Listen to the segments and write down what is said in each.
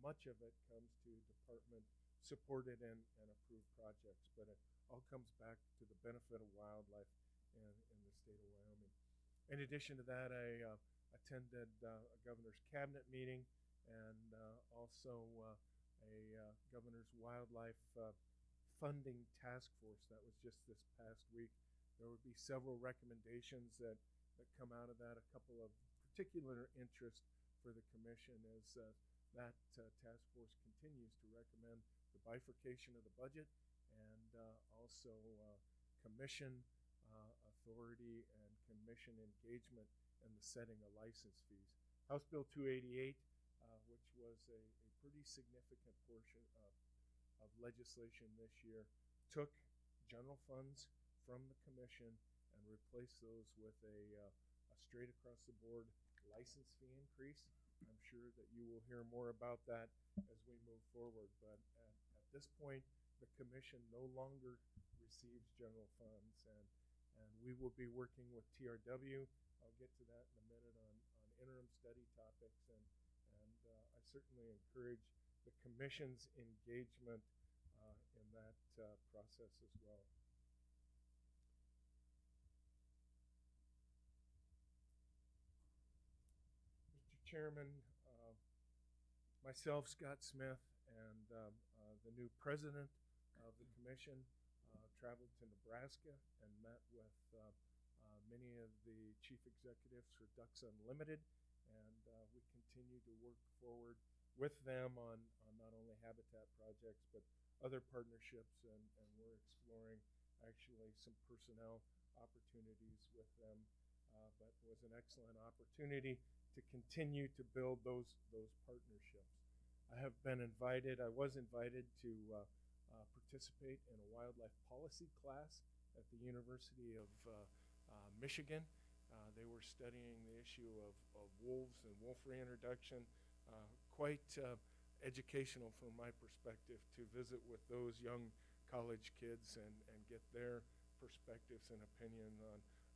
much of it comes to department supported and approved projects, but it all comes back to the benefit of wildlife in the state of Wyoming. In addition to that, I attended a governor's cabinet meeting and also a governor's wildlife funding task force that was just this past week. There would be several recommendations that come out of that. A couple of particular interest for the commission is that task force continues to recommend the bifurcation of the budget and also commission authority and commission engagement in the setting of license fees. House Bill 288, which was a pretty significant portion of legislation this year, took general funds from the commission and replaced those with a straight across the board license fee increase. I'm sure that you will hear more about that as we move forward, but at this point, the commission no longer receives general funds, and we will be working with TRW. I'll get to that in a minute on interim study topics, and I certainly encourage the commission's engagement in that process as well. Mr. Chairman, myself, Scott Smith, and the new president of the commission traveled to Nebraska and met with many of the chief executives for Ducks Unlimited, and we continue to work forward with them on not only habitat projects but other partnerships, and we're exploring actually some personnel opportunities with them. But it was an excellent opportunity to continue to build those partnerships. I was invited to participate in a wildlife policy class at the University of Michigan. They were studying the issue of wolves and wolf reintroduction. Quite educational from my perspective to visit with those young college kids and get their perspectives and opinion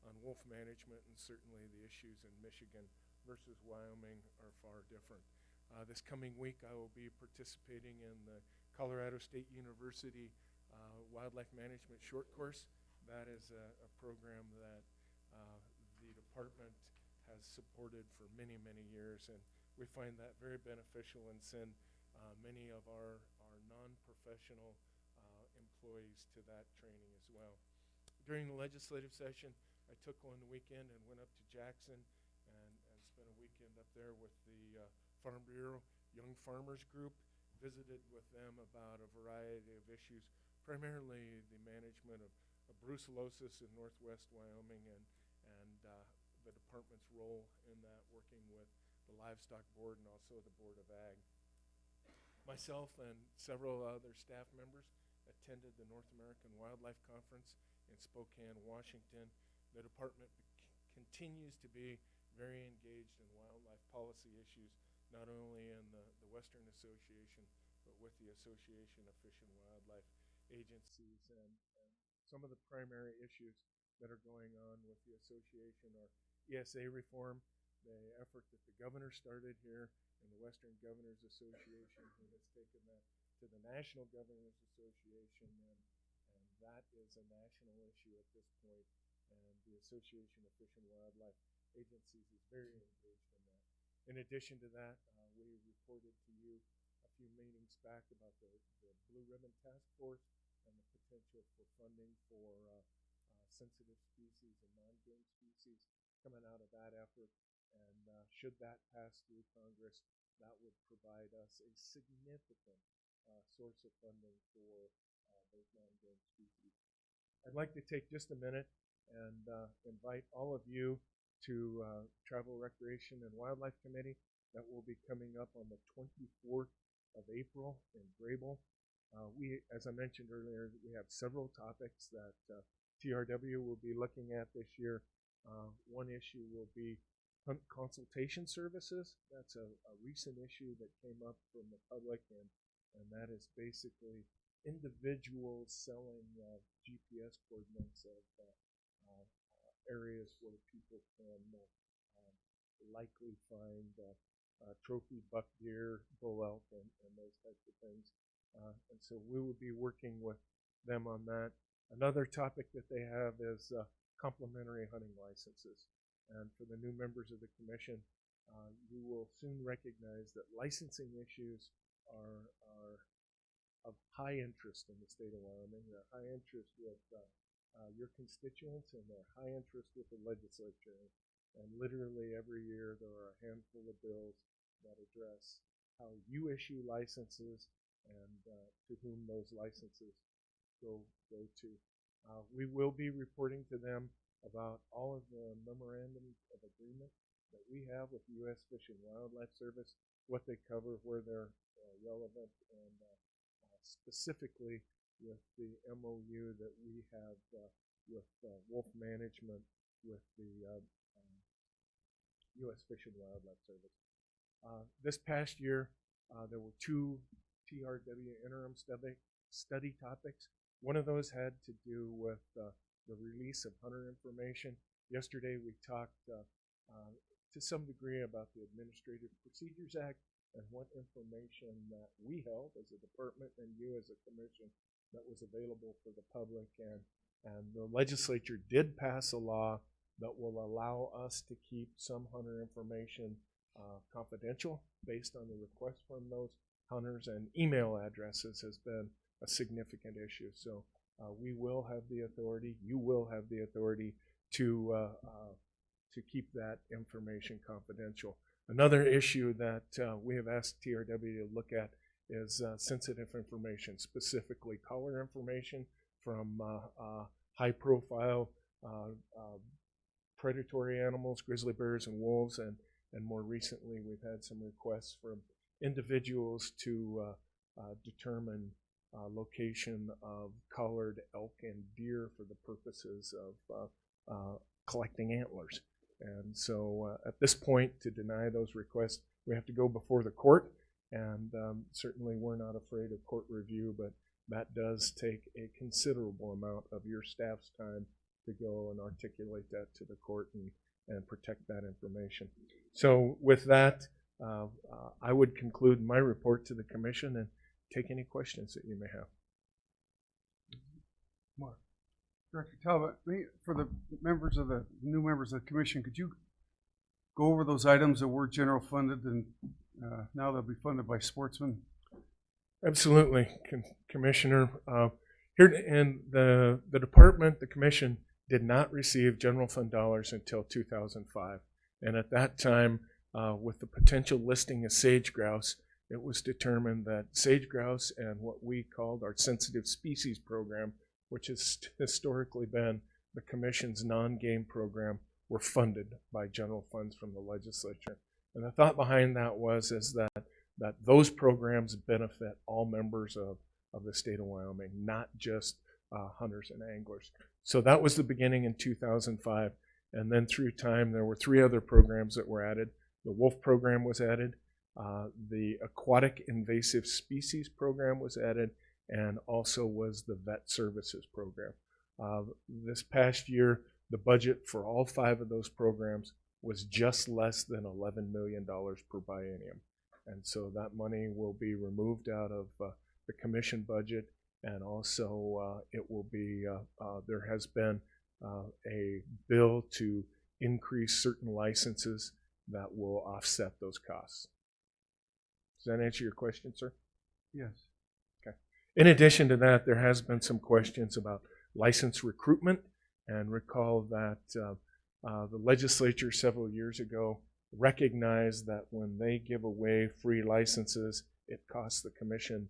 on wolf management, and certainly the issues in Michigan versus Wyoming are far different. This coming week, I will be participating in the Colorado State University Wildlife Management Short Course. That is a program that the department has supported for many, many years, and we find that very beneficial and send many of our non-professional employees to that training as well. During the legislative session, I took one weekend and went up to Jackson and spent a weekend up there with the Farm Bureau Young Farmers Group, visited with them about a variety of issues, primarily the management of brucellosis in northwest Wyoming and the department's role in that, working with the Livestock Board and also the Board of Ag. Myself and several other staff members attended the North American Wildlife Conference in Spokane, Washington. The department continues to be very engaged in wildlife policy issues, not only in the Western Association, but with the Association of Fish and Wildlife Agencies. And some of the primary issues that are going on with the association are ESA reform, the effort that the governor started here in the Western Governors Association, who has taken that to the National Governors Association, and that is a national issue at this point, and the Association of Fish and Wildlife Agencies is very engaged in that. In addition to that, we reported to you a few meetings back about the Blue Ribbon Task Force and the potential for funding for sensitive species and non-game species coming out of that effort. And should that pass through Congress, that would provide us a significant source of funding for those non-game species. I'd like to take just a minute and invite all of you to Travel, Recreation, and Wildlife Committee that will be coming up on the 24th of April in Grable. As I mentioned earlier, we have several topics that TRW will be looking at this year. One issue will be hunt consultation services. That's a recent issue that came up from the public, and that is basically individuals selling GPS coordinates of areas where people can likely find trophy buck deer, bull elk, and those types of things. And so we will be working with them on that. Another topic that they have is complementary hunting licenses. And for the new members of the commission, you will soon recognize that licensing issues are of high interest in the state of Wyoming. They're high interest with your constituents, and they're high interest with the legislature. And literally every year there are a handful of bills that address how you issue licenses and to whom those licenses go to. We will be reporting to them about all of the memorandums of agreement that we have with the U.S. Fish and Wildlife Service, what they cover, where they're relevant, and specifically with the MOU that we have with wolf management with the U.S. Fish and Wildlife Service. This past year, there were 2 TRW interim study topics. One of those had to do with the release of hunter information. Yesterday, we talked to some degree about the Administrative Procedures Act and what information that we held as a department and you as a commission that was available for the public. And the legislature did pass a law that will allow us to keep some hunter information confidential based on the request from those hunters, and email addresses has been a significant issue. So we will have the authority, you will have the authority to keep that information confidential. Another issue that we have asked TRW to look at is sensitive information, specifically caller information from high-profile predatory animals, grizzly bears and wolves, and more recently we've had some requests from individuals to determine location of collared elk and deer for the purposes of collecting antlers. And so at this point, to deny those requests, we have to go before the court, and certainly we're not afraid of court review, but that does take a considerable amount of your staff's time to go and articulate that to the court and protect that information. So with that, I would conclude my report to the commission and take any questions that you may have. Mark. Director Talbot, for the new members of the commission, could you go over those items that were general funded and now they'll be funded by sportsmen? Absolutely, Commissioner. Here in the department, the commission did not receive general fund dollars until 2005. And at that time, with the potential listing of sage grouse, it was determined that sage grouse and what we called our sensitive species program, which has historically been the commission's non-game program, were funded by general funds from the legislature. And the thought behind that is that those programs benefit all members of the state of Wyoming, not just hunters and anglers. So that was the beginning in 2005. And then through time, there were 3 other programs that were added. The wolf program was added. The aquatic invasive species program was added, and also was the vet services program. This past year, the budget for all 5 of those programs was just less than $11 million per biennium. And so that money will be removed out of the commission budget, and also it will be, there has been a bill to increase certain licenses that will offset those costs. Does that answer your question, sir? Yes. Okay. In addition to that, there has been some questions about license recruitment, and recall that the legislature several years ago recognized that when they give away free licenses, it costs the commission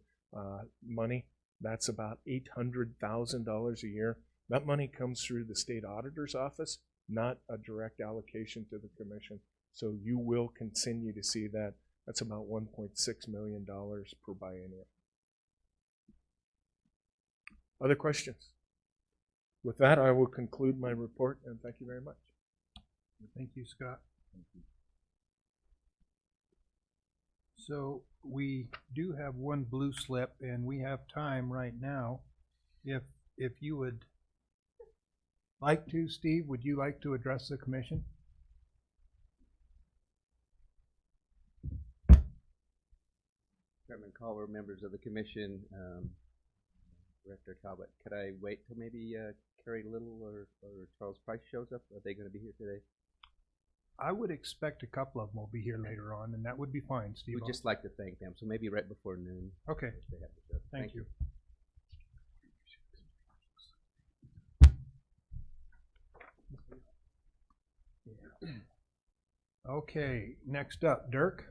money. That's about $800,000 a year. That money comes through the state auditor's office, not a direct allocation to the commission. So you will continue to see that. That's about $1.6 million per biennium. Other questions? With that, I will conclude my report, and thank you very much. Thank you, Scott. Thank you. So we do have one blue slip, and we have time right now. If you would like to, Steve, would you like to address the commission? Chairman Culver, members of the commission, Director Talbot. Could I wait till maybe Carrie Little or Charles Price shows up? Are they going to be here today? I would expect a couple of them will be here later on, and that would be fine, Steve. We'd just like to thank them, so maybe right before noon. Okay, if they have to show up. thank you. Okay, next up, Dirk.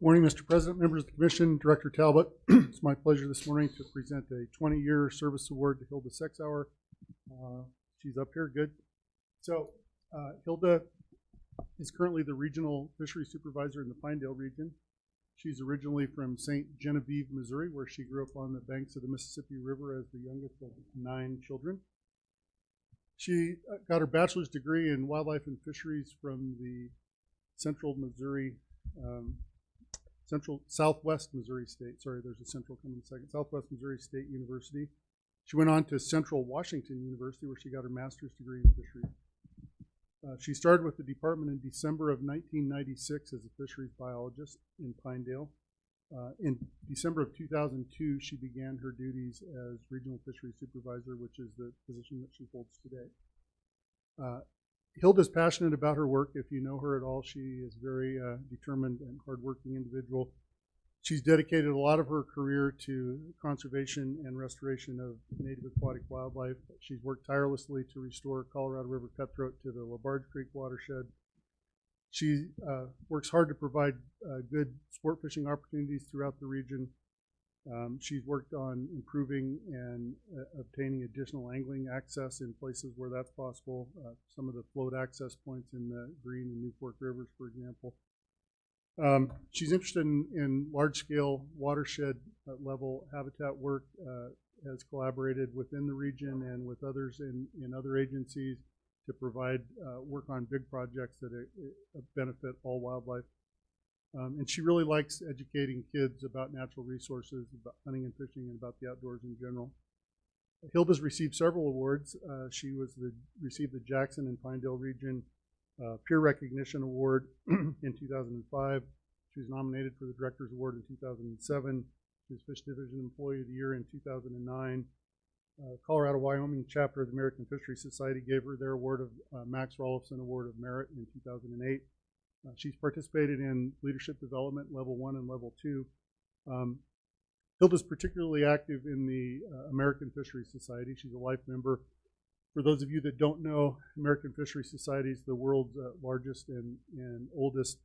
Morning, Mr. President, members of the Commission, Director Talbot. It's my pleasure this morning to present a 20-year service award to Hilda Sexauer. She's up here, good. So Hilda is currently the Regional Fishery Supervisor in the Pinedale region. She's originally from St. Genevieve, Missouri, where she grew up on the banks of the Mississippi River as the youngest of 9 children. She got her bachelor's degree in wildlife and fisheries from the Southwest Missouri State. Sorry, there's a central coming in a second. Southwest Missouri State University. She went on to Central Washington University, where she got her master's degree in fisheries. She started with the department in December of 1996 as a fisheries biologist in Pinedale. In December of 2002, she began her duties as Regional Fisheries Supervisor, which is the position that she holds today. Hilda's passionate about her work. If you know her at all, she is a very determined and hardworking individual. She's dedicated a lot of her career to conservation and restoration of native aquatic wildlife. She's worked tirelessly to restore Colorado River cutthroat to the LaBarge Creek watershed. She works hard to provide good sport fishing opportunities throughout the region. She's worked on improving and obtaining additional angling access in places where that's possible. Some of the float access points in the Green and New Fork rivers, for example. She's interested in large-scale watershed level habitat work, has collaborated within the region and with others in other agencies to provide work on big projects that benefit all wildlife. And she really likes educating kids about natural resources, about hunting and fishing, and about the outdoors in general. Hilda's received several awards. She received the Jackson and Pinedale Region Peer Recognition Award in 2005. She was nominated for the Director's Award in 2007. She was Fish Division Employee of the Year in 2009. Colorado-Wyoming chapter of the American Fishery Society gave her their award of Max Rolifson Award of Merit in 2008. She's participated in leadership development, level 1 and level 2. Hilda's particularly active in the American Fishery Society. She's a life member. For those of you that don't know, American Fishery Society is the world's largest and oldest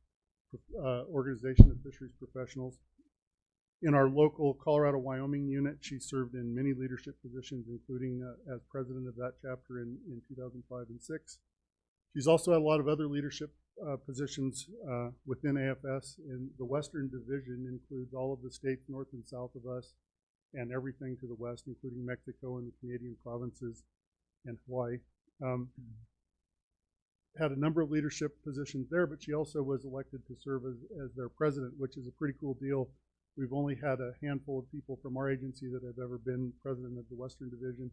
organization of fisheries professionals. In our local Colorado-Wyoming unit, she served in many leadership positions, including as president of that chapter in 2005 and 6. She's also had a lot of other leadership positions within AFS. And the Western Division includes all of the states north and south of us and everything to the west, including Mexico and the Canadian provinces and Hawaii. Had a number of leadership positions there, but she also was elected to serve as their president, which is a pretty cool deal. We've only had a handful of people from our agency that have ever been president of the Western Division.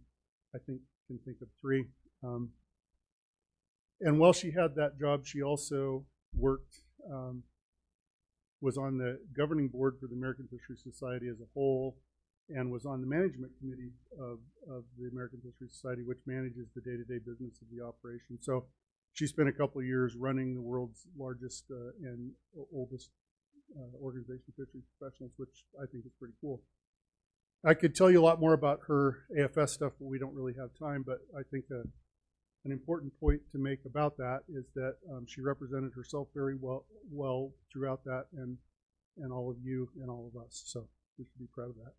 I can think of 3. And while she had that job, she also worked, was on the governing board for the American Fisheries Society as a whole, and was on the management committee of the American Fisheries Society, which manages the day-to-day business of the operation. So she spent a couple of years running the world's largest and oldest organization of fisheries professionals, which I think is pretty cool. I could tell you a lot more about her AFS stuff, but we don't really have time. But I think an important point to make about that is that she represented herself very well throughout that, and all of you and all of us. So we should be proud of that.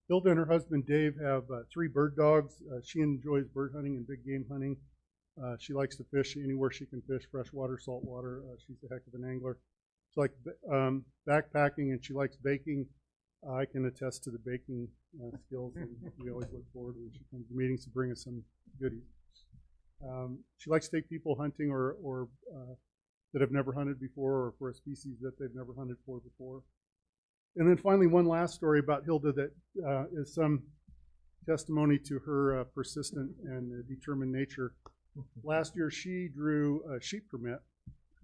Hilda and her husband Dave have 3 bird dogs. She enjoys bird hunting and big game hunting. She likes to fish anywhere she can fish, freshwater, saltwater. She's a heck of an angler. She likes backpacking, and she likes baking. I can attest to the baking skills, and we always look forward when she comes to meetings to bring us some goodies. She likes to take people hunting or that have never hunted before, or for a species that they've never hunted for before. And then finally, one last story about Hilda that is some testimony to her persistent and determined nature. Last year, she drew a sheep permit,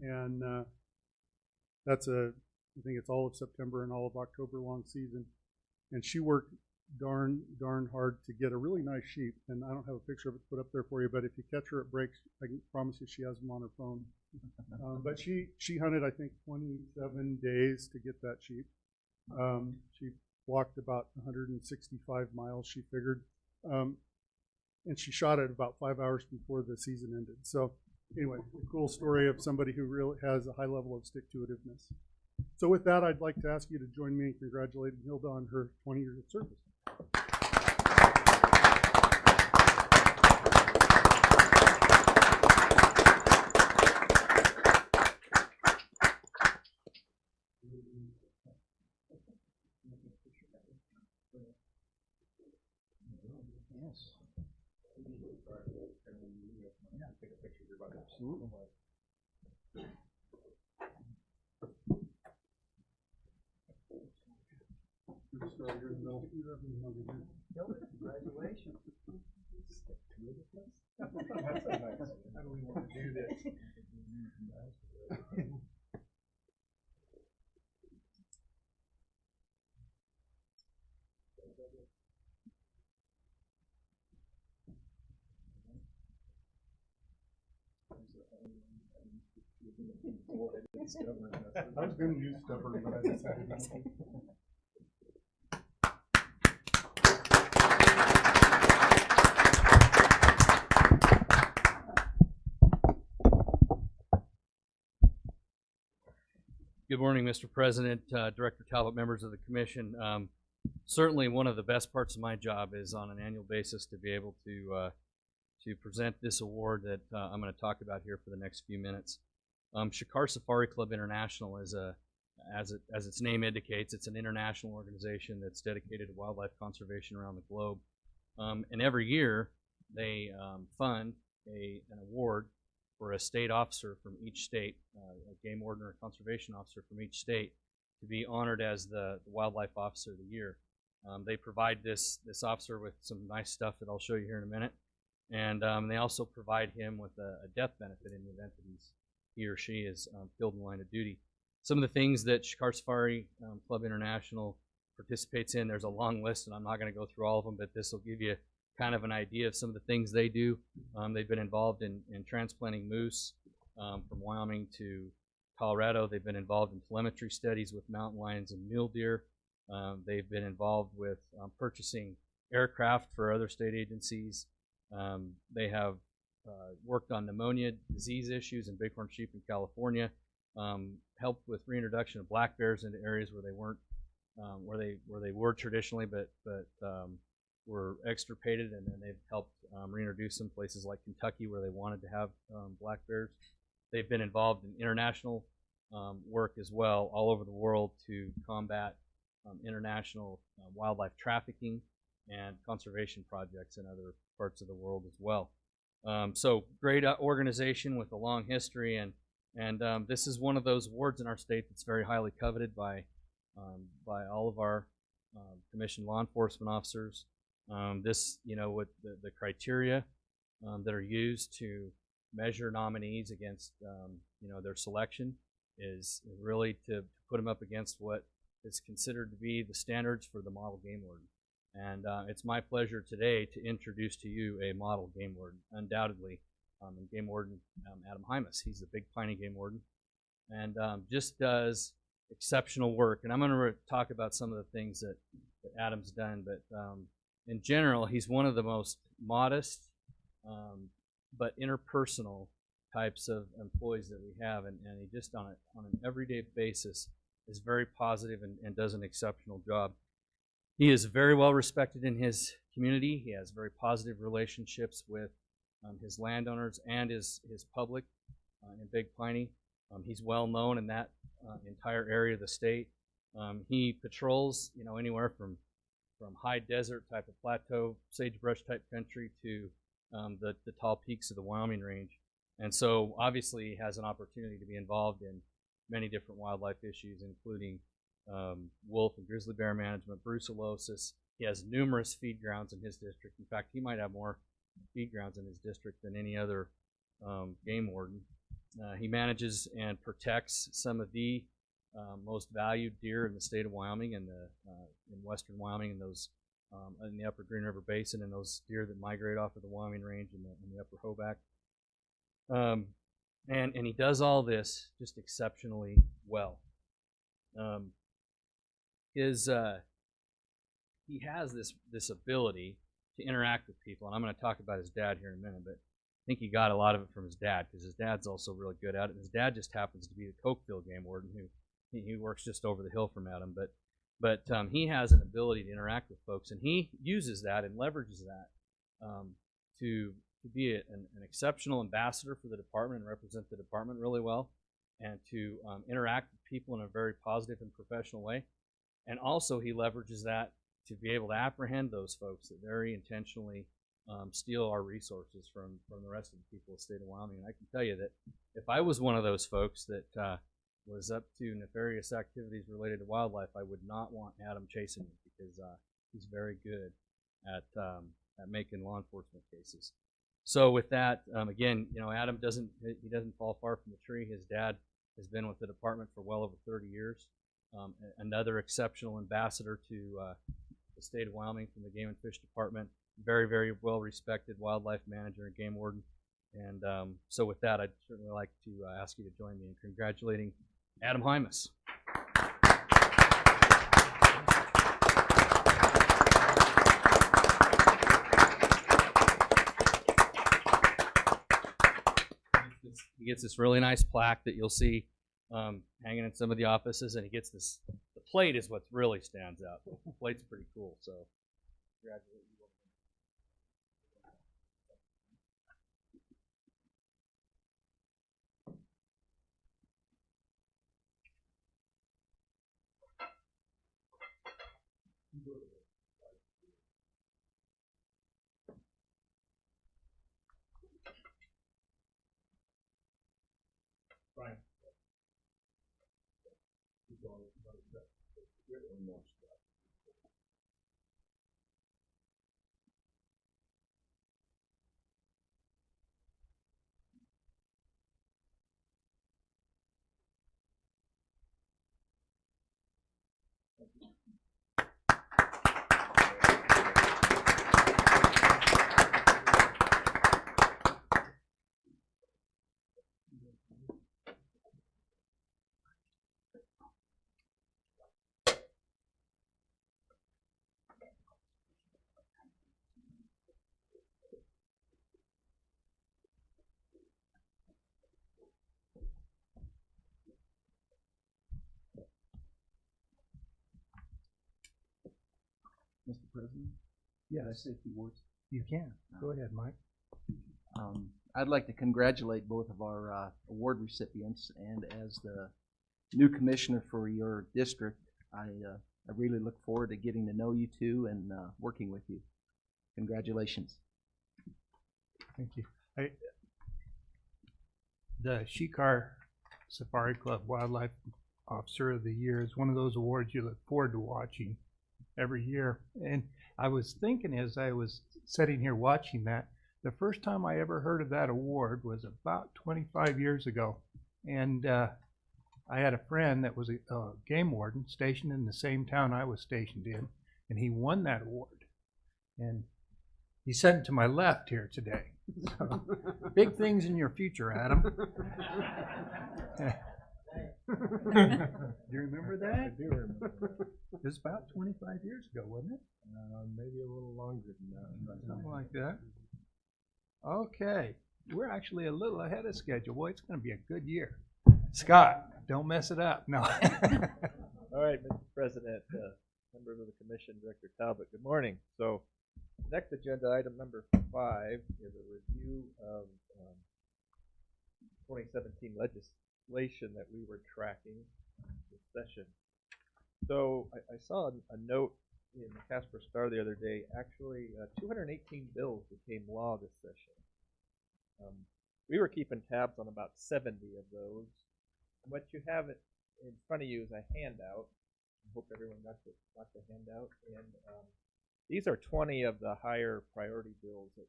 and that's I think it's all of September and all of October long season. And she worked darn hard to get a really nice sheep. And I don't have a picture of it put up there for you, but if you catch her at breaks, I can promise you she has them on her phone. But she hunted, I think, 27 days to get that sheep. She walked about 165 miles, she figured. And she shot it about 5 hours before the season ended. So anyway, a cool story of somebody who really has a high level of stick-to-itiveness. So with that, I'd like to ask you to join me in congratulating Hilda on her 20 years of service. Congratulations. How do we want to do this? I was going to use stubborn, but I decided not to. Good morning, Mr. President, Director Talbot, members of the Commission. Certainly one of the best parts of my job is on an annual basis to be able to present this award that I'm going to talk about here for the next few minutes. Shikar Safari Club International is as its name indicates, it's an international organization that's dedicated to wildlife conservation around the globe. And every year they fund an award for a state officer from each state, a game warden or a conservation officer from each state, to be honored as the Wildlife Officer of the Year. They provide this officer with some nice stuff that I'll show you here in a minute, and they also provide him with a death benefit in the event that he or she is killed in the line of duty. Some of the things that Shikar Safari Club International participates in, there's a long list, and I'm not going to go through all of them, but this will give you kind of an idea of some of the things they do. They've been involved in transplanting moose from Wyoming to Colorado. They've been involved in telemetry studies with mountain lions and mule deer. They've been involved with purchasing aircraft for other state agencies. They have worked on pneumonia disease issues in bighorn sheep in California, helped with reintroduction of black bears into areas where they weren't, where they were traditionally, but were extirpated, and then they've helped reintroduce some places like Kentucky where they wanted to have black bears. They've been involved in international work as well, all over the world, to combat international wildlife trafficking and conservation projects in other parts of the world as well. So great organization with a long history, and this is one of those awards in our state that's very highly coveted by all of our commissioned law enforcement officers. This, with the criteria that are used to measure nominees against, their selection is really to put them up against what is considered to be the standards for the model game warden. And it's my pleasure today to introduce to you a model game warden, undoubtedly, and Game Warden Adam Hymas. He's the Big Piney Game Warden, and just does exceptional work. And I'm going to talk about some of the things that Adam's done, but in general, he's one of the most modest but interpersonal types of employees that we have, and he just on an everyday basis is very positive and does an exceptional job. He is very well respected in his community. He has very positive relationships with his landowners and his public in Big Piney. He's well known in that entire area of the state. He patrols, anywhere from high desert type of plateau, sagebrush type country to the tall peaks of the Wyoming range. And so obviously he has an opportunity to be involved in many different wildlife issues, including wolf and grizzly bear management, brucellosis. He has numerous feed grounds in his district. In fact, he might have more feed grounds in his district than any other game warden. He manages and protects some of the most valued deer in the state of Wyoming and in western Wyoming and those in the upper Green River Basin and those deer that migrate off of the Wyoming Range and the upper Hoback. And he does all this just exceptionally well. He has this ability to interact with people, and I'm going to talk about his dad here in a minute, but I think he got a lot of it from his dad because his dad's also really good at it. His dad just happens to be the Cokeville game warden who he works just over the hill from Adam, but he has an ability to interact with folks, and he uses that and leverages that to be an exceptional ambassador for the department and represent the department really well, and to interact with people in a very positive and professional way. And also he leverages that to be able to apprehend those folks that very intentionally steal our resources from the rest of the people of the state of Wyoming. And I can tell you that if I was one of those folks that was up to nefarious activities related to wildlife, I would not want Adam chasing me because he's very good at making law enforcement cases. So with that, again, Adam doesn't fall far from the tree. His dad has been with the department for well over 30 years. Another exceptional ambassador to the state of Wyoming from the Game and Fish Department. Very, very well respected wildlife manager and game warden. And so with that, I'd certainly like to ask you to join me in congratulating Adam Hymas. He gets this really nice plaque that you'll see hanging in some of the offices, and he gets this. The plate is what really stands out. The plate's pretty cool, so congratulations. Brian. Mr. President? Yes. Can I say a few words? You can. Go ahead, Mike. I'd like to congratulate both of our award recipients, and as the new commissioner for your district, I really look forward to getting to know you two and working with you. Congratulations. Thank you. The Shikar Safari Club Wildlife Officer of the Year is one of those awards you look forward to watching every year. And I was thinking as I was sitting here watching that, the first time I ever heard of that award was about 25 years ago. And I had a friend that was a game warden stationed in the same town I was stationed in, and he won that award. And he's sitting to my left here today. So, big things in your future, Adam. Do you remember that? I do remember that. It was about 25 years ago, wasn't it? Maybe a little longer than that. Something like that. Okay. We're actually a little ahead of schedule. Boy, it's going to be a good year. Scott, don't mess it up. No. All right, Mr. President, members of the Commission, Director Talbot, good morning. So, next agenda item number 5 is a review of 2017 legislation that we were tracking this session. So, I saw a note in the Casper Star the other day. Actually, 218 bills became law this session. We were keeping tabs on about 70 of those. And what you have in front of you is a handout. I hope everyone got the handout. And these are 20 of the higher priority bills that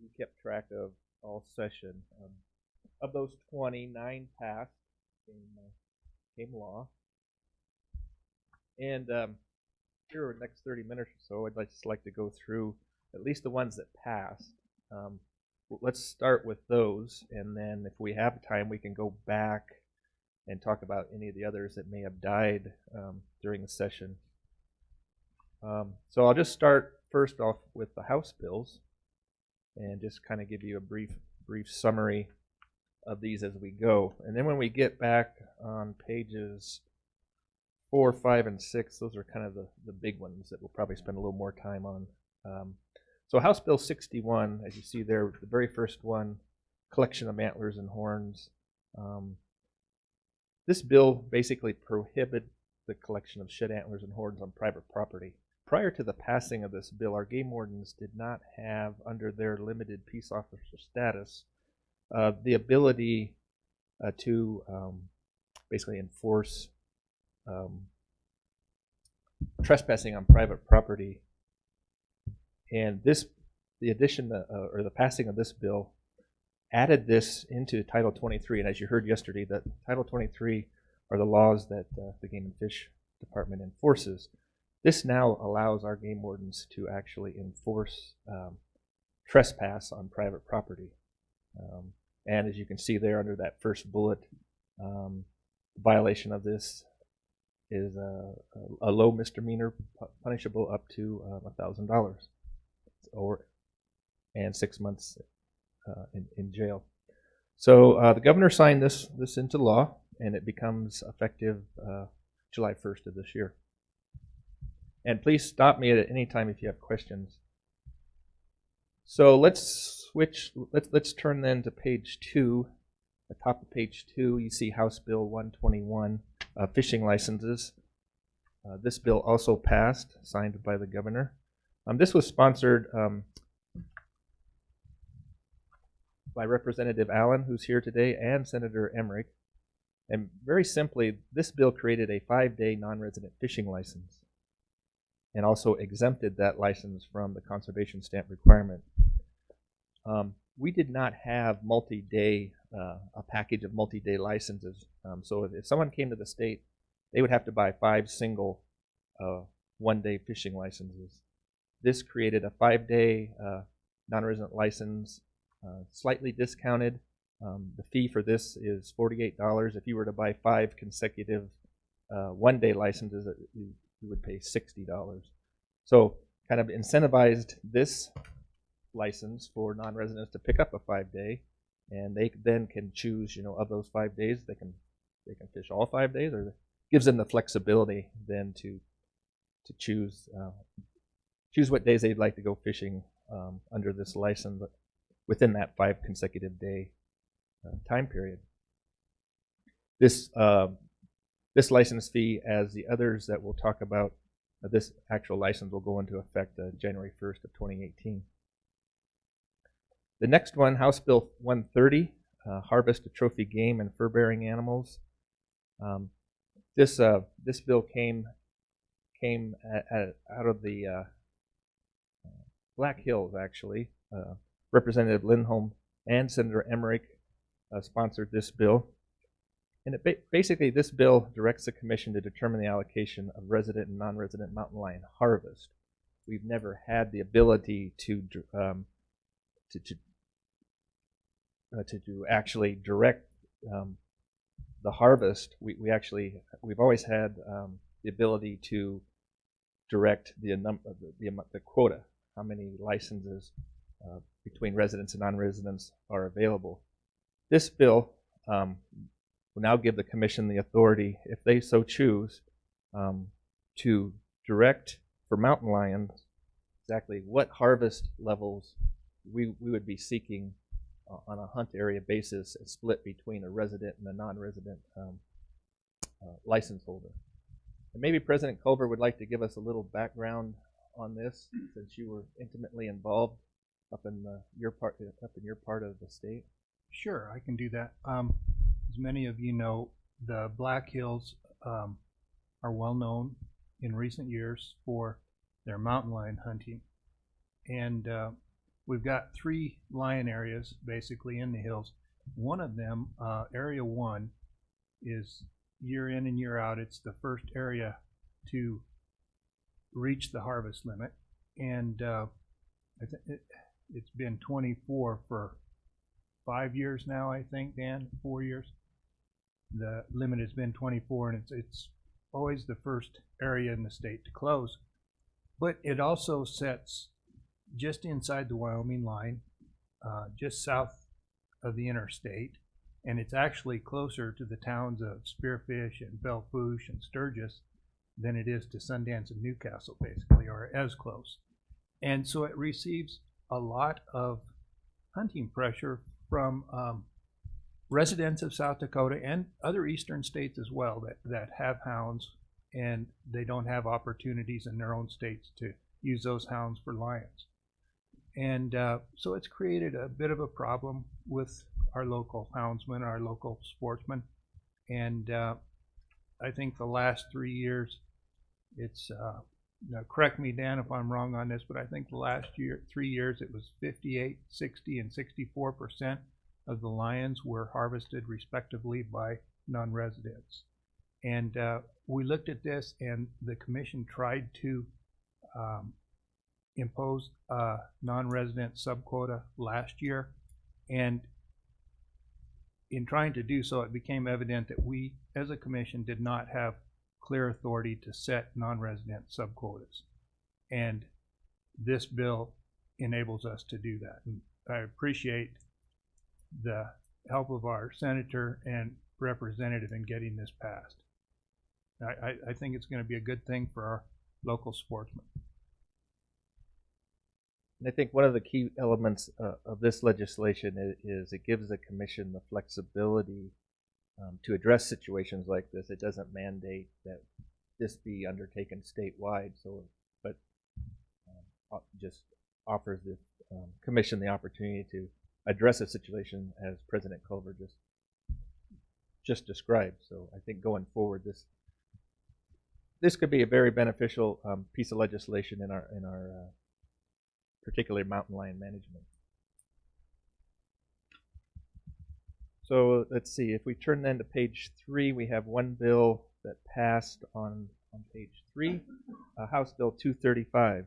we kept track of all session. Of those 20, 9 passed, came law. And here in the next 30 minutes or so, I'd just like to go through at least the ones that passed. Let's start with those, and then if we have time, we can go back and talk about any of the others that may have died during the session. So I'll just start first off with the House bills and just kind of give you a brief summary of these as we go. And then when we get back on pages 4, 5, and 6, those are kind of the big ones that we'll probably spend a little more time on. So House Bill 61, as you see there, the very first one, collection of antlers and horns. This bill basically prohibited the collection of shed antlers and horns on private property. Prior to the passing of this bill, our game wardens did not have, under their limited peace officer status, the ability to basically enforce trespassing on private property. And the addition or the passing of this bill added this into Title 23. And as you heard yesterday, that Title 23 are the laws that the Game and Fish Department enforces. This now allows our game wardens to actually enforce trespass on private property. And as you can see there under that first bullet, violation of this is a low misdemeanor, punishable up to $1,000 and 6 months in jail. So the governor signed this into law, and it becomes effective July 1st of this year. And please stop me at any time if you have questions. So let's turn then to page 2. At the top of page 2, you see House Bill 121, fishing licenses. This bill also passed, signed by the governor. This was sponsored by Representative Allen, who's here today, and Senator Emmerich. And very simply, this bill created a 5-day non-resident fishing license and also exempted that license from the conservation stamp requirement. We did not have multi-day, a package of multi-day licenses. So if someone came to the state, they would have to buy 5 single one-day fishing licenses. This created a 5-day non-resident license, slightly discounted. The fee for this is $48. If you were to buy 5 consecutive one-day licenses, you would pay $60. So kind of incentivized this license for non-residents to pick up a 5-day, and they then can choose, of those 5 days, they can fish all 5 days, or gives them the flexibility then to choose what days they'd like to go fishing under this license within that 5 consecutive day time period. This license fee, as the others that we'll talk about, this actual license will go into effect January 1st of 2018. The next one, House Bill 130, harvest of trophy game and fur-bearing animals. This bill came out of the Black Hills, actually. Representative Lindholm and Senator Emmerich sponsored this bill. And basically, this bill directs the commission to determine the allocation of resident and non-resident mountain lion harvest. We've never had the ability to actually direct the harvest. We've always had the ability to direct the quota, how many licenses between residents and non-residents are available. This bill will now give the commission the authority, if they so choose, to direct for mountain lions exactly what harvest levels we would be seeking on a hunt area basis, split between a resident and a non-resident license holder. And maybe President Culver would like to give us a little background on this, since you were intimately involved up in your part of the state. Sure, I can do that. As many of you know, the Black Hills are well known in recent years for their mountain lion hunting. And we've got 3 lion areas basically in the hills. One of them, Area 1, is year in and year out, it's the first area to reach the harvest limit. And it's been 24 for 5 years now, I think, Dan, 4 years. The limit has been 24, and it's always the first area in the state to close. But it also sets just inside the Wyoming line, just south of the interstate, and it's actually closer to the towns of Spearfish and Belle Fourche and Sturgis than it is to Sundance and Newcastle, basically, or as close. And so it receives a lot of hunting pressure from residents of South Dakota and other eastern states as well that have hounds, and they don't have opportunities in their own states to use those hounds for lions. And so it's created a bit of a problem with our local houndsmen, our local sportsmen. And I think the last 3 years, it's, now correct me, Dan, if I'm wrong on this, but I think the last 3 years, it was 58, 60, and 64% of the lions were harvested respectively by non-residents. And we looked at this, and the commission tried to impose a non-resident subquota last year. And in trying to do so, it became evident that we, as a commission, did not have clear authority to set non-resident subquotas. And this bill enables us to do that. And I appreciate the help of our senator and representative in getting this passed. I think it's going to be a good thing for our local sportsmen. And I think one of the key elements of this legislation is it gives the commission the flexibility to address situations like this. It doesn't mandate that this be undertaken statewide, but just offers the commission the opportunity to address a situation as President Culver just described. So I think going forward, this could be a very beneficial piece of legislation in our particularly mountain lion management. So let's see, if we turn then to page 3, we have one bill that passed on page 3, House Bill 235.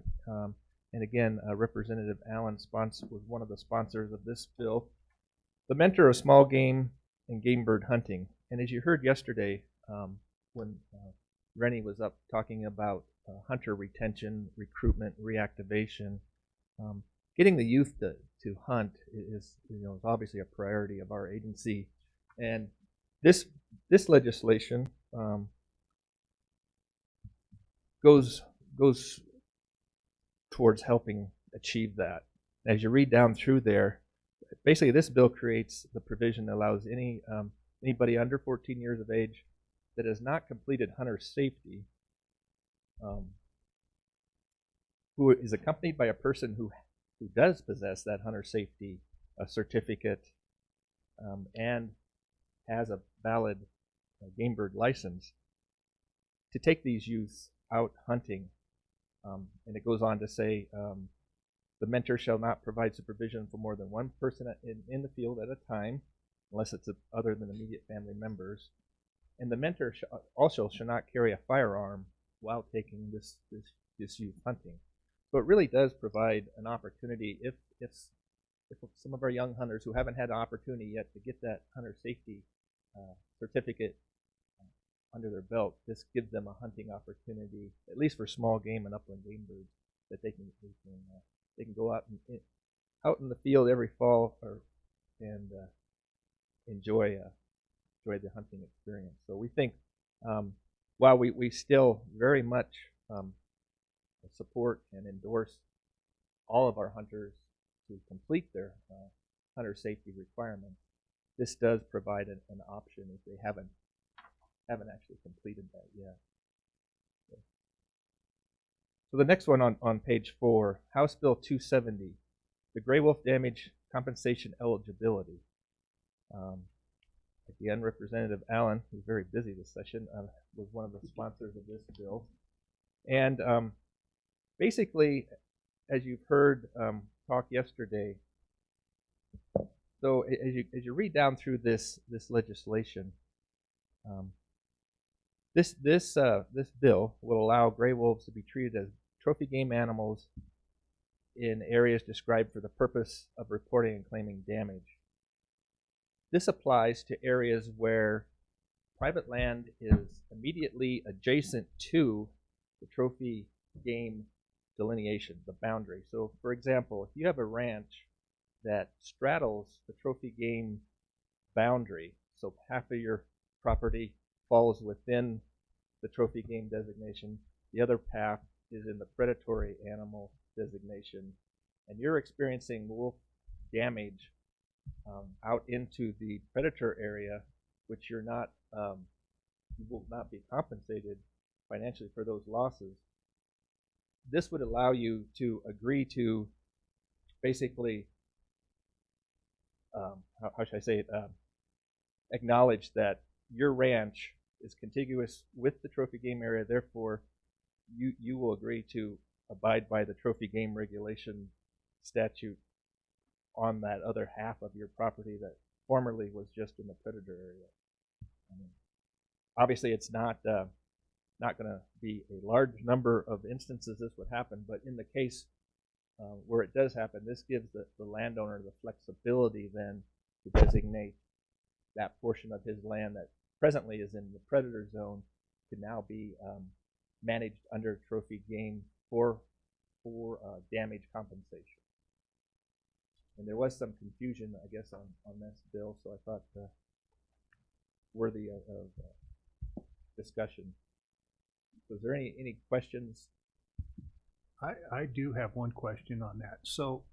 And again, Representative Allen was one of the sponsors of this bill. The mentor of small game and game bird hunting. And as you heard yesterday, when Rennie was up talking about hunter retention, recruitment, reactivation, getting the youth to hunt is obviously a priority of our agency, and this legislation goes towards helping achieve that. As you read down through there, basically this bill creates the provision that allows anybody under 14 years of age that has not completed hunter safety, who is accompanied by a person who does possess that hunter safety certificate and has a valid game bird license, to take these youths out hunting. And it goes on to say, the mentor shall not provide supervision for more than one person in the field at a time, unless it's other than immediate family members. And the mentor also shall not carry a firearm while taking this youth hunting. So it really does provide an opportunity if some of our young hunters who haven't had an opportunity yet to get that hunter safety certificate under their belt, this gives them a hunting opportunity, at least for small game and upland game birds, that they can go out in the field every fall and enjoy the hunting experience. So we think while we still very much support and endorse all of our hunters to complete their hunter safety requirements, this does provide an option if they haven't actually completed that yet. So the next one on page 4, House Bill 270, the gray wolf damage compensation eligibility. Again, Representative Allen, who's very busy this session, was one of the sponsors of this bill. And basically, as you've heard talk yesterday, So as you read down through this legislation, this bill will allow gray wolves to be treated as trophy game animals in areas described for the purpose of reporting and claiming damage. This applies to areas where private land is immediately adjacent to the trophy game delineation, the boundary. So, for example, if you have a ranch that straddles the trophy game boundary, so half of your property falls within the trophy game designation, the other half is in the predatory animal designation, and you're experiencing wolf damage out into the predator area, which you will not be compensated financially for those losses. This would allow you to agree to basically, how should I say it, acknowledge that your ranch is contiguous with the trophy game area, therefore you will agree to abide by the trophy game regulation statute on that other half of your property that formerly was just in the predator area. Obviously, it's not going to be a large number of instances this would happen, but in the case where it does happen, this gives the landowner the flexibility then to designate that portion of his land that presently is in the predator zone to now be managed under trophy game for damage compensation. And there was some confusion, I guess, on this bill, so I thought worthy of discussion. Was there any questions? I do have one question on that. So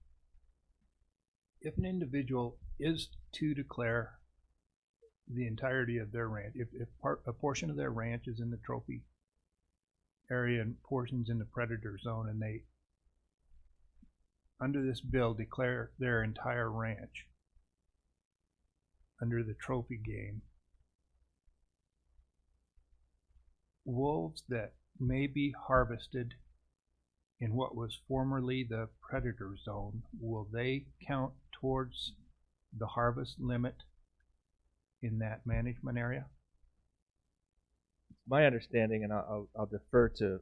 if an individual is to declare the entirety of their ranch, if a portion of their ranch is in the trophy area and portions in the predator zone, and they, under this bill, declare their entire ranch under the trophy game, wolves that may be harvested in what was formerly the predator zone, will they count towards the harvest limit in that management area? My understanding, and I'll defer to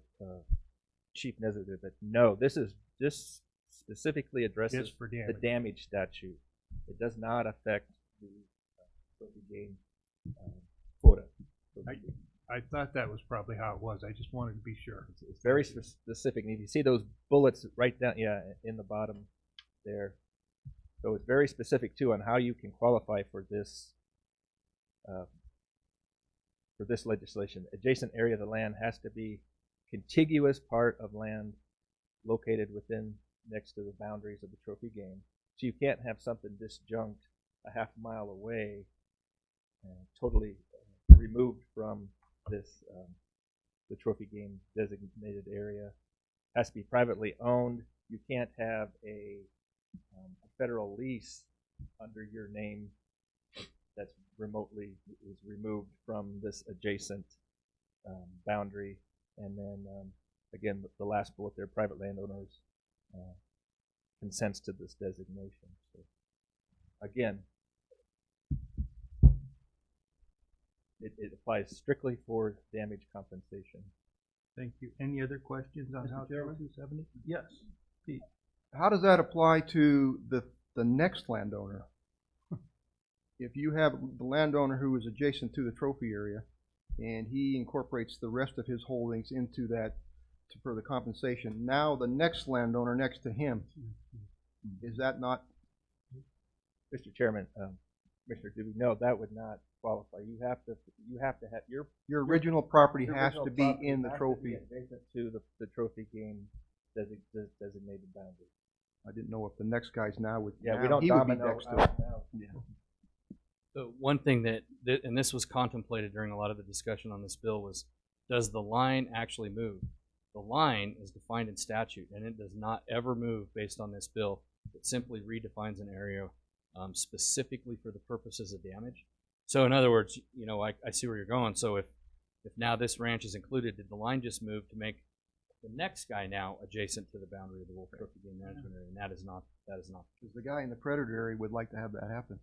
Chief Nezzer, but no, this specifically addresses for the damage statute. It does not affect the trophy game quota. I thought that was probably how it was. I just wanted to be sure. It's very specific. And if you see those bullets right down, in the bottom there, so it's very specific too on how you can qualify for this legislation. Adjacent area of the land has to be contiguous part of land located within next to the boundaries of the trophy game. So you can't have something disjunct a half mile away and totally removed from this the trophy game designated area. It has to be privately owned. You can't have a federal lease under your name that's remotely is removed from this adjacent boundary. And then again, the last bullet there, private landowners consents to this designation. So again, it applies strictly for damage compensation. Thank you. Any other questions on House Bill 270? Yes, Pete. How does that apply to the next landowner? If you have the landowner who is adjacent to the trophy area and he incorporates the rest of his holdings into that for the compensation, now the next landowner next to him, is that not? Mr. Chairman, Commissioner Dubey, no, that would not qualify. You have to have your original property has to be in the trophy. Adjacent to the trophy game designated boundary. I didn't know if the next guy's now would. Yeah, now we don't he would be domino next to out it. now. Yeah. So one thing that, and this was contemplated during a lot of the discussion on this bill, was does the line actually move? The line is defined in statute, and it does not ever move based on this bill. It simply redefines an area specifically for the purposes of damage. So in other words, I see where you're going. So if now this ranch is included, did the line just move to make the next guy now adjacent to the boundary of the Wolf Trophy Game Management Area, and that is not. Because the guy in the predator area would like to have that happen.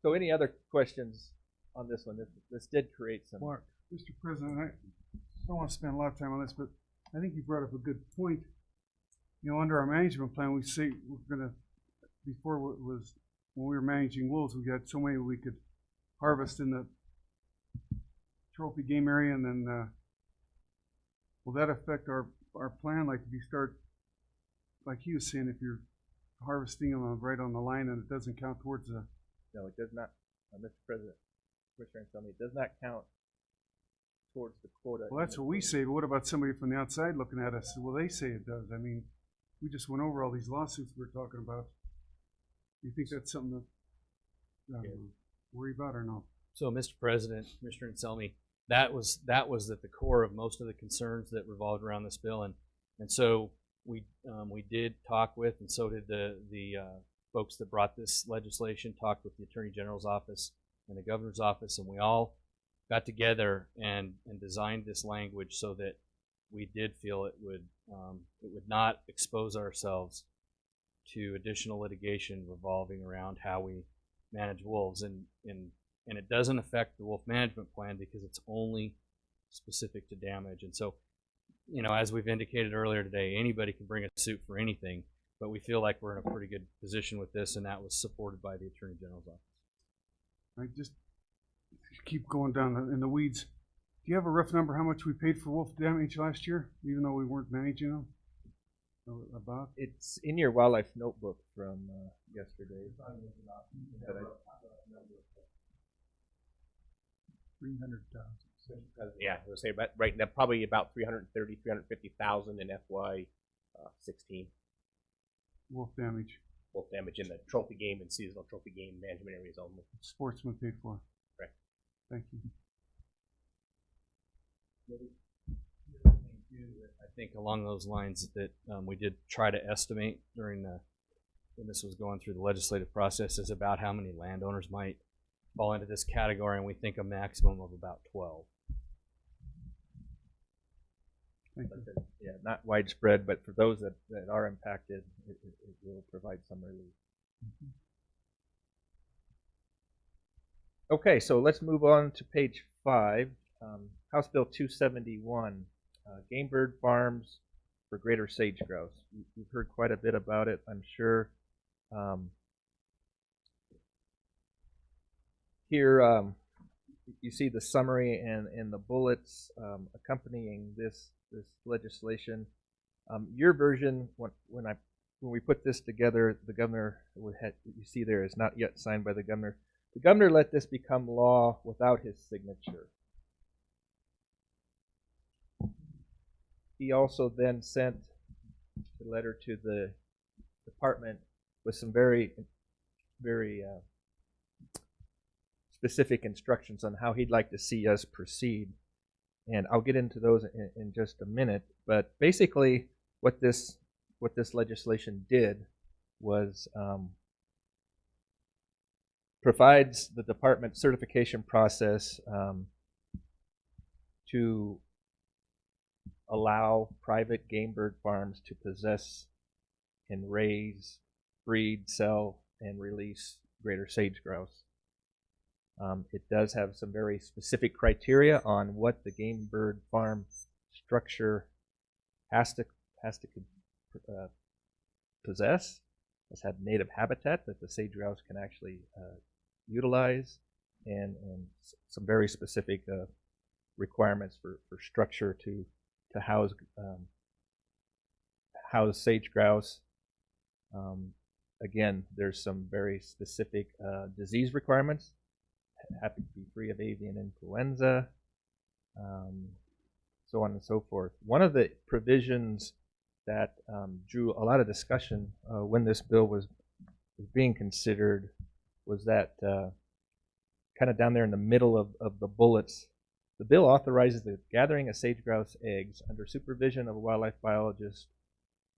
So any other questions on this one? This did create some. Mark, Mr. President, I don't want to spend a lot of time on this, but I think you brought up a good point. You know, under our management plan, we say we're gonna, before it was, when we were managing wolves, we got so many we could harvest in the trophy game area, and then, will that affect our plan? Like if you start, like he was saying, if you're harvesting them right on the line and it doesn't count towards the. No, it does not, Mr. President, Commissioner Anselmi, it does not count towards the quota. Well, that's what we say, but what about somebody from the outside looking at us? Well, they say it does. I mean, we just went over all these lawsuits we're talking about. Do you think that's something to worry about or no? So, Mr. President, Commissioner Anselmi, that was at the core of most of the concerns that revolved around this bill, and so we did talk with, and so did the folks that brought this legislation, talked with the Attorney General's office and the Governor's office, and we all got together and designed this language so that we did feel it would not expose ourselves to additional litigation revolving around how we manage wolves, and it doesn't affect the wolf management plan because it's only specific to damage. And so, you know, as we've indicated earlier today, anybody can bring a suit for anything, but we feel like we're in a pretty good position with this, and that was supported by the Attorney General's office. I just keep going down in the weeds. Do you have a rough number how much we paid for wolf damage last year, even though we weren't managing them? About? It's in your wildlife notebook from yesterday. 300,000. Yeah, I would say right now probably about 330, 350,000 in FY 16. Wolf damage. Wolf damage in the trophy game and seasonal trophy game management areas only. Sportsmen paid for. Correct. Thank you. I think along those lines that we did try to estimate during when this was going through the legislative process is about how many landowners might fall into this category, and we think a maximum of about 12. Yeah, not widespread, but for those that are impacted, it will provide some relief. Okay, so let's move on to page 5. House Bill 271, game bird farms for greater sage grouse. You've heard quite a bit about it, I'm sure. Here you see the summary and the bullets accompanying this legislation. Your version, when we put this together, the governor you see there is not yet signed by the governor. The governor let this become law without his signature. He also then sent a letter to the department with some very, very specific instructions on how he'd like to see us proceed. And I'll get into those in just a minute. But basically, what this legislation did was provides the department certification process to allow private game bird farms to possess and raise, breed, sell, and release greater sage grouse. It does have some very specific criteria on what the game bird farm structure has to possess. It has to have native habitat that the sage grouse can actually utilize, and some very specific requirements for structure to house sage grouse. Again, there's some very specific disease requirements. Have to be free of avian influenza, so on and so forth. One of the provisions that drew a lot of discussion when this bill was being considered was that kind of down there in the middle of the bullets. The bill authorizes the gathering of sage grouse eggs under supervision of a wildlife biologist,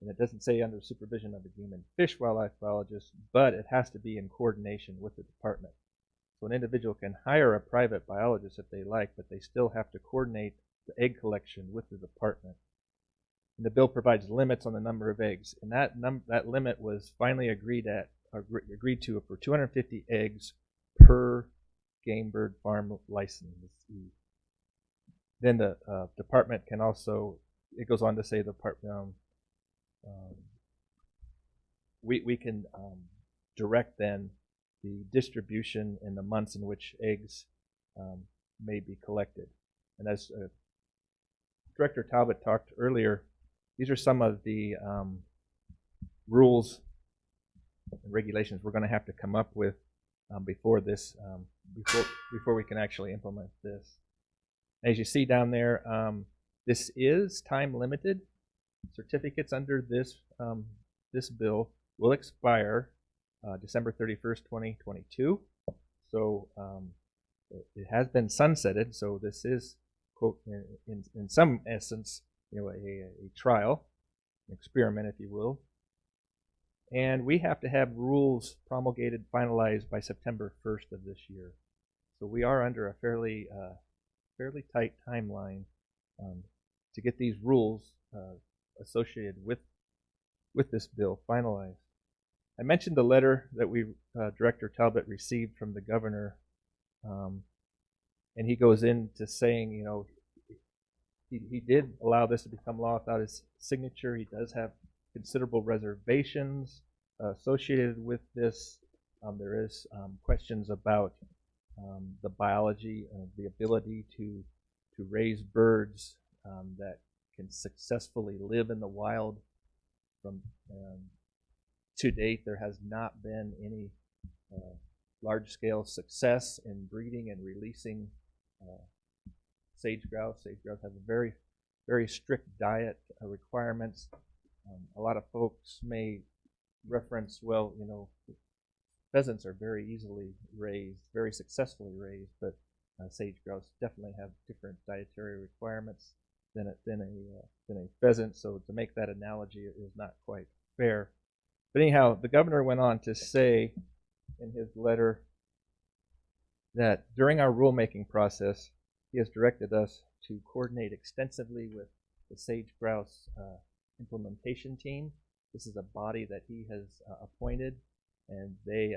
and it doesn't say under supervision of a game and fish wildlife biologist, but it has to be in coordination with the department. So an individual can hire a private biologist if they like, but they still have to coordinate the egg collection with the department. And the bill provides limits on the number of eggs, and that limit was finally agreed to for 250 eggs per game bird farm licensee. Then the department can also, it goes on to say, we can direct then the distribution in the months in which eggs may be collected. And as Director Talbot talked earlier, these are some of the rules and regulations we're going to have to come up with before we can actually implement this. As you see down there, this is time limited. Certificates under this bill will expire December 31st, 2022. So it has been sunsetted. So this is, quote, in some essence, a trial, an experiment, if you will. And we have to have rules promulgated, finalized by September 1st of this year. So we are under a fairly tight timeline to get these rules associated with this bill finalized. I mentioned the letter that Director Talbot received from the governor, and he goes into saying, he did allow this to become law without his signature. He does have considerable reservations associated with this. There is questions about the biology and the ability to raise birds that can successfully live in the wild. To date, there has not been any large-scale success in breeding and releasing sage grouse. Sage grouse have a very, very strict diet requirements. A lot of folks may reference, well, pheasants are very easily raised, very successfully raised, but sage grouse definitely have different dietary requirements than a pheasant. So to make that analogy is not quite fair. But anyhow, the governor went on to say in his letter that during our rulemaking process, he has directed us to coordinate extensively with the sage grouse implementation team. This is a body that he has appointed, and they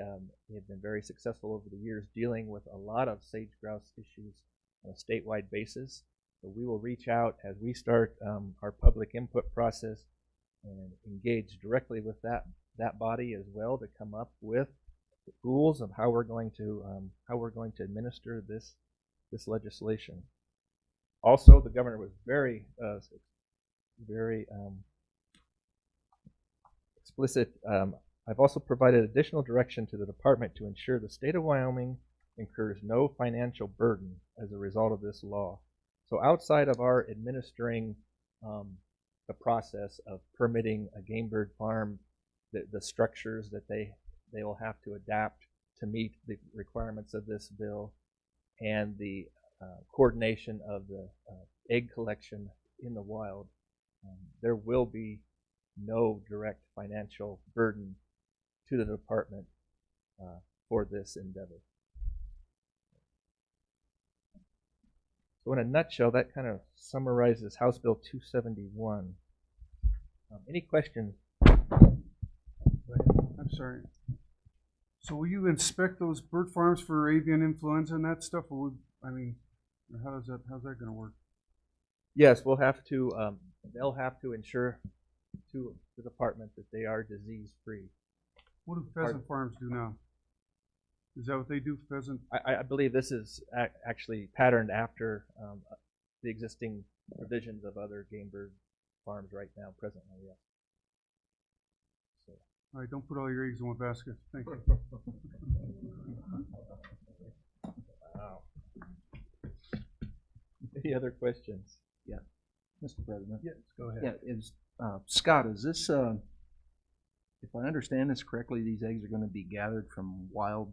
have been very successful over the years dealing with a lot of sage grouse issues on a statewide basis. So we will reach out as we start our public input process and engage directly with that body as well to come up with rules of how we're going to administer this legislation. Also, the governor was very explicit. I've also provided additional direction to the department to ensure the state of Wyoming incurs no financial burden as a result of this law. So outside of our administering the process of permitting a game bird farm, the structures that they will have to adapt to meet the requirements of this bill, and the coordination of the egg collection in the wild, there will be no direct financial burden to the department for this endeavor. So in a nutshell, that kind of summarizes House Bill 271. Any questions? I'm sorry. So will you inspect those bird farms for avian influenza and that stuff? Or how's that going to work? Yes, we'll have to. They'll have to ensure to the department that they are disease-free. What do pheasant farms do now? Is that what they do, pheasant? I believe this is actually patterned after the existing provisions of other game bird farms right now, presently, yes. So. All right, don't put all your eggs in one basket. Thank you. Wow. Any other questions? Yeah, Mr. President. Yes, go ahead. Yeah, Scott, is this, if I understand this correctly, these eggs are going to be gathered from wild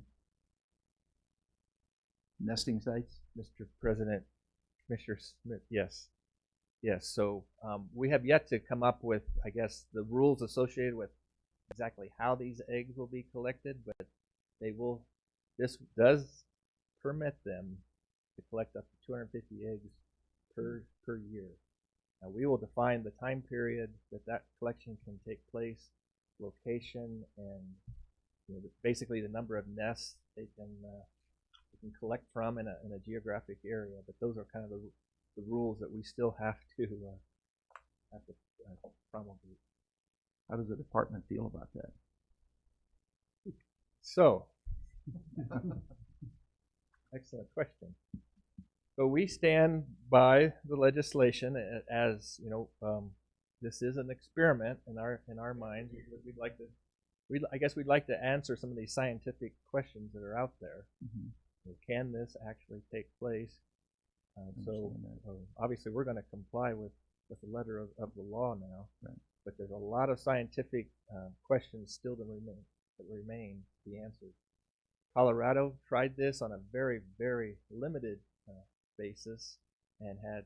nesting sites? Mr. President, Commissioner Smith, yes. Yes, so we have yet to come up with, I guess, the rules associated with exactly how these eggs will be collected, but they will, this does permit them to collect up to 250 eggs per year. Now, we will define the time period that collection can take place, location, and basically the number of nests they can collect from in a geographic area. But those are kind of the rules that we still have to promulgate. How does the department feel about that? So, excellent question. So we stand by the legislation as this is an experiment in our minds. I guess we'd like to answer some of these scientific questions that are out there. Mm-hmm. Can this actually take place? Obviously we're going to comply with the letter of the law now. Right. But there's a lot of scientific questions still that remain to be answered. Colorado tried this on a very, very limited basis and had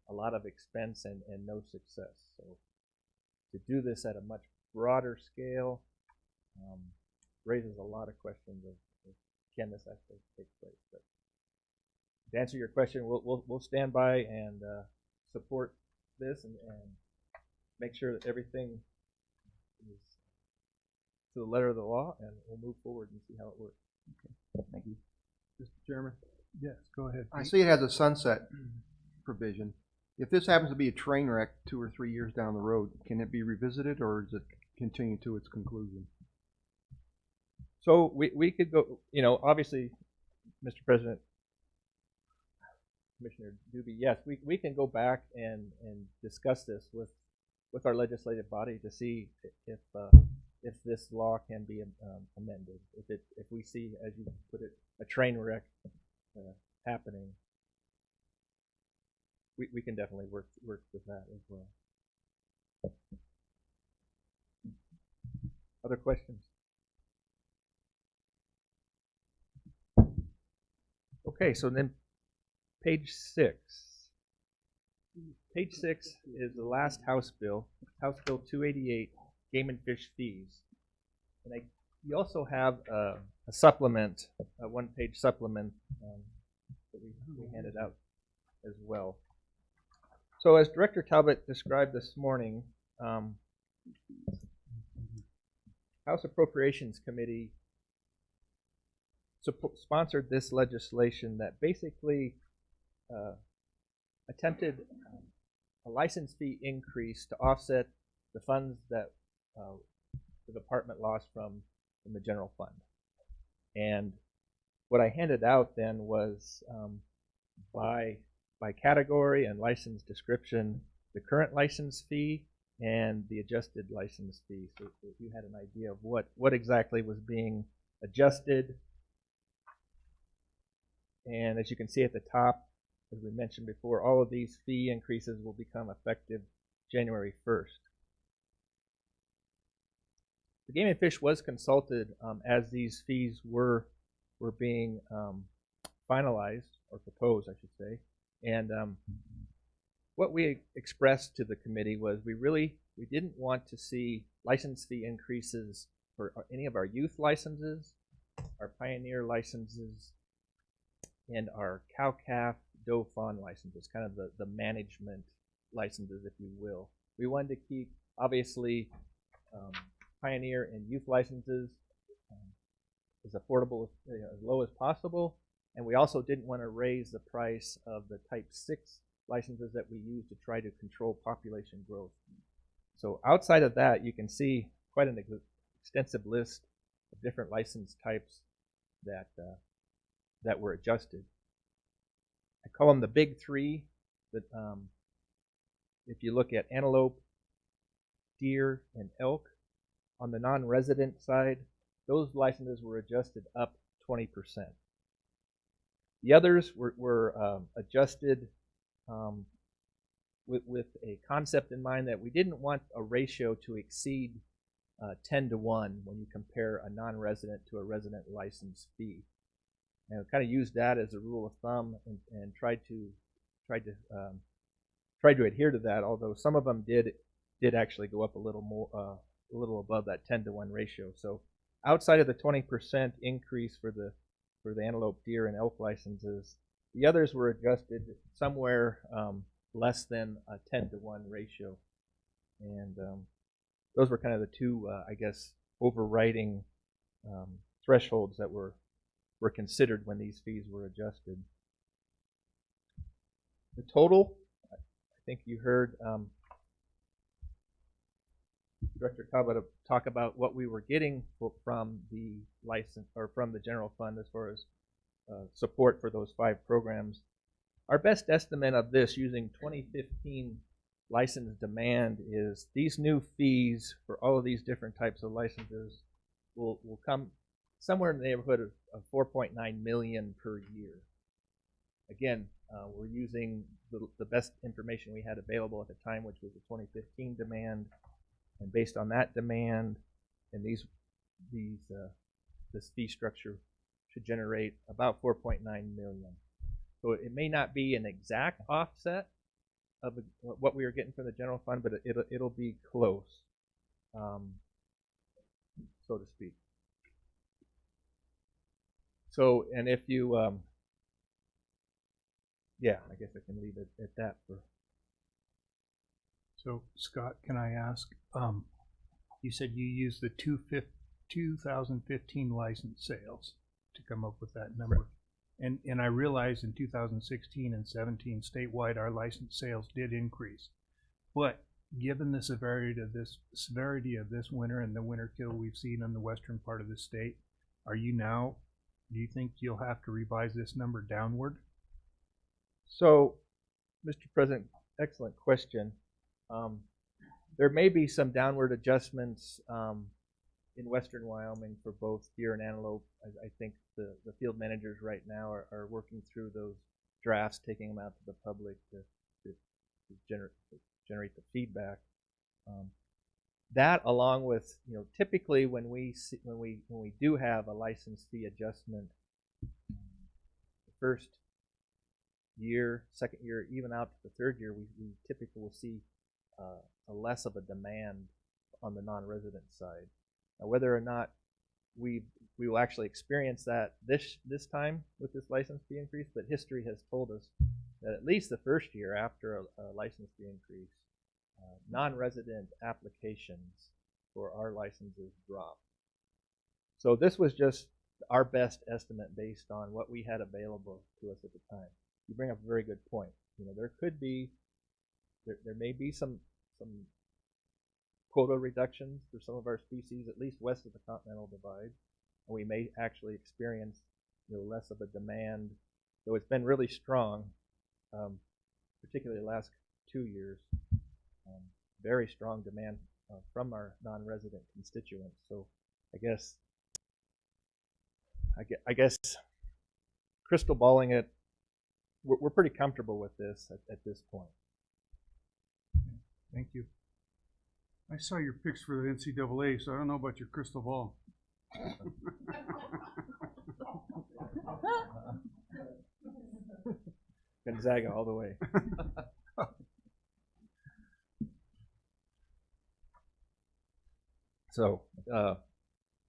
a lot of expense and no success. So to do this at a much broader scale raises a lot of questions of can this actually take place. But to answer your question, we'll stand by and support this and make sure that everything is to the letter of the law, and we'll move forward and see how it works. Okay. Thank you. Mr. Chairman? Yes, go ahead. I see it has a sunset provision. If this happens to be a train wreck 2 or 3 years down the road, can it be revisited, or does it continue to its conclusion? So we could go, obviously, Mr. President, Commissioner Doobie, yes, we can go back and discuss this with our legislative body to see if this law can be amended. If we see, as you put it, a train wreck happening, we can definitely work with that as well. Other questions? Okay, so then page 6. Page 6 is the last House Bill, House Bill 288, Game and Fish Fees. And you also have a supplement, a one-page supplement that we handed out as well. So as Director Talbot described this morning, House Appropriations Committee sponsored this legislation that basically attempted a license fee increase to offset the funds that the department lost from the general fund. And what I handed out then was by category and license description, the current license fee and the adjusted license fee. So if you had an idea of what exactly was being adjusted. And as you can see at the top, as we mentioned before, all of these fee increases will become effective January 1st. The Game and Fish was consulted as these fees were being finalized, or proposed, I should say. And what we expressed to the committee was we didn't want to see license fee increases for any of our youth licenses, our pioneer licenses, and our cow-calf doe fawn licenses, kind of the management licenses, if you will. We wanted to keep, obviously, pioneer and youth licenses as affordable, as low as possible, and we also didn't want to raise the price of the Type 6 licenses that we use to try to control population growth. So outside of that, you can see quite an extensive list of different license types that were adjusted. I call them the big three. That if you look at antelope, deer, and elk, on the non-resident side, those licenses were adjusted up 20%. The others were adjusted with a concept in mind that we didn't want a ratio to exceed 10 to 1 when you compare a non-resident to a resident license fee. And we kind of used that as a rule of thumb and tried to adhere to that. Although some of them did actually go up a little more, a little above that 10 to 1 ratio. So outside of the 20% increase for the for the antelope, deer, and elk licenses. The others were adjusted somewhere less than a 10-to-1 ratio. And those were kind of the two, I guess, overriding thresholds that were considered when these fees were adjusted. The total, I think you heard Director Talbot talk about what we were getting from the license or from the general fund as far as support for those 5 programs. Our best estimate of this using 2015 license demand is these new fees for all of these different types of licenses will come somewhere in the neighborhood of 4.9 million per year. Again, we're using the best information we had available at the time, which was the 2015 demand, and based on that demand and this fee structure should generate about 4.9 million. So it may not be an exact offset of what we were getting from the general fund, but it'll be close, so to speak. So, and if you, yeah, I guess I can leave it at that for. So, Scott, can I ask, you said you used the 2015 license sales to come up with that number. Right. And I realize in 2016 and 17 statewide our license sales did increase. But given the severity of this winter and the winter kill we've seen in the western part of the state, do you think you'll have to revise this number downward? So, Mr. President, excellent question. There may be some downward adjustments in western Wyoming for both deer and antelope. I think the field managers right now are working through those drafts, taking them out to the public to generate the feedback. That, along with, typically when we do have a license fee adjustment, the first year, second year, even out to the third year, we typically will see a less of a demand on the non-resident side. Now, whether or not we will actually experience that this time with this license fee increase, but history has told us that at least the first year after a license fee increase, non-resident applications for our licenses drop. So this was just our best estimate based on what we had available to us at the time. You bring up a very good point. There may be some quota reductions for some of our species, at least west of the Continental Divide, and we may actually experience less of a demand, though it's been really strong, particularly the last 2 years. Very strong demand from our non-resident constituents. So I guess crystal balling it, we're pretty comfortable with this at this point. Thank you. I saw your picks for the NCAA, so I don't know about your crystal ball. Gonzaga all the way. So,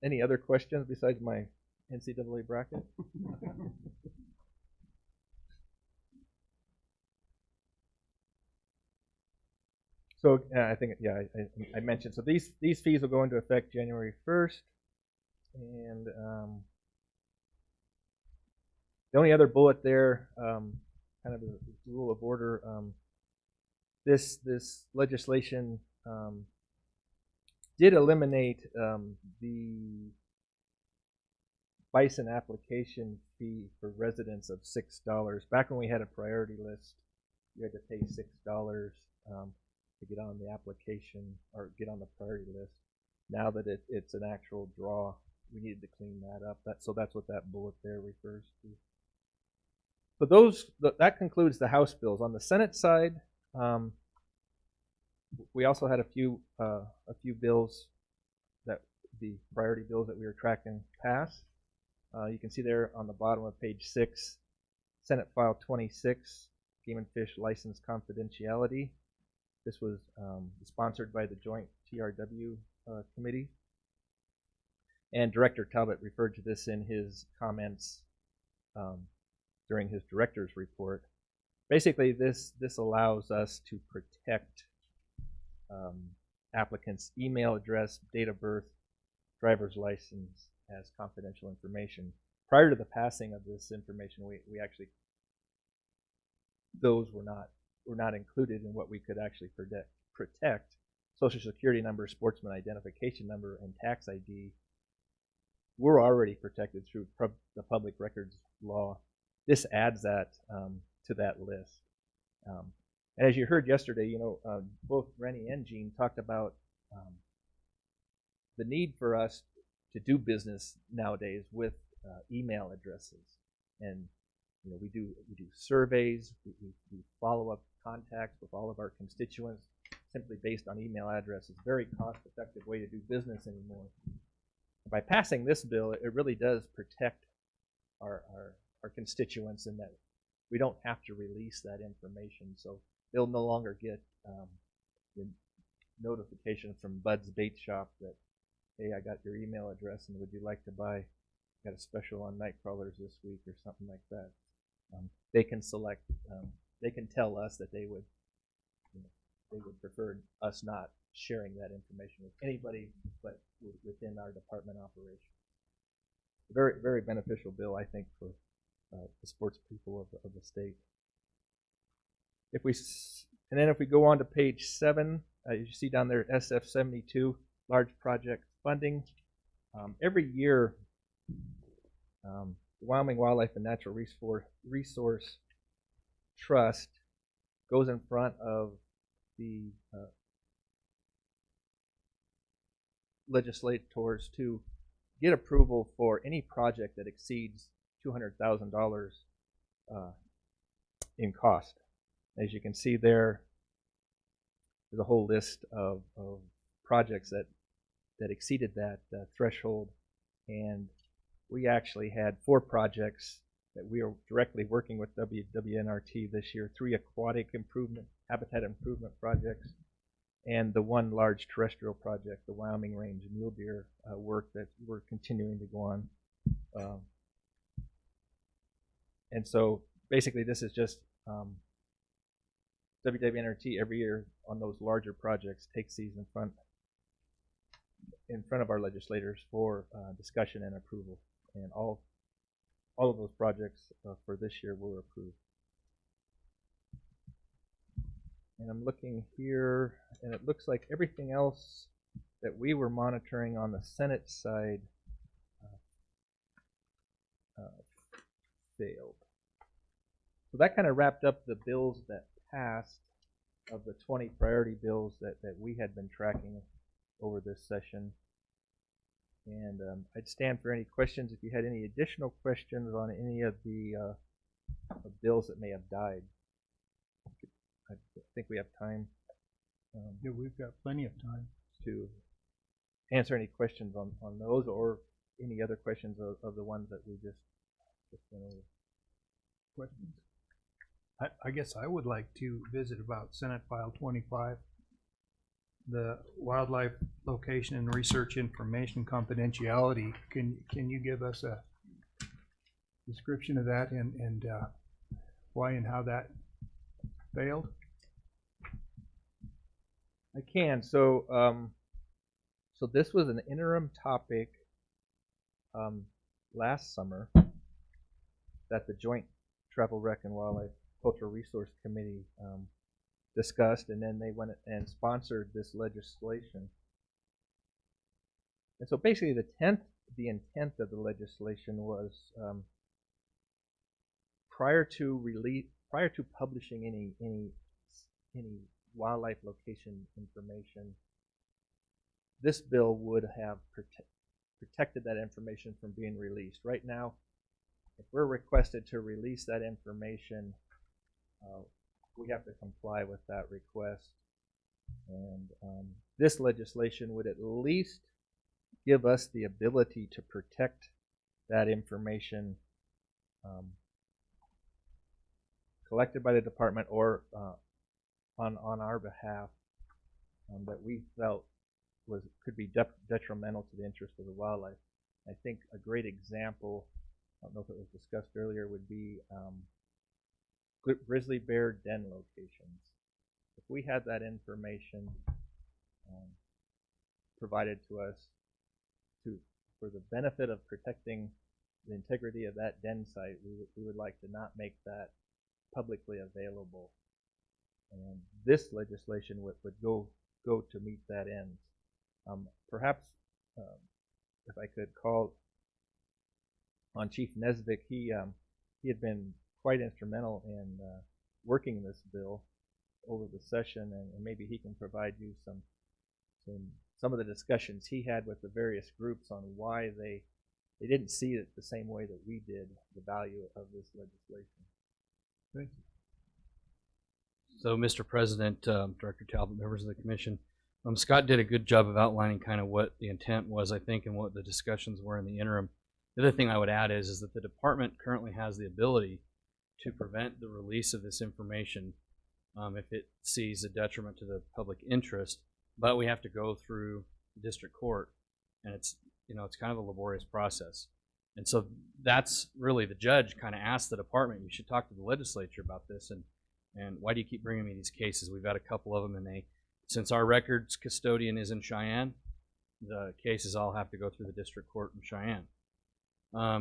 any other questions besides my NCAA bracket? So I think, yeah, I mentioned, so these fees will go into effect January 1st, and the only other bullet there, kind of a rule of order, this legislation did eliminate the bison application fee for residents of $6. Back when we had a priority list, you had to pay $6 to get on the application or get on the priority list. Now that it's an actual draw, we needed to clean that up. So that's what that bullet there refers to. So that concludes the House bills. On the Senate side, we also had a few bills, that the priority bills that we were tracking pass. You can see there on the bottom of page 6, Senate File 26, Game and Fish License Confidentiality. This was sponsored by the Joint TRW Committee. And Director Talbot referred to this in his comments during his director's report. Basically, this allows us to protect applicants' email address, date of birth, driver's license as confidential information. Prior to the passing of this information, we actually, those were not included in what we could actually protect. Social Security number, sportsman identification number, and tax ID were already protected through the public records law. This adds that to that list. And as you heard yesterday, both Rennie and Gene talked about the need for us to do business nowadays with email addresses, and we do surveys, we follow up contacts with all of our constituents simply based on email addresses. Very cost-effective way to do business anymore. By passing this bill, it really does protect our constituents in that we don't have to release that information. So they'll no longer get the notification from Bud's Bait Shop that, hey, I got your email address and would you like to buy, got a special on night crawlers this week or something like that. They can select, they can tell us that they would prefer us not sharing that information with anybody but within our department operation. Very, very beneficial bill, I think, for the sports people of the state. If we go on to page 7, you see down there SF72, large project funding. Every year, the Wyoming Wildlife and Natural Resource Trust goes in front of the legislators to get approval for any project that exceeds $200,000 in cost. As you can see there's a whole list of projects that exceeded that threshold, and we actually had 4 projects that we are directly working with WNRT this year, 3 aquatic improvement, habitat improvement projects, and the 1 large terrestrial project, the Wyoming Range mule deer work that we're continuing to go on. And so basically this is just WNRT every year on those larger projects takes these in front of our legislators for discussion and approval, and all of those projects for this year were approved. And I'm looking here, and it looks like everything else that we were monitoring on the Senate side failed. So that kind of wrapped up the bills that passed of the 20 priority bills that we had been tracking over this session. And I'd stand for any questions if you had any additional questions on any of the bills that may have died. I think we have time. Yeah, we've got plenty of time to answer any questions on those, or any other questions of the ones that we just went over. Questions? I guess I would like to visit about Senate File 25, the wildlife location and research information confidentiality. Can you give us a description of that and why and how that failed? I can. So so this was an interim topic last summer that the Joint Travel Rec and Wildlife Cultural Resource Committee discussed, and then they went and sponsored this legislation. And so basically the intent of the legislation was prior to publishing any wildlife location information, this bill would have protected that information from being released. Right now, if we're requested to release that information, we have to comply with that request. And this legislation would at least give us the ability to protect that information collected by the department or on our behalf that we felt could be detrimental to the interest of the wildlife. I think a great example don't know if it was discussed earlier, would be grizzly bear den locations. If we had that information provided to us for the benefit of protecting the integrity of that den site, we would like to not make that publicly available. And this legislation would go to meet that end. Perhaps if I could call on Chief Nesbitt, he had been quite instrumental in working this bill over the session, and maybe he can provide you some of the discussions he had with the various groups on why they didn't see it the same way that we did, the value of this legislation. Thank you. So, Mr. President, Director Talbot, members of the commission, Scott did a good job of outlining kind of what the intent was, I think, and what the discussions were in the interim. The other thing I would add is that the department currently has the ability to prevent the release of this information if it sees a detriment to the public interest, but we have to go through the district court, and it's kind of a laborious process. And so that's really, the judge kind of asked the department, you should talk to the legislature about this, and why do you keep bringing me these cases? We've got a couple of them, and since our records custodian is in Cheyenne, the cases all have to go through the district court in Cheyenne.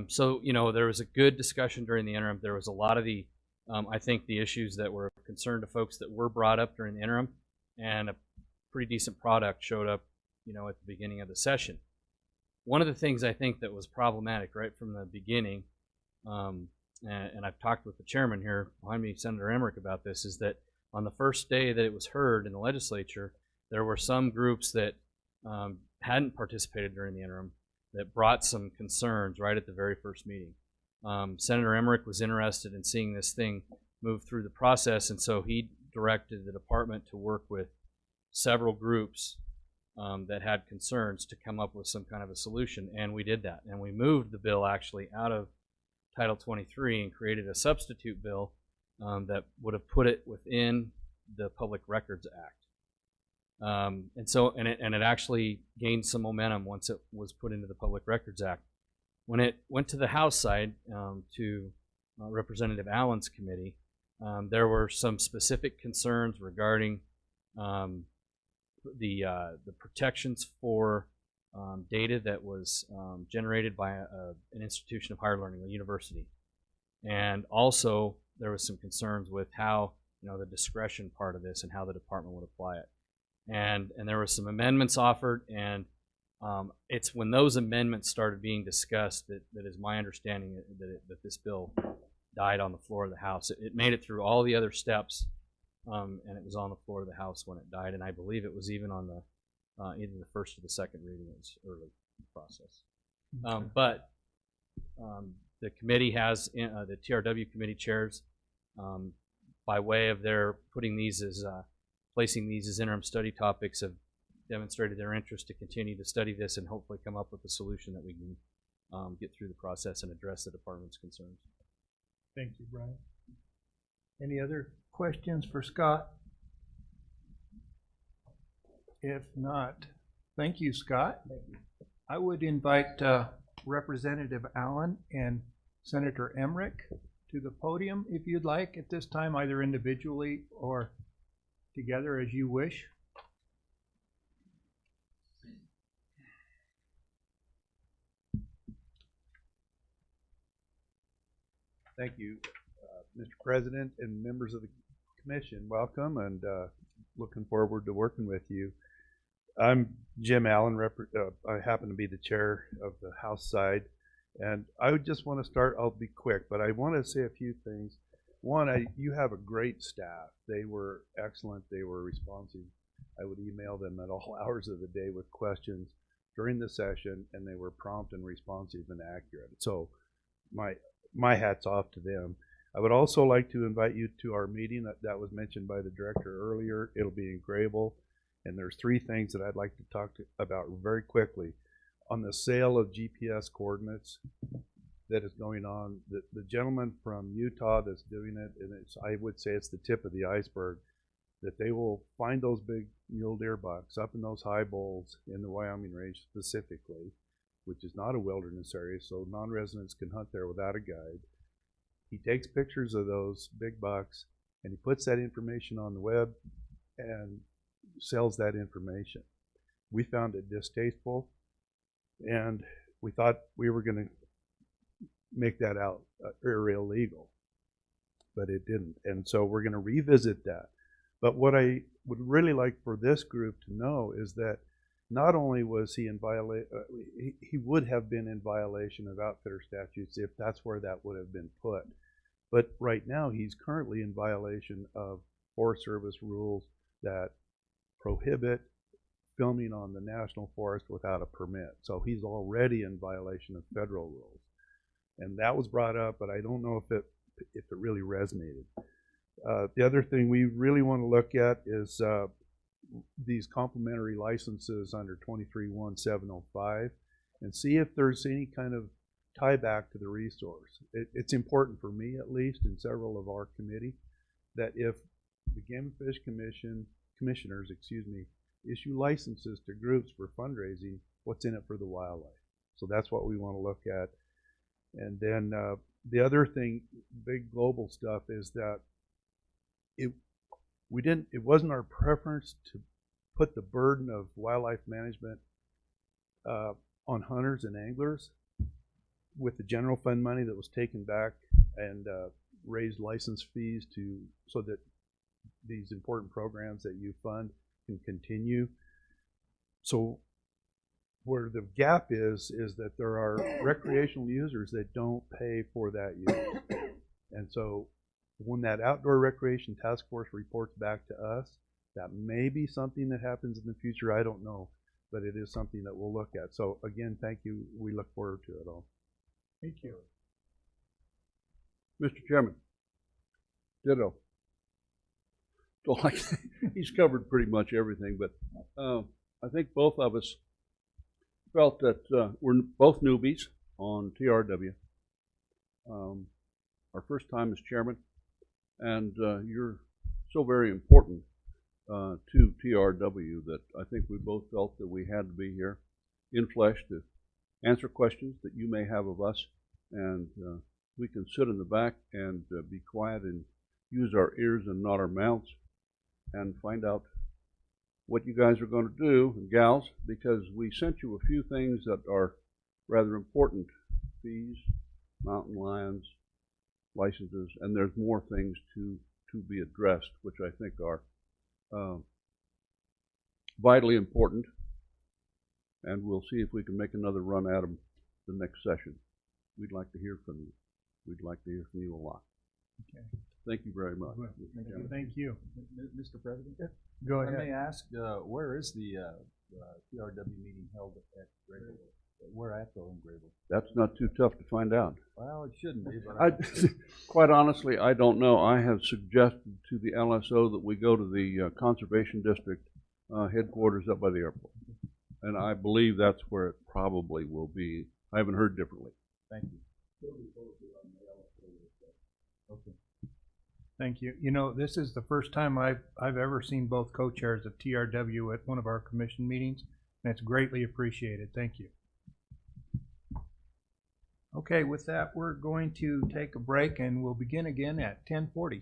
So, there was a good discussion during the interim. There was a lot of I think the issues that were of concern to folks that were brought up during the interim, and a pretty decent product showed up, at the beginning of the session. One of the things I think that was problematic right from the beginning, and I've talked with the chairman here behind me, Senator Emmerich, about this, is that on the first day that it was heard in the legislature, there were some groups that hadn't participated during the interim that brought some concerns right at the very first meeting. Senator Emmerich was interested in seeing this thing move through the process, and so he directed the department to work with several groups that had concerns to come up with some kind of a solution, and we did that. And we moved the bill actually out of Title 23 and created a substitute bill that would have put it within the Public Records Act. And it actually gained some momentum once it was put into the Public Records Act. When it went to the House side, to Representative Allen's committee, there were some specific concerns regarding the protections for data that was generated by an institution of higher learning, a university. And also, there was some concerns with how, the discretion part of this and how the department would apply it. And there were some amendments offered, and it's when those amendments started being discussed that is my understanding that this bill died on the floor of the House. It made it through all the other steps, and it was on the floor of the House when it died, and I believe it was even on the either the first or the second reading. It was early in the process. But the committee has, the TRW committee chairs, by way of their putting these as, placing these as interim study topics, have demonstrated their interest to continue to study this and hopefully come up with a solution that we can get through the process and address the department's concerns. Thank you, Brian. Any other questions for Scott? If not, thank you, Scott. Thank you. I would invite Representative Allen and Senator Emmerich to the podium if you'd like at this time, either individually or together as you wish. Thank you, Mr. President and members of the commission. Welcome, and looking forward to working with you. I'm Jim Allen. I happen to be the chair of the House side, and I would just want to start. I'll be quick, but I want to say a few things. One, you have a great staff. They were excellent. They were responsive. I would email them at all hours of the day with questions during the session, and they were prompt and responsive and accurate. So my hat's off to them. I would also like to invite you to our meeting that was mentioned by the director earlier. It'll be in Grable, and there's 3 things that I'd like to talk about very quickly. On the sale of GPS coordinates that is going on, the gentleman from Utah that's doing it, and I would say it's the tip of the iceberg, that they will find those big mule deer bucks up in those high bowls in the Wyoming range specifically, which is not a wilderness area, so non-residents can hunt there without a guide. He takes pictures of those big bucks and he puts that information on the web and sells that information. We found it distasteful, and we thought we were going to make that out or illegal, but it didn't. And so we're going to revisit that. But what I would really like for this group to know is that not only was he in violation, he would have been in violation of outfitter statutes if that's where that would have been put. But right now he's currently in violation of Forest Service rules that prohibit filming on the national forest without a permit. So he's already in violation of federal rules. And that was brought up, but I don't know if it really resonated. The other thing we really want to look at is these complementary licenses under 231705 and see if there's any kind of tie back to the resource. It's important for me, at least, and several of our committee, that if the Game and Fish commissioners, issue licenses to groups for fundraising, what's in it for the wildlife? So that's what we want to look at. And then the other thing, big global stuff, is that it wasn't our preference to put the burden of wildlife management on hunters and anglers with the general fund money that was taken back and raised license fees so that these important programs that you fund can continue. So where the gap is that there are recreational users that don't pay for that use. And so when that outdoor recreation task force reports back to us, that may be something that happens in the future. I don't know, but it is something that we'll look at. So again, thank you. We look forward to it all. Thank you. Mr. Chairman, ditto. So like, he's covered pretty much everything, but I think both of us felt that we're both newbies on TRW. Our first time as chairman, and you're so very important to TRW that I think we both felt that we had to be here in flesh to answer questions that you may have of us, and we can sit in the back and be quiet and use our ears and not our mouths and find out what you guys are going to do, and gals, because we sent you a few things that are rather important: fees, mountain lions, licenses, and there's more things to be addressed, which I think are vitally important, and we'll see if we can make another run at them the next session. We'd like to hear from you. We'd like to hear from you a lot. Okay. Thank you very much. Thank you. Mr. President? Go I ahead. may ask, where is the TRW meeting held at Grable? Where at though in Grable? That's not too tough to find out. Well, it shouldn't be, but Quite honestly, I don't know. I have suggested to the LSO that we go to the Conservation District headquarters up by the airport. And I believe that's where it probably will be. I haven't heard differently. thank you. Okay. Thank you. You know, this is the first time I've ever seen both co-chairs of TRW at one of our commission meetings, and it's greatly appreciated. Thank you. Okay, with that, we're going to take a break, and we'll begin again at 10:40.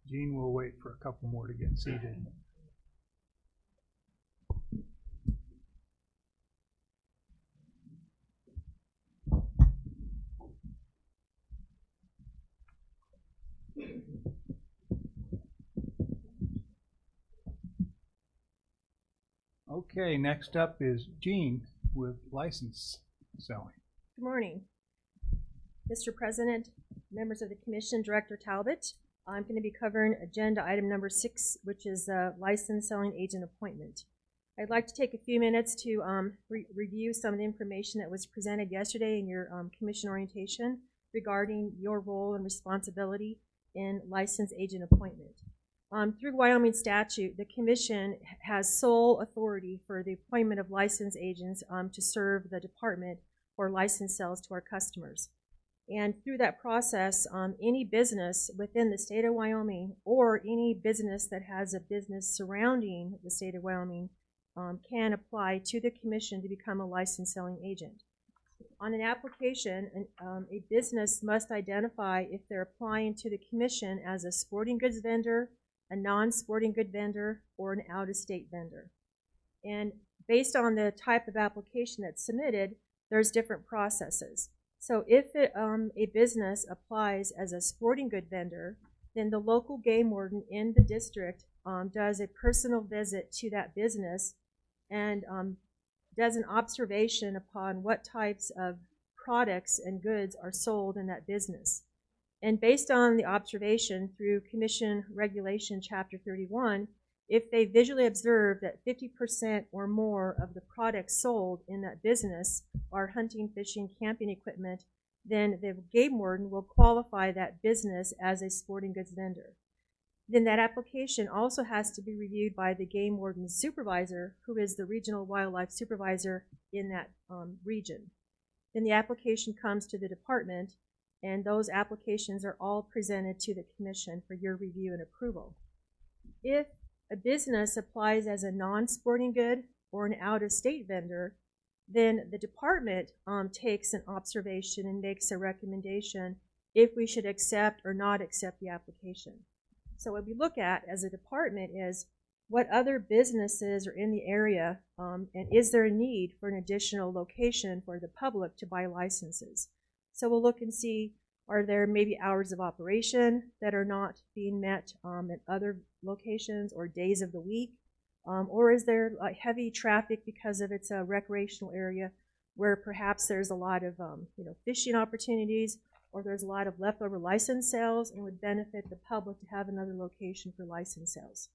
Gene, we'll wait for a couple more to get seated. Okay, next up is Gene with license selling. Good morning. Mr. President, members of the Commission, Director Talbot, I'm going to be covering agenda item number 6, which is license selling agent appointment. I'd like to take a few minutes to review some of the information that was presented yesterday in your Commission orientation regarding your role and responsibility in license agent appointment. Through Wyoming statute, the Commission has sole authority for the appointment of license agents to serve the department for license sales to our customers. And through that process, any business within the state of Wyoming or any business that has a business surrounding the state of Wyoming can apply to the Commission to become a license selling agent. On an application, a business must identify if they're applying to the Commission as a sporting goods vendor, a non-sporting good vendor, or an out-of-state vendor. And based on the type of application that's submitted, there's different processes. So if a business applies as a sporting good vendor, then the local game warden in the district does a personal visit to that business and does an observation upon what types of products and goods are sold in that business. And based on the observation through Commission Regulation Chapter 31, if they visually observe that 50% or more of the products sold in that business are hunting, fishing, camping equipment, then the game warden will qualify that business as a sporting goods vendor. Then that application also has to be reviewed by the game warden's supervisor, who is the regional wildlife supervisor in that region. Then the application comes to the department, and those applications are all presented to the Commission for your review and approval. If a business applies as a non-sporting good or an out-of-state vendor, then the department takes an observation and makes a recommendation if we should accept or not accept the application. So what we look at as a department is what other businesses are in the area, and is there a need for an additional location for the public to buy licenses. So we'll look and see, are there maybe hours of operation that are not being met at other locations or days of the week? Or is there heavy traffic because of it's a recreational area where perhaps there's a lot of fishing opportunities, or there's a lot of leftover license sales and would benefit the public to have another location for license sales.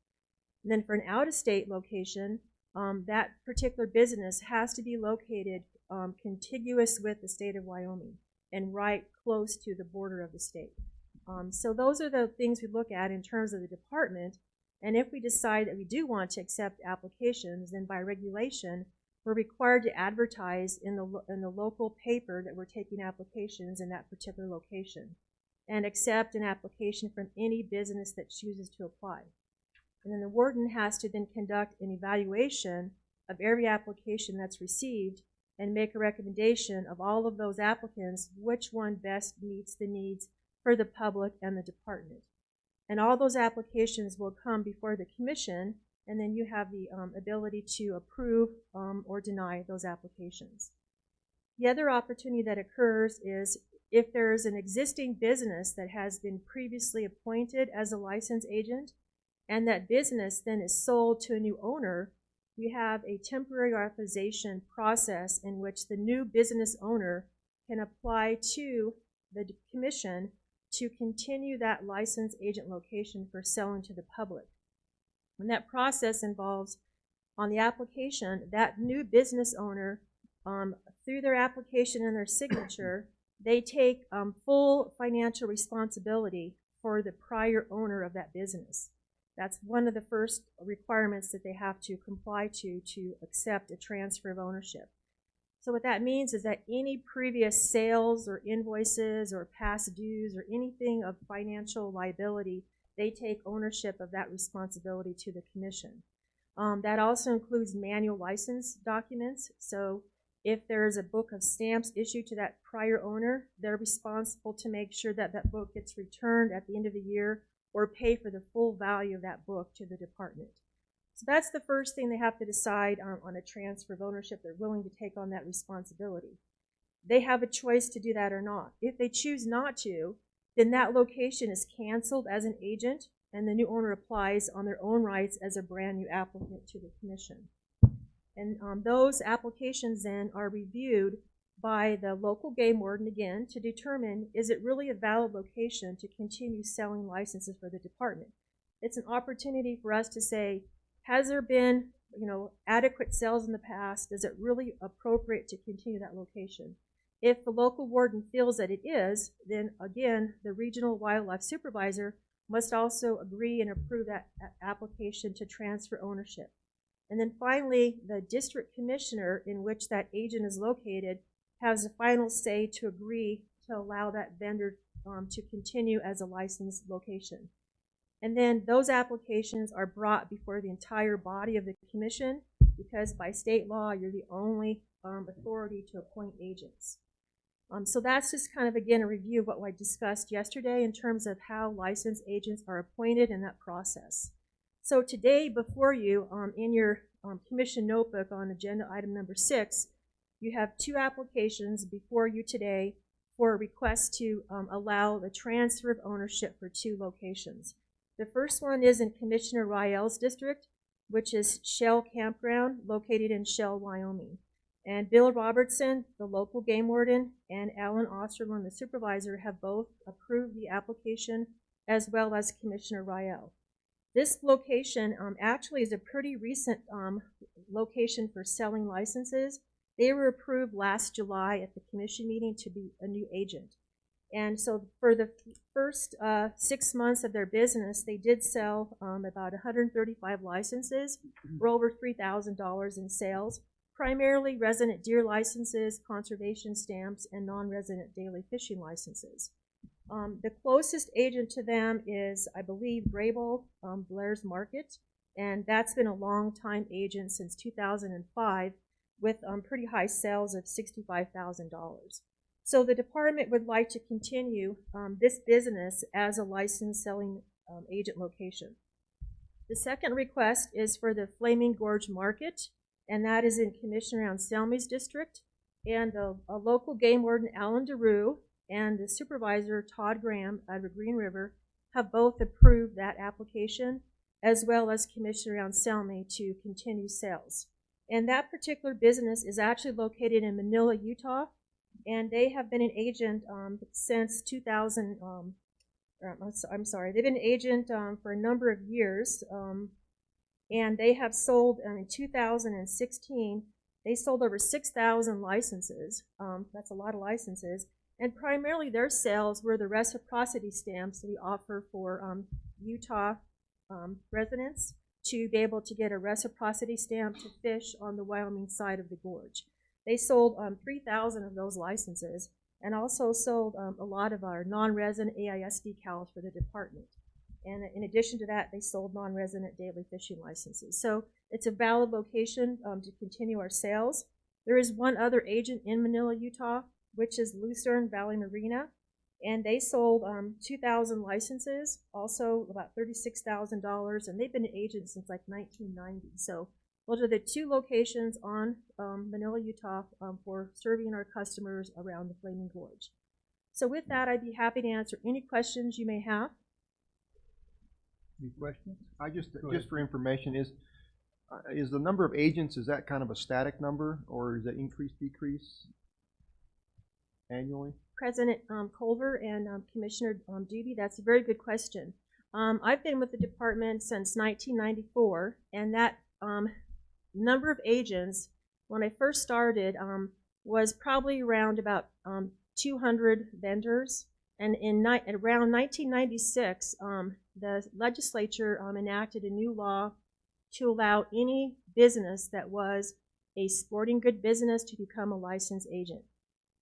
And then for an out-of-state location, that particular business has to be located contiguous with the state of Wyoming and right close to the border of the state. So those are the things we look at in terms of the department. And if we decide that we do want to accept applications, then by regulation, we're required to advertise in the local paper that we're taking applications in that particular location and accept an application from any business that chooses to apply. And then the warden has to then conduct an evaluation of every application that's received and make a recommendation of all of those applicants, which one best meets the needs for the public and the department. And all those applications will come before the Commission, and then you have the ability to approve or deny those applications. The other opportunity that occurs is if there's an existing business that has been previously appointed as a license agent, and that business then is sold to a new owner, we have a temporary authorization process in which the new business owner can apply to the Commission to continue that license agent location for selling to the public. And that process involves, on the application, that new business owner, through their application and their signature, they take full financial responsibility for the prior owner of that business. That's one of the first requirements that they have to comply to accept a transfer of ownership. So what that means is that any previous sales or invoices or past dues or anything of financial liability, they take ownership of that responsibility to the Commission. That also includes manual license documents. So if there's a book of stamps issued to that prior owner, they're responsible to make sure that that book gets returned at the end of the year or pay for the full value of that book to the department. So that's the first thing they have to decide on a transfer of ownership. They're willing to take on that responsibility. They have a choice to do that or not. If they choose not to, then that location is canceled as an agent, and the new owner applies on their own rights as a brand new applicant to the commission. And those applications then are reviewed by the local game warden again to determine, is it really a valid location to continue selling licenses for the department? It's an opportunity for us to say, has there been, adequate sales in the past? Is it really appropriate to continue that location? If the local warden feels that it is, then again, the regional wildlife supervisor must also agree and approve that application to transfer ownership. And then finally, the district commissioner in which that agent is located has the final say to agree to allow that vendor to continue as a licensed location. And then those applications are brought before the entire body of the commission, because by state law, you're the only authority to appoint agents. So that's just kind of, again, a review of what I discussed yesterday in terms of how licensed agents are appointed in that process. So today before you, in your commission notebook on agenda item number 6, you have 2 applications before you today for a request to allow the transfer of ownership for 2 locations. The first one is in Commissioner Rael's district, which is Shell Campground, located in Shell, Wyoming. And Bill Robertson, the local game warden, and Alan Osterlund, the supervisor, have both approved the application, as well as Commissioner Rael. This location actually is a pretty recent location for selling licenses. They were approved last July at the commission meeting to be a new agent. And so for the first 6 months of their business, they did sell about 135 licenses for over $3,000 in sales, primarily resident deer licenses, conservation stamps, and non-resident daily fishing licenses. The closest agent to them is, I believe, Grable, Blair's Market, and that's been a long-time agent since 2005 with pretty high sales of $65,000. So the department would like to continue this business as a licensed selling agent location. The second request is for the Flaming Gorge Market, and that is in Commissioner Anselmi's district. And a local game warden, Alan DeRue, and the supervisor, Todd Graham, out of Green River, have both approved that application, as well as Commissioner Anselmi to continue sales. And that particular business is actually located in Manila, Utah, and they have been an agent since 2000. I'm sorry, they've been an agent for a number of years, and they have sold in 2016. They sold over 6,000 licenses. That's a lot of licenses, and primarily their sales were the reciprocity stamps that we offer for Utah residents to be able to get a reciprocity stamp to fish on the Wyoming side of the gorge. They sold 3,000 of those licenses, and also sold a lot of our non-resident AIS decals for the department. And in addition to that, they sold non-resident daily fishing licenses. So it's a valid location to continue our sales. There is one other agent in Manila, Utah, which is Lucerne Valley Marina, and they sold 2,000 licenses, also about $36,000, and they've been an agent since like 1990. So those are the 2 locations on Manila, Utah, for serving our customers around the Flaming Gorge. So with that, I'd be happy to answer any questions you may have. Any questions? Just for information, is the number of agents, is that kind of a static number, or is it increase, decrease annually? President Culver and Commissioner Dubey, that's a very good question. I've been with the department since 1994, and that number of agents, when I first started, was probably around about 200 vendors. And around 1996, the legislature enacted a new law to allow any business that was a sporting good business to become a licensed agent.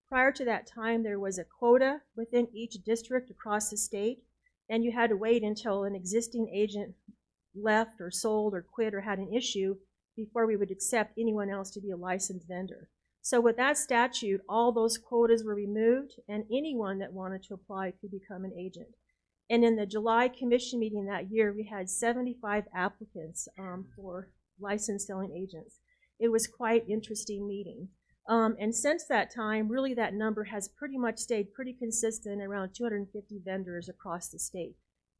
Prior to that time, there was a quota within each district across the state, and you had to wait until an existing agent left or sold or quit or had an issue before we would accept anyone else to be a licensed vendor. So with that statute, all those quotas were removed, and anyone that wanted to apply could become an agent. And in the July commission meeting that year, we had 75 applicants for licensed selling agents. It was quite interesting meeting. And since that time, really that number has pretty much stayed pretty consistent around 250 vendors across the state.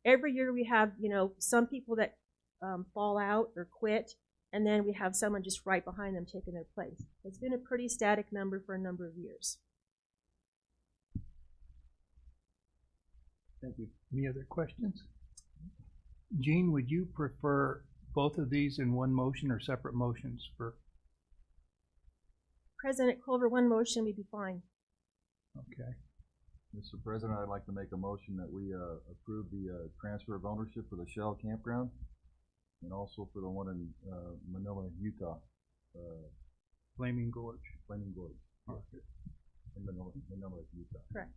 Every year we have, some people that fall out or quit, and then we have someone just right behind them taking their place. It's been a pretty static number for a number of years. Thank you. Any other questions? Gene, would you prefer both of these in one motion or separate motions for? President Culver, one motion would be fine. Okay. Mr. President, I'd like to make a motion that we approve the transfer of ownership for the Shell Campground and also for the one in Manila, Utah. Flaming Gorge. Flaming Gorge. Okay. In Manila, Utah. Correct.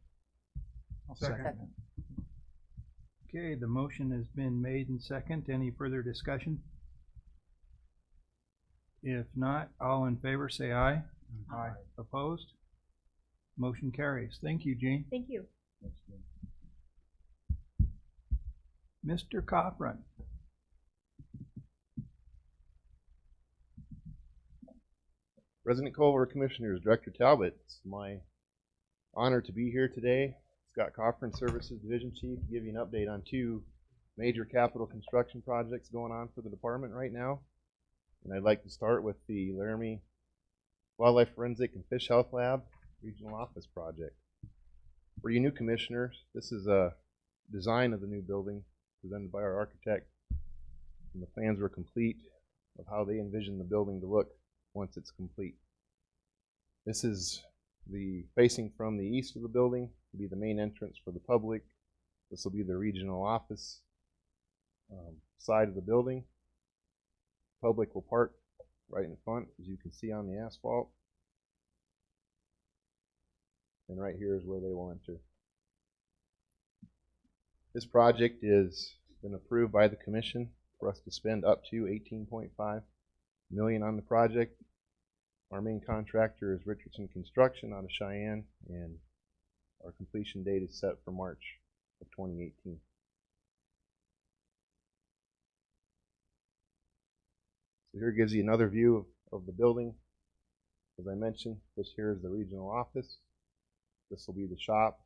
I'll second that. Okay, the motion has been made and second. Any further discussion? If not, all in favor say aye. Aye. Opposed? Motion carries. Thank you, Gene. Thank you. Thanks, Jim. Mr. Cochran. President Culver, Commissioners, Director Talbot, it's my honor to be here today. Scott Cochran, Services Division Chief, to give you an update on two major capital construction projects going on for the department right now. And I'd like to start with the Laramie Wildlife Forensic and Fish Health Lab Regional Office Project. For you new commissioners, this is a design of the new building presented by our architect. And the plans were complete of how they envision the building to look once it's complete. This is the facing from the east of the building to be the main entrance for the public. This will be the regional office side of the building. Public will park right in front, as you can see on the asphalt. And right here is where they will enter. This project has been approved by the commission for us to spend up to $18.5 million on the project. Our main contractor is Richardson Construction out of Cheyenne, and our completion date is set for March of 2018. So here gives you another view of the building. As I mentioned, this here is the regional office. This will be the shop,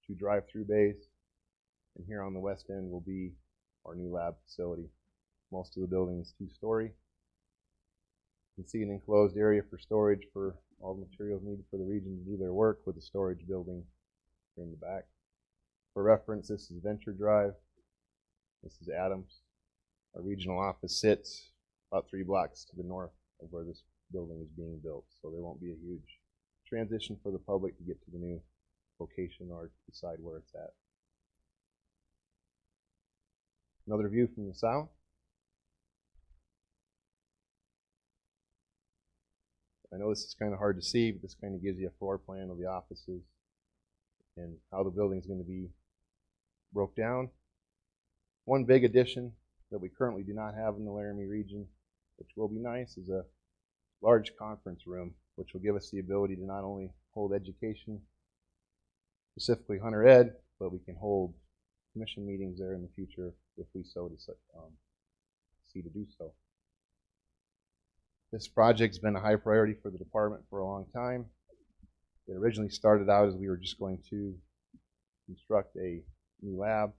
2 drive-through bays, and here on the west end will be our new lab facility. Most of the building is 2-story. You can see an enclosed area for storage for all the materials needed for the region to do their work, with a storage building in the back. For reference, this is Venture Drive. This is Adams. Our regional office sits about 3 blocks to the north of where this building is being built, so there won't be a huge transition for the public to get to the new location or decide where it's at. Another view from the south. I know this is kind of hard to see, but this kind of gives you a floor plan of the offices and how the building is going to be broke down. One big addition that we currently do not have in the Laramie region, which will be nice, is a large conference room, which will give us the ability to not only hold education, specifically Hunter Ed, but we can hold commission meetings there in the future if we so see to do so. This project's been a high priority for the department for a long time. It originally started out as we were just going to construct a new lab,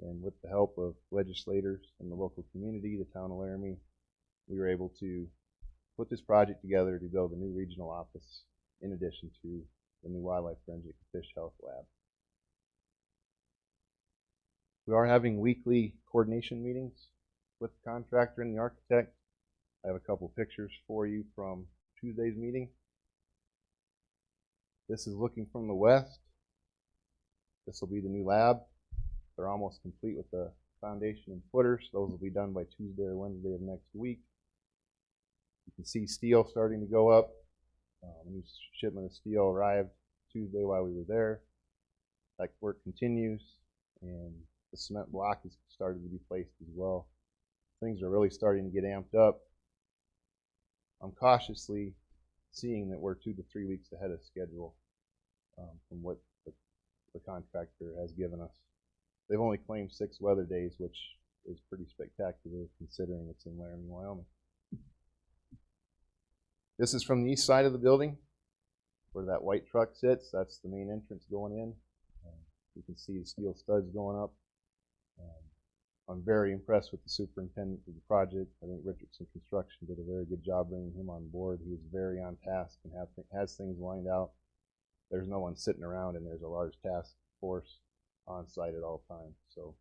and with the help of legislators and the local community, the town of Laramie, we were able to put this project together to build a new regional office in addition to the new Wildlife Forensic and Fish Health Lab. We are having weekly coordination meetings with the contractor and the architect. I have a couple pictures for you from Tuesday's meeting. This is looking from the west. This will be the new lab. They're almost complete with the foundation and footers. Those will be done by Tuesday or Wednesday of next week. You can see steel starting to go up. A new shipment of steel arrived Tuesday while we were there. That work continues, and the cement block has started to be placed as well. Things are really starting to get amped up. I'm cautiously seeing that we're 2 to 3 weeks ahead of schedule from what the contractor has given us. they've only claimed 6 weather days, which is pretty spectacular considering it's in Laramie, Wyoming. This is from the east side of the building where that white truck sits. That's the main entrance going in. You can see the steel studs going up. I'm very impressed with the superintendent of the project. I think Richardson Construction did a very good job bringing him on board. He is very on task and has things lined out. There's no one sitting around, and there's a large task force on site at all times. So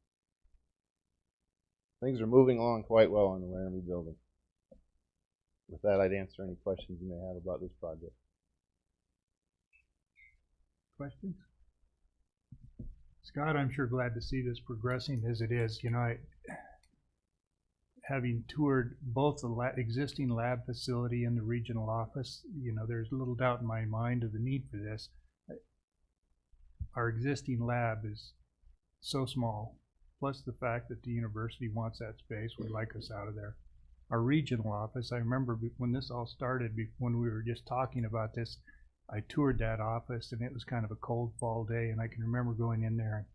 things are moving along quite well in the Laramie building. With that, I'd answer any questions you may have about this project. Questions? Scott, I'm sure glad to see this progressing as it is. You know, having toured both the existing lab facility and the regional office, you know, there's little doubt in my mind of the need for this. Our existing lab is so small, plus the fact that the university wants that space, would like us out of there. Our regional office, I remember when this all started, when we were just talking about this, I toured that office, and it was kind of a cold fall day, and I can remember going in there.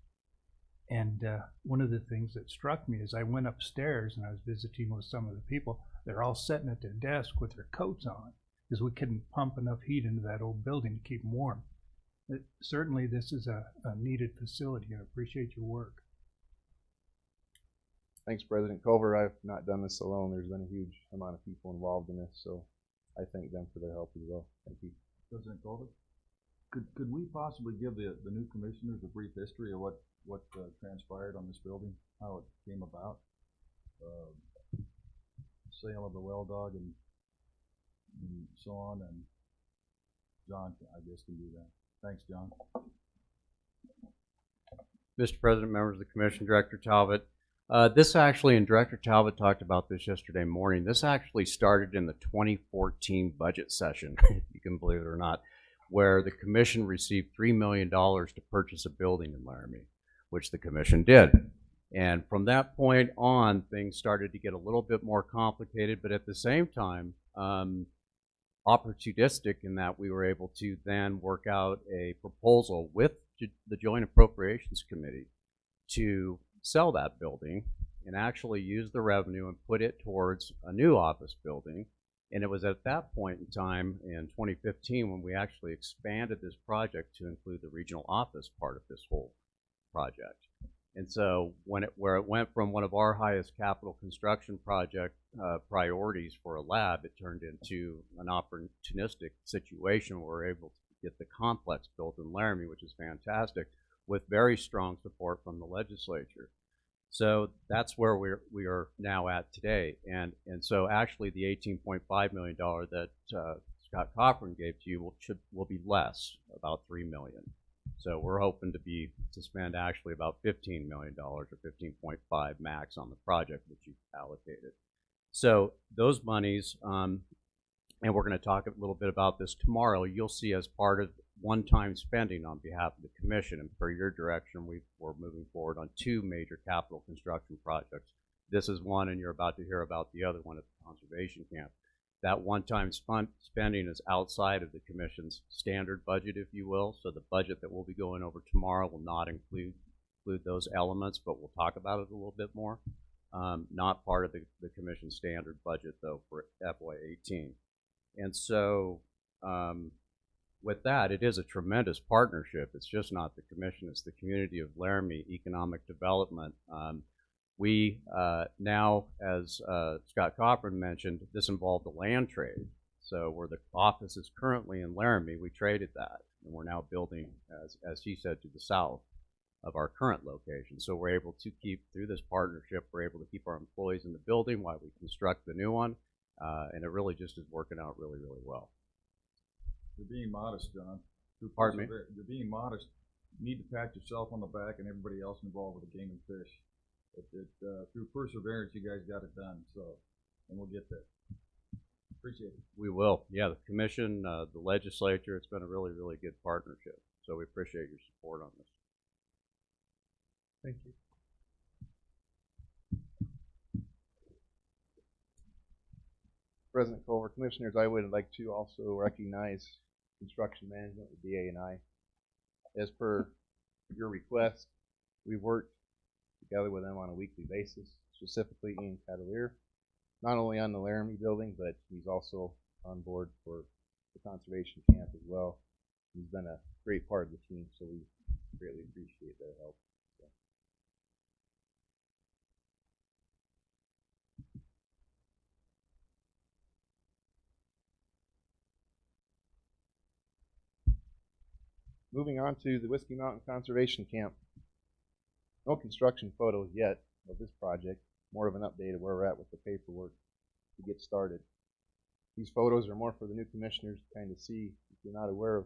And one of the things that struck me is I went upstairs and I was visiting with some of the people. They're all sitting at their desk with their coats on because we couldn't pump enough heat into that old building to keep them warm. Certainly, this is a needed facility, and I appreciate your work. Thanks, President Culver. I've not done this alone. There's been a huge amount of people involved in this, so I thank them for their help as well. Thank you. President Culver, could we possibly give the new commissioners a brief history of what transpired on this building, how it came about, sale of the well dog and so on, and John, I guess, can do that. Thanks, John. Mr. President, members of the Commission, Director Talbot. This actually, and Director Talbot talked about this yesterday morning, this actually started in the 2014 budget session, if you can believe it or not, where the Commission received $3 million to purchase a building in Laramie, which the Commission did. And from that point on, things started to get a little bit more complicated, but at the same time, opportunistic in that we were able to then work out a proposal with the Joint Appropriations Committee to sell that building and actually use the revenue and put it towards a new office building. And it was at that point in time in 2015 when we actually expanded this project to include the regional office part of this whole project. And so where it went from one of our highest capital construction project priorities for a lab, it turned into an opportunistic situation where we're able to get the complex built in Laramie, which is fantastic, with very strong support from the legislature. So that's where we are now at today. And so actually the $18.5 million that Scott Cochran gave to you will be less, about $3 million. So we're hoping to spend actually about $15 million or 15.5 max on the project which you've allocated. So those monies, and we're going to talk a little bit about this tomorrow, you'll see as part of one-time spending on behalf of the Commission, and per your direction, we're moving forward on 2 major capital construction projects. This is one, and you're about to hear about the other one at the conservation camp. That one-time spending is outside of the Commission's standard budget, if you will, so the budget that we'll be going over tomorrow will not include those elements, but we'll talk about it a little bit more. Not part of the Commission's standard budget, though, for FY18. And so with that, it is a tremendous partnership. It's just not the Commission, it's the community of Laramie economic development. We now, as Scott Cochran mentioned, this involved a land trade. So where the office is currently in Laramie, we traded that, and we're now building, as he said, to the south of our current location. So we're able to keep, through this partnership, we're able to keep our employees in the building while we construct the new one, and it really just is working out really, really well. You're being modest, John. Pardon me? You're being modest. You need to pat yourself on the back and everybody else involved with the game and fish. Through perseverance, you guys got it done, so, and we'll get there. Appreciate it. We will. Yeah, the Commission, the legislature, it's been a really, really good partnership. So we appreciate your support on this. Thank you. President Culver, Commissioners, I would like to also recognize construction management with DA&I. As per your request, we've worked together with them on a weekly basis, specifically Ian Cavalier, not only on the Laramie building, but he's also on board for the conservation camp as well. He's been a great part of the team, so we greatly appreciate their help. So. Moving on to the Whiskey Mountain Conservation Camp. No construction photos yet of this project, more of an update of where we're at with the paperwork to get started. These photos are more for the new commissioners to kind of see if you're not aware of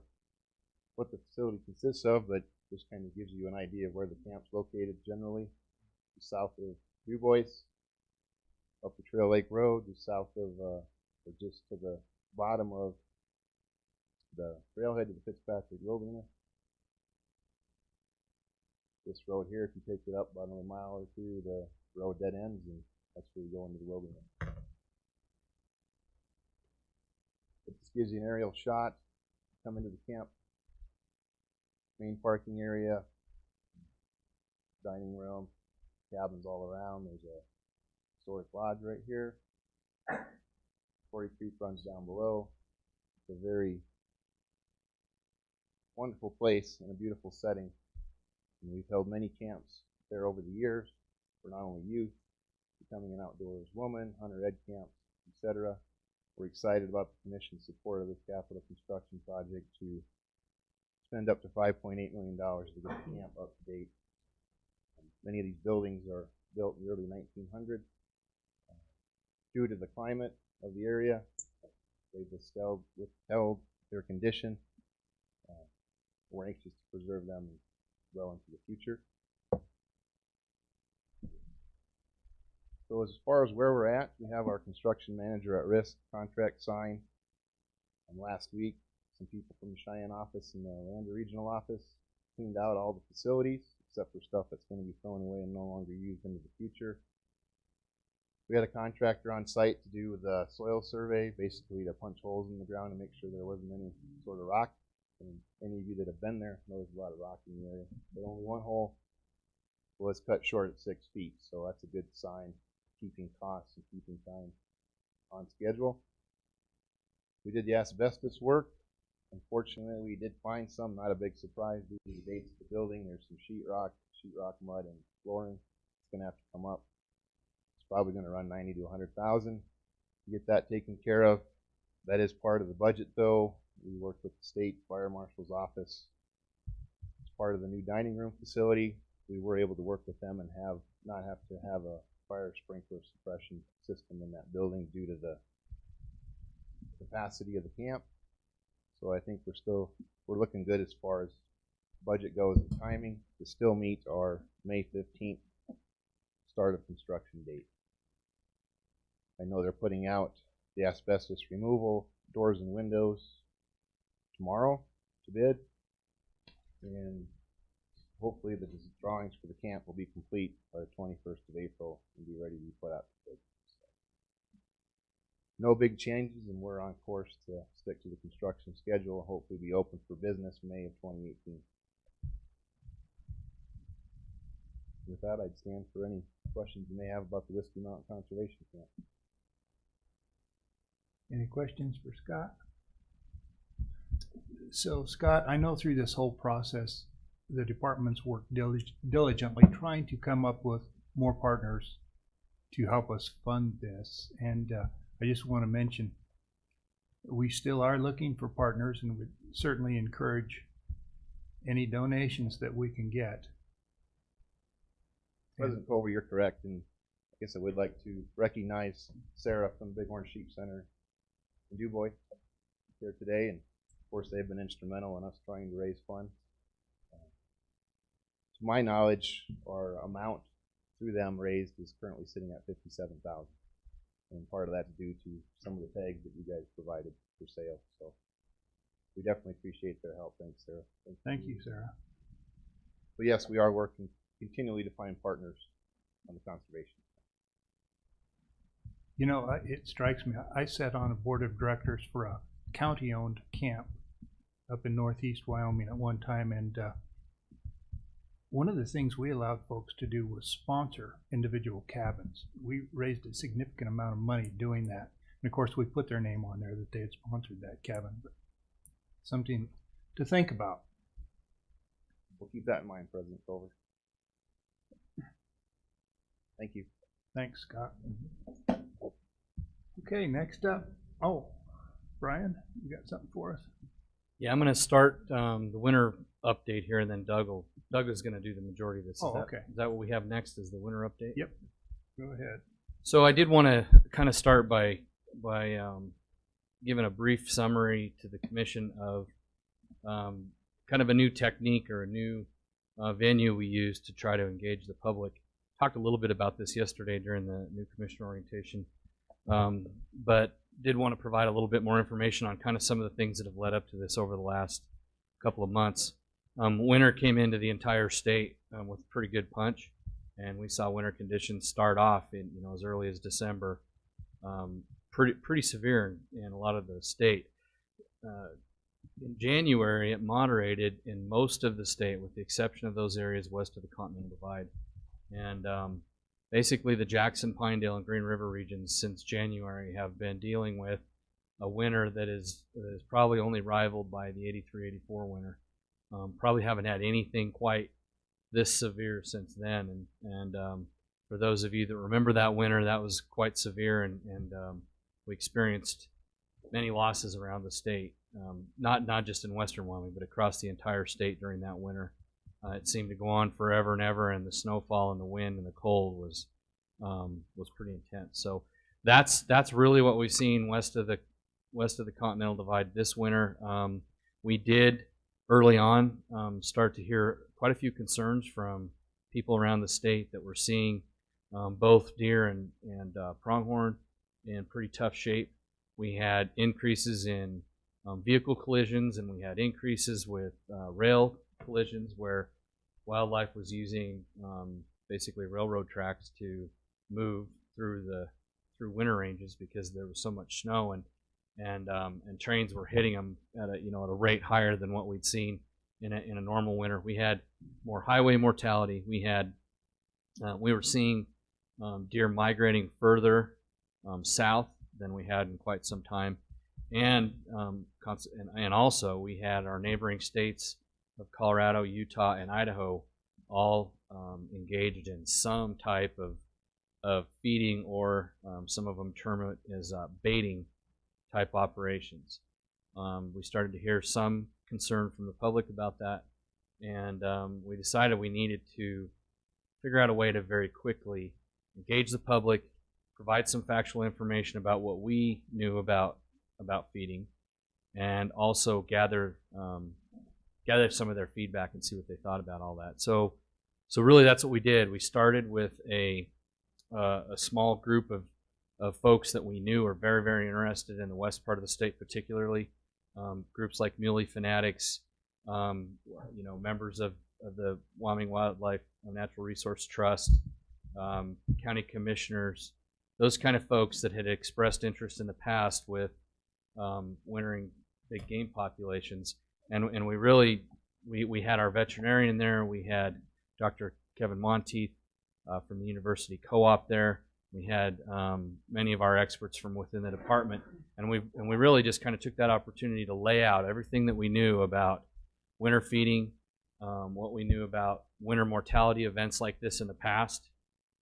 what the facility consists of, but just kind of gives you an idea of where the camp's located generally. Just south of Du Bois, up the Trail Lake Road, just south of, or just to the bottom of the trailhead to the Fitzpatrick Wilderness. This road here, if you take it up about another mile or two, the road dead ends, and that's where you go into the wilderness. It just gives you an aerial shot. Come into the camp, main parking area, dining room, cabins all around. There's a historic lodge right here. 40 Creek runs down below. It's a very wonderful place and a beautiful setting. And we've held many camps there over the years for not only youth, becoming an outdoors woman, hunter ed camps, etc. We're excited about the commission's support of this capital construction project to spend up to $5.8 million to get the camp up to date. Many of these buildings are built in the early 1900s. Due to the climate of the area, they've withheld their condition. We're anxious to preserve them well into the future. So as far as where we're at, we have our construction manager at risk contract signed. Last week, some people from the Cheyenne office and the Lander regional office cleaned out all the facilities, except for stuff that's going to be thrown away and no longer used into the future. We had a contractor on site to do the soil survey, basically to punch holes in the ground and make sure there wasn't any sort of rock. And any of you that have been there know there's a lot of rock in the area. But only one hole was cut short at 6 feet, so that's a good sign, keeping costs and keeping time on schedule. We did the asbestos work. Unfortunately, we did find some, not a big surprise due to the dates of the building. There's some sheetrock mud, and flooring. It's going to have to come up. It's probably going to run $90,000 to $100,000 to get that taken care of. That is part of the budget, though. We worked with the state fire marshal's office. As part of the new dining room facility, we were able to work with them and not have to have a fire sprinkler suppression system in that building due to the capacity of the camp. So I think we're looking good as far as budget goes and timing to still meet our May 15th start of construction date. I know they're putting out the asbestos removal, doors and windows tomorrow to bid, and hopefully the drawings for the camp will be complete by the 21st of April and be ready to be put out to bid. No big changes, and we're on course to stick to the construction schedule and hopefully be open for business May of 2018. With that, I'd stand for any questions you may have about the Whiskey Mountain Conservation Camp. Any questions for Scott? So, Scott, I know through this whole process, the department's worked diligently trying to come up with more partners to help us fund this. And I just want to mention, we still are looking for partners and would certainly encourage any donations that we can get. President Culver, you're correct, and I guess I would like to recognize Sarah from Bighorn Sheep Center in Du Bois here today, and of course they've been instrumental in us trying to raise funds. To my knowledge, our amount through them raised is currently sitting at $57,000, and part of that's due to some of the tags that you guys provided for sale. So we definitely appreciate their help. Thanks, Sarah. Thank you, Sarah. But yes, we are working continually to find partners on the conservation. You know, it strikes me, I sat on a board of directors for a county-owned camp up in northeast Wyoming at one time, and one of the things we allowed folks to do was sponsor individual cabins. We raised a significant amount of money doing that. And of course, we put their name on there that they had sponsored that cabin. But something to think about. We'll keep that in mind, President Culver. Thank you. Thanks, Scott. Okay, next up. Oh, Brian, you got something for us? Yeah, I'm going to start the winter update here, and then Doug is going to do the majority of this. Okay. Is that what we have next? Is the winter update? Yep. Go ahead. So I did want to kind of start by giving a brief summary to the commission of kind of a new technique or a new venue we use to try to engage the public. Talked a little bit about this yesterday during the new commissioner orientation, but did want to provide a little bit more information on kind of some of the things that have led up to this over the last couple of months. Winter came into the entire state with a pretty good punch, and we saw winter conditions start off in as early as December, pretty severe in a lot of the state. In January, it moderated in most of the state, with the exception of those areas west of the Continental Divide. And basically, the Jackson, Pinedale, and Green River regions since January have been dealing with a winter that is probably only rivaled by the 83-84 winter. Probably haven't had anything quite this severe since then. And for those of you that remember that winter, that was quite severe, and we experienced many losses around the state. Not just in western Wyoming, but across the entire state during that winter. It seemed to go on forever and ever, and the snowfall and the wind and the cold was pretty intense. So that's really what we've seen west of the Continental Divide this winter. We did early on start to hear quite a few concerns from people around the state that we're seeing both deer and pronghorn in pretty tough shape. We had increases in vehicle collisions, and we had increases with rail collisions where wildlife was using basically railroad tracks to move through winter ranges because there was so much snow, and trains were hitting them at a rate higher than what we'd seen in a normal winter. We had more highway mortality. We were seeing deer migrating further south than we had in quite some time, and also we had our neighboring states of Colorado, Utah, and Idaho all engaged in some type of feeding, or some of them term it as baiting type operations. We started to hear some concern from the public about that, and we decided we needed to figure out a way to very quickly engage the public, provide some factual information about what we knew about feeding, and also gather some of their feedback and see what they thought about all that. So really that's what we did. We started with a small group of folks that we knew are very, very interested in the west part of the state, particularly groups like Muley Fanatics, members of the Wyoming Wildlife Natural Resource Trust, county commissioners, those kind of folks that had expressed interest in the past with wintering big game populations. And we really had our veterinarian there. We had Dr. Kevin Monteith from the University Co-op there. We had many of our experts from within the department, and we really just kind of took that opportunity to lay out everything that we knew about winter feeding, what we knew about winter mortality events like this in the past,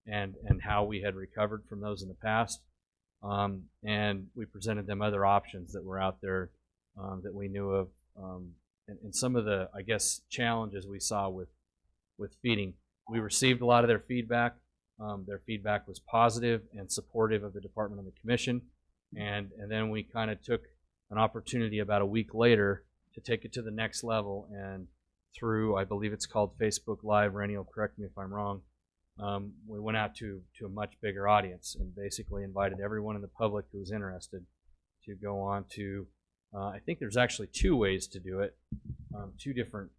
and how we had recovered from those in the past. And we presented them other options that were out there that we knew of, and some of the, I guess, challenges we saw with feeding. We received a lot of their feedback. Their feedback was positive and supportive of the department and the commission. And then we kind of took an opportunity about a week later to take it to the next level, and through, I believe it's called Facebook Live, Rennie will correct me if I'm wrong, we went out to a much bigger audience and basically invited everyone in the public who was interested to go on to, I think there's actually two ways to do it, two different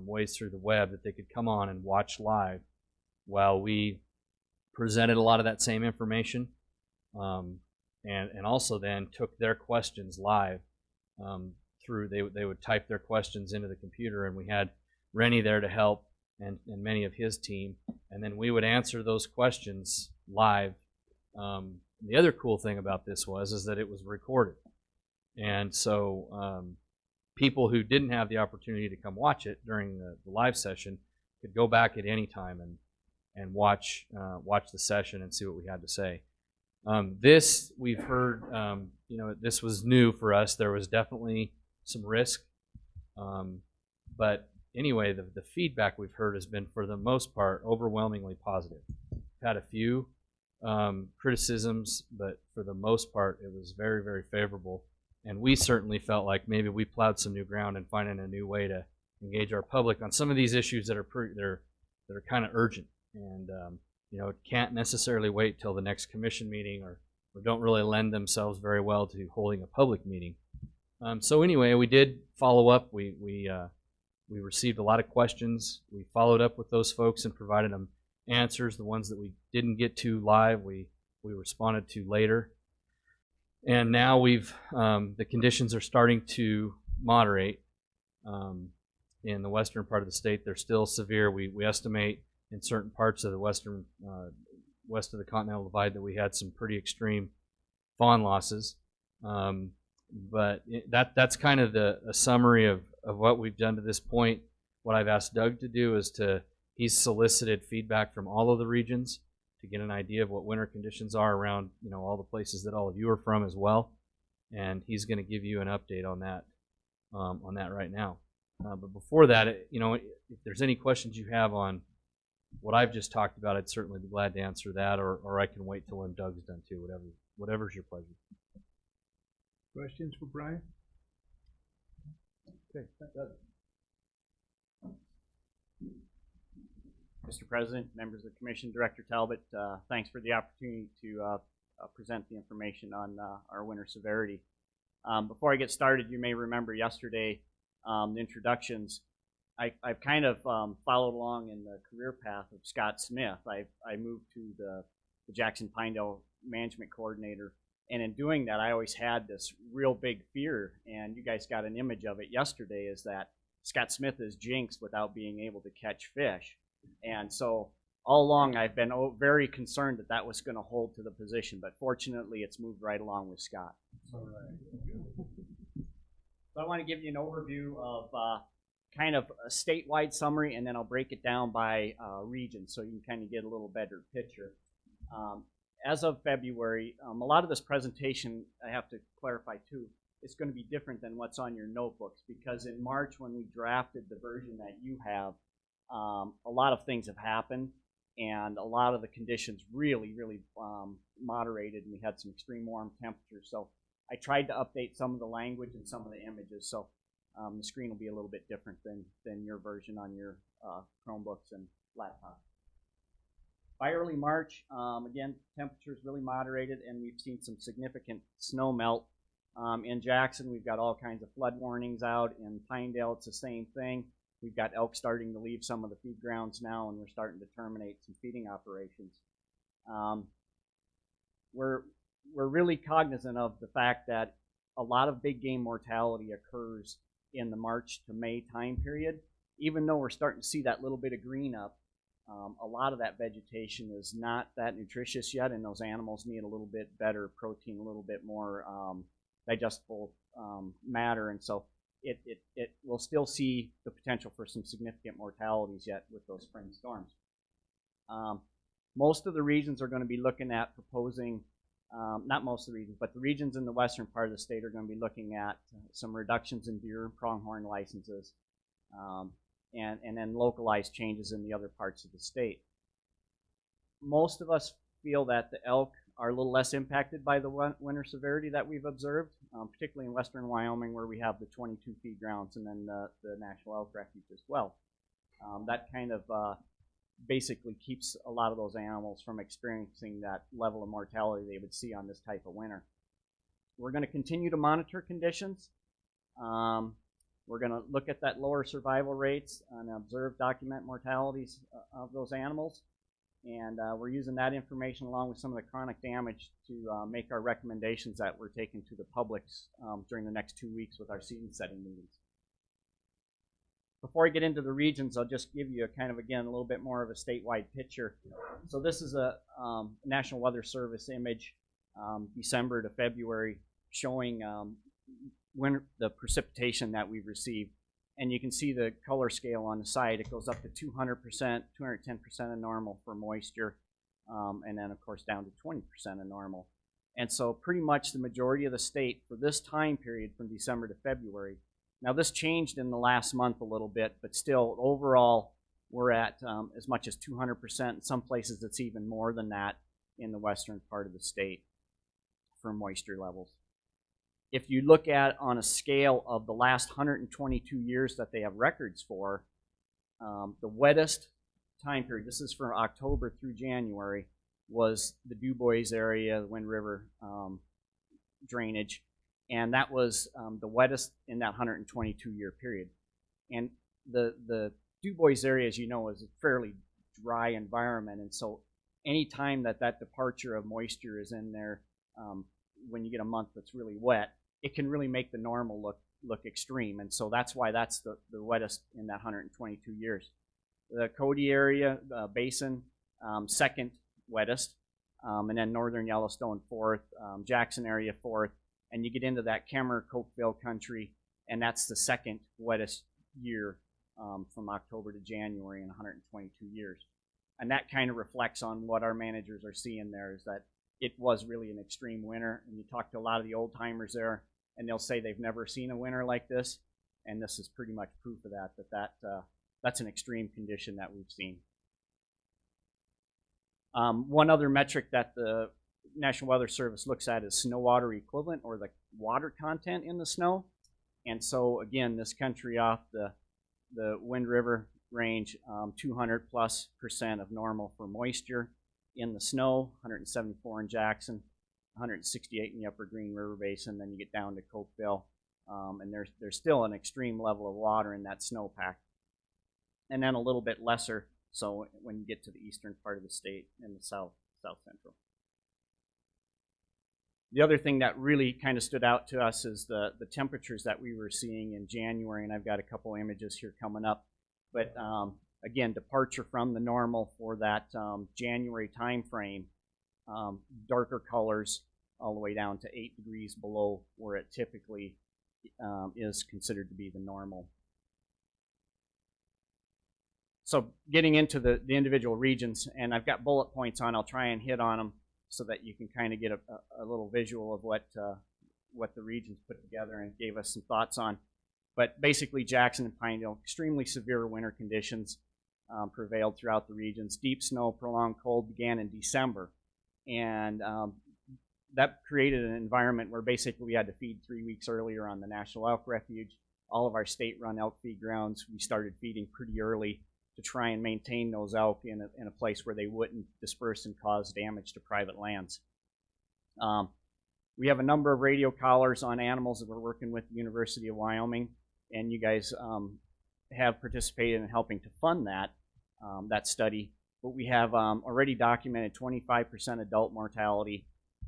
ways through the web that they could come on and watch live while we presented a lot of that same information, and also then took their questions live through, they would type their questions into the computer, and we had Rennie there to help and many of his team, and then we would answer those questions live. The other cool thing about this is that it was recorded, and so people who didn't have the opportunity to come watch it during the live session could go back at any time and watch the session and see what we had to say. This we've heard, this was new for us. There was definitely some risk, but anyway, the feedback we've heard has been, for the most part, overwhelmingly positive. We've had a few criticisms, but for the most part, it was very, very favorable. And we certainly felt like maybe we plowed some new ground in finding a new way to engage our public on some of these issues that are kind of urgent, and can't necessarily wait till the next commission meeting, or don't really lend themselves very well to holding a public meeting. So anyway, we did follow up. We received a lot of questions. We followed up with those folks and provided them answers. The ones that we didn't get to live, we responded to later. And now the conditions are starting to moderate. In the western part of the state, they're still severe. We estimate in certain parts of the west of the Continental Divide that we had some pretty extreme fawn losses. But that's kind of a summary of what we've done to this point. What I've asked Doug to do is he's solicited feedback from all of the regions to get an idea of what winter conditions are around, all the places that all of you are from as well. And he's going to give you an update on that right now. But before that, if there's any questions you have on what I've just talked about, I'd certainly be glad to answer that, or I can wait till when Doug's done too, whatever's your pleasure. Questions for Brian? Okay, Doug. Mr. President, members of the Commission, Director Talbot, thanks for the opportunity to present the information on our winter severity. Before I get started, you may remember yesterday the introductions. I've kind of followed along in the career path of Scott Smith. I moved to the Jackson-Pinedale Management Coordinator, and in doing that, I always had this real big fear, and you guys got an image of it yesterday, is that Scott Smith is jinxed without being able to catch fish. And so all along I've been very concerned that was going to hold to the position, but fortunately it's moved right along with Scott. All right. So I want to give you an overview of kind of a statewide summary, and then I'll break it down by region so you can kind of get a little better picture. As of February, a lot of this presentation, I have to clarify too, it's going to be different than what's on your notebooks, because in March when we drafted the version that you have, a lot of things have happened, and a lot of the conditions really moderated, and we had some extreme warm temperatures. So I tried to update some of the language and some of the images, so the screen will be a little bit different than your version on your Chromebooks and laptops. By early March, again, temperatures really moderated, and we've seen some significant snow melt. In Jackson, we've got all kinds of flood warnings out. In Pinedale, it's the same thing. We've got elk starting to leave some of the feed grounds now, and we're starting to terminate some feeding operations. We're really cognizant of the fact that a lot of big game mortality occurs in the March to May time period. Even though we're starting to see that little bit of green up, a lot of that vegetation is not that nutritious yet, and those animals need a little bit better protein, a little bit more digestible matter, and so it will still see the potential for some significant mortalities yet with those spring storms. Most of the regions are going to be looking at proposing, not most of the regions, but the regions in the western part of the state are going to be looking at some reductions in deer and pronghorn licenses, and then localized changes in the other parts of the state. Most of us feel that the elk are a little less impacted by the winter severity that we've observed, particularly in western Wyoming, where we have the 22 feed grounds and then the National Elk Refuge as well. That kind of basically keeps a lot of those animals from experiencing that level of mortality they would see on this type of winter. We're going to continue to monitor conditions. We're going to look at that lower survival rates and observe document mortalities of those animals. And we're using that information along with some of the chronic damage to make our recommendations that we're taking to the public during the next 2 weeks with our season setting meetings. Before I get into the regions, I'll just give you a again, a little bit more of a statewide picture. So this is a National Weather Service image, December to February, showing the precipitation that we've received. And you can see the color scale on the side. It goes up to 200%, 210% of normal for moisture, and then, of course, down to 20% of normal. And so pretty much the majority of the state for this time period from December to February. Now, this changed in the last month a little bit, but still, overall, we're at as much as 200%. In some places, it's even more than that in the western part of the state for moisture levels. If you look at on a scale of the last 122 years that they have records for, the wettest time period, this is from October through January, was the Du Bois area, the Wind River drainage, and that was the wettest in that 122-year period. And the Du Bois area, as you know, is a fairly dry environment, and so any time that departure of moisture is in there, when you get a month that's really wet, it can really make the normal look extreme, and so that's why that's the wettest in that 122 years. The Cody area, basin, second wettest, and then northern Yellowstone fourth, Jackson area fourth, and you get into that Kemmer, Cokeville country, and that's the second wettest year from October to January in 122 years. And that kind of reflects on what our managers are seeing there, is that it was really an extreme winter. And you talk to a lot of the old timers there, and they'll say they've never seen a winter like this, and this is pretty much proof of that's an extreme condition that we've seen. One other metric that the National Weather Service looks at is snow water equivalent, or the water content in the snow. And so again, this country off the Wind River range, 200+% of normal for moisture in the snow, 174 in Jackson, 168 in the Upper Green River Basin. Then you get down to Cokeville, and there's still an extreme level of water in that snowpack. And then a little bit lesser, so when you get to the eastern part of the state and the south central. The other thing that really kind of stood out to us is the temperatures that we were seeing in January, and I've got a couple images here coming up. But again, departure from the normal for that January time frame, darker colors all the way down to 8 degrees below where it typically is considered to be the normal. So getting into the individual regions, and I've got bullet points on, I'll try and hit on them so that you can kind of get a little visual of what the regions put together and gave us some thoughts on. But basically, Jackson and Pinedale, extremely severe winter conditions prevailed throughout the regions. Deep snow, prolonged cold began in December, and that created an environment where basically we had to feed 3 weeks earlier on the National Elk Refuge. All of our state-run elk feed grounds, we started feeding pretty early to try and maintain those elk in a place where they wouldn't disperse and cause damage to private lands. We have a number of radio collars on animals that we're working with the University of Wyoming, and you guys have participated in helping to fund that study. But we have already documented 25% adult mortality,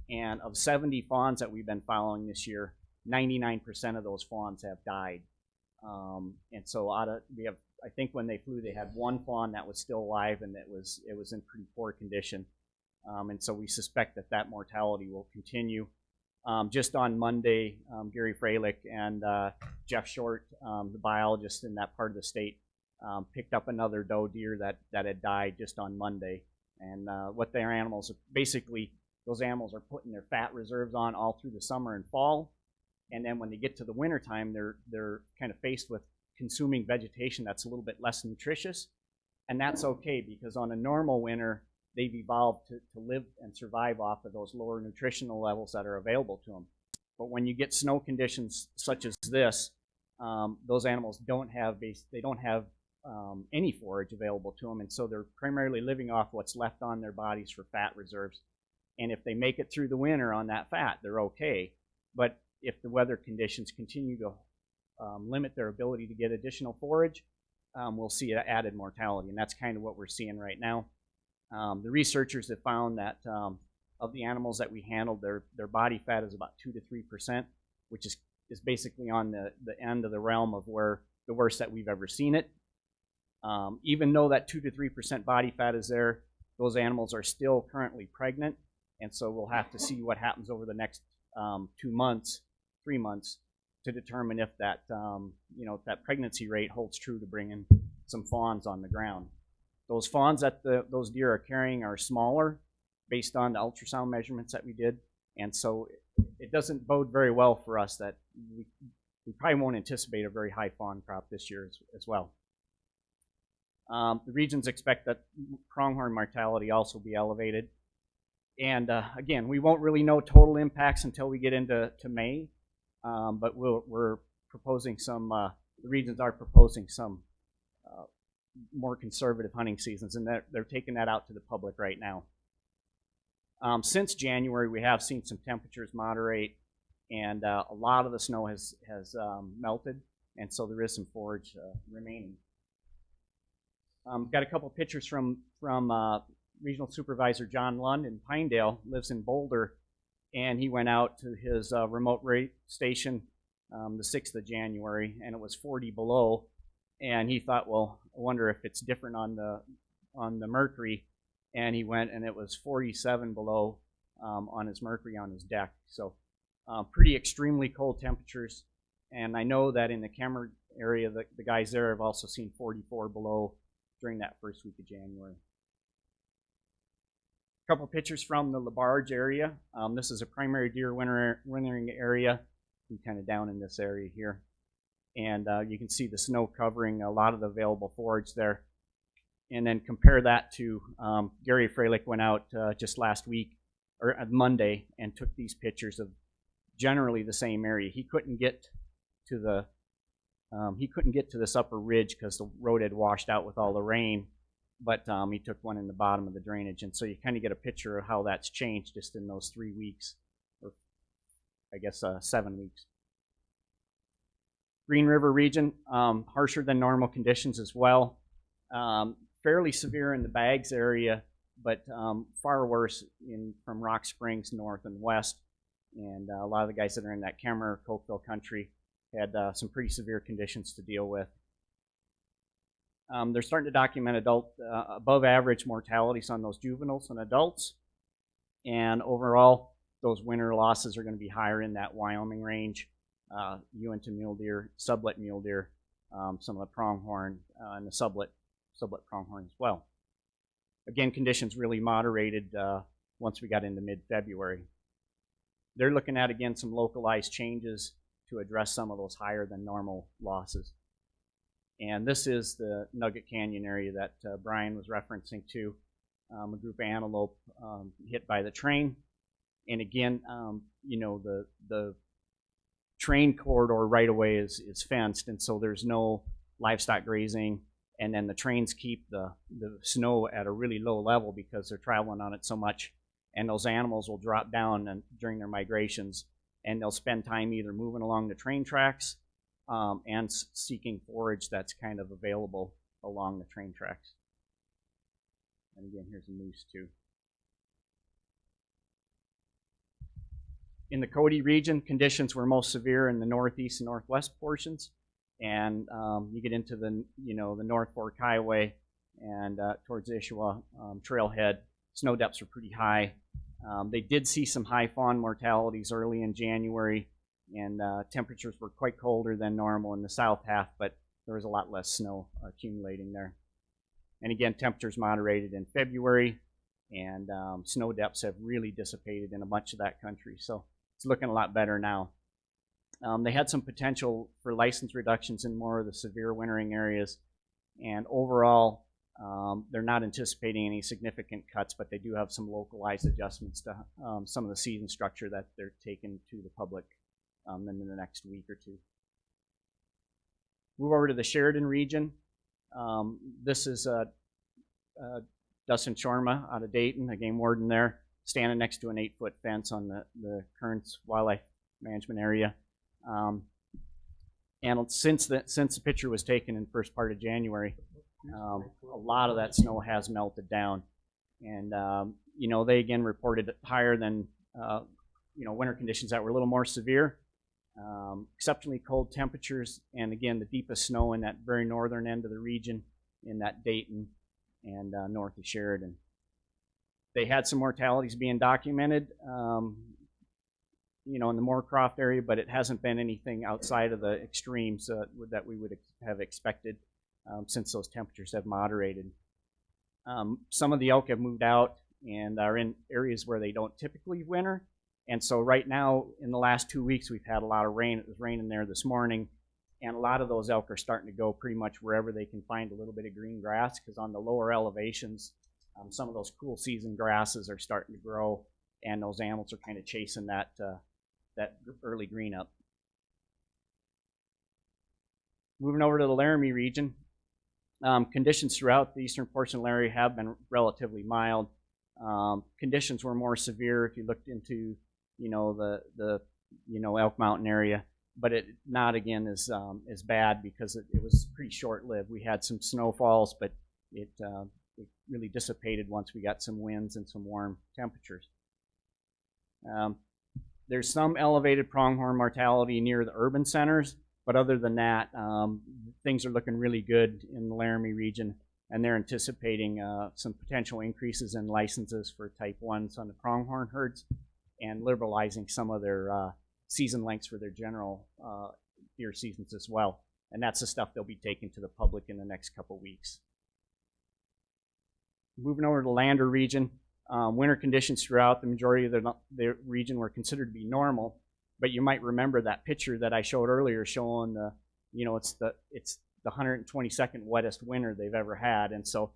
and of 70 fawns that we've been following this year, 99% of those fawns have died. And so we have, I think when they flew, they had one fawn that was still alive, and it was in pretty poor condition. And so we suspect that mortality will continue. Just on Monday, Gary Freilich and Jeff Short, the biologist in that part of the state, picked up another doe deer that had died just on Monday. And what their animals are, basically, those animals are putting their fat reserves on all through the summer and fall. And then when they get to the wintertime, they're kind of faced with consuming vegetation that's a little bit less nutritious. And that's okay, because on a normal winter, they've evolved to live and survive off of those lower nutritional levels that are available to them. But when you get snow conditions such as this, those animals don't have any forage available to them, and so they're primarily living off what's left on their bodies for fat reserves. And if they make it through the winter on that fat, they're okay. But if the weather conditions continue to limit their ability to get additional forage, we'll see an added mortality, and that's kind of what we're seeing right now. The researchers have found that of the animals that we handled, their body fat is about 2 to 3%, which is basically on the end of the realm of where the worst that we've ever seen it. Even though that 2 to 3% body fat is there, those animals are still currently pregnant, and so we'll have to see what happens over the next 2 months, 3 months, to determine if that if that pregnancy rate holds true to bringing some fawns on the ground. Those fawns that those deer are carrying are smaller, based on the ultrasound measurements that we did, and so it doesn't bode very well for us that we probably won't anticipate a very high fawn crop this year as well. The regions expect that pronghorn mortality also be elevated. And again, we won't really know total impacts until we get into May, but we're proposing some, the regions are proposing some more conservative hunting seasons, and they're taking that out to the public right now. Since January, we have seen some temperatures moderate, and a lot of the snow has melted, and so there is some forage remaining. Got a couple pictures from Regional Supervisor John Lund in Pinedale, lives in Boulder, and he went out to his remote rate station the 6th of January, and it was 40 below, and he thought, well, I wonder if it's different on the mercury, and he went and it was 47 below on his mercury on his deck. So pretty extremely cold temperatures, and I know that in the Kemmer area, the guys there have also seen 44 below during that first week of January. A couple pictures from the LaBarge area. This is a primary deer wintering area, kind of down in this area here. And you can see the snow covering a lot of the available forage there. And then compare that to Gary Freilich went out just last week, or Monday, and took these pictures of generally the same area. He couldn't get to this upper ridge because the road had washed out with all the rain, but he took one in the bottom of the drainage, and so you kind of get a picture of how that's changed just in those 3 weeks, or I guess 7 weeks. Green River region, harsher than normal conditions as well. Fairly severe in the Bags area, but far worse from Rock Springs north and west, and a lot of the guys that are in that Kemmer, Cokeville country had some pretty severe conditions to deal with. They're starting to document above average mortalities on those juveniles and adults, and overall those winter losses are going to be higher in that Wyoming range, Uinta mule deer, sublet mule deer, some of the pronghorn, and the sublet pronghorn as well. Again, conditions really moderated once we got into mid-February. They're looking at, again, some localized changes to address some of those higher than normal losses. And this is the Nugget Canyon area that Brian was referencing to, a group of antelope hit by the train. And again, the train corridor right away is fenced, and so there's no livestock grazing, and then the trains keep the snow at a really low level because they're traveling on it so much, and those animals will drop down during their migrations, and they'll spend time either moving along the train tracks and seeking forage that's kind of available along the train tracks. And again, here's a moose too. In the Cody region, conditions were most severe in the northeast and northwest portions, and you get into the North Fork Highway and towards the Issaquah trailhead, snow depths are pretty high. They did see some high fawn mortalities early in January, and temperatures were quite colder than normal in the south half, but there was a lot less snow accumulating there. And again, temperatures moderated in February, and snow depths have really dissipated in a bunch of that country, so it's looking a lot better now. They had some potential for license reductions in more of the severe wintering areas, and overall, they're not anticipating any significant cuts, but they do have some localized adjustments to some of the season structure that they're taking to the public in the next week or two. Move over to the Sheridan region. This is Dustin Shorma out of Dayton, a game warden there, standing next to an 8-foot fence on the Kearns Wildlife Management Area. And since the picture was taken in the first part of January, a lot of that snow has melted down. And, they again reported higher than, winter conditions that were a little more severe. exceptionally cold temperatures, and again, the deepest snow in that very northern end of the region, in that Dayton and north of Sheridan. They had some mortalities being documented, in the Moorcroft area, but it hasn't been anything outside of the extremes that we would have expected since those temperatures have moderated. Some of the elk have moved out and are in areas where they don't typically winter. And so right now, in the last 2 weeks, we've had a lot of rain. It was raining there this morning, and a lot of those elk are starting to go pretty much wherever they can find a little bit of green grass, because on the lower elevations, some of those cool season grasses are starting to grow, and those animals are kind of chasing that early green up. Moving over to the Laramie region, conditions throughout the eastern portion of Laramie have been relatively mild. Conditions were more severe if you looked into the Elk Mountain area, but it not again as bad because it was pretty short-lived. We had some snowfalls, but it really dissipated once we got some winds and some warm temperatures. There's some elevated pronghorn mortality near the urban centers, but other than that, things are looking really good in the Laramie region, and they're anticipating some potential increases in licenses for type 1s on the pronghorn herds and liberalizing some of their season lengths for their general deer seasons as well. And that's the stuff they'll be taking to the public in the next couple weeks. Moving over to the Lander region, winter conditions throughout the majority of the region were considered to be normal, but you might remember that picture that I showed earlier showing it's the 122nd wettest winter they've ever had. And so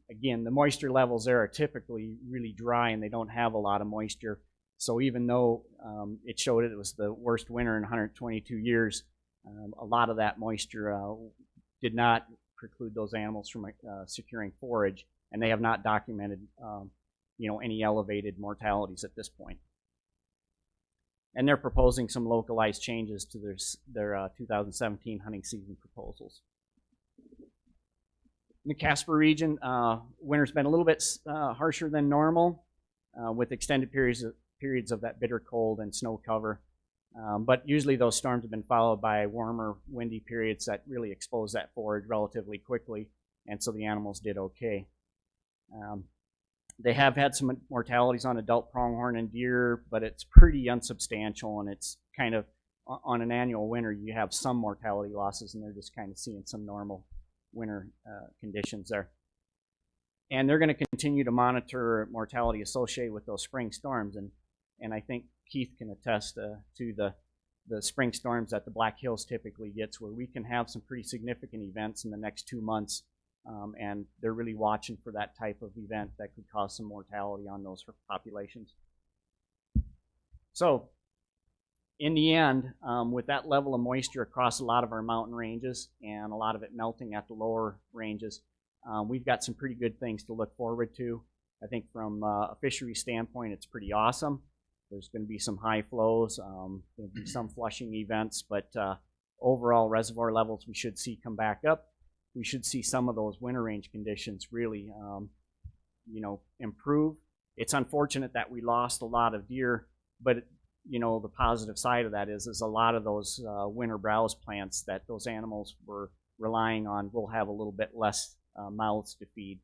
again, the moisture levels there are typically really dry and they don't have a lot of moisture. So even though it showed it was the worst winter in 122 years, a lot of that moisture did not preclude those animals from securing forage, and they have not documented any elevated mortalities at this point. And they're proposing some localized changes to their 2017 hunting season proposals. In the Casper region, winter's been a little bit harsher than normal, with extended periods of that bitter cold and snow cover. But usually those storms have been followed by warmer, windy periods that really expose that forage relatively quickly, and so the animals did okay. They have had some mortalities on adult pronghorn and deer, but it's pretty unsubstantial, and it's kind of, on an annual winter, you have some mortality losses, and they're just kind of seeing some normal winter conditions there. And they're going to continue to monitor mortality associated with those spring storms, and I think Keith can attest to the spring storms that the Black Hills typically gets, where we can have some pretty significant events in the next 2 months. And they're really watching for that type of event that could cause some mortality on those populations. So, in the end, with that level of moisture across a lot of our mountain ranges and a lot of it melting at the lower ranges, we've got some pretty good things to look forward to. I think from a fishery standpoint, it's pretty awesome. There's going to be some high flows, there'll be some flushing events, but overall reservoir levels we should see come back up. We should see some of those winter range conditions really, improve. It's unfortunate that we lost a lot of deer, but the positive side of that is a lot of those winter browse plants that those animals were relying on will have a little bit less mouths to feed,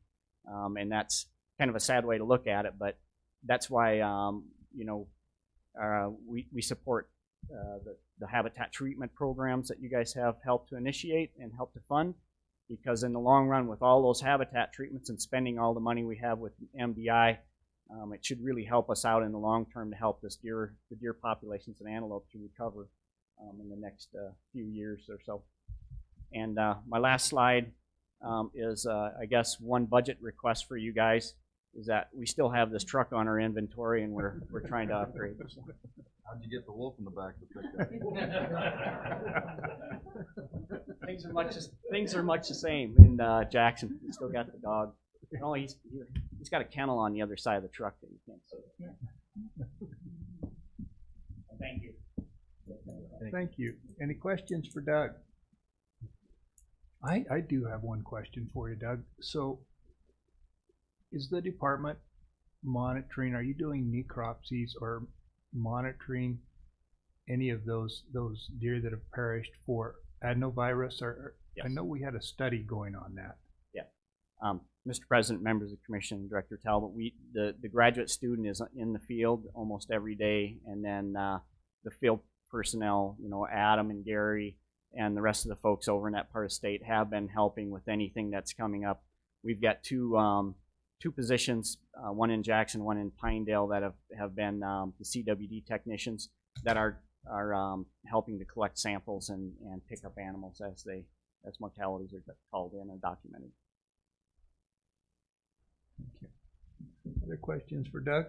and that's kind of a sad way to look at it. But that's why we support the habitat treatment programs that you guys have helped to initiate and help to fund. Because in the long run, with all those habitat treatments and spending all the money we have with MDI, it should really help us out in the long term to help the deer populations and antelope to recover in the next few years or so. And my last slide is, I guess, one budget request for you guys is that we still have this truck on our inventory, and we're trying to upgrade this. How'd you get the wolf in the back to pick that? Things are much the same in Jackson. We still got the dog. Oh, he's got a kennel on the other side of the truck that you can't see. Thank you. Thank you. Any questions for Doug? I do have one question for you, Doug. So, is the department monitoring? Are you doing necropsies or monitoring any of those deer that have perished for adenovirus? Or Yes. I know we had a study going on that. Mr. President, members of the commission, Director Talbot, the graduate student is in the field almost every day, and then the field personnel, Adam and Gary and the rest of the folks over in that part of the state have been helping with anything that's coming up. We've got two positions, one in Jackson, one in Pinedale, that have been the CWD technicians that are helping to collect samples and pick up animals as mortalities are called in and documented. Thank you. Other questions for Doug?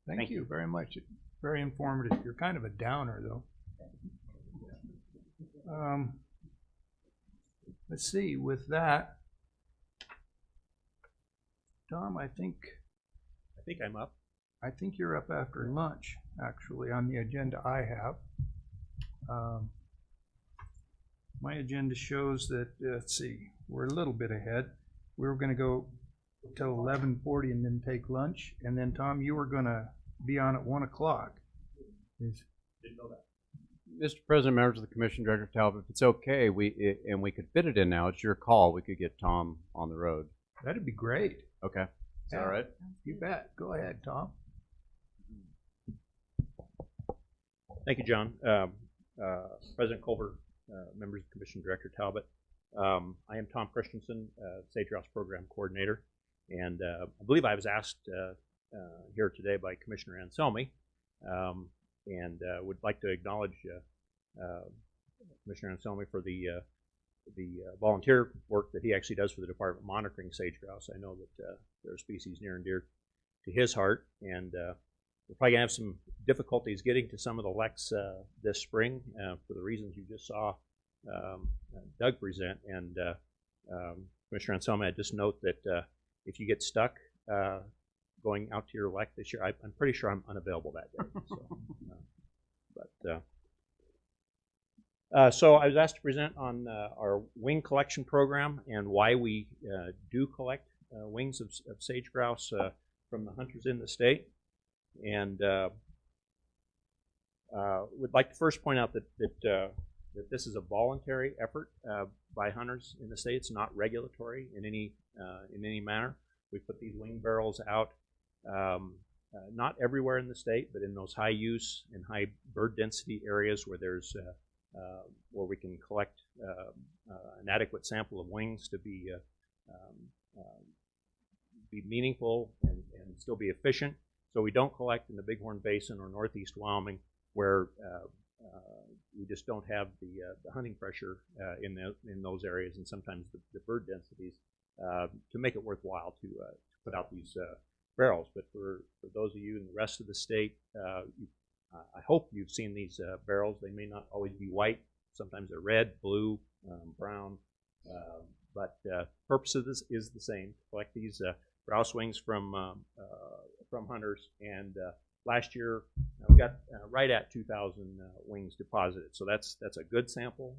Thank you very much. Very informative. You're kind of a downer, though. Let's see. With that, Tom, I think I'm up. I think you're up after lunch, actually, on the agenda I have. My agenda shows that, let's see, we're a little bit ahead. We were going to go till 11:40 and then take lunch. And then, Tom, you were going to be on at 1 o'clock. Didn't know that. Mr. President, members of the commission, Director Talbot, if it's okay, and we could fit it in now, it's your call. We could get Tom on the road. That'd be great. Okay. Is that all right? You bet. Go ahead, Tom. Thank you, John. President Culver, members of the commission, Director Talbot. I am Tom Christensen, Sage Grouse Program Coordinator, and I believe I was asked here today by Commissioner Anselmi, and would like to acknowledge Commissioner Anselmi for the volunteer work that he actually does for the department monitoring sage grouse. I know that they're a species near and dear to his heart, and we're probably going to have some difficulties getting to some of the leks this spring for the reasons you just saw Doug present. And Commissioner Anselmi, I just note that if you get stuck going out to your lek this year, I'm pretty sure I'm unavailable that day. So I was asked to present on our wing collection program and why we do collect wings of sage grouse from the hunters in the state. And would like to first point out that this is a voluntary effort by hunters in the state. It's not regulatory in any manner. We put these wing barrels out not everywhere in the state, but in those high use and high bird density areas where there's where we can collect an adequate sample of wings to be meaningful and still be efficient. So we don't collect in the Bighorn Basin or Northeast Wyoming, where we just don't have the hunting pressure in those areas, and sometimes the bird densities to make it worthwhile to put out these barrels. But for those of you in the rest of the state, I hope you've seen these barrels. They may not always be white. Sometimes they're red, blue, brown. But purpose of this is the same: collect these grouse wings from hunters. And last year we got right at 2,000 wings deposited. So that's a good sample.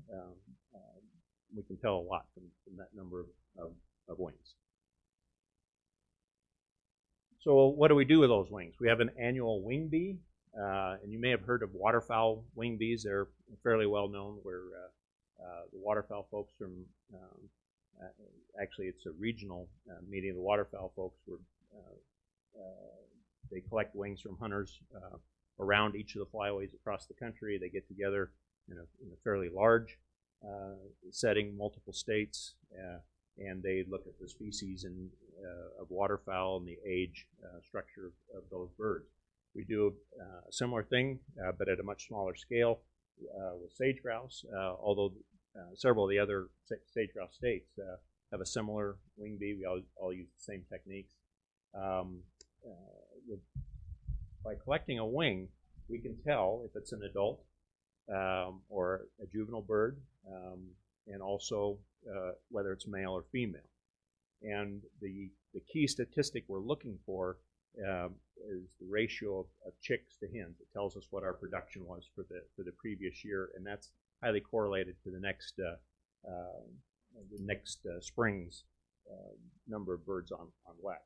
We can tell a lot from that number of wings. So what do we do with those wings? We have an annual wing bee, and you may have heard of waterfowl wing bees. They're fairly well known. Where the waterfowl folks from actually it's a regional meeting of the waterfowl folks where they collect wings from hunters around each of the flyways across the country. They get together in a fairly large setting, multiple states, and they look at the species of waterfowl and the age structure of those birds. We do a similar thing, but at a much smaller scale with sage grouse, although several of the other sage grouse states have a similar wing bee. We all use the same techniques. By collecting a wing, we can tell if it's an adult or a juvenile bird, and also whether it's male or female. And the key statistic we're looking for is the ratio of chicks to hens. It tells us what our production was for the previous year, and that's highly correlated to the next spring's number of birds on wax.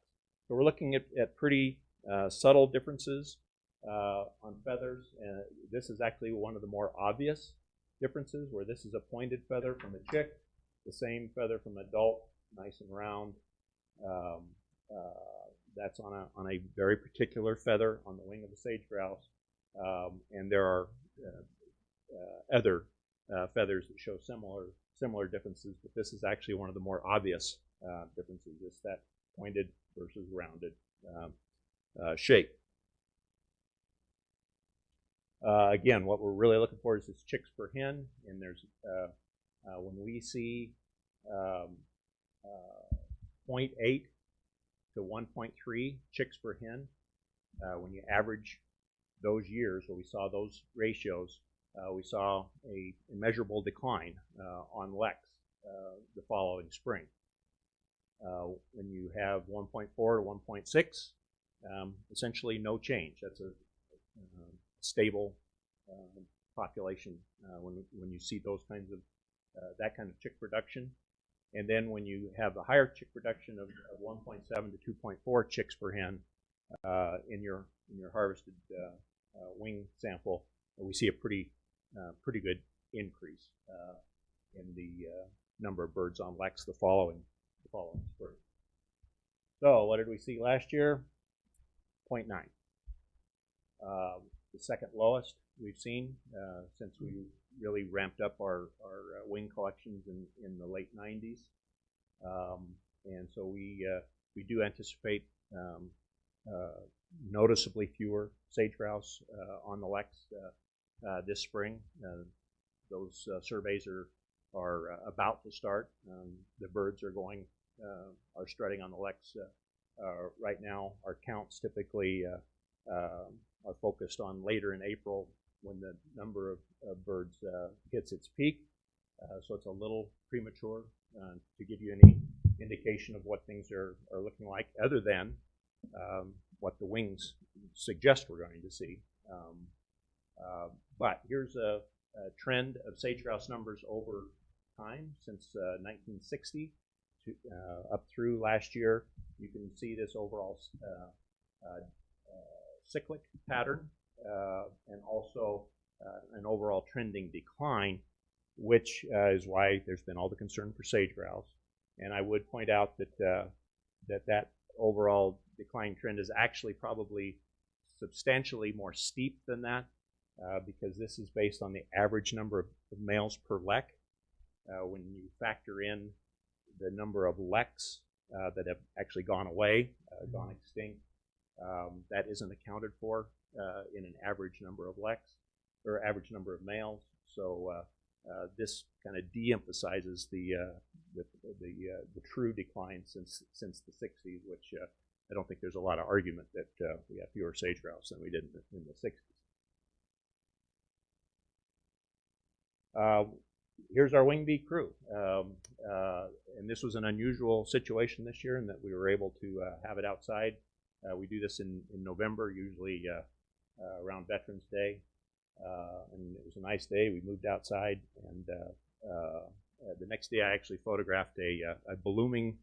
So we're looking at pretty subtle differences on feathers. This is actually one of the more obvious differences, where this is a pointed feather from a chick, the same feather from adult, nice and round. That's on a very particular feather on the wing of the sage grouse, and there are other feathers that show similar differences, but this is actually one of the more obvious differences. It's that pointed versus rounded shape. Again, what we're really looking for is this chicks per hen, and there's when we see 0.8 to 1.3 chicks per hen, when you average those years where we saw those ratios, we saw a measurable decline on Lex the following spring. When you have 1.4 to 1.6, essentially no change. That's a stable population when you see those kinds of that kind of chick production. And then when you have a higher chick production of 1.7 to 2.4 chicks per hen in your harvested wing sample, we see a pretty good increase in the number of birds on Lex the following spring. So what did we see last year? 0.9. The second lowest we've seen since we really ramped up our wing collections in the late 90s. And so we do anticipate noticeably fewer sage grouse on the Lex this spring. Those surveys are about to start. The birds are strutting on the Lex right now. Our counts typically are focused on later in April, when the number of birds hits its peak. So it's a little premature to give you any indication of what things are looking like, other than what the wings suggest we're going to see. But here's a trend of sage grouse numbers over time since 1960 up through last year. You can see this overall cyclic pattern, and also an overall trending decline, which is why there's been all the concern for sage grouse. And I would point out that that overall decline trend is actually probably substantially more steep than that, because this is based on the average number of males per lek. When you factor in the number of leks that have actually gone away, gone extinct, that isn't accounted for in an average number of leks, or average number of males. So this kind of de-emphasizes the true decline since the 60s, which I don't think there's a lot of argument that we have fewer sage grouse than we did in the 60s. Here's our wing bee crew. And this was an unusual situation this year in that we were able to have it outside. We do this in November, usually around Veterans Day. And it was a nice day. We moved outside, and the next day I actually photographed a blooming,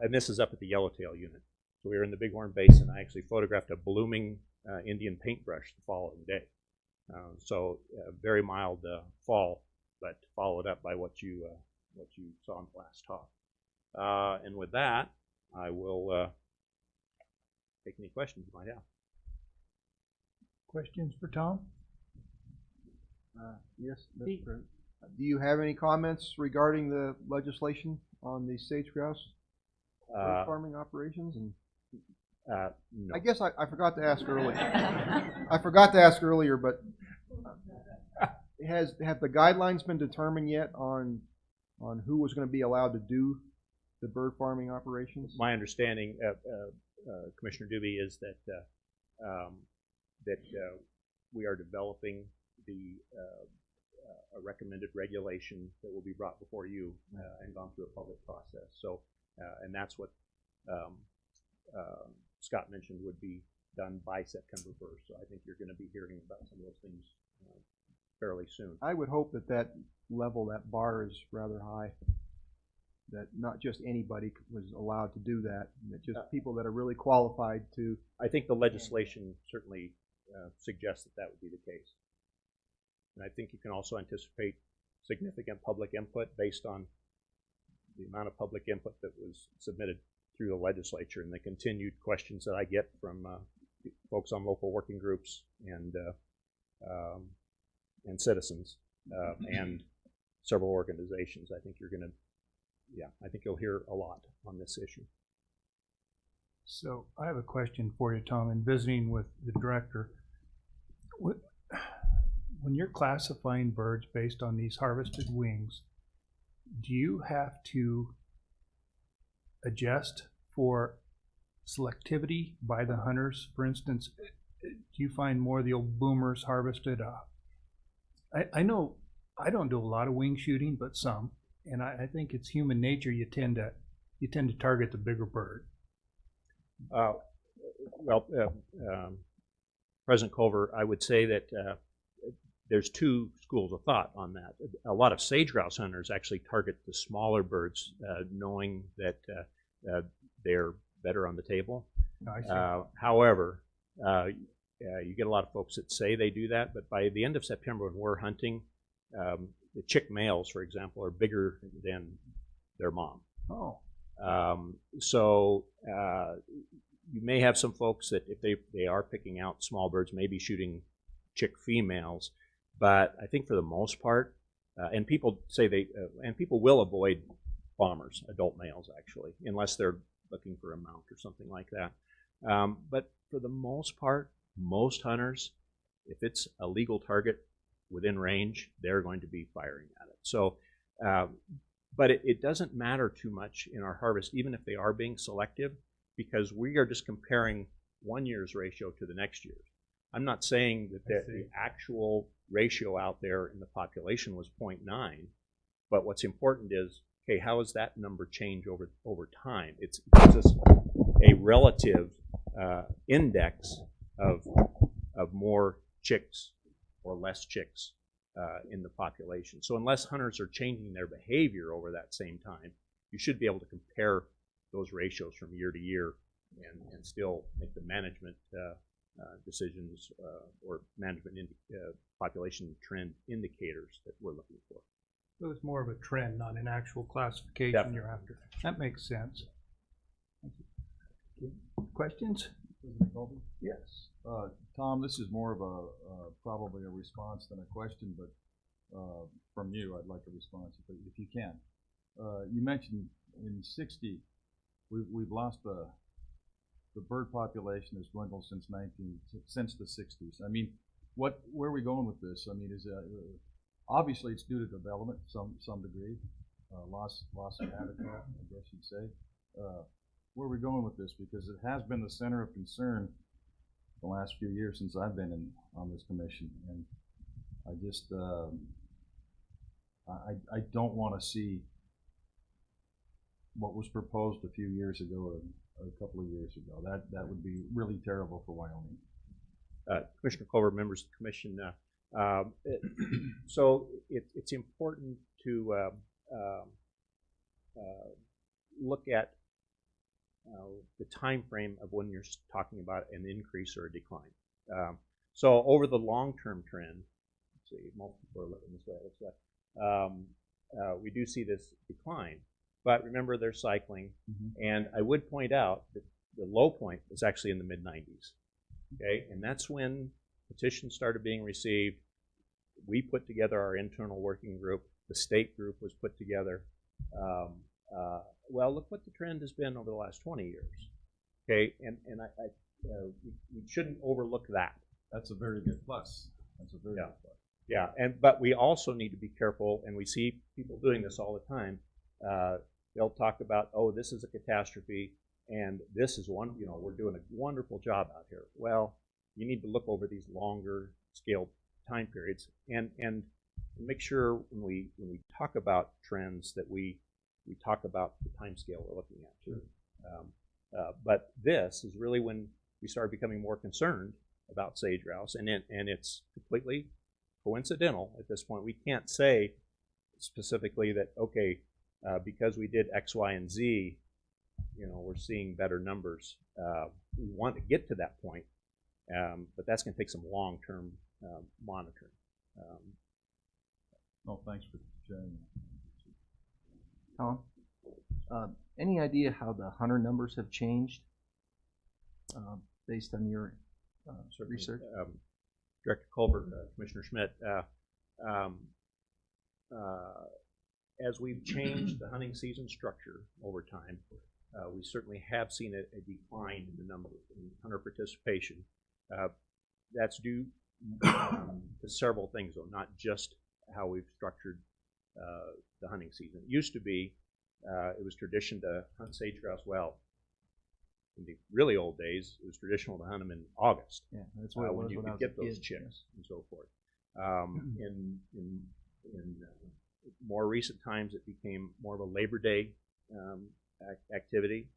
and this is up at the Yellowtail unit. So we were in the Bighorn Basin. I actually photographed a blooming Indian paintbrush the following day. So very mild fall, but followed up by what you saw in the last talk. And with that, I will take any questions you might have. Questions for Tom? Yes, Mr. President. Do you have any comments regarding the legislation on the sage grouse bird farming operations? And no. I guess I forgot to ask earlier. I forgot to ask earlier, but have the guidelines been determined yet on who was going to be allowed to do the bird farming operations? My understanding, Commissioner Doobie, is that we are developing a recommended regulation that will be brought before you and gone through a public process. So, and that's what Scott mentioned would be done by September 1st. So I think you're going to be hearing about some of those things fairly soon. I would hope that that bar is rather high, that not just anybody was allowed to do that, that just people that are really qualified to. I think the legislation certainly suggest that that would be the case. And I think you can also anticipate significant public input based on the amount of public input that was submitted through the legislature and the continued questions that I get from folks on local working groups and citizens and several organizations. I think you're going to, I think you'll hear a lot on this issue. So I have a question for you, Tom. In visiting with the director, when you're classifying birds based on these harvested wings, do you have to adjust for selectivity by the hunters? For instance, do you find more of the old boomers harvested? I know I don't do a lot of wing shooting, but some, and I think it's human nature. You tend to target the bigger bird. President Culver, I would say that there's two schools of thought on that. A lot of sage grouse hunters actually target the smaller birds, knowing that they're better on the table. However, you get a lot of folks that say they do that, but by the end of September when we're hunting, the chick males, for example, are bigger than their mom. Oh. So you may have some folks that if they are picking out small birds, maybe shooting chick females, but I think for the most part, and people say and people will avoid bombers, adult males actually, unless they're looking for a mount or something like that. But for the most part, most hunters, if it's a legal target within range, they're going to be firing at it. So, but it doesn't matter too much in our harvest, even if they are being selective, because we are just comparing 1 year's ratio to the next year's. I'm not saying that the actual ratio out there in the population was 0.9, but what's important is, okay, how does that number change over time? It gives us a relative index of more chicks or less chicks in the population. So unless hunters are changing their behavior over that same time, you should be able to compare those ratios from year to year and still make the management decisions or management population trend indicators that we're looking for. So it's more of a trend, not an actual classification. Definitely. You're after. That makes sense. Thank you. Questions? Yes. Tom, this is more of probably a response than a question, but from you, I'd like a response if you can. You mentioned in '60 we've lost the bird population has dwindled since the '60s. I mean, where are we going with this? I mean, is obviously it's due to development, some degree, loss of habitat, I guess you'd say. Where are we going with this? Because it has been the center of concern the last few years since I've been on this commission, and I just I don't want to see what was proposed a few years ago, or a couple of years ago. That would be really terrible for Wyoming. Commissioner Culver, members of the commission, so it's important to look at the time frame of when you're talking about an increase or a decline. So over the long-term trend, let's see, most people are looking this way, it looks like, we do see this decline. But remember, they're cycling, and I would point out that the low point was actually in the mid-90s. Okay, and that's when petitions started being received. We put together our internal working group. The state group was put together. Well, look what the trend has been over the last 20 years. Okay, and we shouldn't overlook that. That's a very good plus. That's a very good plus. Yeah, but we also need to be careful, and we see people doing this all the time. They'll talk about, oh, this is a catastrophe, and this is one, we're doing a wonderful job out here. Well, you need to look over these longer scale time periods and make sure when we talk about trends that we talk about the time scale we're looking at too. But this is really when we started becoming more concerned about sage grouse, and it's completely coincidental at this point. We can't say specifically that, okay, because we did X, Y, and Z, we're seeing better numbers. We want to get to that point, But that's going to take some long-term monitoring. No, thanks for sharing that. Tom, any idea how the hunter numbers have changed based on your research? Director Colbert, Commissioner Schmidt, as we've changed the hunting season structure over time, we certainly have seen a decline in the number in hunter participation. That's due to several things, though, not just how we've structured the hunting season. It used to be, it was tradition to hunt sage grouse well. In the really old days, it was traditional to hunt them in August. Yeah, that's what it was when you when I could was a get those kid, chicks yes. and so forth. In more recent times, it became more of a Labor Day activity.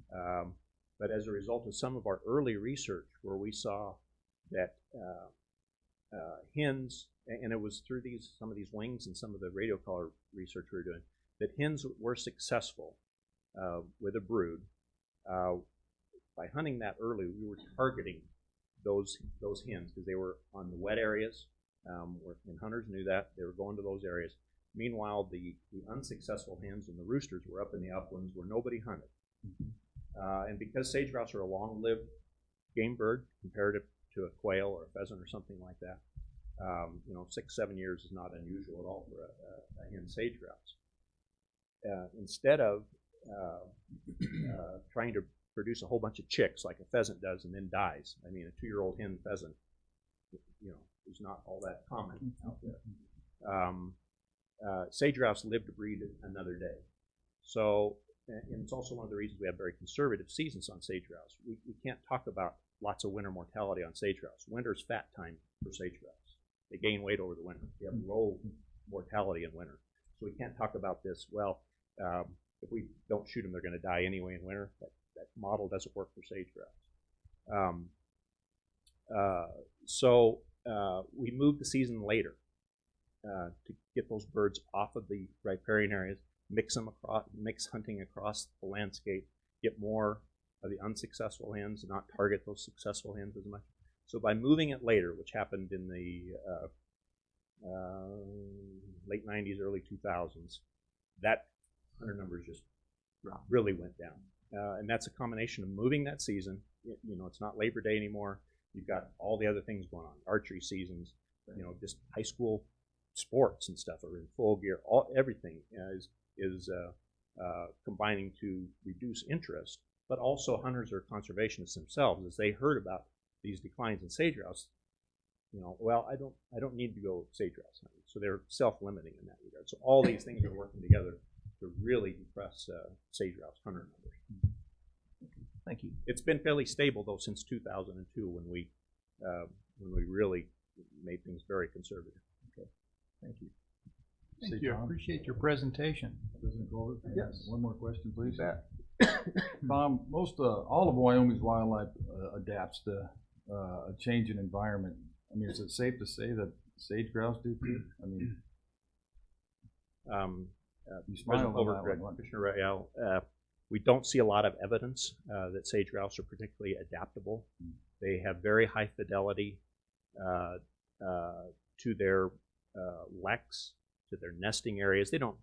But as a result of some of our early research, where we saw that hens, and it was through some of these wings and some of the radio collar research we were doing, that hens were successful with a brood. By hunting that early, we were targeting those hens because they were on the wet areas, and hunters knew that. They were going to those areas. Meanwhile, the unsuccessful hens and the roosters were up in the uplands where nobody hunted. And because sage grouse are a long-lived game bird comparative to a quail or a pheasant or something like that, 6-7 years is not unusual at all for a hen sage grouse. Instead of trying to produce a whole bunch of chicks like a pheasant does and then dies. I mean, a 2-year-old hen pheasant, is not all that common out there. Sage grouse live to breed another day. So, and it's also one of the reasons we have very conservative seasons on sage grouse. We can't talk about lots of winter mortality on sage grouse. Winter's fat time for sage grouse. They gain weight over the winter. We have low mortality in winter. So we can't talk about this, if we don't shoot them, they're going to die anyway in winter. That model doesn't work for sage grouse. So we moved the season later to get those birds off of the riparian areas, mix hunting across the landscape, get more of the unsuccessful hens, not target those successful hens as much. So by moving it later, which happened in the late 90s, early 2000s, that hunter numbers just really went down. And that's a combination of moving that season. It's not Labor Day anymore. You've got all the other things going on, archery seasons, just high school sports and stuff are in full gear. Everything is combining to reduce interest, but also hunters or conservationists themselves, as they heard about these declines in sage grouse, well, I don't need to go sage grouse hunting. So they're self-limiting in that regard. So all these things are working together to really depress sage grouse hunter numbers. Thank you. It's been fairly stable though since 2002 when we really made things very conservative. Okay, thank you. Thank you. I appreciate your presentation. President Colbert? Yes. One more question, please. Tom, all of Wyoming's wildlife adapts to a change in environment. I mean, is it safe to say that sage grouse do too? I mean, President Colbert, Commissioner Rael, we don't see a lot of evidence that sage grouse are particularly adaptable. They have very high fidelity to their leks, to their nesting areas. A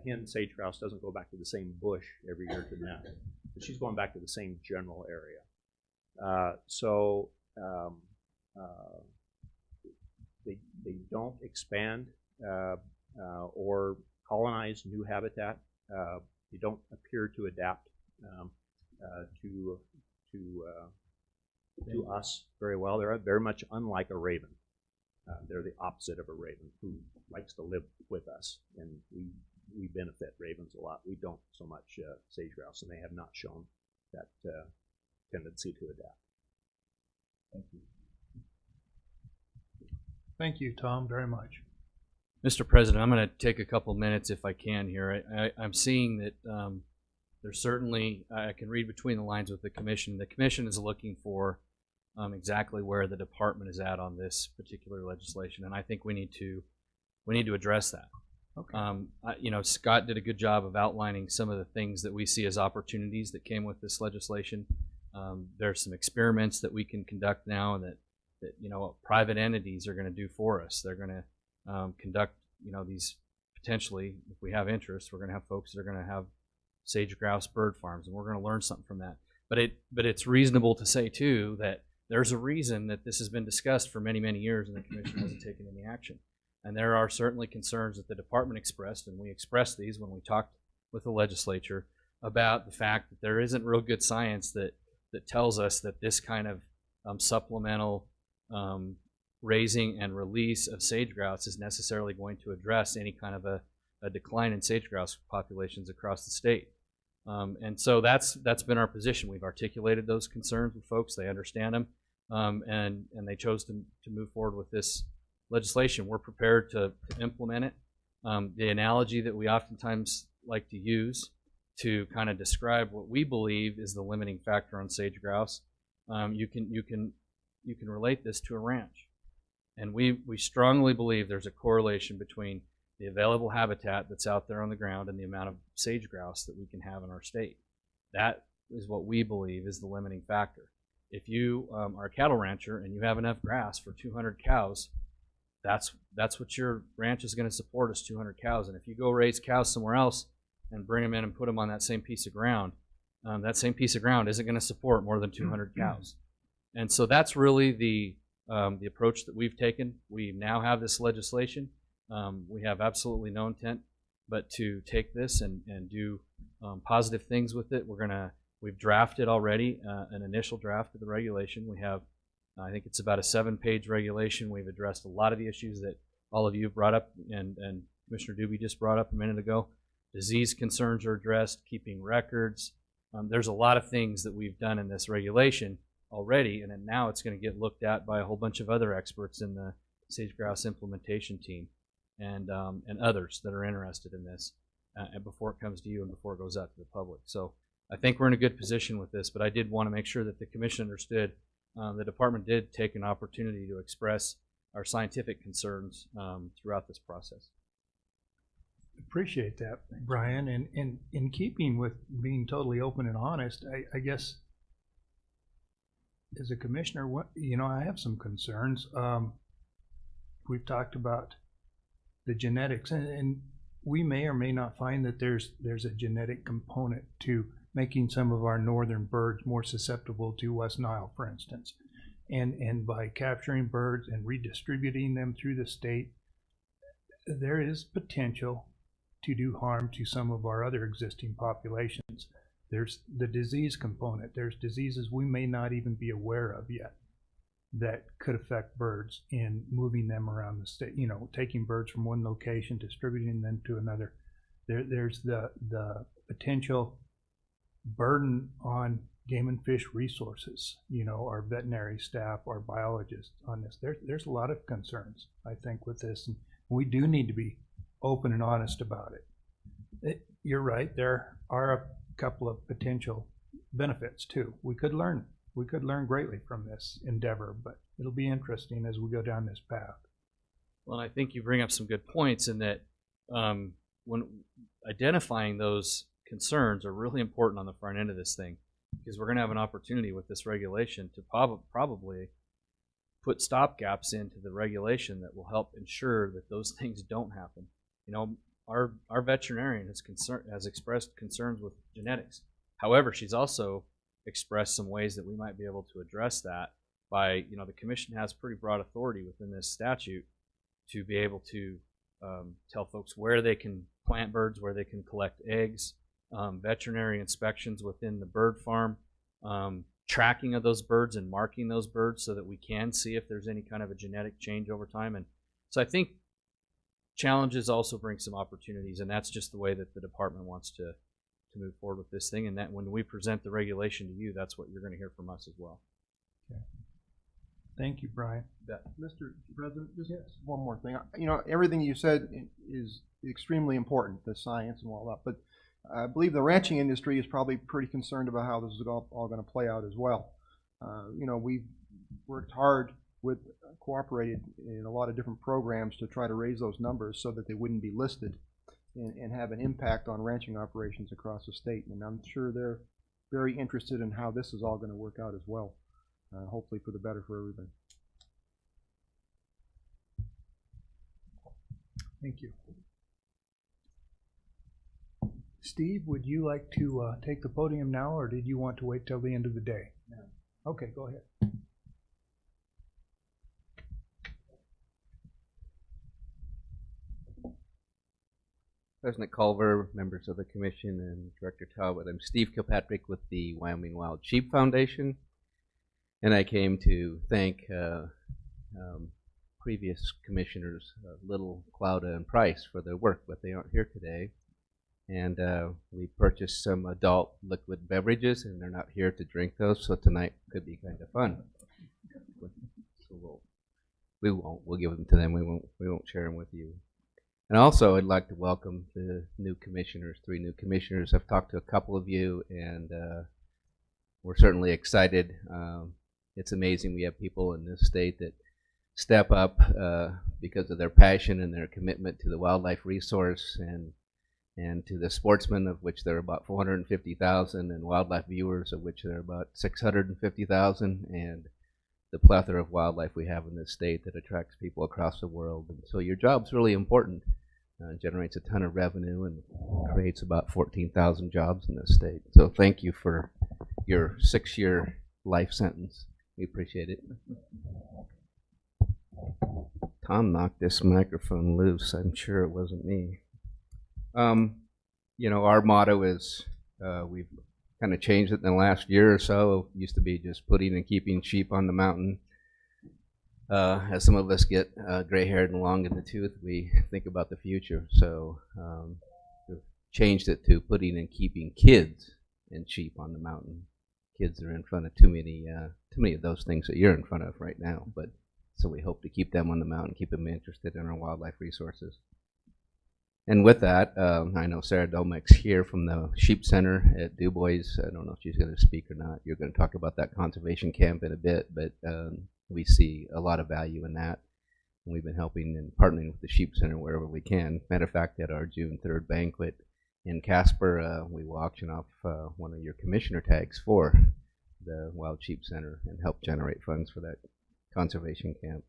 hen sage grouse doesn't go back to the same bush every year to nest, but she's going back to the same general area. They don't expand or colonize new habitat. They don't appear to adapt to us very well. They're very much unlike a raven. They're the opposite of a raven who likes to live with us, and we benefit ravens a lot. We don't so much sage grouse, and they have not shown that tendency to adapt. Thank you. Thank you, Tom, very much. Mr. President, I'm going to take a couple minutes if I can here. I'm seeing that there's certainly, I can read between the lines with the commission. The commission is looking for exactly where the department is at on this particular legislation, and I think we need to address that. Okay. Scott did a good job of outlining some of the things that we see as opportunities that came with this legislation. There's some experiments that we can conduct now, and that private entities are going to do for us. They're going to conduct these, potentially, if we have interest, we're going to have folks that are going to have sage grouse bird farms, and we're going to learn something from that. But it's reasonable to say too that there's a reason that this has been discussed for many, many years and the commission hasn't taken any action. And there are certainly concerns that the department expressed, and we expressed these when we talked with the legislature about the fact that there isn't real good science that tells us that this kind of supplemental raising and release of sage grouse is necessarily going to address any kind of a decline in sage grouse populations across the state. And so that's been our position. We've articulated those concerns with folks. They understand them, and they chose to move forward with this legislation. We're prepared to implement it. The analogy that we oftentimes like to use to kind of describe what we believe is the limiting factor on sage grouse, you can relate this to a ranch. And we strongly believe there's a correlation between the available habitat that's out there on the ground and the amount of sage grouse that we can have in our state. That is what we believe is the limiting factor. If you are a cattle rancher and you have enough grass for 200 cows, that's what your ranch is going to support, is 200 cows. And if you go raise cows somewhere else and bring them in and put them on that same piece of ground, that same piece of ground isn't going to support more than 200 cows. And so that's really the approach that we've taken. We now have this legislation. We have absolutely no intent but to take this and do positive things with it. We've drafted already an initial draft of the regulation. We have, I think it's about a 7-page regulation. We've addressed a lot of the issues that all of you brought up, and Commissioner Doobie just brought up a minute ago. Disease concerns are addressed, keeping records. There's a lot of things that we've done in this regulation already, and then now it's going to get looked at by a whole bunch of other experts in the sage grouse implementation team, and others that are interested in this, and before it comes to you and before it goes out to the public. So I think we're in a good position with this, but I did want to make sure that the commission understood the department did take an opportunity to express our scientific concerns throughout this process. Appreciate that, Brian. And in keeping with being totally open and honest, I guess as a commissioner, I have some concerns. We've talked about the genetics, and we may or may not find that there's a genetic component to making some of our northern birds more susceptible to West Nile, for instance. And by capturing birds and redistributing them through the state, there is potential to do harm to some of our other existing populations. There's the disease component. There's diseases we may not even be aware of yet that could affect birds in moving them around the state, taking birds from one location, distributing them to another. There's the potential burden on game and fish resources, our veterinary staff, our biologists on this. There's a lot of concerns, I think, with this, and we do need to be open and honest about it. You're right, there are a couple of potential benefits too. We could learn greatly from this endeavor, but it'll be interesting as we go down this path. Well, I think you bring up some good points in that when identifying those concerns are really important on the front end of this thing, because we're going to have an opportunity with this regulation to probably put stopgaps into the regulation that will help ensure that those things don't happen. Our veterinarian has expressed concerns with genetics. However, she's also expressed some ways that we might be able to address that by, the commission has pretty broad authority within this statute to be able to tell folks where they can plant birds, where they can collect eggs, veterinary inspections within the bird farm, tracking of those birds and marking those birds so that we can see if there's any kind of a genetic change over time. And so I think challenges also bring some opportunities, and that's just the way that the department wants to move forward with this thing, and that when we present the regulation to you, that's what you're going to hear from us as well. Okay. Thank you, Brian. Mr. President, just one more thing. Everything you said is extremely important, the science and all that, but I believe the ranching industry is probably pretty concerned about how this is all going to play out as well. We've worked hard cooperated in a lot of different programs to try to raise those numbers so that they wouldn't be listed and have an impact on ranching operations across the state. And I'm sure they're very interested in how this is all going to work out as well. Hopefully for the better for everybody. Thank you. Steve, would you like to take the podium now, or did you want to wait till the end of the day? No. Okay, go ahead. President Culver, members of the commission, and Director Talbot. I'm Steve Kilpatrick with the Wyoming Wild Sheep Foundation, and I came to thank previous commissioners Little, Clouda, and Price for their work, but they aren't here today. And we purchased some adult liquid beverages, and they're not here to drink those, so tonight could be kind of fun. So we'll give them to them. We won't share them with you. And also, I'd like to welcome the new commissioners, 3 new commissioners. I've talked to a couple of you, and we're certainly excited. It's amazing we have people in this state that step up because of their passion and their commitment to the wildlife resource and to the sportsmen, of which there are about 450,000, and wildlife viewers, of which there are about 650,000, and the plethora of wildlife we have in this state that attracts people across the world. And so your job's really important. Generates a ton of revenue and creates about 14,000 jobs in this state. So thank you for your 6-year life sentence. We appreciate it. Tom knocked this microphone loose. I'm sure it wasn't me. You know, our motto is, we've kind of changed it in the last year or so. It used to be just putting and keeping sheep on the mountain. As some of us get gray-haired and long in the tooth, we think about the future. So we've changed it to putting and keeping kids and sheep on the mountain. Kids are in front of too many of those things that you're in front of right now. But so we hope to keep them on the mountain, keep them interested in our wildlife resources. And with that, I know Sarah Domek's here from the Sheep Center at Du Bois. I don't know if she's going to speak or not. You're going to talk about that conservation camp in a bit, but we see a lot of value in that. And we've been helping and partnering with the Sheep Center wherever we can. Matter of fact, at our June 3rd banquet in Casper, we will auction off one of your commissioner tags for the Wild Sheep Center and help generate funds for that conservation camp.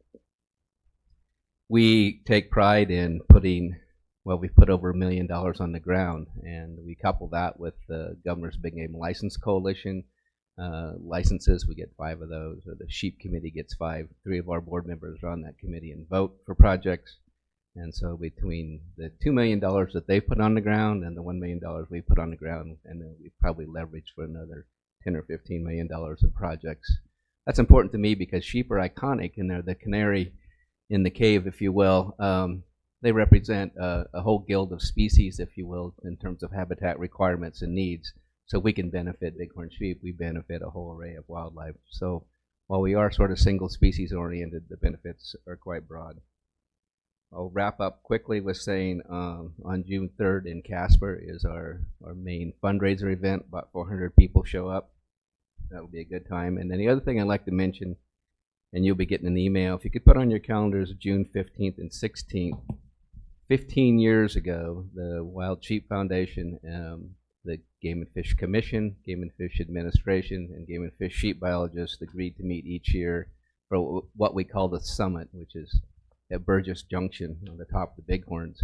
We take pride in putting, well, we put over $1 million on the ground, and we couple that with the Governor's Big Game License Coalition licenses. We get 5 of those, or the Sheep Committee gets 5. 3 of our board members are on that committee and vote for projects. And so between the $2 million that they put on the ground and the $1 million we put on the ground, and then we probably leverage for another $10 or $15 million of projects. That's important to me because sheep are iconic, and they're the canary in the cave, if you will. They represent a whole guild of species, if you will, in terms of habitat requirements and needs. So we can benefit bighorn sheep, we benefit a whole array of wildlife. So while we are sort of single species oriented, the benefits are quite broad. I'll wrap up quickly with saying on June 3rd in Casper is our main fundraiser event. About 400 people show up. That'll be a good time. And then the other thing I'd like to mention, and you'll be getting an email, if you could put on your calendars June 15th and 16th. 15 years ago, the Wild Sheep Foundation, the Game and Fish Commission, Game and Fish Administration, and Game and Fish sheep biologists agreed to meet each year for what we call the summit, which is at Burgess Junction on the top of the Bighorns.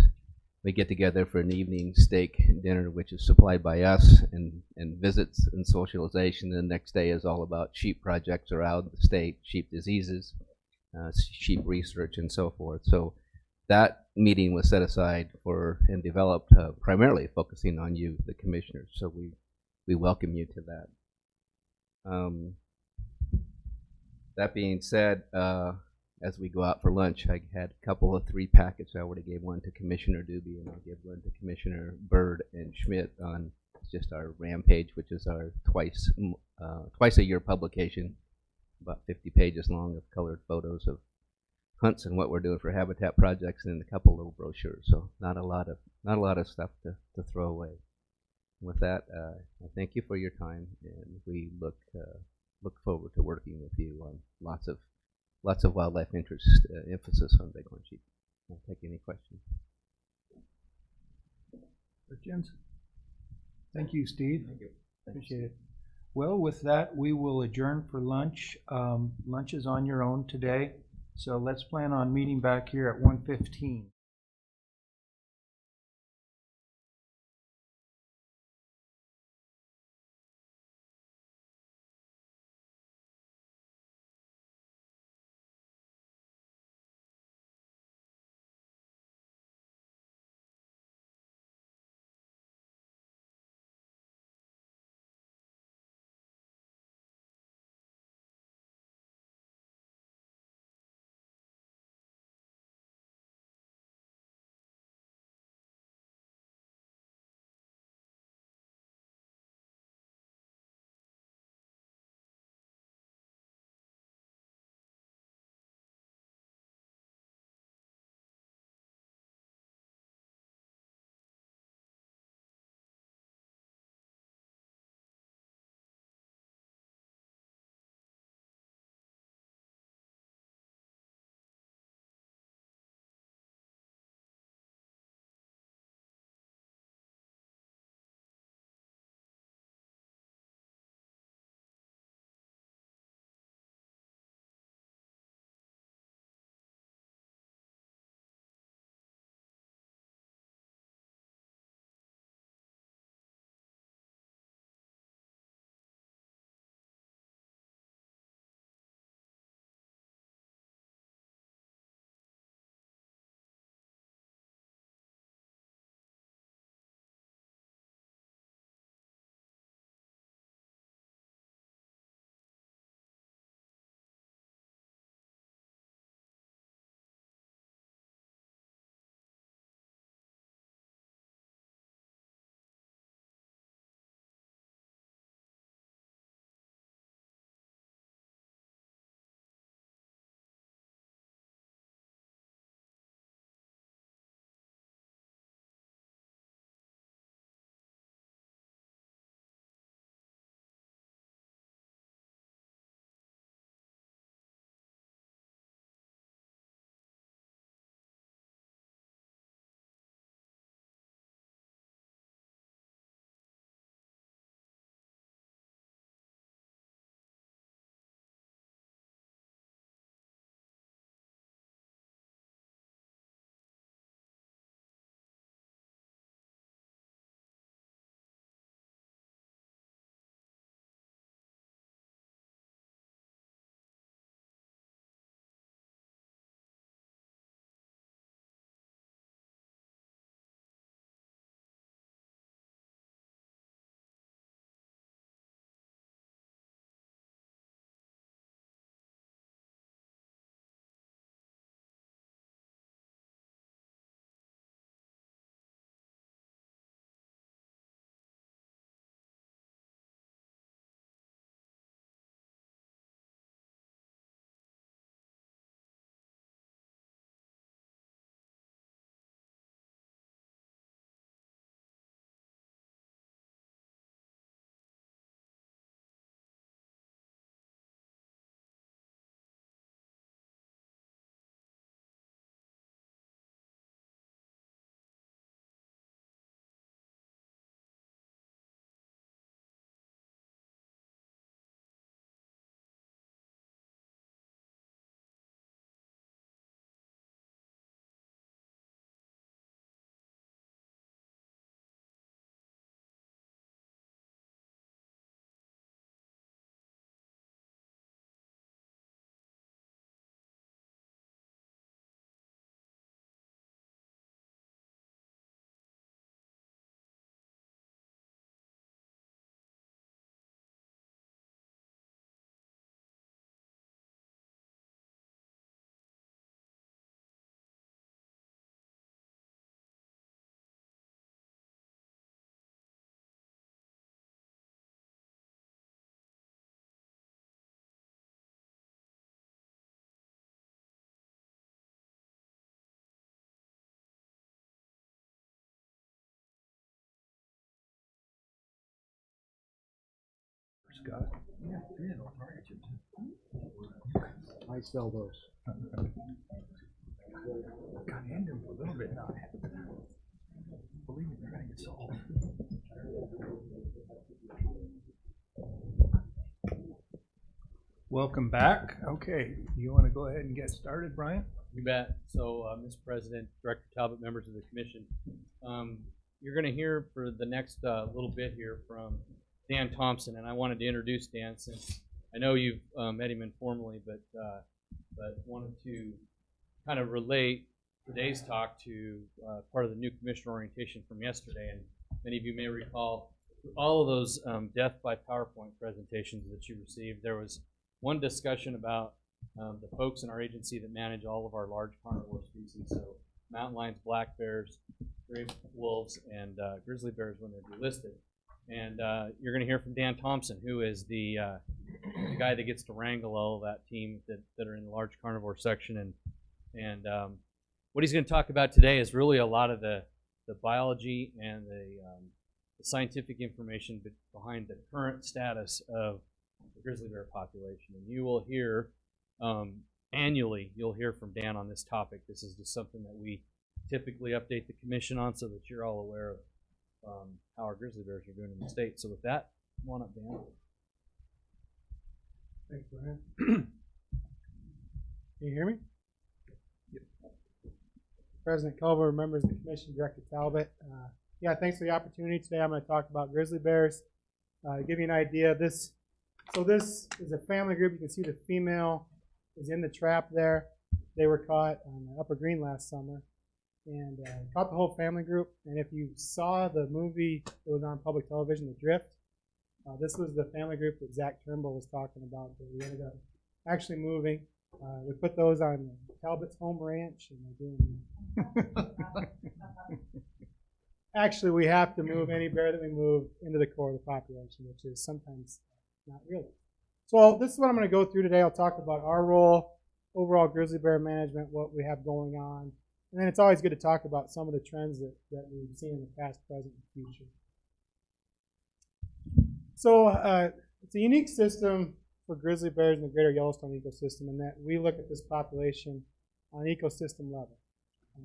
We get together for an evening steak dinner, which is supplied by us, and visits and socialization. The next day is all about sheep projects around the state, sheep diseases, sheep research, and so forth. So that meeting was set aside for and developed primarily focusing on you, the commissioners. So we welcome you to that. That being said, as we go out for lunch, I had a couple of 3 packets. I already gave one to Commissioner Doobie, and I'll give one to Commissioner Byrd and Schmidt on just our Rampage, which is our twice a year publication, about 50 pages long of colored photos of hunts and what we're doing for habitat projects, and then a couple little brochures. So not a lot of stuff to throw away. With that, I thank you for your time, and we look forward to working with you on lots of wildlife interest, emphasis on bighorn sheep. I'll take any questions. Questions? Thank you, Steve. Thank you. Appreciate it. Well, with that, we will adjourn for lunch. Lunch is on your own today, so let's plan on meeting back here at 1:15. Scott. Yeah, I'll target you. I sell those. Got into him a little bit now. Believe me, they're gonna get solved. Welcome back. Okay, you want to go ahead and get started, Brian? You bet. So, Mr. President, Director Talbot, members of the commission, you're going to hear for the next little bit here from Dan Thompson, and I wanted to introduce Dan since I know you've met him informally, but wanted to kind of relate today's talk to part of the new commission orientation from yesterday. And many of you may recall all of those death by PowerPoint presentations that you received. There was one discussion about the folks in our agency that manage all of our large carnivore species, so mountain lions, black bears, gray wolves, and grizzly bears when they're delisted. And you're going to hear from Dan Thompson, who is the guy that gets to wrangle all of that team that are in the large carnivore section. And what he's going to talk about today is really a lot of the biology and the scientific information behind the current status of the grizzly bear population. And you will hear annually, you'll hear from Dan on this topic. This is just something that we typically update the commission on so that you're all aware of how our grizzly bears are doing in the state. So with that, come on up, Dan. Thanks, Brian. Can you hear me? Yep. President Culver, members of the commission, Director Talbot. Yeah, thanks for the opportunity today. I'm going to talk about grizzly bears. To give you an idea, this is a family group. You can see the female is in the trap there. They were caught on the Upper Green last summer, and caught the whole family group. And if you saw the movie that was on public television, The Drift, this was the family group that Zach Turnbull was talking about that we ended up actually moving. We put those on Talbot's home ranch, and they're doing. Actually, we have to move any bear that we move into the core of the population, which is sometimes not really. So this is what I'm going to go through today. I'll talk about our role, overall grizzly bear management, what we have going on. And then it's always good to talk about some of the trends that we've seen in the past, present, and future. So it's a unique system for grizzly bears in the greater Yellowstone ecosystem in that we look at this population on an ecosystem level.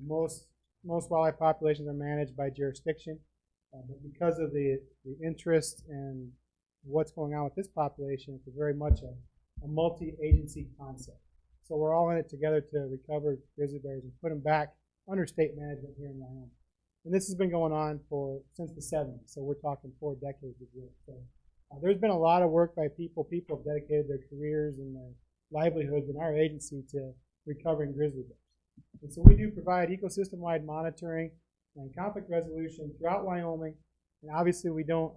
Most wildlife populations are managed by jurisdiction, but because of the interest and what's going on with this population, it's very much a multi-agency concept. So we're all in it together to recover grizzly bears and put them back under state management here in Wyoming. And this has been going on since the 70s, so we're talking 4 decades of work. So there's been a lot of work by people. People have dedicated their careers and their livelihoods in our agency to recovering grizzly bears. And so we do provide ecosystem-wide monitoring and conflict resolution throughout Wyoming. And obviously we don't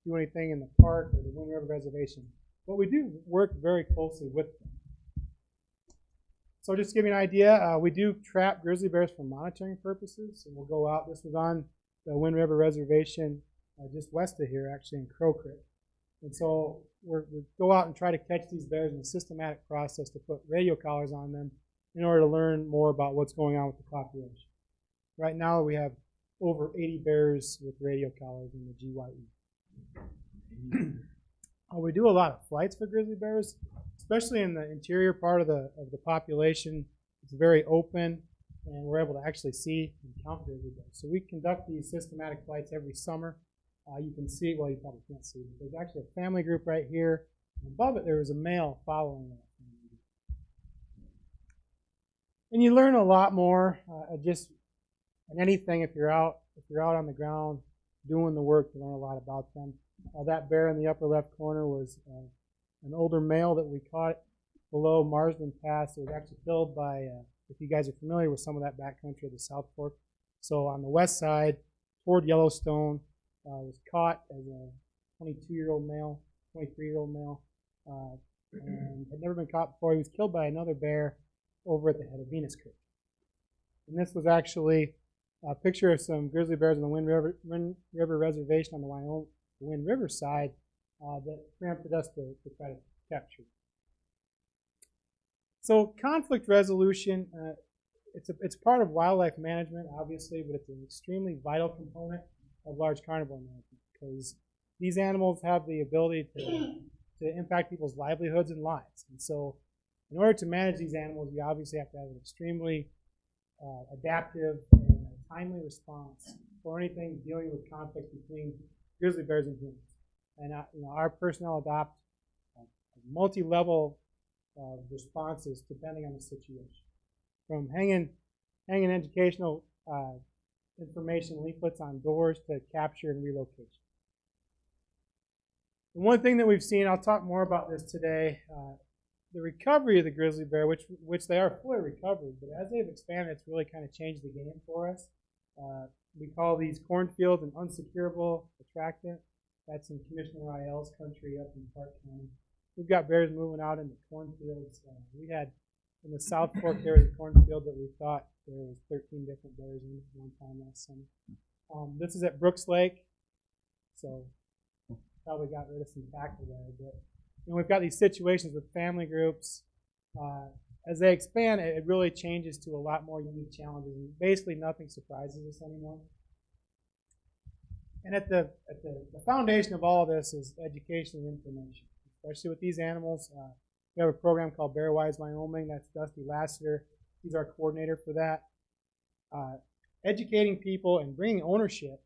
do anything in the park or the Wind River Reservation, but we do work very closely with them. So just to give you an idea, we do trap grizzly bears for monitoring purposes. And we'll go out. This was on the Wind River Reservation just west of here, actually in Crow Creek. And so we go out and try to catch these bears in a systematic process to put radio collars on them in order to learn more about what's going on with the population. Right now we have over 80 bears with radio collars in the GYE. We do a lot of flights for grizzly bears, especially in the interior part of the population. It's very open, and we're able to actually see and count grizzly bears. So we conduct these systematic flights every summer. You can see, well, you probably can't see, but there's actually a family group right here. And above it, there was a male following that. And you learn a lot more just in anything if you're out on the ground doing the work. You learn a lot about them. That bear in the upper left corner was an older male that we caught below Marsden Pass. It was actually killed by, if you guys are familiar with some of that backcountry of the South Fork. So on the west side, toward Yellowstone, was caught as a 22-year-old male, 23-year-old male, and had never been caught before. He was killed by another bear over at the head of Venus Creek. And this was actually a picture of some grizzly bears on the Wind River Reservation on the Wind River side that prompted us to try to capture. So conflict resolution, it's part of wildlife management, obviously, but it's an extremely vital component of large carnivore management because these animals have the ability to impact people's livelihoods and lives. And so in order to manage these animals, you obviously have to have an extremely adaptive and timely response for anything dealing with conflict between grizzly bears and humans. And our personnel adopt a multi-level responses depending on the situation. From hanging educational information leaflets on doors to capture and relocation. And one thing that we've seen, I'll talk more about this today, the recovery of the grizzly bear, which they are fully recovered, but as they've expanded, it's really kind of changed the game for us. We call these cornfields an unsecurable attractant. That's in Commissioner Rael's country up in Park County. We've got bears moving out in the cornfields. We had in the South Fork, there was a cornfield that we thought there was 13 different bears in one time last summer. This is at Brooks Lake, so probably got rid of some tackle there. But we've got these situations with family groups. As they expand, it really changes to a lot more unique challenges. And basically, nothing surprises us anymore. And at the foundation of all of this is education and information, especially with these animals. We have a program called Bear Wise Wyoming. That's Dusty Lassiter. He's our coordinator for that. Educating people and bringing ownership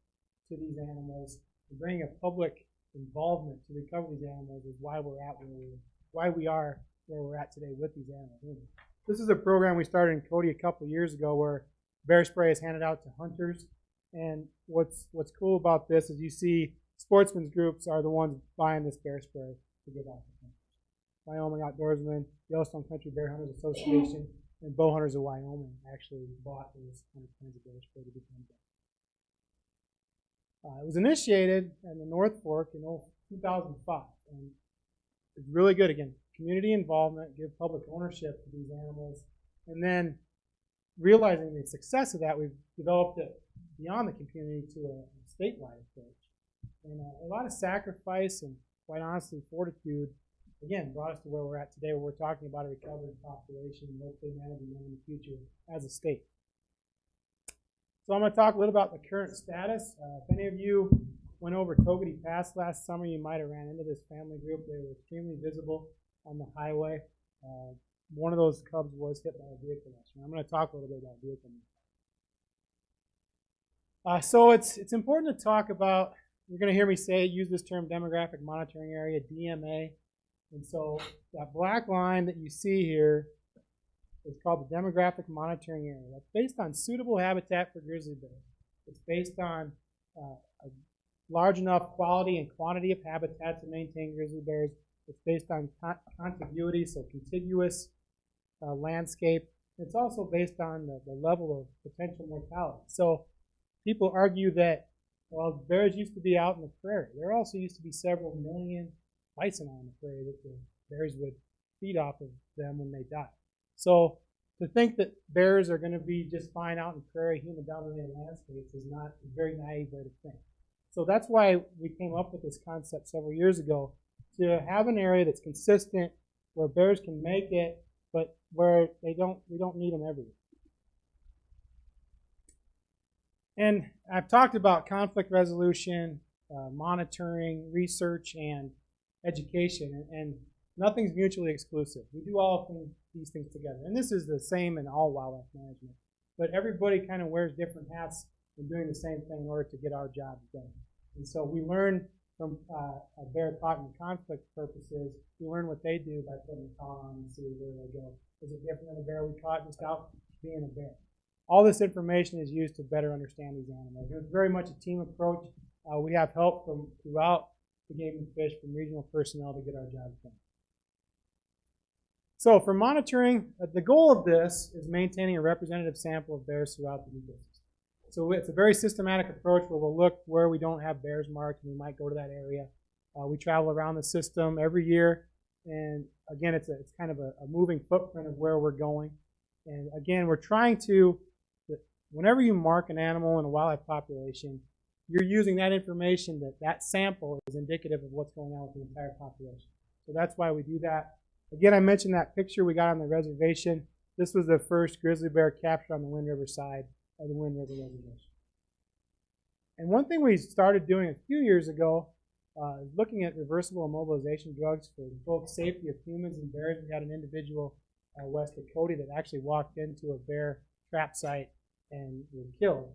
to these animals and bringing a public involvement to recover these animals is why we are where we're at today with these animals. This is a program we started in Cody a couple of years ago where bear spray is handed out to hunters. And what's cool about this is you see sportsmen's groups are the ones buying this bear spray to give out to hunters. Wyoming Outdoorsmen, Yellowstone Country Bear Hunters Association, and Bow Hunters of Wyoming actually bought those 100 tons of bear spray to become bear. It was initiated in the North Fork in 2005, and it's really good. Again, community involvement, give public ownership to these animals, and then realizing the success of that, we've developed it beyond the community to a statewide approach. And a lot of sacrifice and, quite honestly, fortitude, again, brought us to where we're at today, where we're talking about a recovered population and hopefully managing them in the future as a state. So I'm going to talk a little about the current status. If any of you went over Togety Pass last summer, you might have ran into this family group. They were extremely visible on the highway. One of those cubs was hit by a vehicle last year. I'm going to talk a little bit about vehicle. So it's important to talk about, you're going to hear me use this term demographic monitoring area, DMA. And so that black line that you see here is called the demographic monitoring area. That's based on suitable habitat for grizzly bears. It's based on a large enough quality and quantity of habitat to maintain grizzly bears. It's based on contiguity, so contiguous landscape. It's also based on the level of potential mortality. So people argue that, well, bears used to be out in the prairie. There also used to be several million bison on the prairie that the bears would feed off of them when they died. So to think that bears are going to be just fine out in prairie, human-dominated landscapes is not a very naive way to think. So that's why we came up with this concept several years ago, to have an area that's consistent where bears can make it, but where we don't need them everywhere. And I've talked about conflict resolution, monitoring, research, and education, and nothing's mutually exclusive. We do all of these things together. And this is the same in all wildlife management. But everybody kind of wears different hats and doing the same thing in order to get our jobs done. And so we learn from a bear caught in conflict purposes, we learn what they do by putting a collar on and see where they go. Is it different than a bear we caught just out being a bear? All this information is used to better understand these animals. It's very much a team approach. We have help from throughout the Game and Fish, from regional personnel to get our jobs done. So for monitoring, the goal of this is maintaining a representative sample of bears throughout the ecosystem. So it's a very systematic approach where we'll look where we don't have bears marked and we might go to that area. We travel around the system every year, and again, it's kind of a moving footprint of where we're going. And again, we're trying to, whenever you mark an animal in a wildlife population, you're using that information, that sample is indicative of what's going on with the entire population. So that's why we do that. Again, I mentioned that picture we got on the reservation. This was the first grizzly bear captured on the Wind River side of the Wind River Reservation. And one thing we started doing a few years ago is looking at reversible immobilization drugs for both safety of humans and bears. We had an individual west of Cody that actually walked into a bear trap site and was killed.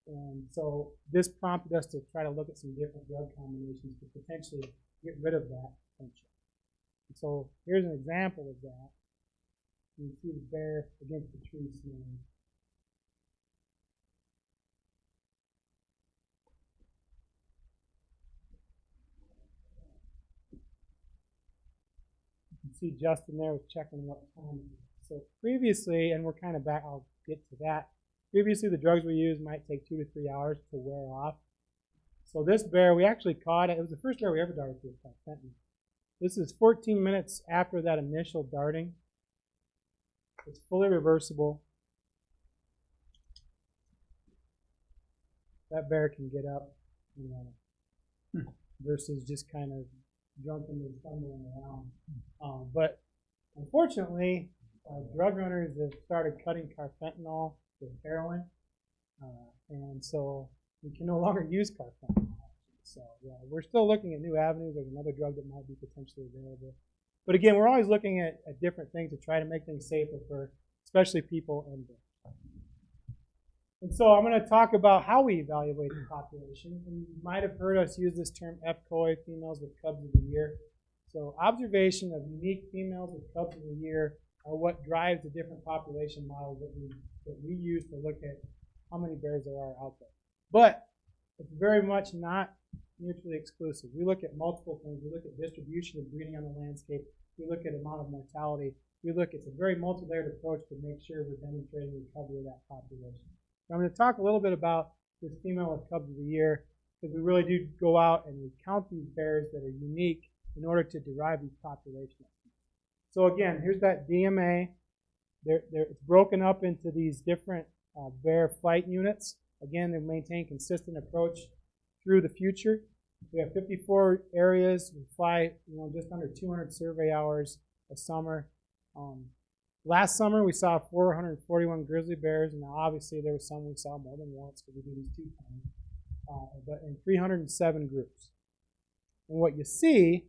And so this prompted us to try to look at some different drug combinations to potentially get rid of that potential. So here's an example of that. You can see the bear against the tree snoring. You can see Justin there was checking what time it is. So previously, and we're kind of back, I'll get to that. Previously, the drugs we used might take 2 to 3 hours to wear off. So this bear, we actually caught it. It was the first bear we ever darted to with fentanyl. This is 14 minutes after that initial darting. It's fully reversible. That bear can get up and run it versus just kind of drunkenly stumbling around. But unfortunately, drug runners have started cutting carfentanil with heroin, and so we can no longer use carfentanil. So yeah, we're still looking at new avenues. There's another drug that might be potentially available. But again, we're always looking at different things to try to make things safer for especially people and bears. And so I'm going to talk about how we evaluate the population. And you might have heard us use this term FCOI, females with cubs of the year. So observation of unique females with cubs of the year are what drives the different population models that we use to look at how many bears there are out there. But it's very much not mutually exclusive. We look at multiple things. We look at distribution of breeding on the landscape. We look at amount of mortality. It's a very multi-layered approach to make sure we're demonstrating recovery of that population. So I'm going to talk a little bit about this female with cubs of the year, because we really do go out and we count these bears that are unique in order to derive these population estimates. So again, here's that DMA. It's broken up into these different bear flight units. Again, they maintain consistent approach through the future. We have 54 areas. We fly, just under 200 survey hours a summer. Last summer, we saw 441 grizzly bears, and now obviously there was some we saw more than once because we do these 2 times, but in 307 groups. And what you see,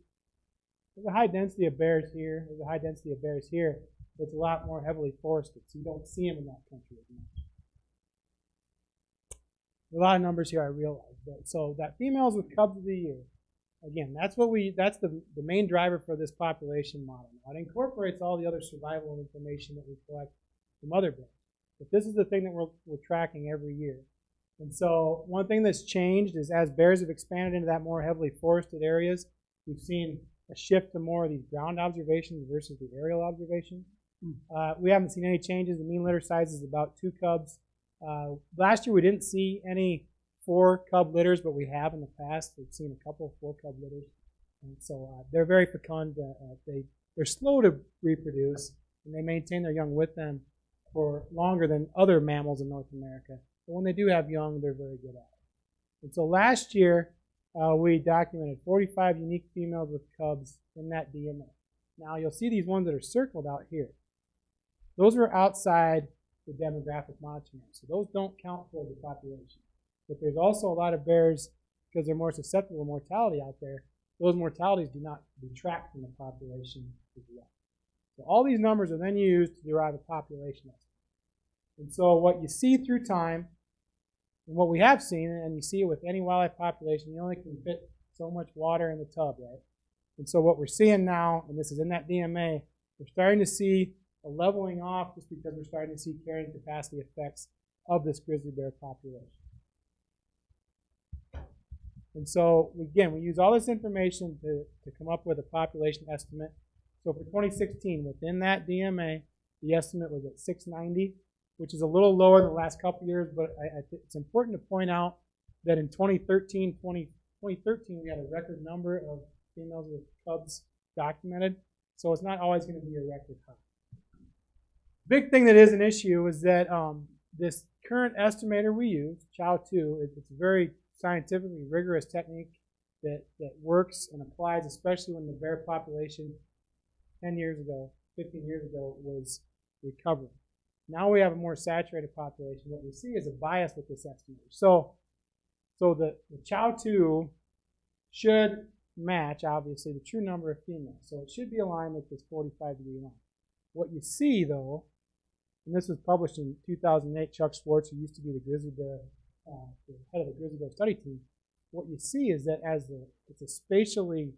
there's a high density of bears here. There's a high density of bears here. But it's a lot more heavily forested, so you don't see them in that country as much. A lot of numbers here, I realize. But so that females with cubs of the year, again, that's the main driver for this population model. Now, it incorporates all the other survival information that we collect from other bears. But this is the thing that we're tracking every year. And so one thing that's changed is as bears have expanded into that more heavily forested areas, we've seen a shift to more of these ground observations versus the aerial observations. We haven't seen any changes. The mean litter size is about 2 cubs. Last year we didn't see any 4 cub litters, but we have in the past. We've seen a couple of 4 cub litters. And so they're very fecund. They're slow to reproduce, and they maintain their young with them for longer than other mammals in North America. But when they do have young, they're very good at it. And so last year, we documented 45 unique females with cubs in that DMA. Now you'll see these ones that are circled out here. Those are outside the demographic monitoring. So those don't count for the population. But there's also a lot of bears, because they're more susceptible to mortality out there, those mortalities do not detract from the population as well. So all these numbers are then used to derive a population estimate. And so what you see through time, and what we have seen, and you see it with any wildlife population, you only can fit so much water in the tub, right? And so what we're seeing now, and this is in that DMA, we're starting to see a leveling off just because we're starting to see carrying capacity effects of this grizzly bear population. And so, again, we use all this information to come up with a population estimate. So for 2016, within that DMA, the estimate was at 690, which is a little lower than the last couple of years, but it's important to point out that in 2013, we had a record number of females with cubs documented, so it's not always going to be a record high. Big thing that is an issue is that this current estimator we use, Chow-2, it's a very scientifically rigorous technique that works and applies, especially when the bear population 10 years ago, 15 years ago was recovering. Now we have a more saturated population. What we see is a bias with this estimator. So the Chow-2 should match, obviously, the true number of females. So it should be aligned with this 45-degree line. What you see, though, and this was published in 2008, Chuck Schwartz, who used to be the grizzly bear, the head of the grizzly bear study team, what you see is that it's a spatially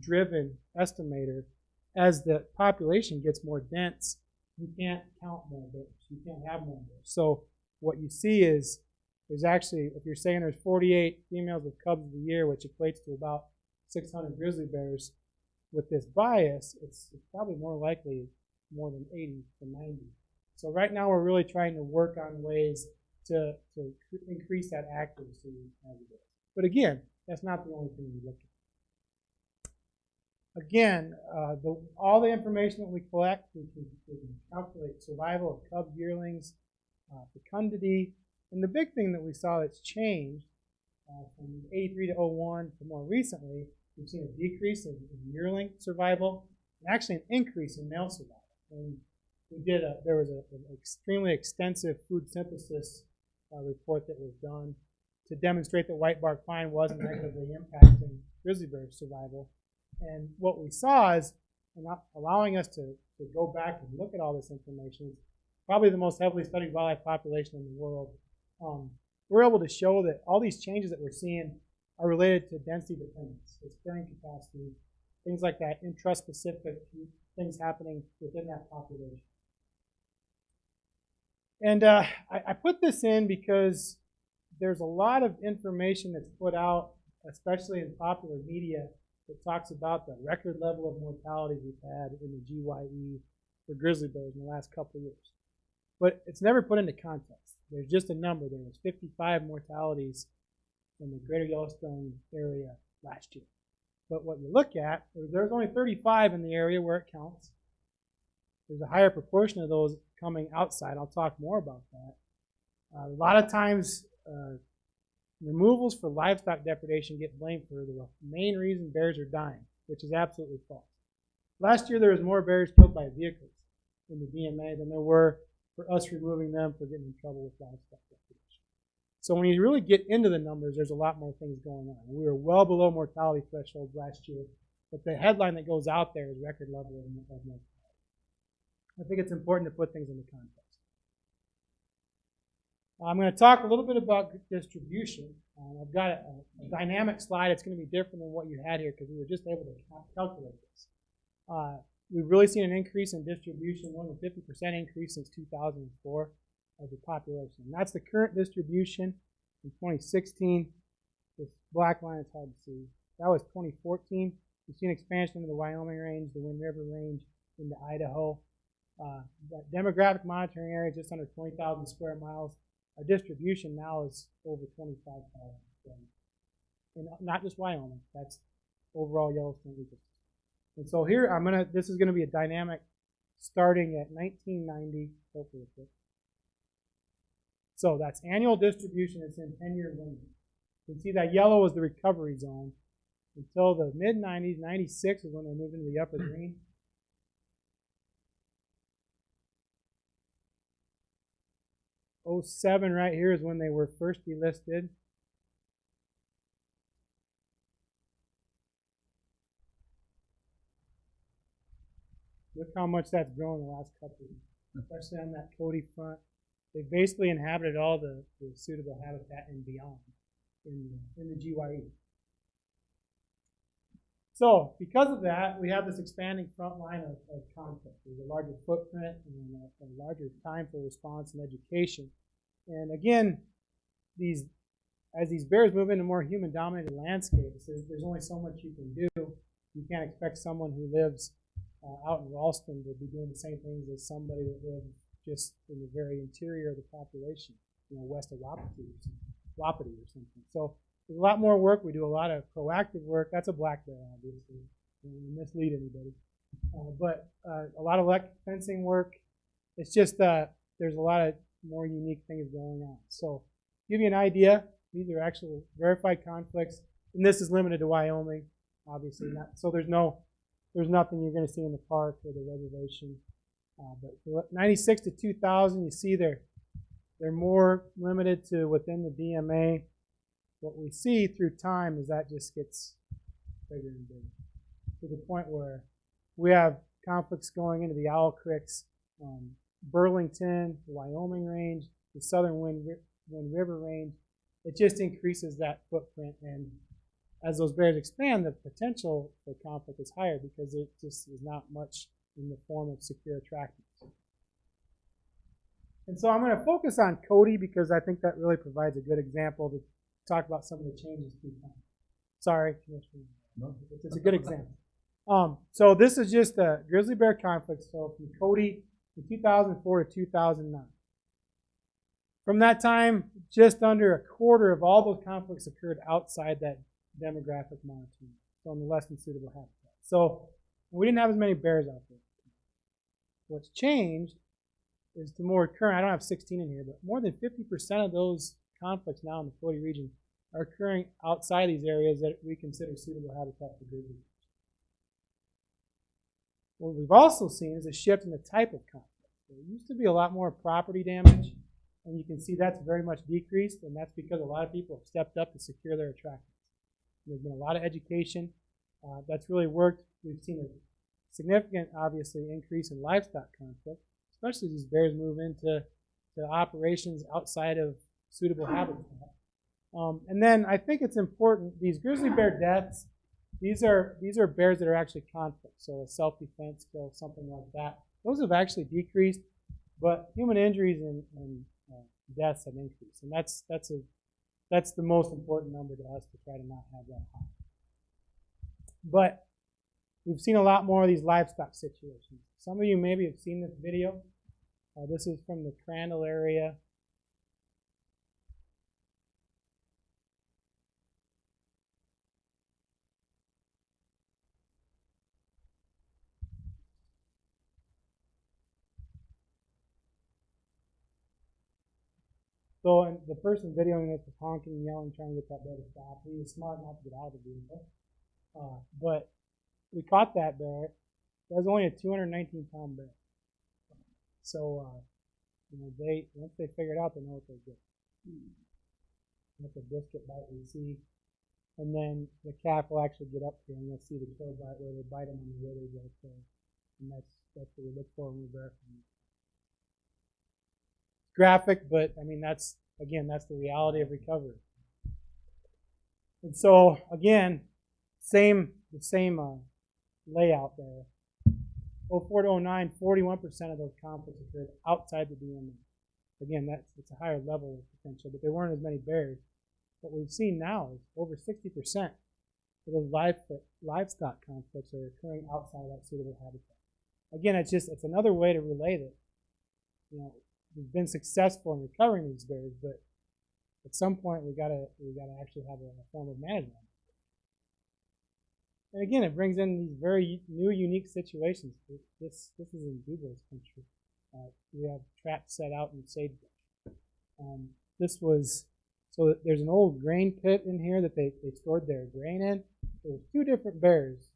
driven estimator, as the population gets more dense, you can't count more bears. You can't have more bears. So what you see is there's actually, if you're saying there's 48 females with cubs of the year, which equates to about 600 grizzly bears, with this bias, it's probably more likely more than 80 to 90. So right now we're really trying to work on ways to increase that accuracy as it is. But again, that's not the only thing we look at. Again, all the information that we collect, we can calculate survival of cub yearlings, fecundity, and the big thing that we saw that's changed from 83 to 01 to more recently, we've seen a decrease in yearling survival and actually an increase in male survival. And there was an extremely extensive food synthesis report that was done to demonstrate that white bark pine wasn't negatively impacting grizzly bear survival. And what we saw is, allowing us to go back and look at all this information, is probably the most heavily studied wildlife population in the world. We're able to show that all these changes that we're seeing are related to density dependence, its carrying capacity, things like that, intraspecific things happening within that population. And I put this in because there's a lot of information that's put out, especially in popular media, that talks about the record level of mortality we've had in the GYE for grizzly bears in the last couple of years. But it's never put into context. There's just a number. There was 55 mortalities in the greater Yellowstone area last year. But what you look at, there's only 35 in the area where it counts. There's a higher proportion of those coming outside. I'll talk more about that. A lot of times, removals for livestock depredation get blamed for the main reason bears are dying, which is absolutely false. Last year, there was more bears killed by vehicles in the DMA than there were for us removing them for getting in trouble with livestock depredation. So when you really get into the numbers, there's a lot more things going on. We were well below mortality thresholds last year, but the headline that goes out there is record level of mortality. I think it's important to put things into context. I'm going to talk a little bit about distribution. I've got a dynamic slide. It's going to be different than what you had here because we were just able to calculate this. We've really seen an increase in distribution, more than 50% increase since 2004 of the population. And that's the current distribution in 2016. This black line is hard to see. That was 2014. We've seen expansion into the Wyoming range, the Wind River range, into Idaho. That demographic monitoring area is just under 20,000 square miles. Our distribution now is over 25,000. And not just Wyoming, that's overall Yellowstone ecosystem. And so here this is gonna be a dynamic starting at 1990, hopefully. So that's annual distribution, it's in 10-year window. You can see that yellow is the recovery zone. Until the mid-90s, 96 is when they moved into the upper green. '07 right here is when they were first delisted. Look how much that's grown in the last couple of years, especially on that Cody front. They basically inhabited all the suitable habitat and beyond in the GYE. So because of that, we have this expanding front line of conflict. There's a larger footprint and a larger time for response and education. And again, as these bears move into more human-dominated landscapes, there's only so much you can do. You can't expect someone who lives out in Ralston to be doing the same things as somebody that lives just in the very interior of the population, west of Wapiti or something. So there's a lot more work. We do a lot of proactive work. That's a black bear, obviously. I don't want to mislead anybody. But a lot of electric fencing work. It's just there's a lot of more unique things going on. So to give you an idea, these are actual verified conflicts. And this is limited to Wyoming, obviously. So there's nothing you're going to see in the park or the reservation. But 96 to 2000, you see they're more limited to within the DMA. What we see through time is that just gets bigger and bigger to the point where we have conflicts going into the Owl Creeks, Burlington, the Wyoming range, the southern Wind River range. It just increases that footprint, and as those bears expand, the potential for conflict is higher because it just is not much in the form of secure attractants. And so I'm going to focus on Cody because I think that really provides a good example to talk about some of the changes through time. Sorry, Commissioner. No. It's a good example. So this is just a grizzly bear conflict. So from Cody from 2004 to 2009. From that time, just under a quarter of all those conflicts occurred outside that demographic monitoring, so in the less than suitable habitat. So we didn't have as many bears out there. What's changed is the more current, I don't have 16 in here, but more than 50% of those conflicts now in the Cody region are occurring outside these areas that we consider suitable habitat for grizzly bears. What we've also seen is a shift in the type of conflict. There used to be a lot more property damage, and you can see that's very much decreased, and that's because a lot of people have stepped up to secure their attractants. There's been a lot of education that's really worked. We've seen a significant, obviously, increase in livestock conflict, especially as these bears move into operations outside of suitable habitat. And then I think it's important, these grizzly bear deaths, these are bears that are actually conflict, so a self-defense kill, something like that. Those have actually decreased, but human injuries and deaths have increased, and that's the most important number to us to try to not have that high. But we've seen a lot more of these livestock situations. Some of you maybe have seen this video. This is from the Crandall area. So and the person videoing this was honking and yelling, trying to get that bear to stop. He was smart enough to get out of the vehicle. But we caught that bear. That was only a 219-pound bear. So, once they figure it out, they know what they get. That's a biscuit bite we see. And then the calf will actually get up here and you'll see the kill bite where they bite them on the withers right there. And that's what we look for when we verify them. Graphic, but I mean that's the reality of recovery. And so again, the same layout there. 04 to 09, 41% of those conflicts occurred outside the DMA. Again, it's a higher level of potential, but there weren't as many bears. What we've seen now is over 60% of those livestock conflicts are occurring outside that suitable habitat. Again, it's another way to relay that, we've been successful in recovering these bears, but at some point we gotta actually have a form of management. And again, it brings in these very new, unique situations. This is in Google's country. We have traps set out in sagebrush. So there's an old grain pit in here that they stored their grain in. There were 2 different bears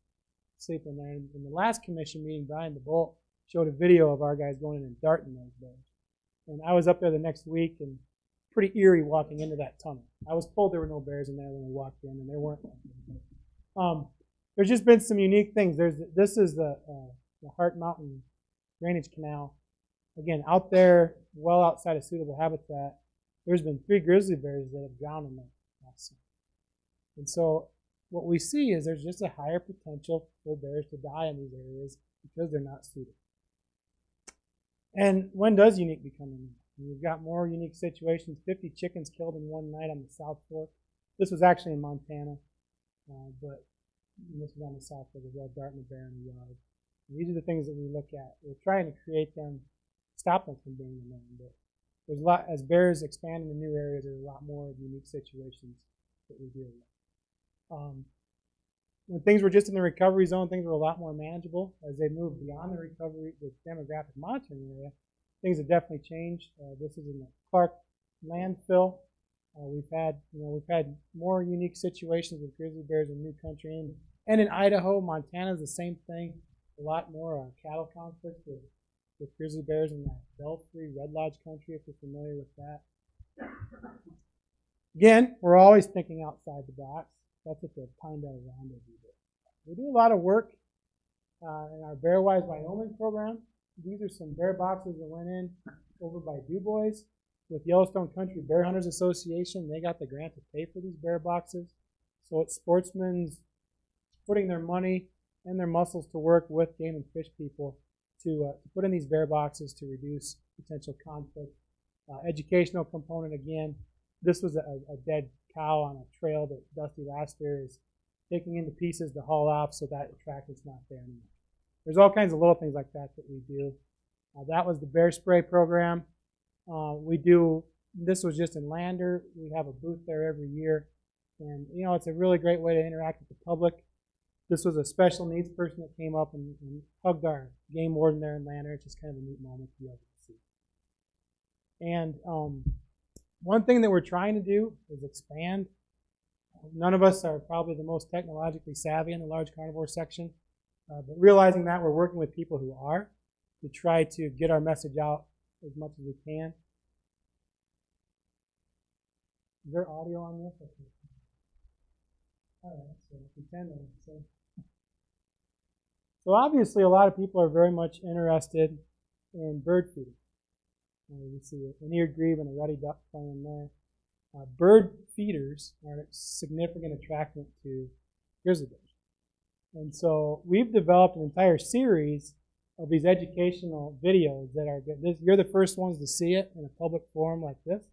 sleeping there. And in the last commission meeting, Brian DeBolt showed a video of our guys going in and darting those bears. And I was up there the next week and pretty eerie walking into that tunnel. I was told there were no bears in there when we walked in, and there weren't. There's just been some unique things. This is the Hart Mountain Drainage Canal. Again, out there, well outside of suitable habitat, there's been 3 grizzly bears that have drowned in there last summer. And so what we see is there's just a higher potential for bears to die in these areas because they're not suitable. And when does unique become unique? We've got more unique situations. 50 chickens killed in one night on the South Fork. This was actually in Montana, but this was on the South Fork as well, darting a bear in the yard. And these are the things that we look at. We're trying to create them, stop them from being known. But there's a lot, as bears expand into new areas, there's a lot more unique situations that we deal with. When things were just in the recovery zone, things were a lot more manageable. As they moved beyond the recovery, the demographic monitoring area, things have definitely changed. This is in the Clark landfill. We've had more unique situations with grizzly bears in New Country and in Idaho. Montana is the same thing. A lot more cattle conflict with grizzly bears in that Belfry Red Lodge country, if you're familiar with that. Again, we're always thinking outside the box. That's what the Pinedale Roundup do. We do a lot of work in our Bearwise Wyoming program. These are some bear boxes that went in over by DuBois with Yellowstone Country Bear Hunters Association. They got the grant to pay for these bear boxes. So it's sportsmen's putting their money and their muscles to work with game and fish people to put in these bear boxes to reduce potential conflict. Educational component again. This was a dead cow on a trail that Dusty last year is taking into pieces to haul off so that attractant's not there anymore. There's all kinds of little things like that that we do. That was the bear spray program. This was just in Lander. We have a booth there every year. And, you know, it's a really great way to interact with the public. This was a special needs person that came up and hugged our game warden there in Lander. It's just kind of a neat moment to be able to see. And one thing that we're trying to do is expand. None of us are probably the most technologically savvy in the large carnivore section, but realizing that we're working with people who are to try to get our message out as much as we can. Is there audio on this? Okay. All right, so 10 minutes. So obviously a lot of people are very much interested in bird feeding. You see an eared grebe and a ruddy duck playing there. Bird feeders are a significant attractant to grizzly bears. And so we've developed an entire series of these educational videos that are good. You're the first ones to see it in a public forum like this.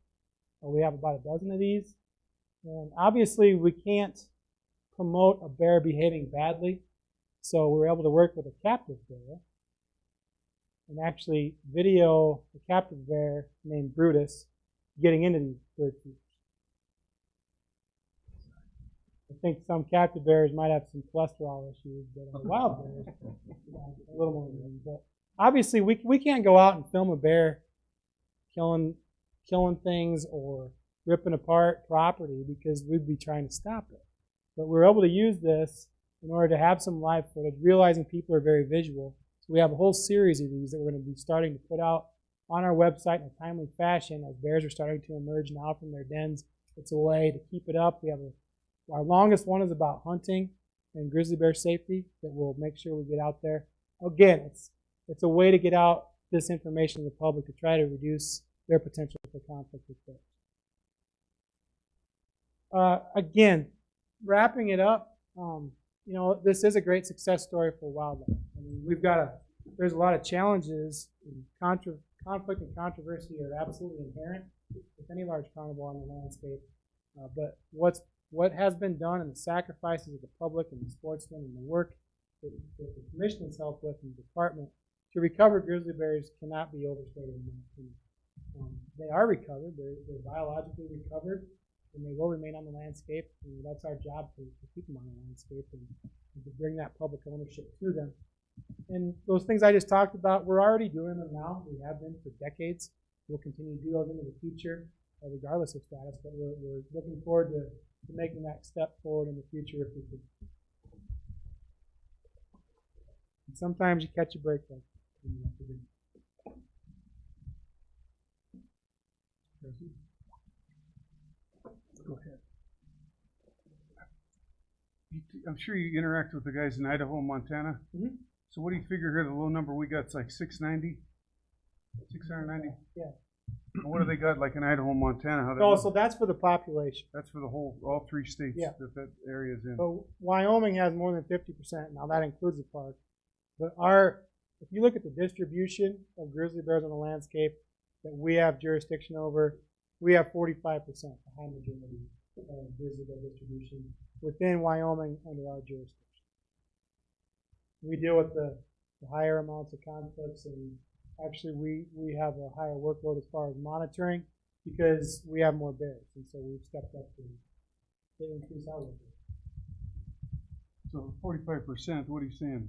We have about a dozen of these. And obviously we can't promote a bear behaving badly. So we were able to work with a captive bear and actually video a captive bear named Brutus getting into these bird feeders. I think some captive bears might have some cholesterol issues, but wild bears, a little more than them. But obviously, we can't go out and film a bear killing things or ripping apart property because we'd be trying to stop it. But we're able to use this in order to have some live footage, realizing people are very visual. So we have a whole series of these that we're going to be starting to put out on our website in a timely fashion as bears are starting to emerge now from their dens. It's a way to keep it up. We have our longest one is about hunting and grizzly bear safety that we'll make sure we get out there. Again, it's a way to get out this information to the public to try to reduce their potential for conflict with bears. Again, wrapping it up, you know, this is a great success story for wildlife. I mean, there's a lot of challenges, and conflict and controversy are absolutely inherent with any large carnivore on the landscape. But what has been done and the sacrifices of the public and the sportsmen and the work that the commission has helped with in the department to recover grizzly bears cannot be overstated in my opinion. They are recovered. They're biologically recovered, and they will remain on the landscape. And that's our job to keep them on the landscape and to bring that public ownership to them. And those things I just talked about, we're already doing them now. We have been for decades. We'll continue to do those into the future, regardless of status. But we're looking forward to making that step forward in the future if we could. And sometimes you catch a break though. Go ahead. I'm sure you interact with the guys in Idaho and Montana. Mm-hmm. So what do you figure here? The low number we got is like 690? 690? Yeah. And what do they got like in Idaho and Montana? So that's for the population. That's for all 3 states that area is in. So Wyoming has more than 50%. Now that includes the park. But if you look at the distribution of grizzly bears on the landscape that we have jurisdiction over, we have 45%, the high majority of grizzly bear distribution within Wyoming under our jurisdiction. We deal with the higher amounts of conflicts, and actually we have a higher workload as far as monitoring because we have more bears, and so we've stepped up to increase our workload. So 45%, what are you saying?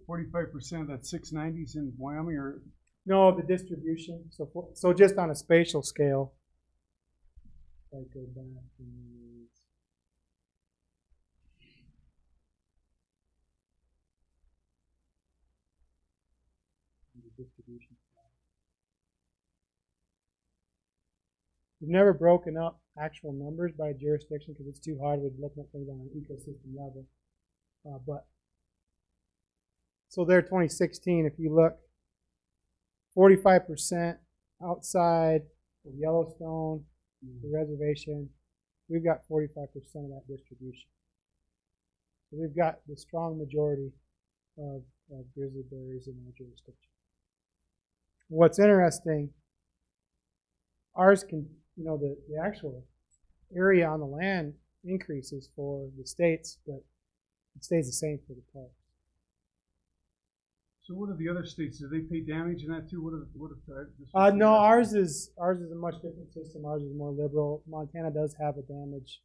45% of that 690s in Wyoming, or no, the distribution. So just on a spatial scale, I go back and the distribution. We've never broken up actual numbers by jurisdiction because it's too hard with looking at things on an ecosystem level. But so there, 2016, if you look, 45% outside of Yellowstone, the reservation, we've got 45% of that distribution. So we've got the strong majority of grizzly bears in our jurisdiction. What's interesting, ours can, the actual area on the land increases for the states, but it stays the same for the parks. So what are the other states? Do they pay damage in that too? No, ours is a much different system. Ours is more liberal. Montana does have a damage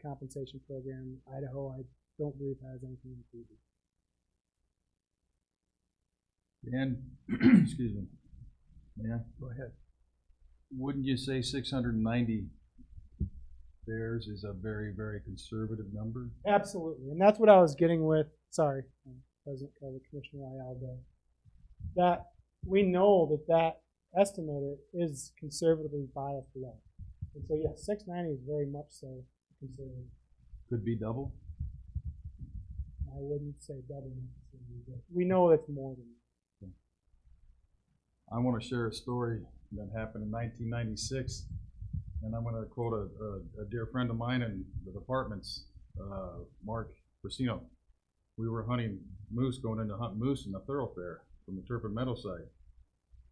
compensation program. Idaho, I don't believe has anything included. Dan, excuse me. Yeah, go ahead. Wouldn't you say 690 bears is a very, very conservative number? Absolutely, and that's what I was getting with. Sorry, President Kelly, Commissioner Ayala. That we know that estimator is conservatively biased low, and so yes, 690 is very much so conservative. Could be double. I wouldn't say double necessarily, but we know it's more than that. I want to share a story that happened in 1996, and I'm going to quote a dear friend of mine in the departments, Mark Brasino. We were hunting moose, going in to hunt moose in the thoroughfare from the Turpin Meadow side,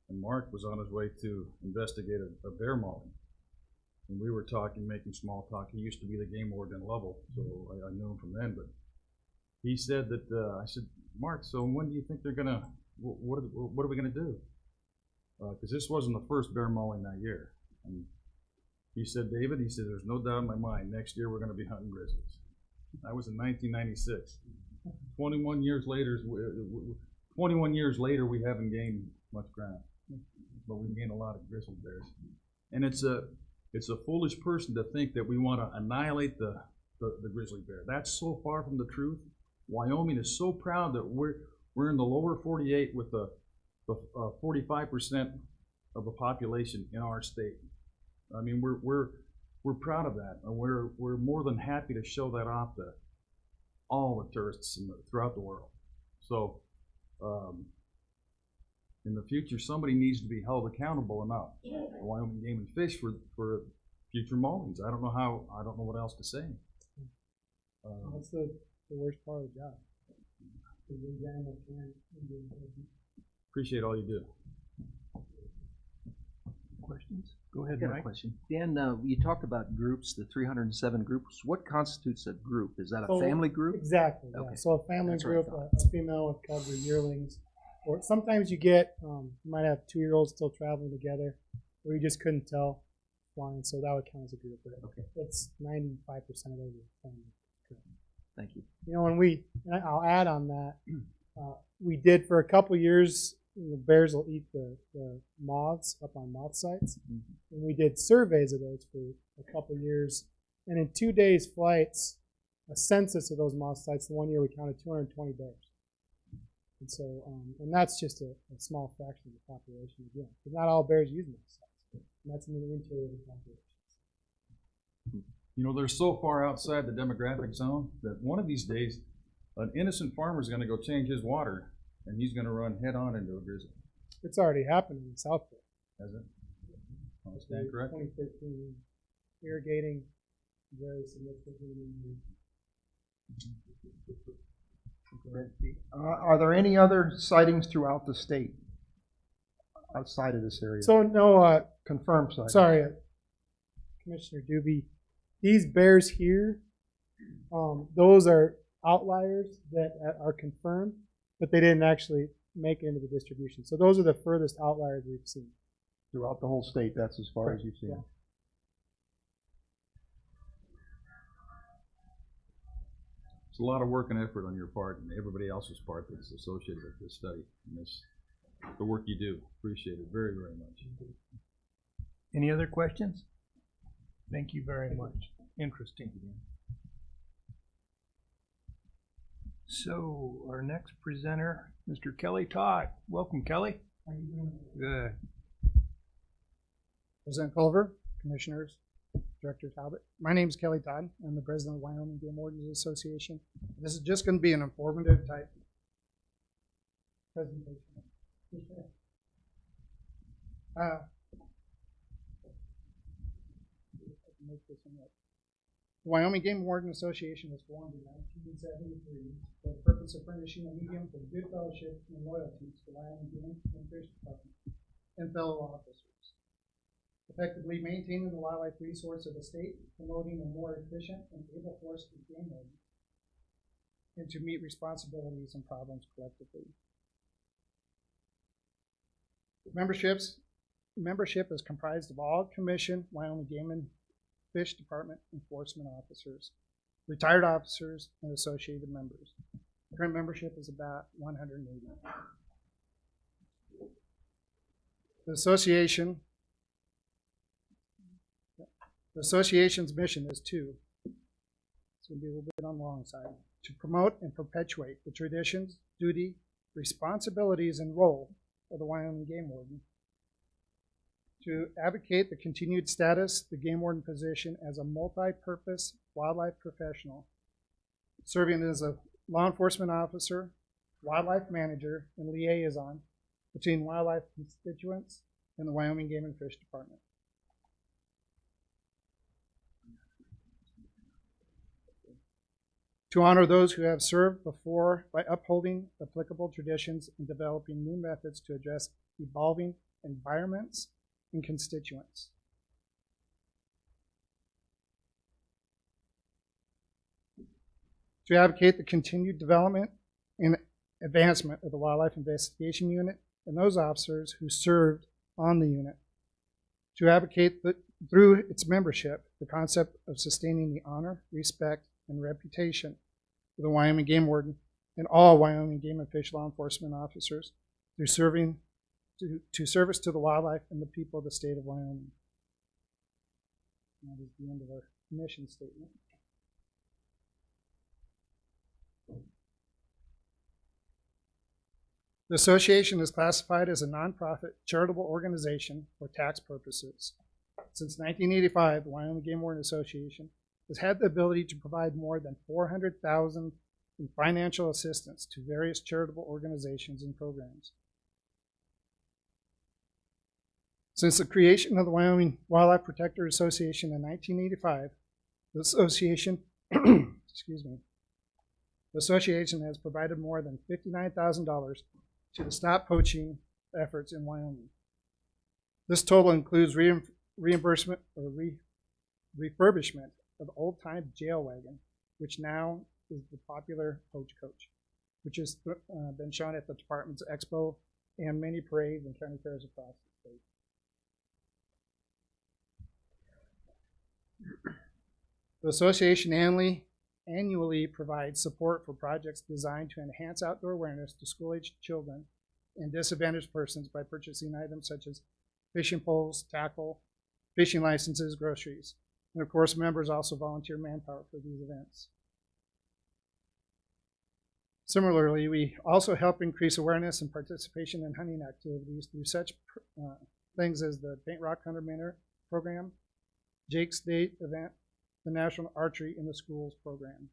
and Mark was on his way to investigate a bear mauling. And we were talking, making small talk. He used to be the game warden in Lovell, so I knew him from then. But he said that I said, Mark, so when do you think they're gonna? What are we gonna do? Because this wasn't the first bear mauling that year. And he said, David, he said, there's no doubt in my mind, next year we're going to be hunting grizzlies. That was in 1996. 21 years later, we haven't gained much ground, but we gained a lot of grizzly bears. And it's a foolish person to think that we want to annihilate the grizzly bear. That's so far from the truth. Wyoming is so proud that we're in the lower 48 with the 45% of the population in our state. I mean, we're proud of that, and we're more than happy to show that off to all the tourists throughout the world. So, in the future, somebody needs to be held accountable enough, Wyoming Game and Fish, for future maulings. I don't know what else to say. That's the worst part of the job. Appreciate all you do. Questions? Go ahead, I got Mike. a question. Dan, you talked about groups, the 307 groups. What constitutes a group? Is that a family group? Exactly. Okay. Yeah. So a family That's what I group, thought. a female with cubs or yearlings, or sometimes you get you might have 2-year-olds still traveling together, or you just couldn't tell flying. So that would count as a group. But Okay. it's 95% of those are family. Thank you. And I'll add on that. We did for a couple years. The bears will eat the moths up on moth sites, and we did surveys of those for a couple years. And in 2 days flights, a census of those moth sites. The one year we counted 220 bears, and so and that's just a small fraction of the population again, because not all bears use moth sites, and that's in the interior of the population. You know, they're so far outside the demographic zone that one of these days, an innocent farmer is going to go change his water, and he's going to run head on into a grizzly. It's already happened in the South Pole. Has it? I stand correct? 2013, irrigating very significantly. Are there any other sightings throughout the state outside of this area? So no, confirmed sightings. Sorry, Commissioner Doobie. These bears here, those are outliers that are confirmed, but they didn't actually make it into the distribution. So those are the furthest outliers we've seen. Throughout the whole state, that's as far as you've seen. Yeah. It's a lot of work and effort on your part and everybody else's part that's associated with this study and the work you do. Appreciate it very, very much. Any other questions? Thank you very much. Interesting. So our next presenter, Mr. Kelly Todd. Welcome, Kelly. How are you doing? Good. President Culver, Commissioners, Director Talbot. My name is Kelly Todd. I'm the President of Wyoming Game Wardens Association. This is just going to be an informative type presentation. The Wyoming Game Warden Association was formed in 1973 for the purpose of furnishing a medium for good fellowship and loyalty to the Wyoming Game and Fish Department and fellow officers, effectively maintaining the wildlife resource of the state, promoting a more efficient and able force of game wardens, and to meet responsibilities and problems collectively. Membership is comprised of all commission Wyoming Game and Fish Department enforcement officers, retired officers, and associated members. Current membership is about 180. The association's mission is to, it's going to be a little bit on the long side, to promote and perpetuate the traditions, duty, responsibilities, and role of the Wyoming Game Warden, to advocate the continued status of the game warden position as a multi-purpose wildlife professional, serving as a law enforcement officer, wildlife manager, and liaison between wildlife constituents and the Wyoming Game and Fish Department. To honor those who have served before by upholding applicable traditions and developing new methods to address evolving environments and constituents. To advocate the continued development and advancement of the Wildlife Investigation Unit and those officers who served on the unit. To advocate through its membership the concept of sustaining the honor, respect, and reputation of the Wyoming Game Warden and all Wyoming Game and Fish law enforcement officers through service to the wildlife and the people of the state of Wyoming. That is the end of our mission statement. The association is classified as a nonprofit charitable organization for tax purposes. Since 1985, the Wyoming Game Warden Association has had the ability to provide more than $400,000 in financial assistance to various charitable organizations and programs. Since the creation of the Wyoming Wildlife Protector Association in 1985, the association, excuse me, the association has provided more than $59,000 to the stop poaching efforts in Wyoming. This total includes reimbursement or refurbishment of the old-time jail wagon, which now is the popular Poach Coach, which has been shown at the department's expo and many parades and county fairs across the state. The association annually provides support for projects designed to enhance outdoor awareness to school-aged children and disadvantaged persons by purchasing items such as fishing poles, tackle, fishing licenses, groceries. And of course, members also volunteer manpower for these events. Similarly, we also help increase awareness and participation in hunting activities through such things as the Paint Rock Hunter Manor program, Jake's Date event, the National Archery in the Schools program.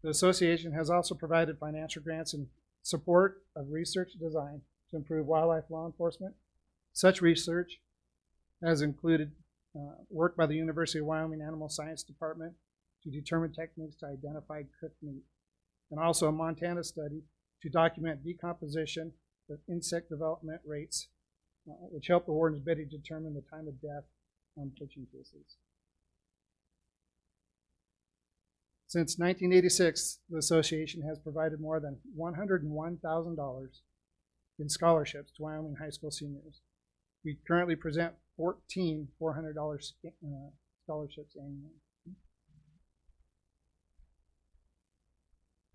The association has also provided financial grants in support of research design to improve wildlife law enforcement. Such research has included work by the University of Wyoming Animal Science Department to determine techniques to identify cooked meat, and also a Montana study to document decomposition of insect development rates, which help the wardens better determine the time of death on poaching cases. Since 1986, the association has provided more than $101,000 in scholarships to Wyoming high school seniors. We currently present 14 $400 scholarships annually.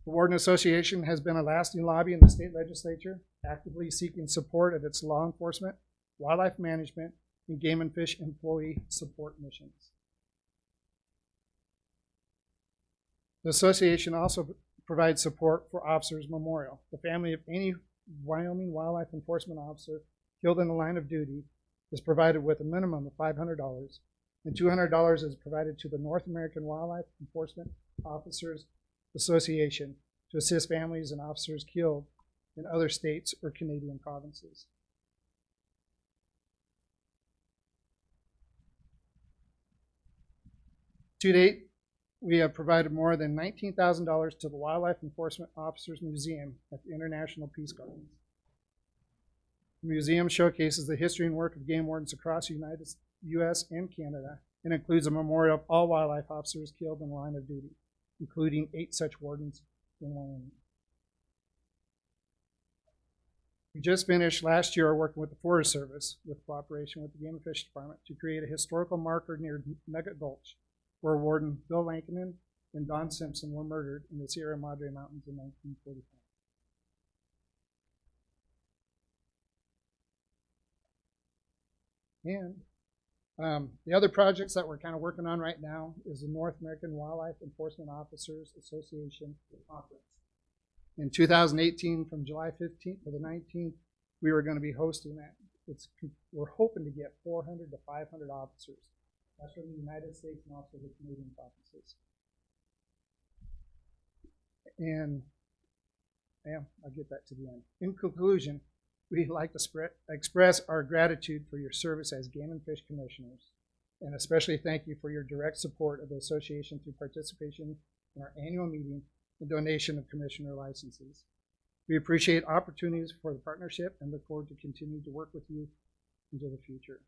The Warden Association has been a lasting lobby in the state legislature, actively seeking support of its law enforcement, wildlife management, and game and fish employee support missions. The association also provides support for Officers Memorial. The family of any Wyoming wildlife enforcement officer killed in the line of duty is provided with a minimum of $500, and $200 is provided to the North American Wildlife Enforcement Officers Association to assist families and officers killed in other states or Canadian provinces. To date, we have provided more than $19,000 to the Wildlife Enforcement Officers Museum at the International Peace Gardens. The museum showcases the history and work of game wardens across the U.S. and Canada, and includes a memorial of all wildlife officers killed in the line of duty, including 8 such wardens in Wyoming. We just finished last year working with the Forest Service, with cooperation with the Game and Fish Department, to create a historical marker near Nugget Gulch, where Warden Bill Lankinen and Don Simpson were murdered in the Sierra Madre Mountains in 1945. And the other projects that we're kind of working on right now is the North American Wildlife Enforcement Officers Association Conference. In 2018, from July 15th to the 19th, we were going to be hosting that. We're hoping to get 400 to 500 officers. That's from the United States and also the Canadian provinces. And yeah, I'll get that to the end. In conclusion, we'd like to express our gratitude for your service as Game and Fish Commissioners, and especially thank you for your direct support of the association through participation in our annual meeting and donation of commissioner licenses. We appreciate opportunities for the partnership and look forward to continuing to work with you into the future.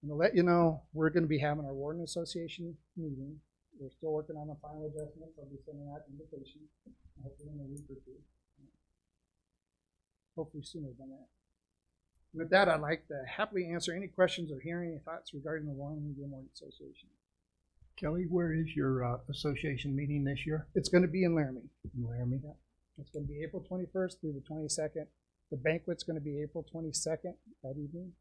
And to let you know, we're going to be having our Warden Association meeting. We're still working on the final adjustments. I'll be sending out invitations, hopefully in a week or two. Hopefully sooner than that. With that, I'd like to happily answer any questions or hear any thoughts regarding the Wyoming Game Warden Association. Kelly, where is your association meeting this year? It's going to be in Laramie. In Laramie? Yeah. It's going to be April 21st through the 22nd. The banquet's going to be April 22nd that evening.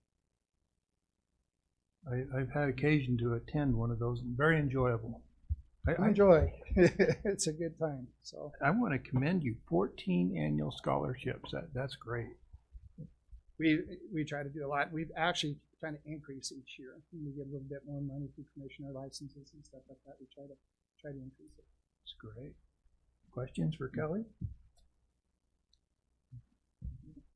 I've had occasion to attend one of those. Very enjoyable. I enjoy. It's a good time. So I want to commend you. 14 annual scholarships. That's great. We try to do a lot. We've actually trying to increase each year. We get a little bit more money through commissioner licenses and stuff like that. We try to increase it. That's great. Questions for Kelly?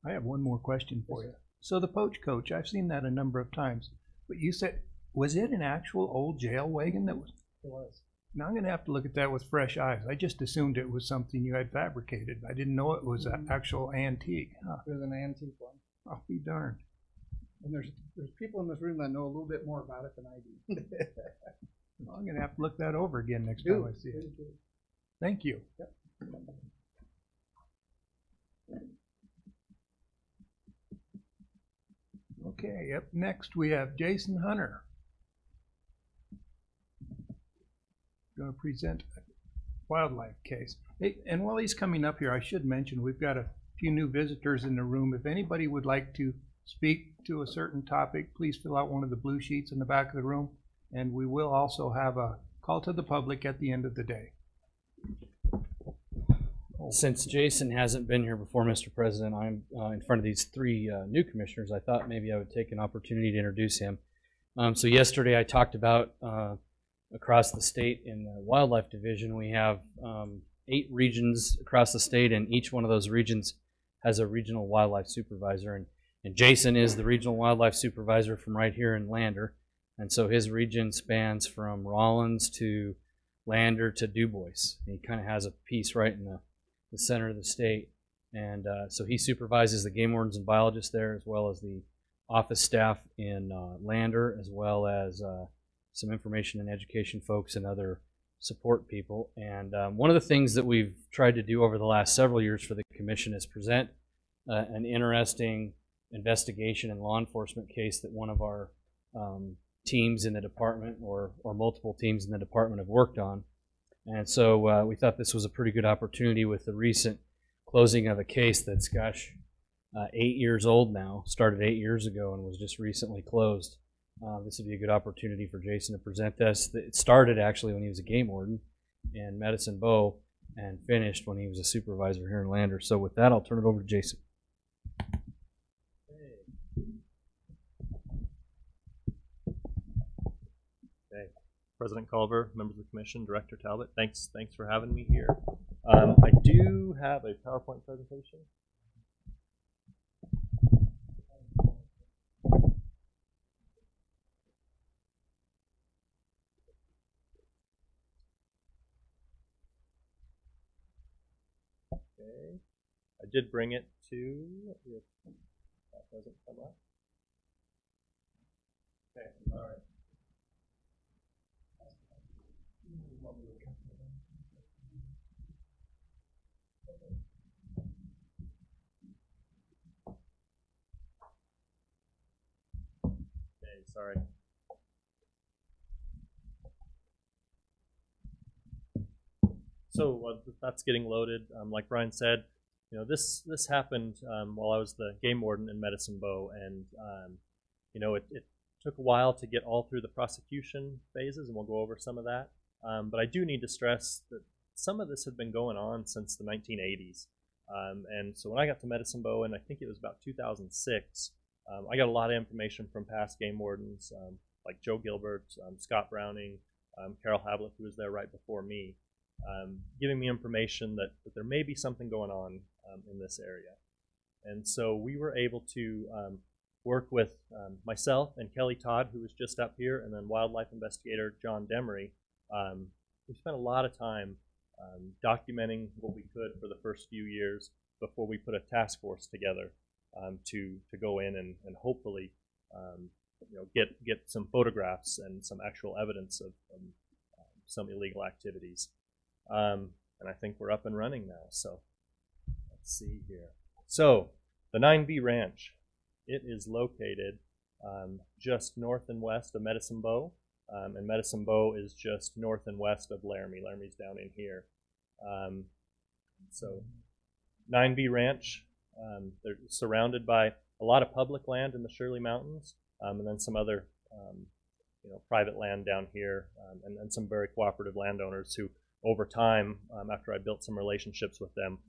I have one more question for you. So the Poach Coach, I've seen that a number of times. But you said, was it an actual old jail wagon that was? It was. Now I'm going to have to look at that with fresh eyes. I just assumed it was something you had fabricated. I didn't know it was an actual antique. Huh. It was an antique one. I'll be darned. And there's people in this room that know a little bit more about it than I do. Well, I'm going to have to look that over again next time I see it. Thank you. Yep. Okay, up next we have Jason Hunter. Going to present a wildlife case. Hey, and while he's coming up here, I should mention we've got a few new visitors in the room. If anybody would like to speak to a certain topic, please fill out one of the blue sheets in the back of the room, and we will also have a call to the public at the end of the day. Since Jason hasn't been here before, Mr. President, I'm in front of these 3 new commissioners. I thought maybe I would take an opportunity to introduce him. So yesterday I talked about across the state in the wildlife division, we have 8 regions across the state, and each one of those regions has a regional wildlife supervisor. And Jason is the regional wildlife supervisor from right here in Lander. And so his region spans from Rawlins to Lander to DuBois. He kind of has a piece right in the center of the state. And so he supervises the game wardens and biologists there, as well as the office staff in Lander, as well as some information and education folks and other support people. And one of the things that we've tried to do over the last several years for the commission is present an interesting investigation and law enforcement case that one of our teams in the department or multiple teams in the department have worked on. And so we thought this was a pretty good opportunity with the recent closing of a case that's, 8 years old now, started 8 years ago and was just recently closed. This would be a good opportunity for Jason to present this. It started actually when he was a game warden in Medicine Bow and finished when he was a supervisor here in Lander. So with that, I'll turn it over to Jason. President Culver, members of the commission, Director Talbot, thanks for having me here. I do have a PowerPoint presentation. Okay. I did bring it to, if that doesn't come up. Okay, all right. Okay, sorry. So that's getting loaded. Like Brian said, this happened while I was the game warden in Medicine Bow, and it took a while to get all through the prosecution phases, and we'll go over some of that. But I do need to stress that some of this had been going on since the 1980s. And so when I got to Medicine Bow, and I think it was about 2006, I got a lot of information from past game wardens like Joe Gilbert, Scott Browning, Carol Havlick, who was there right before me, giving me information that there may be something going on in this area. And so we were able to work with myself and Kelly Todd, who was just up here, and then wildlife investigator John Demery. We spent a lot of time documenting what we could for the first few years before we put a task force together to go in and hopefully get some photographs and some actual evidence of some illegal activities. And I think we're up and running now. So let's see here. So the 9B Ranch, it is located just north and west of Medicine Bow. And Medicine Bow is just north and west of Laramie. Laramie's down in here. So 9B Ranch, they're surrounded by a lot of public land in the Shirley Mountains, and then some other private land down here, and some very cooperative landowners who, over time, after I built some relationships with them,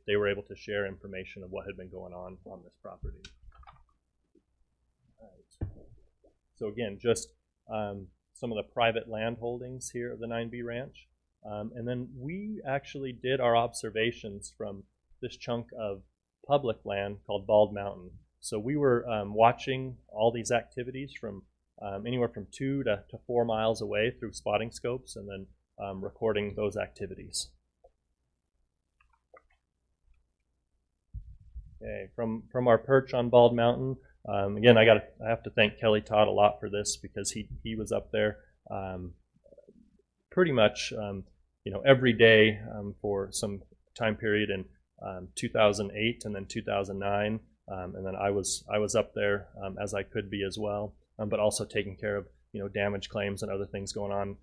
they were able to share information of what had been going on this property. All right. So again, just some of the private land holdings here of the 9B Ranch. And then we actually did our observations from this chunk of public land called Bald Mountain. So we were watching all these activities from anywhere from 2 to 4 miles away through spotting scopes, and then recording those activities. Okay, from our perch on Bald Mountain, again, I have to thank Kelly Todd a lot for this, because he was up there pretty much every day for some time period in 2008 and then 2009, and then I was up there as I could be as well, but also taking care of damage claims and other things going on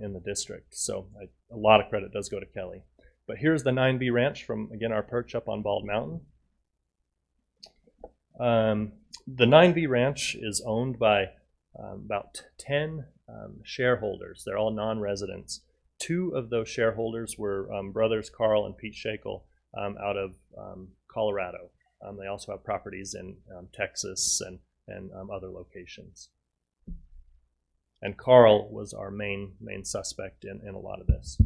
in the district. So a lot of credit does go to Kelly. But here's the 9B Ranch from, again, our perch up on Bald Mountain. The 9B Ranch is owned by about 10 shareholders. They're all non-residents. 2 of those shareholders were brothers Carl and Pete Shakel out of Colorado. They also have properties in Texas and other locations. And Carl was our main suspect in a lot of this.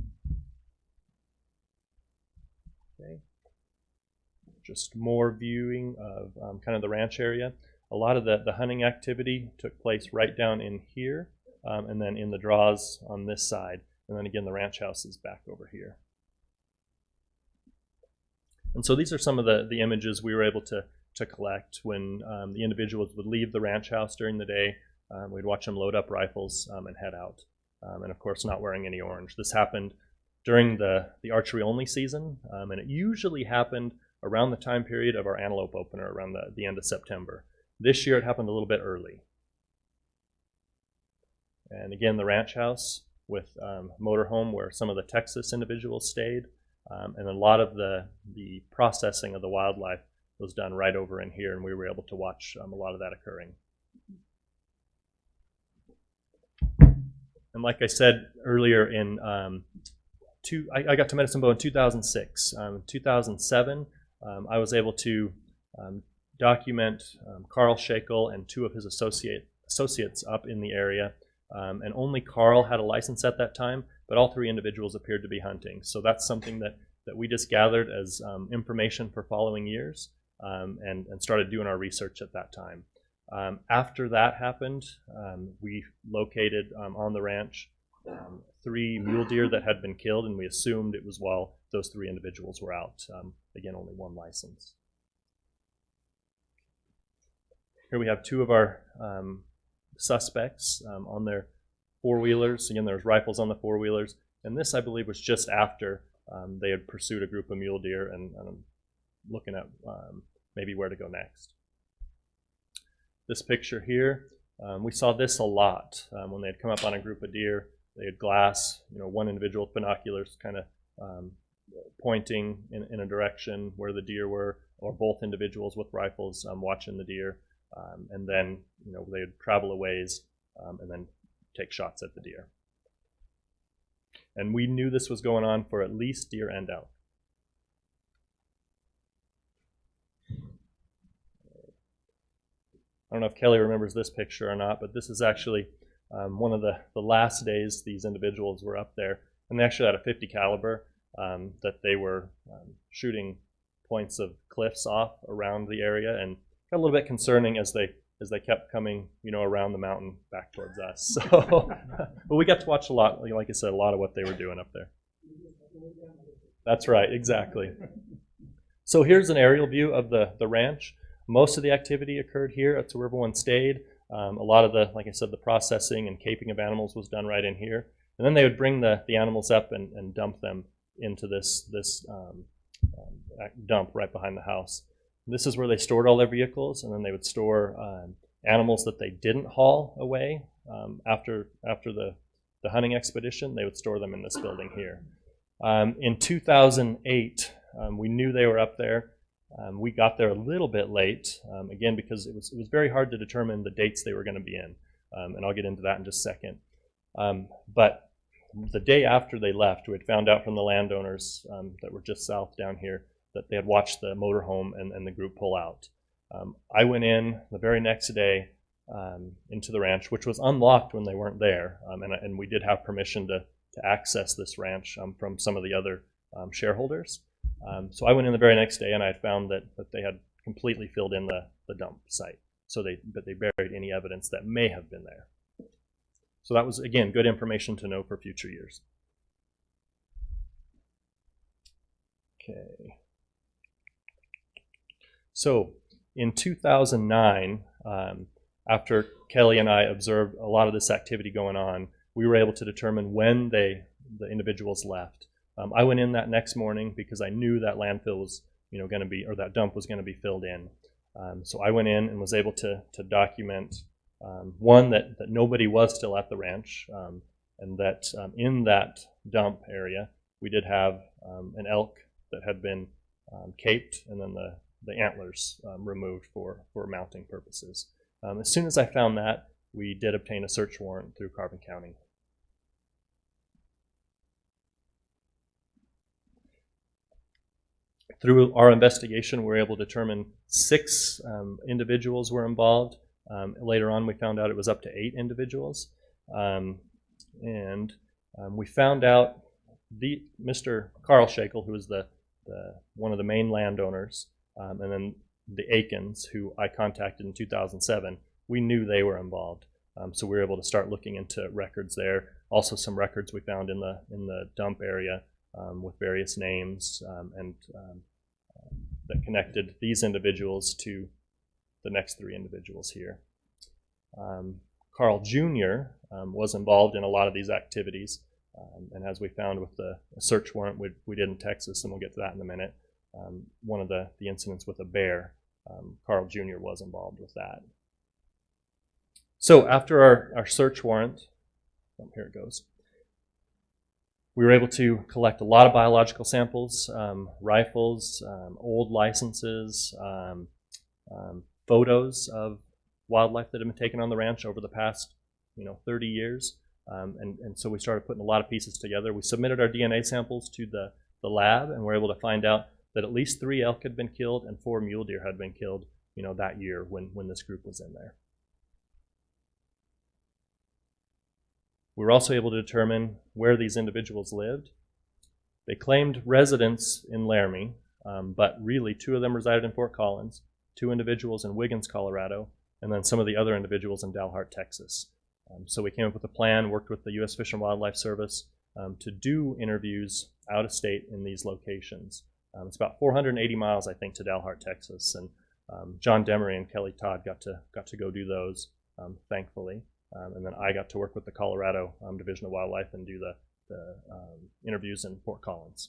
Okay. Just more viewing of kind of the ranch area. A lot of the hunting activity took place right down in here, and then in the draws on this side. And then again, the ranch house is back over here. And so these are some of the images we were able to collect when the individuals would leave the ranch house during the day. We'd watch them load up rifles and head out. And of course, not wearing any orange. This happened during the archery only season, and it usually happened around the time period of our antelope opener, around the end of September. This year it happened a little bit early. And again, the ranch house with motorhome where some of the Texas individuals stayed, and a lot of the processing of the wildlife was done right over in here, and we were able to watch a lot of that occurring. And like I said earlier, I got to Medicine Bow in 2006. 2007, I was able to document Carl Shakel and 2 of his associates up in the area. And only Carl had a license at that time, but all 3 individuals appeared to be hunting. So that's something that we just gathered as information for following years, and started doing our research at that time. After that happened, we located on the ranch 3 mule deer that had been killed, and we assumed it was while those 3 individuals were out. Again, only 1 license. Here we have 2 of our suspects on their 4-wheelers. Again, there's rifles on the 4-wheelers. And this, I believe, was just after they had pursued a group of mule deer and looking at maybe where to go next. This picture here, we saw this a lot when they had come up on a group of deer. They had glass, one individual with binoculars kind of pointing in a direction where the deer were, or both individuals with rifles watching the deer. And then, they would travel a ways and then take shots at the deer. And we knew this was going on for at least deer and elk. I don't know if Kelly remembers this picture or not, but this is actually one of the last days these individuals were up there. And they actually had a .50 caliber that they were shooting points of cliffs off around the area, and got a little bit concerning as they kept coming, around the mountain back towards us. So, but we got to watch a lot, like I said, a lot of what they were doing up there. That's right, exactly. So here's an aerial view of the ranch. Most of the activity occurred here. That's where everyone stayed. A lot of like I said, the processing and caping of animals was done right in here. And then they would bring the animals up and dump them into this dump right behind the house. This is where they stored all their vehicles, and then they would store animals that they didn't haul away after the hunting expedition. They would store them in this building here. In 2008, we knew they were up there. We got there a little bit late, again, because it was very hard to determine the dates they were going to be in, and I'll get into that in just a second. But the day after they left, we had found out from the landowners that were just south down here that they had watched the motorhome and the group pull out. I went in the very next day into the ranch, which was unlocked when they weren't there, and we did have permission to access this ranch from some of the other shareholders. So I went in the very next day, and I had found that they had completely filled in the dump site. So they buried any evidence that may have been there. So that was, again, good information to know for future years. Okay. So in 2009, after Kelly and I observed a lot of this activity going on, we were able to determine when the individuals left. I went in that next morning because I knew that landfill was, going to be, or that dump was going to be filled in. So I went in and was able to document one, that nobody was still at the ranch, and that in that dump area we did have an elk that had been caped, and then the antlers removed for mounting purposes. As soon as I found that, we did obtain a search warrant through Carbon County. Through our investigation, we were able to determine 6 individuals were involved. Later on, we found out it was up to 8 individuals. We found out Mr. Carl Shakel, who was one of the main landowners, and then the Aikens, who I contacted in 2007, we knew they were involved. So we were able to start looking into records there. Also some records we found in the dump area with various names that connected these individuals to the next 3 individuals here. Carl Jr. Was involved in a lot of these activities, and as we found with the search warrant we did in Texas, and we'll get to that in a minute, one of the incidents with a bear, Carl Jr. was involved with that. So after our search warrant, here it goes, we were able to collect a lot of biological samples, rifles, old licenses, photos of wildlife that had been taken on the ranch over the past 30 years. And so we started putting a lot of pieces together. We submitted our DNA samples to the lab, and we're able to find out that at least 3 elk had been killed and 4 mule deer had been killed, that year when this group was in there. We were also able to determine where these individuals lived. They claimed residence in Laramie, but really 2 of them resided in Fort Collins, 2 individuals in Wiggins, Colorado, and then some of the other individuals in Dalhart, Texas. So we came up with a plan, worked with the U.S. Fish and Wildlife Service, to do interviews out of state in these locations. It's about 480 miles, I think, to Dalhart, Texas, and John Demery and Kelly Todd got to go do those, thankfully, and then I got to work with the Colorado Division of Wildlife and do the interviews in Fort Collins.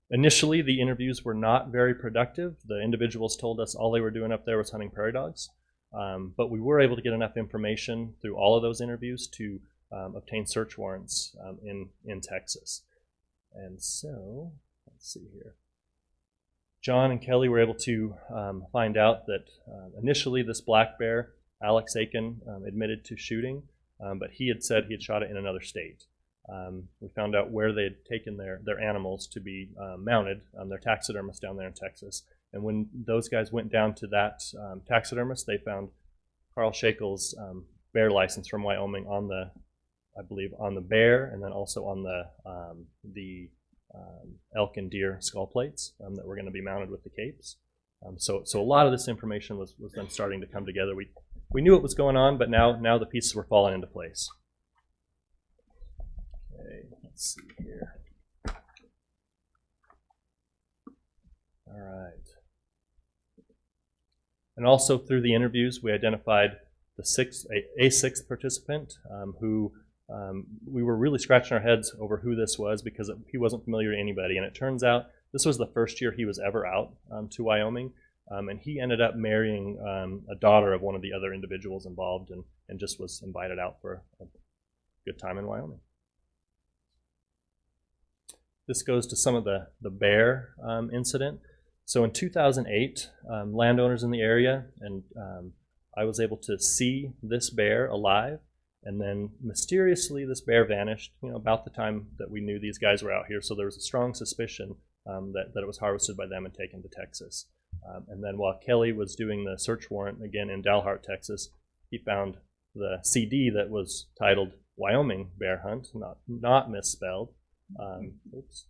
Initially, the interviews were not very productive. The individuals told us all they were doing up there was hunting prairie dogs, but we were able to get enough information through all of those interviews to obtain search warrants in Texas. And so, let's see here. John and Kelly were able to find out that initially this black bear, Alex Aiken, admitted to shooting, but he had said he had shot it in another state. We found out where they had taken their animals to be mounted, their taxidermist down there in Texas. And when those guys went down to that taxidermist, they found Carl Shakel's bear license from Wyoming on the, I believe, on the bear, and then also on the elk and deer skull plates that were going to be mounted with the capes. So a lot of this information was then starting to come together. We knew what was going on, but now the pieces were falling into place. Okay, let's see here. All right. And also through the interviews, we identified a sixth participant who we were really scratching our heads over who this was because he wasn't familiar to anybody. And it turns out this was the first year he was ever out to Wyoming. And he ended up marrying a daughter of one of the other individuals involved and just was invited out for a good time in Wyoming. This goes to some of the bear incident. So in 2008, landowners in the area, and I was able to see this bear alive, and then mysteriously this bear vanished, about the time that we knew these guys were out here. So there was a strong suspicion that it was harvested by them and taken to Texas. And then while Kelly was doing the search warrant, again in Dalhart, Texas, he found the CD that was titled Wyoming Bear Hunt, not misspelled. Oops.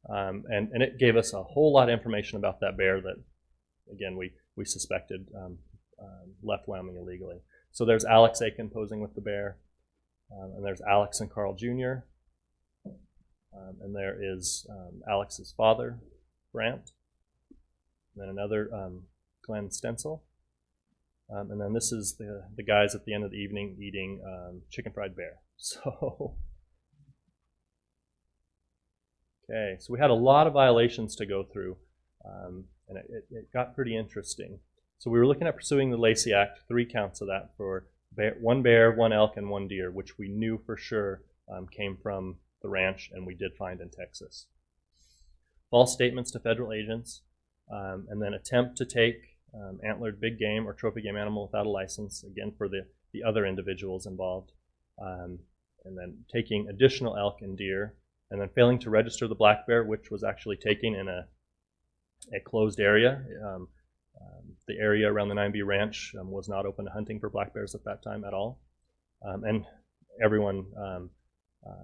And it gave us a whole lot of information about that bear that, again, we suspected left Wyoming illegally. So there's Alex Aiken posing with the bear, and there's Alex and Carl Jr., and there is Alex's father, Brant, and then another Glenn Stencil, and then this is the guys at the end of the evening eating chicken fried bear. So, okay, so we had a lot of violations to go through, and it got pretty interesting. So we were looking at pursuing the Lacey Act, 3 counts of that for one bear, 1 elk, and 1 deer, which we knew for sure came from the ranch, and we did find in Texas. False statements to federal agents, and then attempt to take antlered big game or trophy game animal without a license, again for the other individuals involved, and then taking additional elk and deer, and then failing to register the black bear, which was actually taken in a closed area. The area around the 9B Ranch was not open to hunting for black bears at that time at all. And everyone,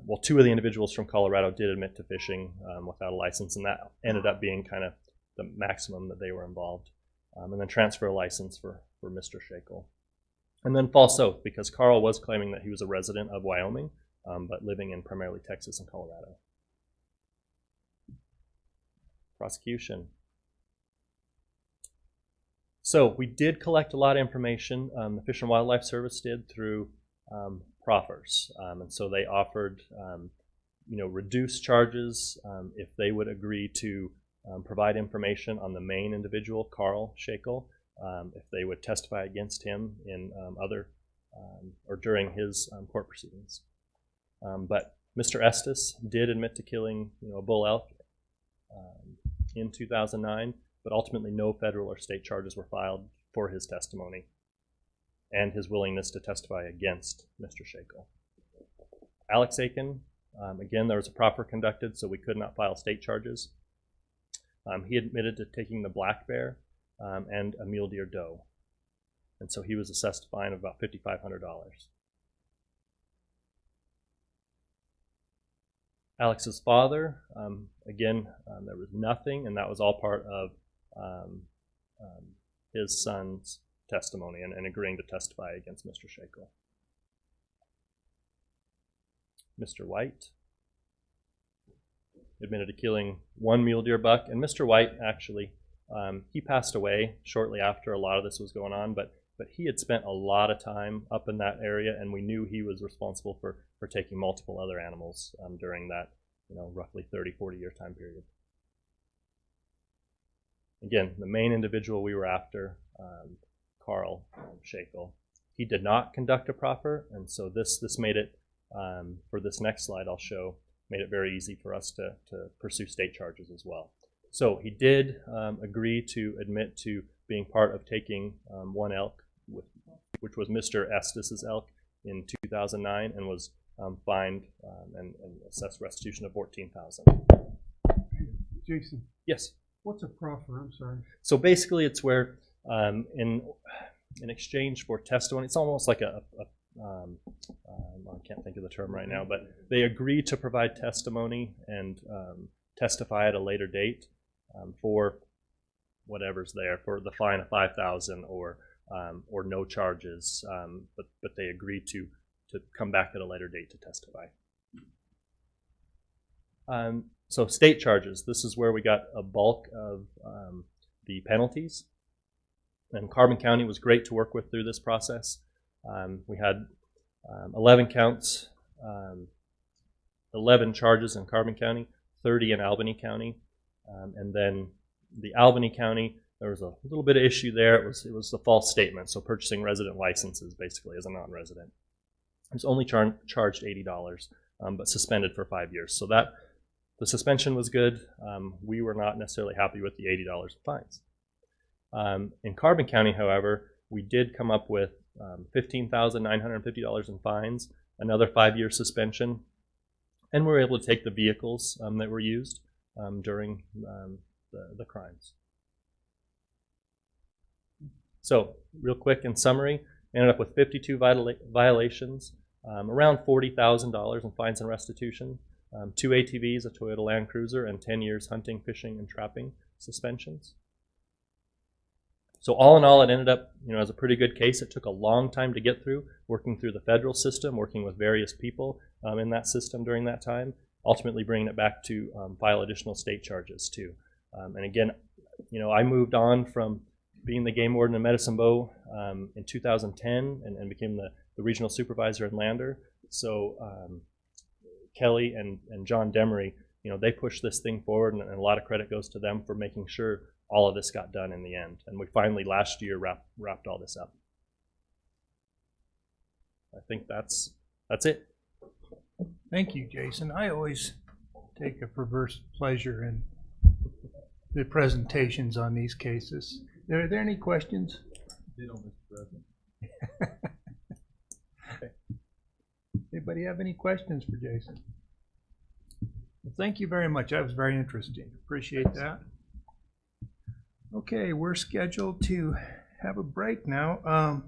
well, 2 of the individuals from Colorado did admit to fishing without a license, and that ended up being kind of the maximum that they were involved. And then transfer a license for Mr. Shakel. And then false oath, because Carl was claiming that he was a resident of Wyoming, but living in primarily Texas and Colorado. Prosecution. So we did collect a lot of information. The Fish and Wildlife Service did through proffers, and so they offered, reduced charges if they would agree to provide information on the main individual, Carl Shakel, if they would testify against him in other or during his court proceedings. But Mr. Estes did admit to killing, a bull elk in 2009. But ultimately no federal or state charges were filed for his testimony and his willingness to testify against Mr. Shakel. Alex Aiken, again, there was a proffer conducted, so we could not file state charges. He admitted to taking the black bear and a mule deer doe, and so he was assessed a fine of about $5,500. Alex's father, again, there was nothing, and that was all part of his son's testimony and agreeing to testify against Mr. Shakel. Mr. White admitted to killing one mule deer buck, and Mr. White actually, he passed away shortly after a lot of this was going on, but he had spent a lot of time up in that area, and we knew he was responsible for taking multiple other animals during that, roughly 30, 40-year time period. Again, the main individual we were after, Carl Shakel, he did not conduct a proper, and so this made it, for this next slide I'll show, made it very easy for us to pursue state charges as well. So he did agree to admit to being part of taking one elk, which was Mr. Estes' elk in 2009, and was fined and assessed restitution of $14,000. Jason. Yes. What's a proffer? I'm sorry. So basically, it's where in exchange for testimony, it's almost like I can't think of the term right now, but they agree to provide testimony and testify at a later date for whatever's there, for the fine of $5,000 or no charges, but they agree to come back at a later date to testify. So state charges, this is where we got a bulk of the penalties. And Carbon County was great to work with through this process. We had 11 counts, 11 charges in Carbon County, 30 in Albany County. And then the Albany County, there was a little bit of issue there. It was the false statement, so purchasing resident licenses basically as a non-resident. It was only charged $80, but suspended for 5 years. So that the suspension was good. We were not necessarily happy with the $80 fines. In Carbon County, however, we did come up with $15,950 in fines, another 5-year suspension, and we were able to take the vehicles that were used during the crimes. So, real quick in summary, ended up with 52 violations, around $40,000 in fines and restitution, 2 ATVs, a Toyota Land Cruiser, and 10 years hunting, fishing, and trapping suspensions. So all in all, it ended up, as a pretty good case. It took a long time to get through, working through the federal system, working with various people in that system during that time, ultimately bringing it back to file additional state charges too. And again, I moved on from being the game warden in Medicine Bow in 2010 and became the regional supervisor in Lander. So Kelly and John Demery, they pushed this thing forward, and a lot of credit goes to them for making sure all of this got done in the end. And we finally last year wrapped all this up. I think that's it. Thank you, Jason. I always take a perverse pleasure in the presentations on these cases. Are there any questions? Mr. President. Anybody have any questions for Jason? Well, thank you very much. That was very interesting. Appreciate that. Okay, we're scheduled to have a break now.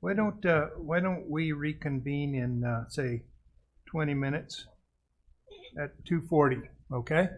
Why don't we reconvene in say 20 minutes at 2:40? Okay.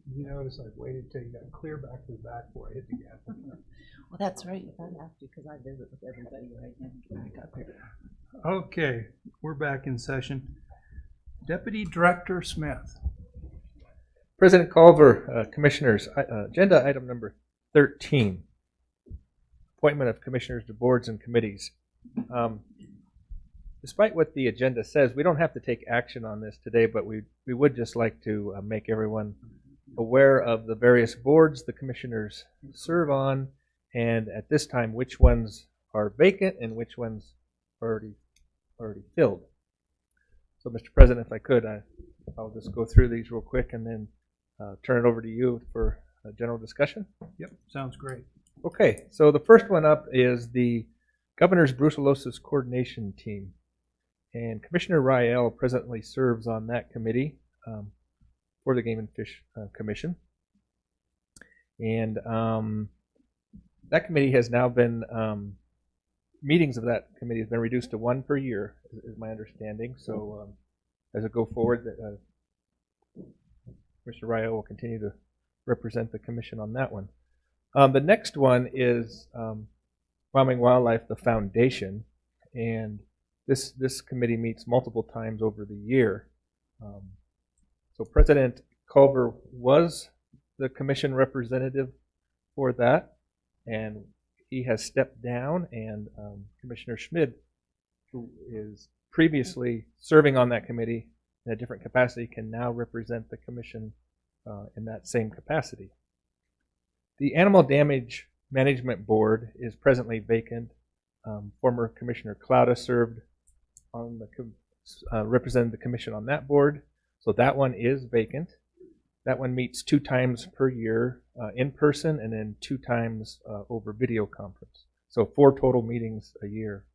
You notice I waited till you got clear back to the back before I hit the gas. Well, that's right. If I have to, because I visit with everybody right now. Back up here. Okay, we're back in session. Deputy Director Smith. President Culver, Commissioners, agenda item number 13, appointment of commissioners to boards and committees. Despite what the agenda says, we don't have to take action on this today, but we would just like to make everyone aware of the various boards the commissioners serve on, and at this time, which ones are vacant and which ones are already filled. So, Mr. President, if I could, I'll just go through these real quick and then turn it over to you for a general discussion. Yep, sounds great. Okay, so the first one up is the Governor's Brucellosis Coordination Team. And Commissioner Rael presently serves on that committee for the Game and Fish Commission. And that committee has now been, meetings of that committee has been reduced to 1 per year, is my understanding. So as I go forward, Mr. Rael will continue to represent the commission on that one. The next one is Wyoming Wildlife, the Foundation, and this committee meets multiple times over the year. So President Culver was the commission representative for that, and he has stepped down, and Commissioner Schmid, who is previously serving on that committee in a different capacity, can now represent the commission in that same capacity. The Animal Damage Management Board is presently vacant. Former Commissioner Clouda served on the represented the commission on that board, so that one is vacant. That one meets 2 times per year in person, and then 2 times over video conference. So 4 total meetings a year.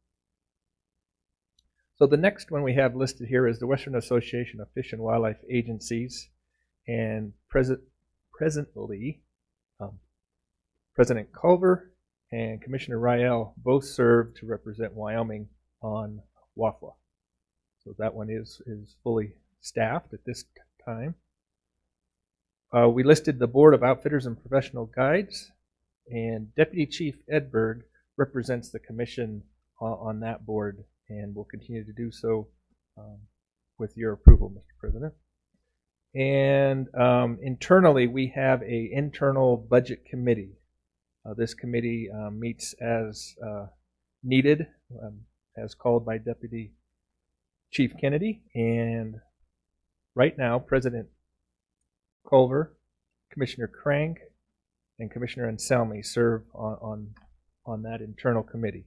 So the next one we have listed here is the Western Association of Fish and Wildlife Agencies, and presently President Culver and Commissioner Rael both serve to represent Wyoming on WAFWA. So that one is fully staffed at this time. We listed the Board of Outfitters and Professional Guides, and Deputy Chief Edberg represents the commission on that board and will continue to do so with your approval, Mr. President. And internally, we have an internal budget committee. This committee meets as needed, as called by Deputy Chief Kennedy. And right now, President Culver, Commissioner Crank, and Commissioner Anselmi serve on that internal committee.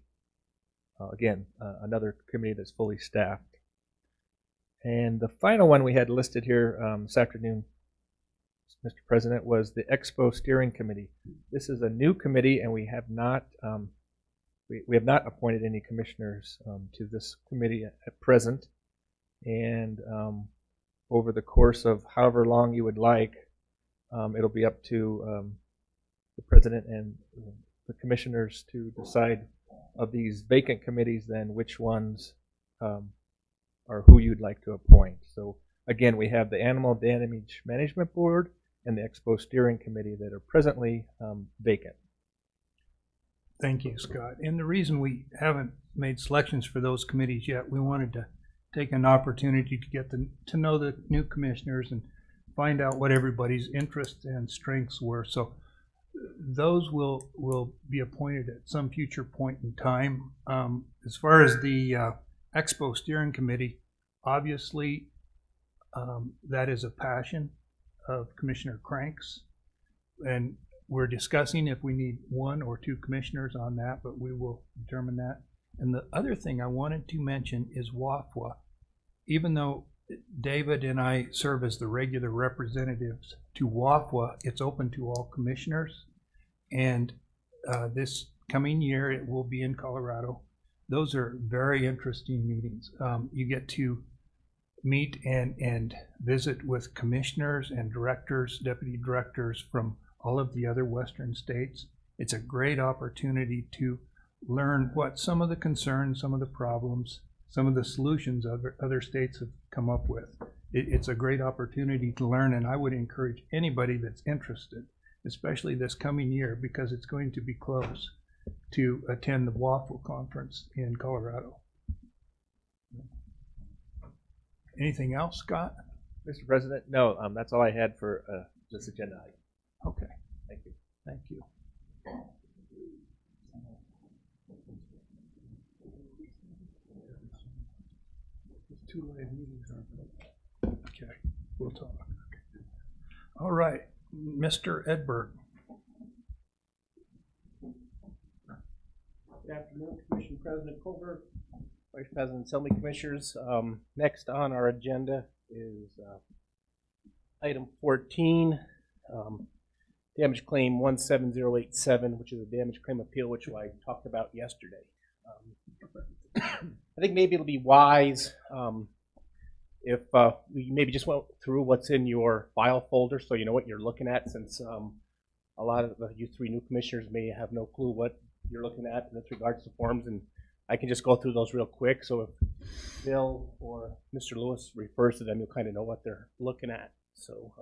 Again, another committee that's fully staffed. And the final one we had listed here this afternoon, Mr. President, was the Expo Steering Committee. This is a new committee, and we have not appointed any commissioners to this committee at present. And over the course of however long you would like, it'll be up to the President and the commissioners to decide of these vacant committees then which ones are who you'd like to appoint. So again, we have the Animal Damage Management Board and the Expo Steering Committee that are presently vacant. Thank you, Scott. And the reason we haven't made selections for those committees yet, we wanted to take an opportunity to get to know the new commissioners and find out what everybody's interests and strengths were. So those will be appointed at some future point in time. As far as the Expo Steering Committee, obviously that is a passion of Commissioner Crank's, and we're discussing if we need 1 or 2 commissioners on that, but we will determine that. And the other thing I wanted to mention is WAFWA. Even though David and I serve as the regular representatives to WAFWA, it's open to all commissioners, and this coming year it will be in Colorado. Those are very interesting meetings. You get to meet and visit with commissioners and directors, deputy directors from all of the other western states. It's a great opportunity to learn what some of the concerns, some of the problems, some of the solutions other states have come up with. It's a great opportunity to learn, and I would encourage anybody that's interested, especially this coming year, because it's going to be close, to attend the WAFL conference in Colorado. Anything else, Scott? Mr. President, no, that's all I had for this agenda item. Okay. Thank you. Thank you. Two live meetings, aren't there? Okay, we'll talk. Okay. All right, Mr. Edberg. Good afternoon, Commission President Colbert, Vice President Selmy, Commissioners. Next on our agenda is item 14, damage claim 17087, which is a damage claim appeal, which I talked about yesterday. I think maybe it'll be wise if we maybe just went through what's in your file folder so you know what you're looking at, since a lot of you three new commissioners may have no clue what you're looking at with regards to forms, and I can just go through those real quick. So if Bill or Mr. Lewis refers to them, you'll kind of know what they're looking at. So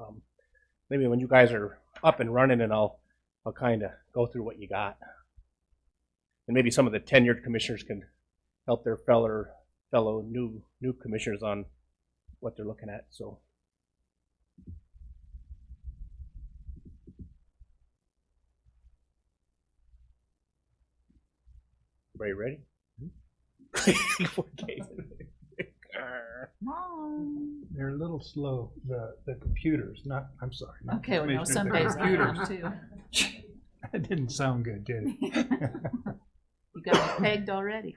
maybe when you guys are up and running, and I'll kind of go through what you got, and maybe some of the tenured commissioners can help their fellow new commissioners on what they're looking at. So. Everybody ready? They're a little slow, the computers, not, I'm sorry. Not Okay, well, no, computers, some the days I am computers. too. That didn't sound good, did it? You got me pegged already.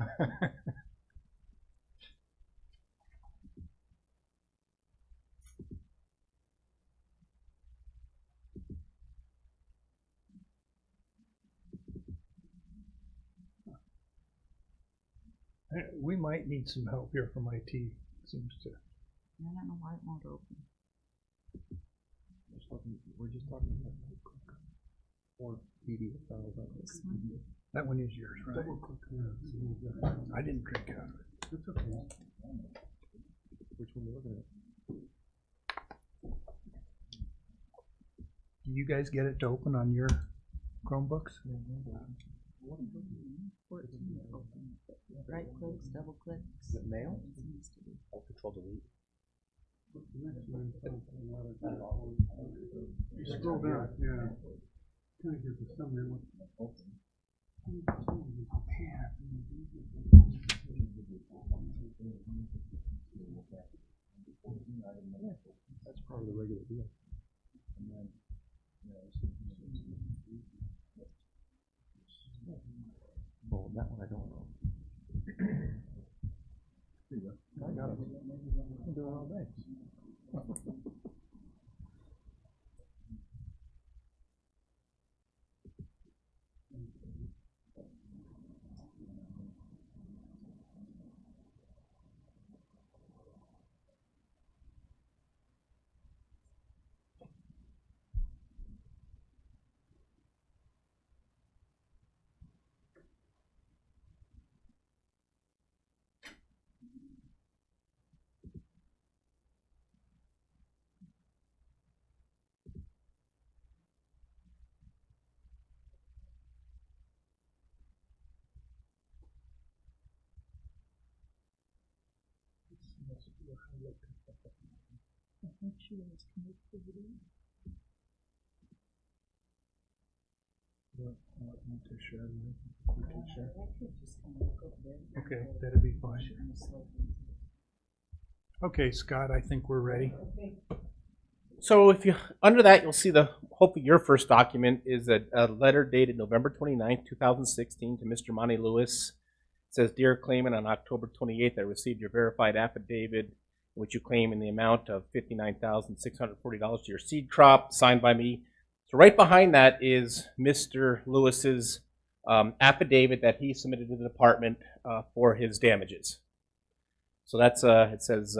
We might need some help here from IT, seems to. I don't know why it won't open. We're just talking about four PDF files. This one? That one is yours, right? I didn't drink out of it. It's okay. Which one are you looking at? Do you guys get it to open on your Chromebooks? 14 open. Right clicks, double clicks. Is it mail? Needs to be. I'll control delete. You scroll down, yeah. Kind of gives a summary of what. That's part of the regular deal. And then, oh, that one I don't know. There you go. I got it. I'm doing all day. I think she was connectivity. Okay, that'd be fine. Okay, Scott, I think we're ready. So if you, under that, you'll see hopefully your first document is a letter dated November 29th, 2016 to Mr. Monty Lewis. It says, "Dear claimant, on October 28th, I received your verified affidavit in which you claim in the amount of $59,640 to your seed crop, signed by me." So right behind that is Mr. Lewis's affidavit that he submitted to the department for his damages. So that's, it says,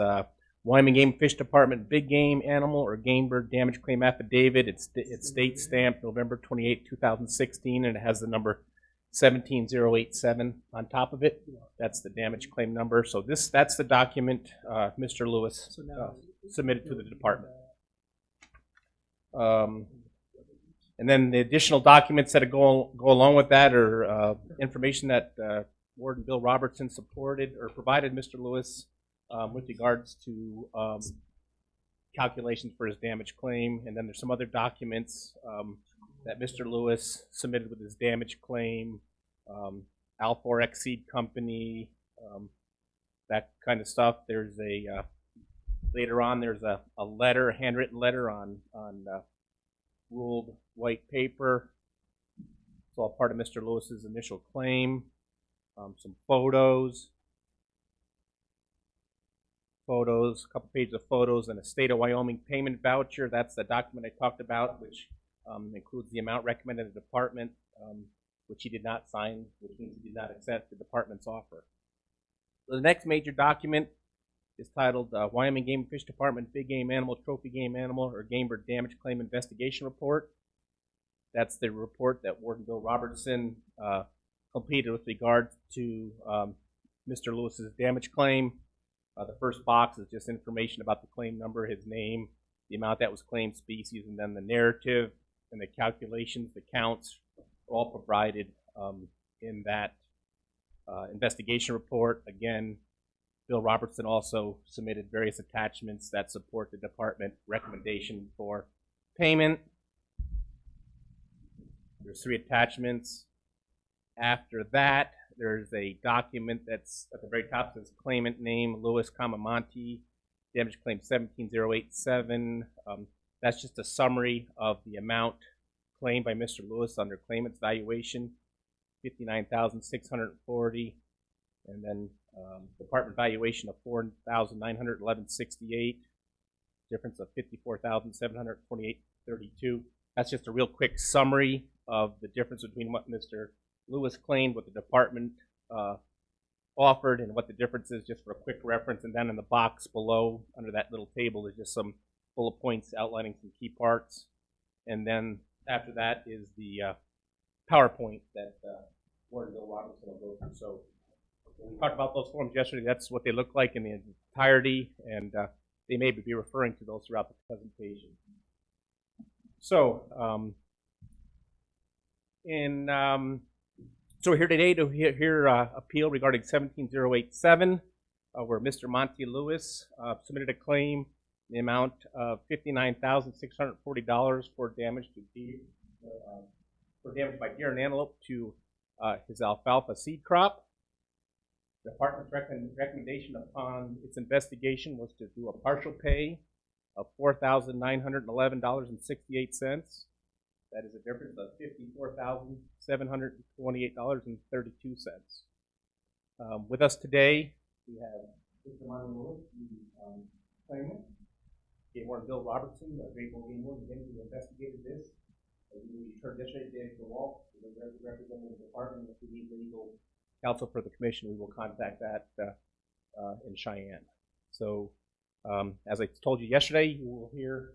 Wyoming Game and Fish Department Big Game Animal or Game Bird Damage Claim Affidavit. It's date stamped November 28, 2016, and it has the number 17087 on top of it. That's the damage claim number. So that's the document Mr. Lewis submitted to the department. And then the additional documents that go along with that are information that Warden Bill Robertson supported or provided Mr. Lewis with regards to calculations for his damage claim. And then there's some other documents that Mr. Lewis submitted with his damage claim, Alfor Seed Company, that kind of stuff. There's a later on there's a letter, a handwritten letter on ruled white paper. It's all part of Mr. Lewis's initial claim. Some photos, a couple pages of photos, and a state of Wyoming payment voucher. That's the document I talked about, which includes the amount recommended to the department, which he did not sign, which means he did not accept the department's offer. So the next major document is titled Wyoming Game and Fish Department Big Game Animal, Trophy Game Animal, or Game Bird Damage Claim Investigation Report. That's the report that Warden Bill Robertson completed with regard to Mr. Lewis's damage claim. The first box is just information about the claim number, his name, the amount that was claimed, species, and then the narrative and the calculations, the counts, are all provided in that investigation report. Again, Bill Robertson also submitted various attachments that support the department recommendation for payment. There's 3 attachments. After that, there's a document that's at the very top, says claimant name, Lewis, Monty, damage claim 17087. That's just a summary of the amount claimed by Mr. Lewis under claimant's valuation, $59,640, and then department valuation of $4,911.68, difference of $54,728.32. That's just a real quick summary of the difference between what Mr. Lewis claimed, what the department offered, and what the difference is, just for a quick reference. And then in the box below, under that little table, is just some bullet points outlining some key parts. And then after that is the PowerPoint that Warden Bill Robertson will go through. So we talked about those forms yesterday. That's what they look like in the entirety, and they may be referring to those throughout the presentation. So, so we're here today to hear appeal regarding 17087, where Mr. Monty Lewis submitted a claim in the amount of $59,640 for damage to deer, for damage by deer and antelope to his alfalfa seed crop. The department's recommendation upon its investigation was to do a partial pay of $4,911.68. That is a difference of $54,728.32. With us today, we have Mr. Monty Lewis, the claimant, Game Warden Bill Robertson, the grateful game warden, again, who investigated this. We returned yesterday to David DeWalt, the representative of the department. If we need legal counsel for the commission, we will contact that in Cheyenne. So, as I told you yesterday, you will hear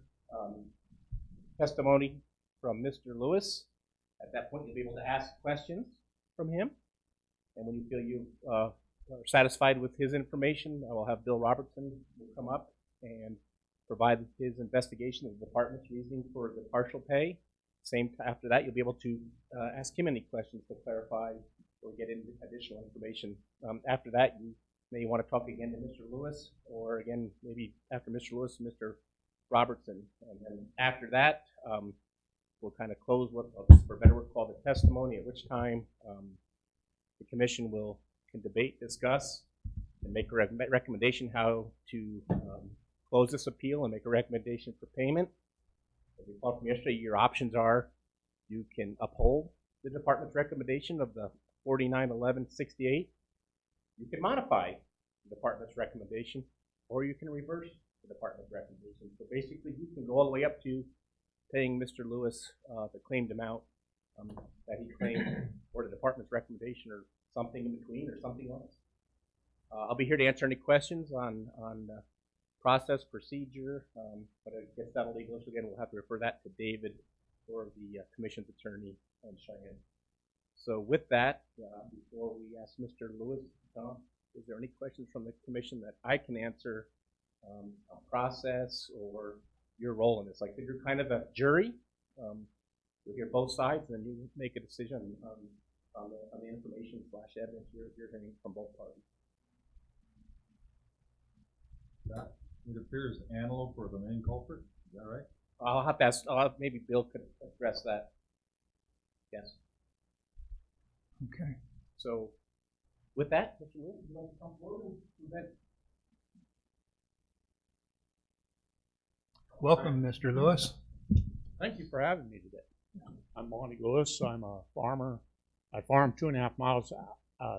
testimony from Mr. Lewis. At that point, you'll be able to ask questions from him. And when you feel you are satisfied with his information, I will have Bill Robertson come up and provide his investigation of the department's reasoning for the partial pay. After that, you'll be able to ask him any questions to clarify or get into additional information. After that, you may want to talk again to Mr. Lewis, or again, maybe after Mr. Lewis, Mr. Robertson. And then after that, we'll kind of close what, for better word, called the testimony, at which time the commission can debate, discuss, and make a recommendation how to close this appeal and make a recommendation for payment. As we talked from yesterday, your options are you can uphold the department's recommendation of the $49,1168. You can modify the department's recommendation, or you can reverse the department's recommendation. So basically, you can go all the way up to paying Mr. Lewis the claimed amount that he claimed, or the department's recommendation, or something in between, or something else. I'll be here to answer any questions on process, procedure, but it gets down to legal issue again, we'll have to refer that to David or the commission's attorney in Cheyenne. So with that, before we ask Mr. Lewis, Tom, is there any questions from the commission that I can answer, a process or your role in this? Like, you're kind of a jury. You hear both sides, and then you make a decision on the information / evidence you're hearing from both parties. It appears antelope were the main culprit. Is that right? I'll have to ask. Maybe Bill could address that. Yes. Okay. So, with that, Mr. Lewis, would you like to come forward and present? Welcome, Mr. Lewis. Thank you for having me today. I'm Monty Lewis. I'm a farmer. I farm 2.5 miles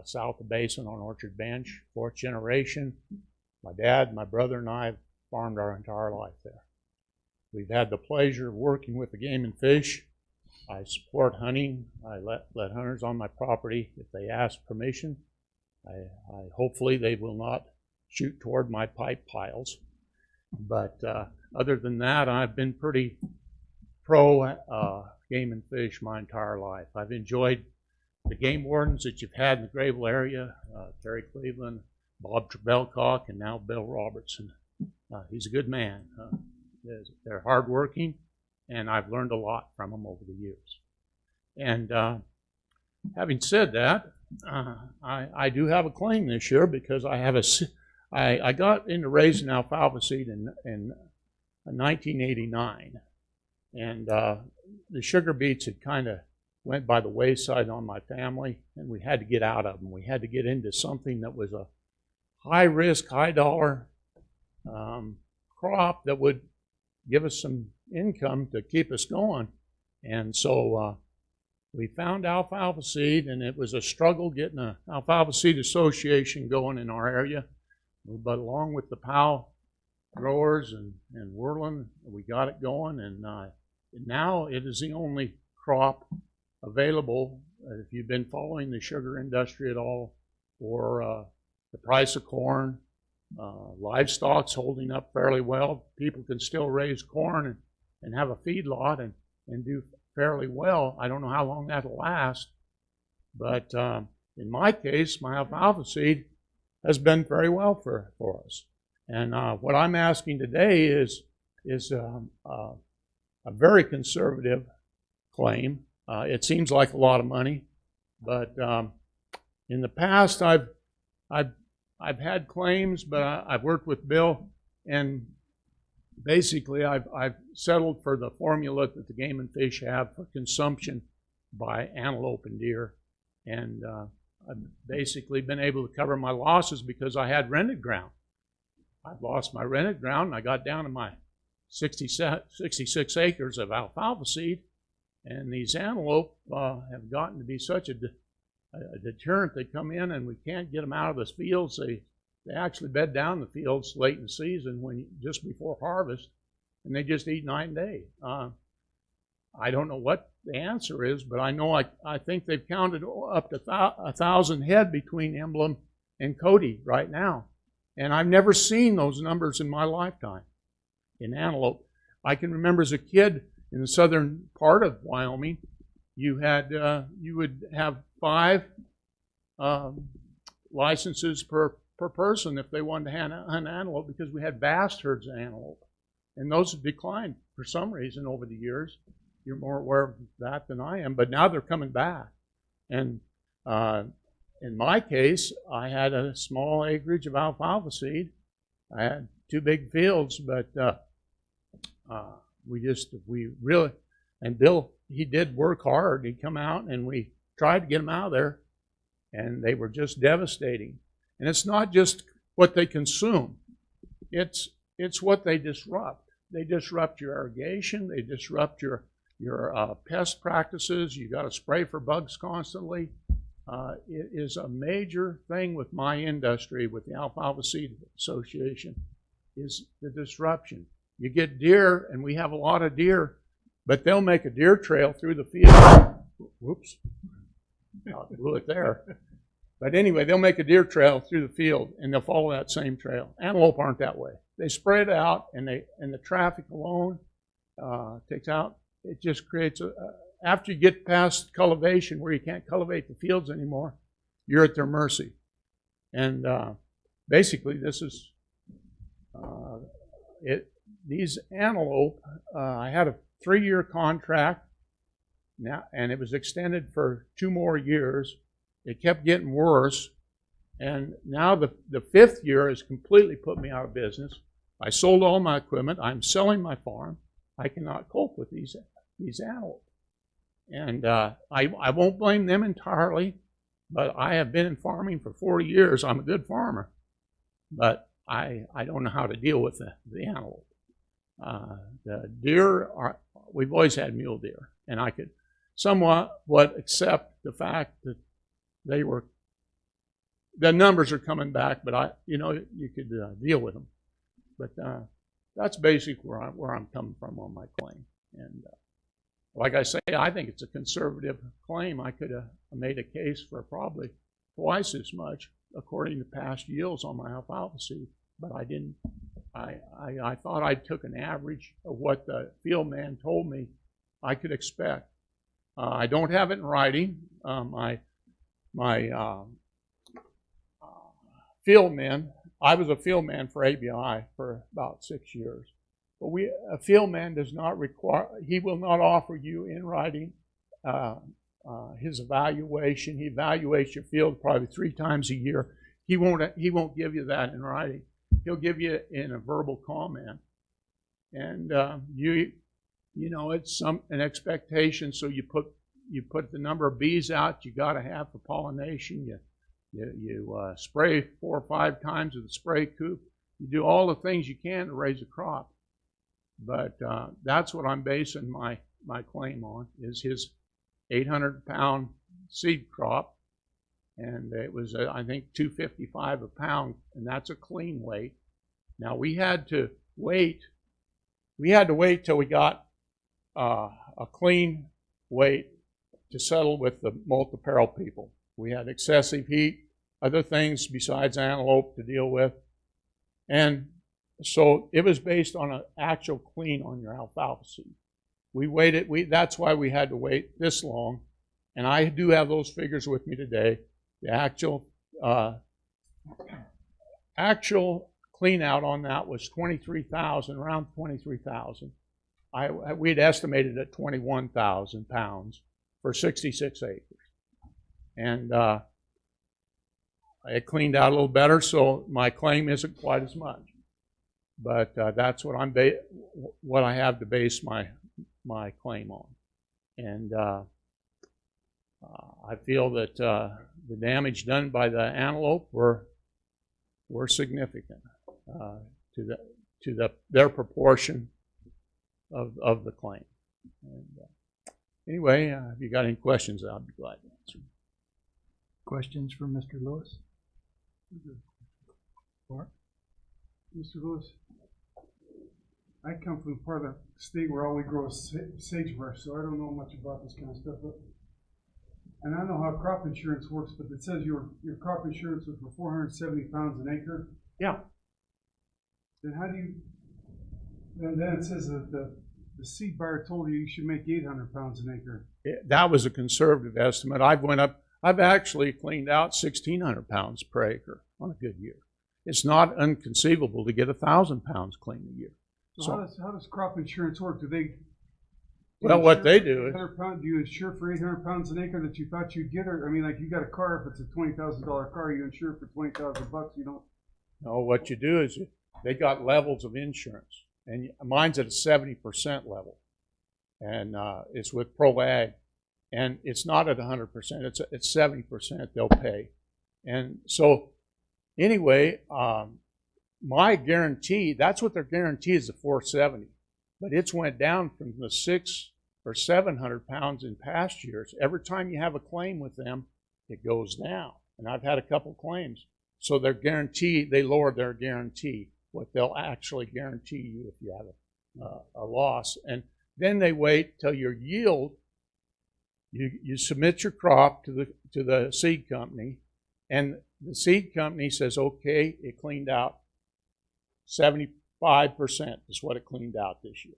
south of Basin on Orchard Bench, 4th generation. My dad, my brother, and I have farmed our entire life there. We've had the pleasure of working with the game and fish. I support hunting. I let hunters on my property if they ask permission. I hopefully they will not shoot toward my pipe piles. But other than that, I've been pretty pro game and fish my entire life. I've enjoyed the game wardens that you've had in the Grable area, Terry Cleveland, Bob Trebelcock, and now Bill Robertson. He's a good man. They're hardworking, and I've learned a lot from them over the years. And having said that, I do have a claim this year because I got into raising alfalfa seed in 1989, and the sugar beets had kind of went by the wayside on my family, and we had to get out of them. We had to get into something that was a high risk, high dollar crop that would give us some income to keep us going. And so we found alfalfa seed, and it was a struggle getting an alfalfa seed association going in our area. But along with the Powell growers and Whirlin, we got it going, and now it is the only crop available. If you've been following the sugar industry at all, or the price of corn, livestock's holding up fairly well. People can still raise corn and have a feedlot and do fairly well. I don't know how long that'll last, but in my case, my alfalfa seed has been very well for us. And what I'm asking today is a very conservative claim. It seems like a lot of money, but in the past I've had claims, but I've worked with Bill, and basically I've settled for the formula that the game and fish have for consumption by antelope and deer, and I've basically been able to cover my losses because I had rented ground. I've lost my rented ground, and I got down to my 66 acres of alfalfa seed, and these antelope have gotten to be such a deterrent. They come in and we can't get them out of the fields. They actually bed down the fields late in the season just before harvest, and they just eat night and day. I don't know what the answer is, but I know I think they've counted up to 1,000 head between Emblem and Cody right now, and I've never seen those numbers in my lifetime in antelope. I can remember as a kid in the southern part of Wyoming, you would have 5 licenses per person if they wanted to hunt antelope, because we had vast herds of antelope, and those have declined for some reason over the years. You're more aware of that than I am, but now they're coming back. And in my case, I had a small acreage of alfalfa seed. I had 2 big fields, but we really, and Bill, he did work hard. He'd come out, and we tried to get them out of there, and they were just devastating. And it's not just what they consume. It's what they disrupt. They disrupt your irrigation. They disrupt your pest practices. You got to spray for bugs constantly. It is a major thing with my industry, with the Alfalfa Seed Association, is the disruption. You get deer, and we have a lot of deer, but they'll make a deer trail through the field. Whoops, I blew it there. But anyway, they'll make a deer trail through the field, and they'll follow that same trail. Antelope aren't that way. They spread out, and the traffic alone takes out. It just creates after you get past cultivation, where you can't cultivate the fields anymore, you're at their mercy. And basically, this is it. These antelope, I had a 3-year contract now, and it was extended for 2 more years. It kept getting worse, and now the 5th year has completely put me out of business. I sold all my equipment. I'm selling my farm. I cannot cope with these antelope, and I won't blame them entirely. But I have been in farming for 40 years. I'm a good farmer, but I don't know how to deal with the antelope. The deer we've always had mule deer, and I could somewhat accept the fact that the numbers are coming back, but you could deal with them. But that's basically where I'm coming from on my claim. And like I say, I think it's a conservative claim. I could have made a case for probably twice as much according to past yields on my alfalfa seed, but I didn't. I thought I took an average of what the field man told me I could expect. I don't have it in writing. My field man, I was a field man for ABI for about 6 years. But a field man does not require, he will not offer you in writing his evaluation. He evaluates your field probably 3 times a year. He won't give you that in writing. He'll give you in a verbal comment. And it's an expectation. So you put the number of bees out you got to have for pollination. You spray 4 or 5 times with the spray coop. You do all the things you can to raise a crop. But that's what I'm basing my claim on, is his 800-pound seed crop. And it was, I think, $2.55 a pound, and that's a clean weight. Now, we had to wait till we got a clean weight to settle with the multi-peril people. We had excessive heat, other things besides antelope to deal with. And so it was based on an actual clean on your alfalfa seed. We waited, that's why we had to wait this long. And I do have those figures with me today. The actual clean out on that was 23,000, around 23,000. We'd estimated at 21,000 pounds for 66 acres. And it cleaned out a little better, so my claim isn't quite as much. But that's what what I have to base my claim on. And I feel that the damage done by the antelope were significant to their proportion of the claim. And, anyway, if you got any questions, I'll be glad to answer. Questions for Mr. Lewis? Mr. Lewis, I come from the part of the state where all we grow is sagebrush, so I don't know much about this kind of stuff. And I know how crop insurance works, but it says your crop insurance was for 470 pounds an acre. Yeah. Then how do you? And then it says that the seed buyer told you should make 800 pounds an acre. That was a conservative estimate. I've actually cleaned out 1,600 pounds per acre on a good year. It's not inconceivable to get 1,000 pounds clean a year. So how does crop insurance work? What they do is, do you insure for 800 pounds an acre that you thought you'd get? Or I mean, like you got a car, if it's a $20,000 car, you insure for $20,000. You don't. No, what you do is they got levels of insurance, and mine's at a 70% level, and it's with Pro Ag, and it's not at 100%. It's 70% they'll pay, and so anyway, my guarantee, that's what their guarantee is, the 470, but it's went down from the 600 or 700 pounds in past years. Every time you have a claim with them, it goes down, and I've had a couple claims. So their guarantee, they lowered their guarantee, what they'll actually guarantee you if you have a loss. And then they wait till your yield, you submit your crop to the seed company, and the seed company says, okay, it cleaned out 75% is what it cleaned out this year.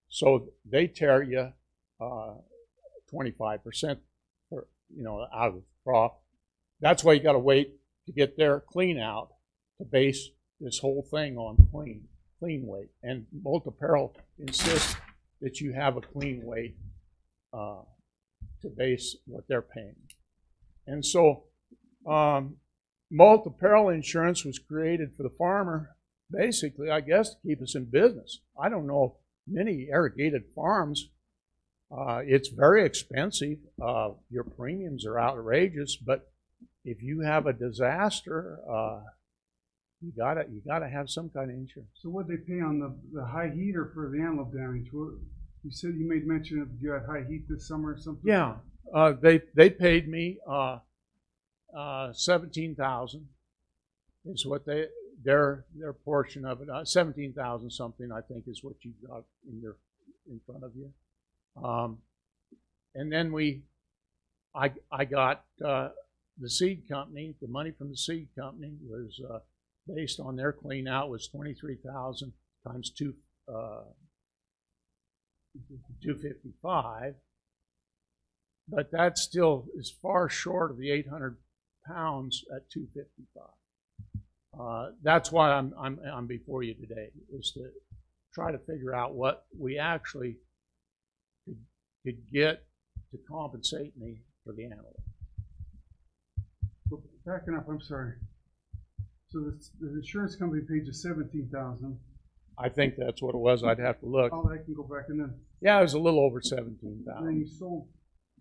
So they tear you 25% for, you know, out of the crop. That's why you got to wait to get their clean out to base this whole thing on clean weight. And Multi-Peril insists that you have a clean weight to base what they're paying. And so Multi-Peril insurance was created for the farmer, basically, I guess, to keep us in business. I don't know many irrigated farms. It's very expensive. Your premiums are outrageous, but if you have a disaster, you gotta have some kind of insurance. So what they pay on the high heat or for the antelope damage? What, you said you made mention of you had high heat this summer or something? Yeah, they paid me $17,000 is what their portion of it. 17,000 something, I think, is what you got in front of you. And then I got the seed company. The money from the seed company was based on their clean out was 23,000 times 255. But that still is far short of the 800 pounds at 255. That's why I'm before you today, is to try to figure out what we actually could get to compensate me for the antelope. Well, backing up, I'm sorry. So the insurance company paid you $17,000. I think that's what it was. I'd have to look. Oh, I can go back and then. Yeah, it was a little over 17,000. And then you sold.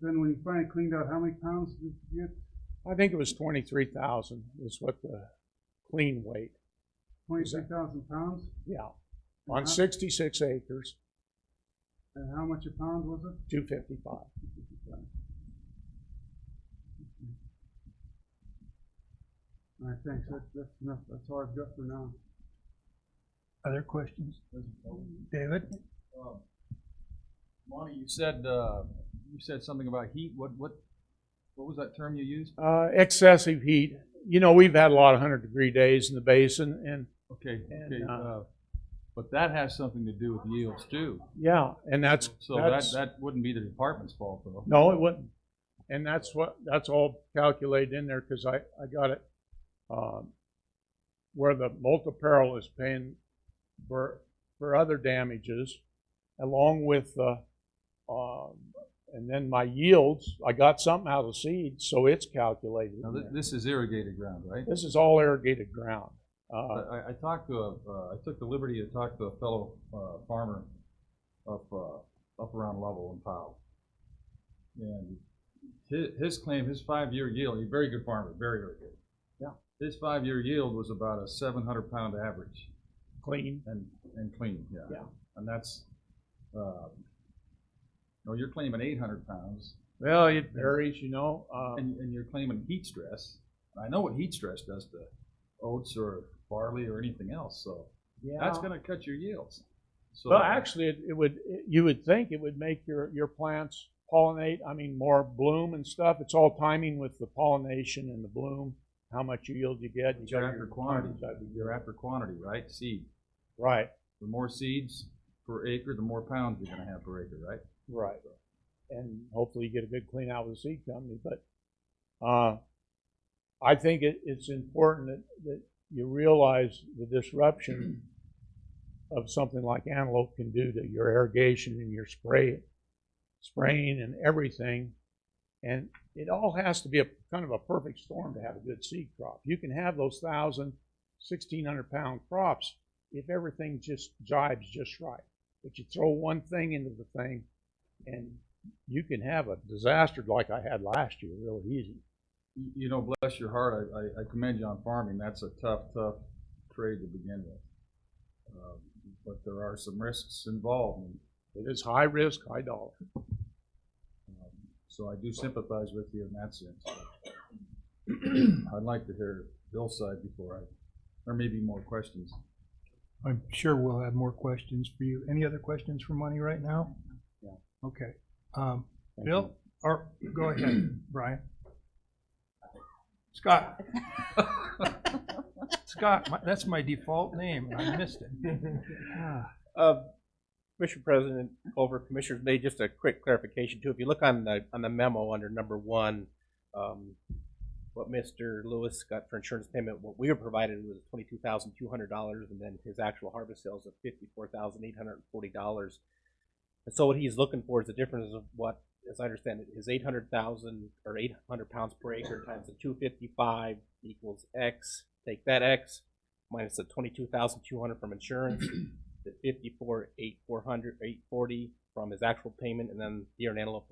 Then when you finally cleaned out, how many pounds did you get? I think it was 23,000 is what the clean weight. 23,000 pounds? Yeah, on 66 acres. And how much a pound was it? 255. All right, thanks. That's enough. That's all I've got for now. Other questions? David? Monty, you said something about heat. What was that term you used? Excessive heat. You know, we've had a lot of 100-degree days in the basin, and but that has something to do with yields too. Yeah, and that's that wouldn't be the department's fault though. No, it wouldn't. And that's all calculated in there because I got it where the Multi-Peril is paying for other damages, along with and then my yields. I got something out of the seed, so it's calculated. Now this is irrigated ground, right? This is all irrigated ground. I talked to I took the liberty to talk to a fellow farmer up around Lovell and Powell, and his claim, his 5-year yield. He's a very good farmer, very good. Yeah. His 5-year yield was about a 700-pound average. Clean. And clean, yeah. Yeah. And that's, no, you're claiming 800 pounds. Well, it varies, you know. And you're claiming heat stress. I know what heat stress does to oats or barley or anything else, so that's going to cut your yields. So, well, actually, you would think it would make your plants pollinate. I mean, more bloom and stuff. It's all timing with the pollination and the bloom, how much yield you get. You're after quantity. You're after quantity, right? Seed. Right. The more seeds per acre, the more pounds you're going to have per acre, right? Right. And hopefully you get a good clean out with the seed company. But I think it's important that you realize the disruption of something like antelope can do to your irrigation and your spraying and everything. And it all has to be a kind of a perfect storm to have a good seed crop. You can have those 1,000, 1,600-pound crops if everything just jibes just right. But you throw one thing into the thing, and you can have a disaster like I had last year real easy. You know, bless your heart, I commend you on farming. That's a tough trade to begin with. But there are some risks involved. It is high risk, high dollar. So I do sympathize with you in that sense. I'd like to hear Bill's side before there may be more questions. I'm sure we'll have more questions for you. Any other questions for Monty right now? Yeah. Okay. Bill, or go ahead, Brian. Scott. Scott, that's my default name. I missed it. Commissioner President Culver, Commissioners May, just a quick clarification too. If you look on the memo under number 1, what Mr. Lewis got for insurance payment, what we were provided was $22,200, and then his actual harvest sales of $54,840. And so what he's looking for is the difference of what, as I understand it, his 800,000 or 800 pounds per acre times the 255 equals X. Take that X minus the 22,200 from insurance, the 840 from his actual payment, and then deer and antelope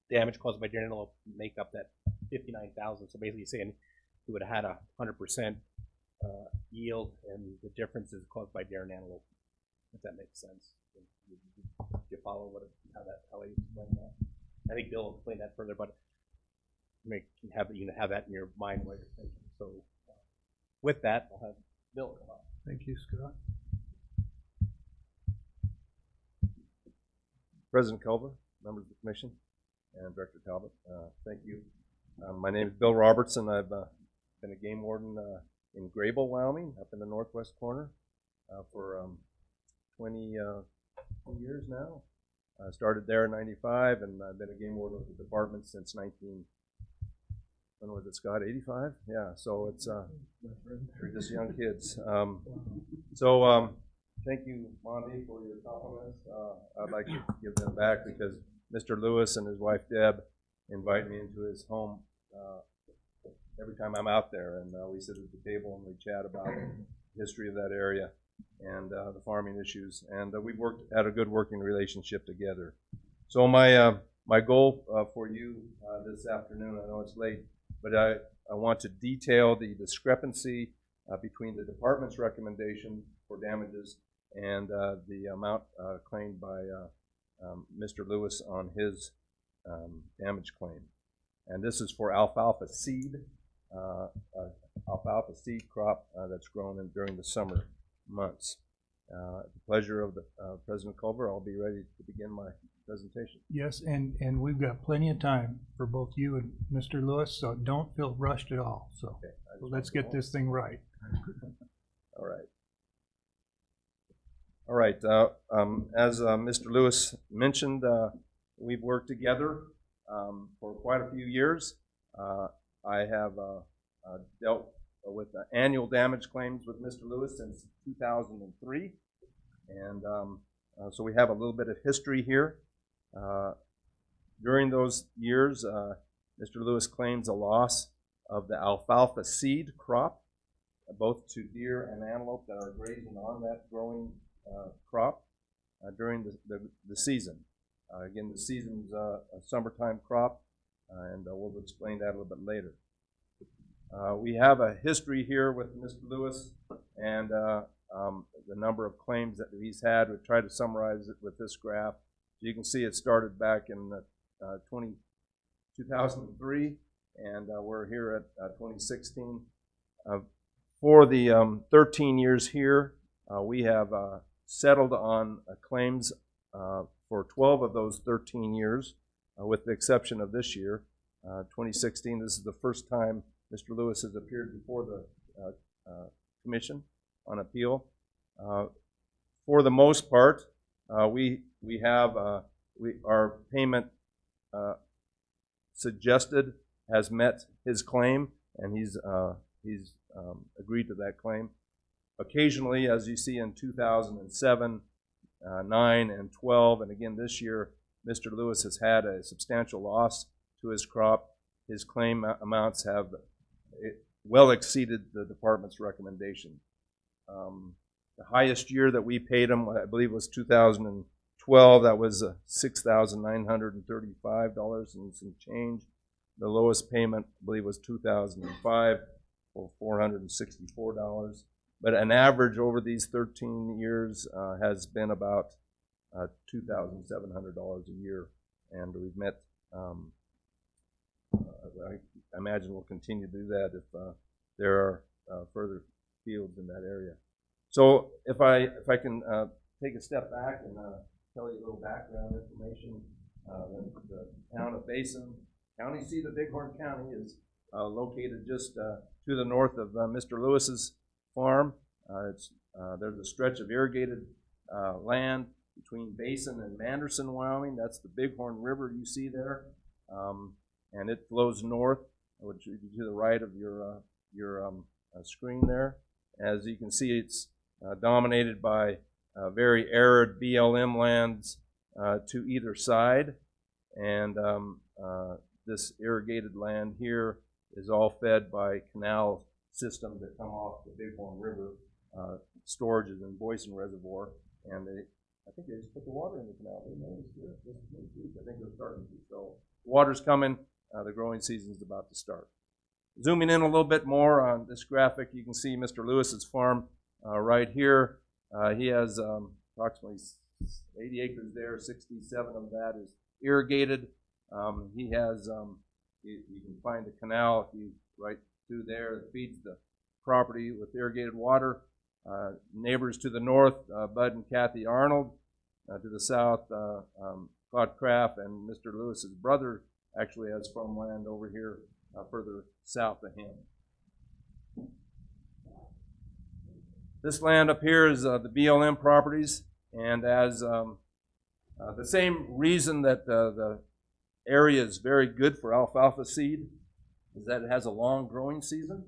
damage caused by deer and antelope make up that 59,000. So basically, saying he would have had 100% yield, and the difference is caused by deer and antelope. If that makes sense. Do you follow how I explain that? I think Bill will explain that further, but you can have that in your mind while you're thinking. So with that, I'll have Bill come up. Thank you, Scott. President Culver, members of the commission, and Director Talbot, thank you. My name is Bill Robertson. I've been a game warden in Grable, Wyoming, up in the northwest corner for 20 years now. I started there in '95, and I've been a game warden with the department since when was it, Scott? 85? Yeah, so it's we're just young kids. Thank you, Monty, for your compliments. I'd like to give them back because Mr. Lewis and his wife Deb invite me into his home every time I'm out there, and we sit at the table and we chat about the history of that area and the farming issues, and we've had a good working relationship together. So my goal for you this afternoon, I know it's late, but I want to detail the discrepancy between the department's recommendation for damages and the amount claimed by Mr. Lewis on his damage claim. And this is for alfalfa seed crop that's grown during the summer months. At the pleasure of President Culver, I'll be ready to begin my presentation. Yes, and we've got plenty of time for both you and Mr. Lewis, so don't feel rushed at all. So okay, let's get this thing right. All right. All right. As Mr. Lewis mentioned, we've worked together for quite a few years. I have dealt with annual damage claims with Mr. Lewis since 2003, and so we have a little bit of history here. During those years, Mr. Lewis claims a loss of the alfalfa seed crop, both to deer and antelope that are grazing on that growing crop during the season. Again, the season's a summertime crop, and we'll explain that a little bit later. We have a history here with Mr. Lewis and the number of claims that he's had. We've tried to summarize it with this graph. You can see it started back in 2003, and we're here at 2016. For the 13 years here, we have settled on claims for 12 of those 13 years, with the exception of this year, 2016. This is the first time Mr. Lewis has appeared before the commission on appeal. For the most part, we have our payment suggested has met his claim, and he's agreed to that claim. Occasionally, as you see in 2007, 9, and 12, and again this year, Mr. Lewis has had a substantial loss to his crop. His claim amounts have well exceeded the department's recommendation. The highest year that we paid him, I believe, was 2012. That was $6,935 and some change. The lowest payment, I believe, was 2005 for $464. But an average over these 13 years has been about $2,700 a year, and we've met. I imagine we'll continue to do that if there are further fields in that area. So if I can take a step back and tell you a little background information. The town of Basin, county seat of Bighorn County, is located just to the north of Mr. Lewis's farm. There's a stretch of irrigated land between Basin and Manderson, Wyoming. That's the Bighorn River you see there, and it flows north, which is to the right of your screen there. As you can see, it's dominated by very arid BLM lands to either side, and this irrigated land here is all fed by canal systems that come off the Bighorn River storages in Boysen Reservoir, and I think they just put the water in the canal. I think they're starting to. So water's coming. The growing season is about to start. Zooming in a little bit more on this graphic, you can see Mr. Lewis's farm right here. He has approximately 80 acres there. 67 of that is irrigated. He has, you can find the canal if you right through there that feeds the property with irrigated water. Neighbors to the north, Bud and Kathy Arnold. To the south, Claude Kraft and Mr. Lewis's brother actually has farmland over here further south of him. This land up here is the BLM properties, and as the same reason that the area is very good for alfalfa seed is that it has a long growing season.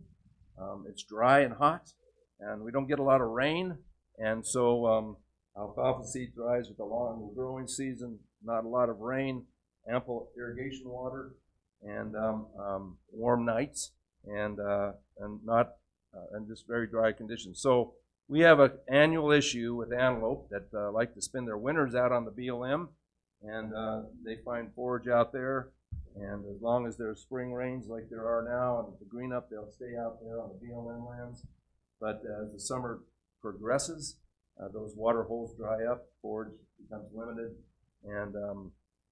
It's dry and hot, and we don't get a lot of rain, and so alfalfa seed thrives with a long growing season, not a lot of rain, ample irrigation water, and warm nights, and just very dry conditions. So we have an annual issue with antelope that like to spend their winters out on the BLM, and they find forage out there. And as long as there's spring rains like there are now and the green up, they'll stay out there on the BLM lands. But as the summer progresses, those water holes dry up, forage becomes limited, and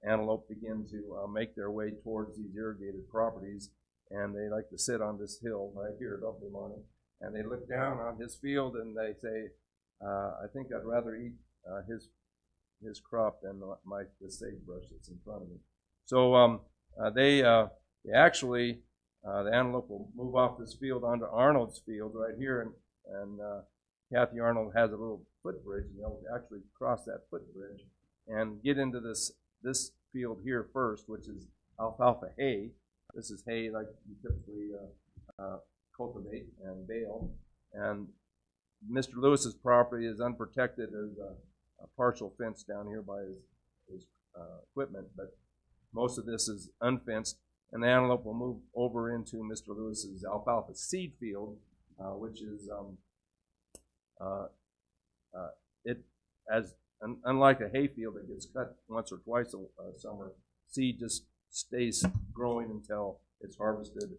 antelope begin to make their way towards these irrigated properties. And they like to sit on this hill right here, don't they, Monty? And they look down on his field and they say, I think I'd rather eat his crop than the sagebrush that's in front of me. So they actually, the antelope will move off this field onto Arnold's field right here, and Kathy Arnold has a little footbridge, and they'll actually cross that footbridge and get into this field here first, which is alfalfa hay. This is hay like you typically cultivate and bale. And Mr. Lewis's property is unprotected. There's a partial fence down here by his equipment, but most of this is unfenced, and the antelope will move over into Mr. Lewis's alfalfa seed field, which is unlike a hay field that gets cut once or twice a summer. Seed just stays growing until it's harvested,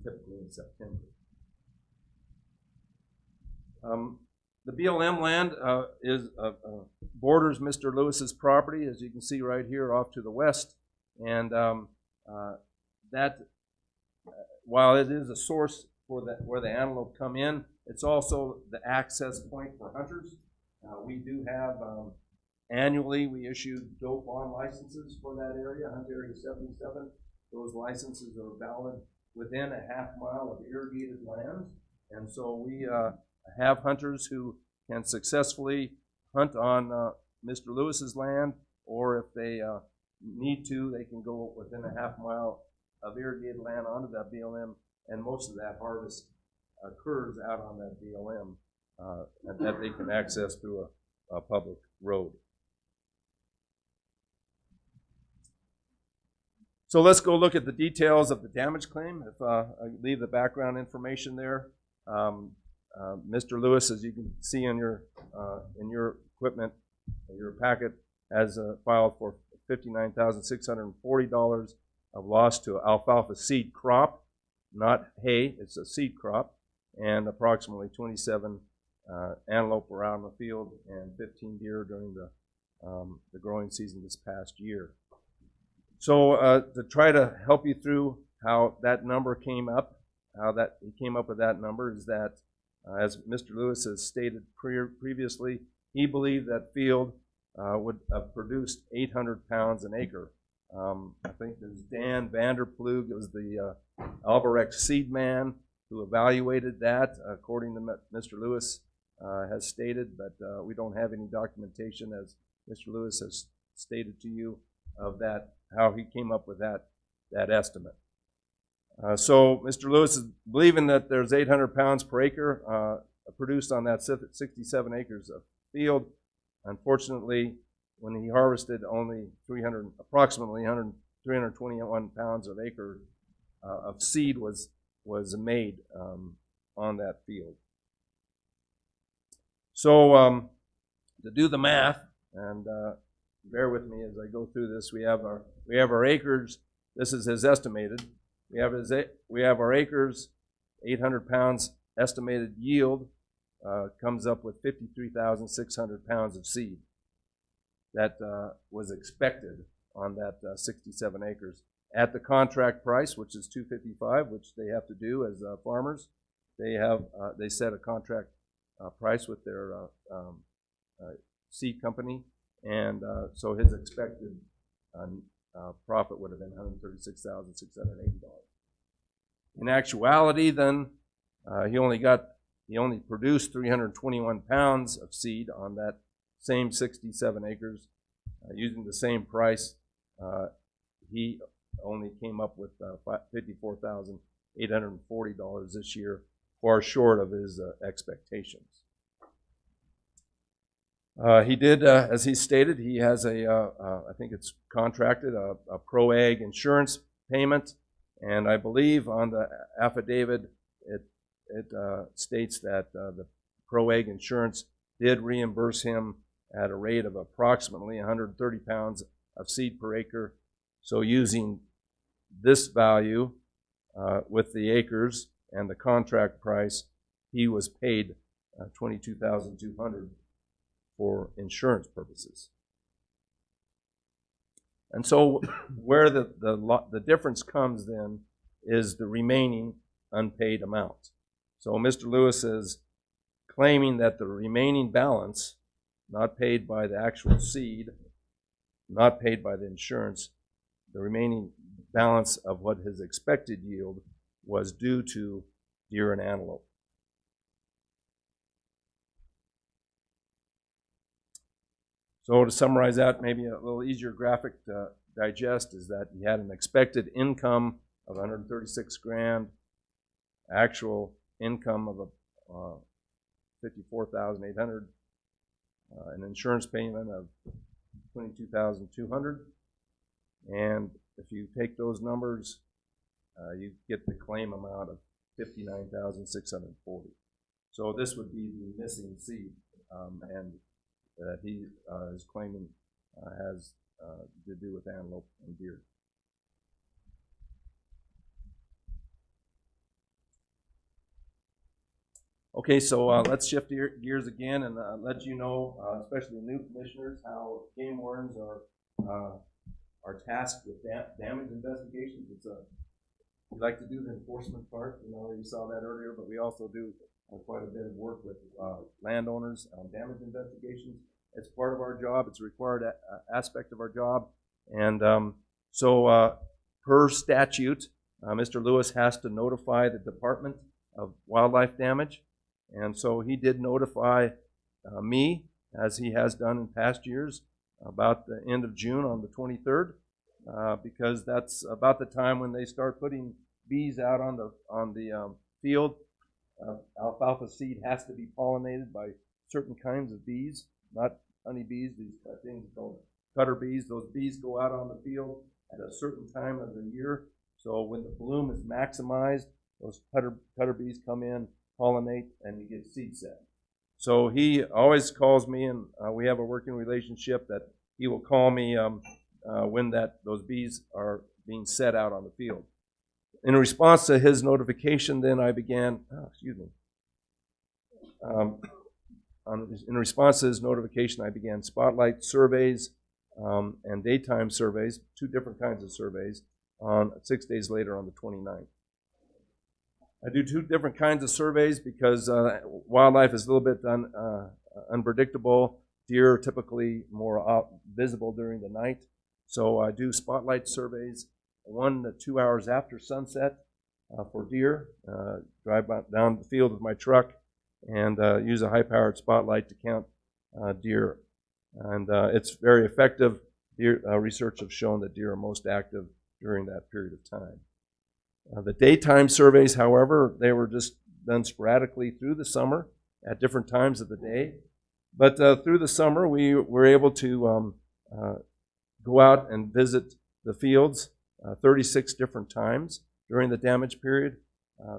typically in September. The BLM land borders Mr. Lewis's property, as you can see right here off to the west, and that, while it is a source for where the antelope come in, it's also the access point for hunters. We do have annually we issue doe fawn licenses for that area, Hunt Area 77. Those licenses are valid within a half mile of irrigated land, and so we have hunters who can successfully hunt on Mr. Lewis's land, or if they need to, they can go within a half mile of irrigated land onto that BLM, and most of that harvest occurs out on that BLM that they can access through a public road. So let's go look at the details of the damage claim. If I leave the background information there, Mr. Lewis, as you can see in your equipment, your packet, has filed for $59,640 of loss to alfalfa seed crop, not hay. It's a seed crop, and approximately 27 antelope were out in the field and 15 deer during the growing season this past year. So to try to help you through how that number came up, he came up with that number is that, as Mr. Lewis has stated previously, he believed that field would have produced 800 pounds an acre. I think there's Dan Vanderplug, was the Alvarex seed man who evaluated that. According to Mr. Lewis, has stated, but we don't have any documentation, as Mr. Lewis has stated to you, of that, how he came up with that estimate. So Mr. Lewis is believing that there's 800 pounds per acre produced on that 67 acres of field. Unfortunately, when he harvested, only approximately 321 pounds of acre of seed was made on that field. So to do the math, and bear with me as I go through this, we have our acres. This is his estimated. We have our acres, 800 pounds estimated yield, comes up with 53,600 pounds of seed that was expected on that 67 acres. At the contract price, which is $255, which they have to do as farmers, they set a contract price with their seed company, and so his expected profit would have been $136,680. In actuality, then, he only produced 321 pounds of seed on that same 67 acres. Using the same price, he only came up with $54,840 this year, far short of his expectations. He did, as he stated, he has I think it's contracted, a pro-ag insurance payment, and I believe on the affidavit it states that the pro-ag insurance did reimburse him at a rate of approximately 130 pounds of seed per acre. So using this value with the acres and the contract price, he was paid $22,200 for insurance purposes. And so where the difference comes then is the remaining unpaid amount. So Mr. Lewis is claiming that the remaining balance, not paid by the actual seed, not paid by the insurance, the remaining balance of what his expected yield was due to deer and antelope. So to summarize that, maybe a little easier graphic to digest is that he had an expected income of 136 grand, actual income of 54,800, an insurance payment of 22,200, and if you take those numbers, you get the claim amount of 59,640. So this would be the missing seed, and that he is claiming has to do with antelope and deer. Okay, so let's shift gears again and let you know, especially new commissioners, how game wardens are tasked with damage investigations. We like to do the enforcement part. You saw that earlier, but we also do quite a bit of work with landowners on damage investigations. It's part of our job. It's a required aspect of our job. And so per statute, Mr. Lewis has to notify the Department of Wildlife Damage. And so he did notify me, as he has done in past years, about the end of June on the 23rd, because that's about the time when they start putting bees out on the field. Alfalfa seed has to be pollinated by certain kinds of bees, not honeybees, these things called cutter bees. Those bees go out on the field at a certain time of the year. So when the bloom is maximized, those cutter bees come in, pollinate, and you get seed set. So he always calls me, and we have a working relationship that he will call me when those bees are being set out on the field. In response to his notification, then I began, in response to his notification, I began spotlight surveys and daytime surveys, two different kinds of surveys, on 6 days later on the 29th. I do two different kinds of surveys because wildlife is a little bit unpredictable. Deer are typically more visible during the night. So I do spotlight surveys 1 to 2 hours after sunset for deer. Drive down the field with my truck and use a high-powered spotlight to count deer. And it's very effective. Research has shown that deer are most active during that period of time. The daytime surveys, however, they were just done sporadically through the summer at different times of the day. But through the summer, we were able to go out and visit the fields 36 different times during the damage period.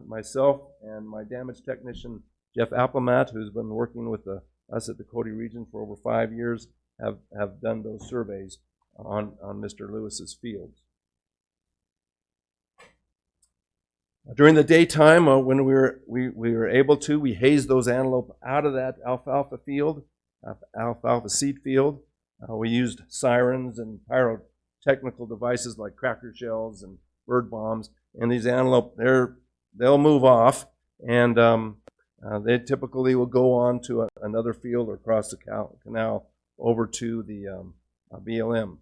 Myself and my damage technician, Jeff Applemat, who's been working with us at the Cody region for over 5 years, have done those surveys on Mr. Lewis's fields. During the daytime, when we were able to, we hazed those antelope out of that alfalfa field, alfalfa seed field. We used sirens and pyrotechnical devices like cracker shells and bird bombs. And these antelope, they'll move off, and they typically will go on to another field or cross the canal over to the BLM.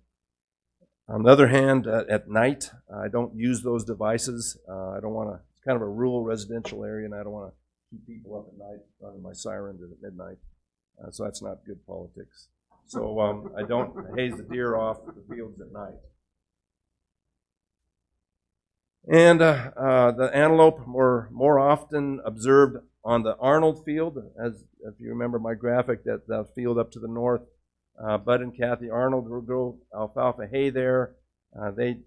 On the other hand, at night, I don't use those devices. I don't want to, it's kind of a rural residential area, and I don't want to keep people up at night running my sirens at midnight. So that's not good politics. So I don't haze the deer off the fields at night. And the antelope were more often observed on the Arnold field, as if you remember my graphic, that field up to the north. Bud and Kathy Arnold will grow alfalfa hay there. They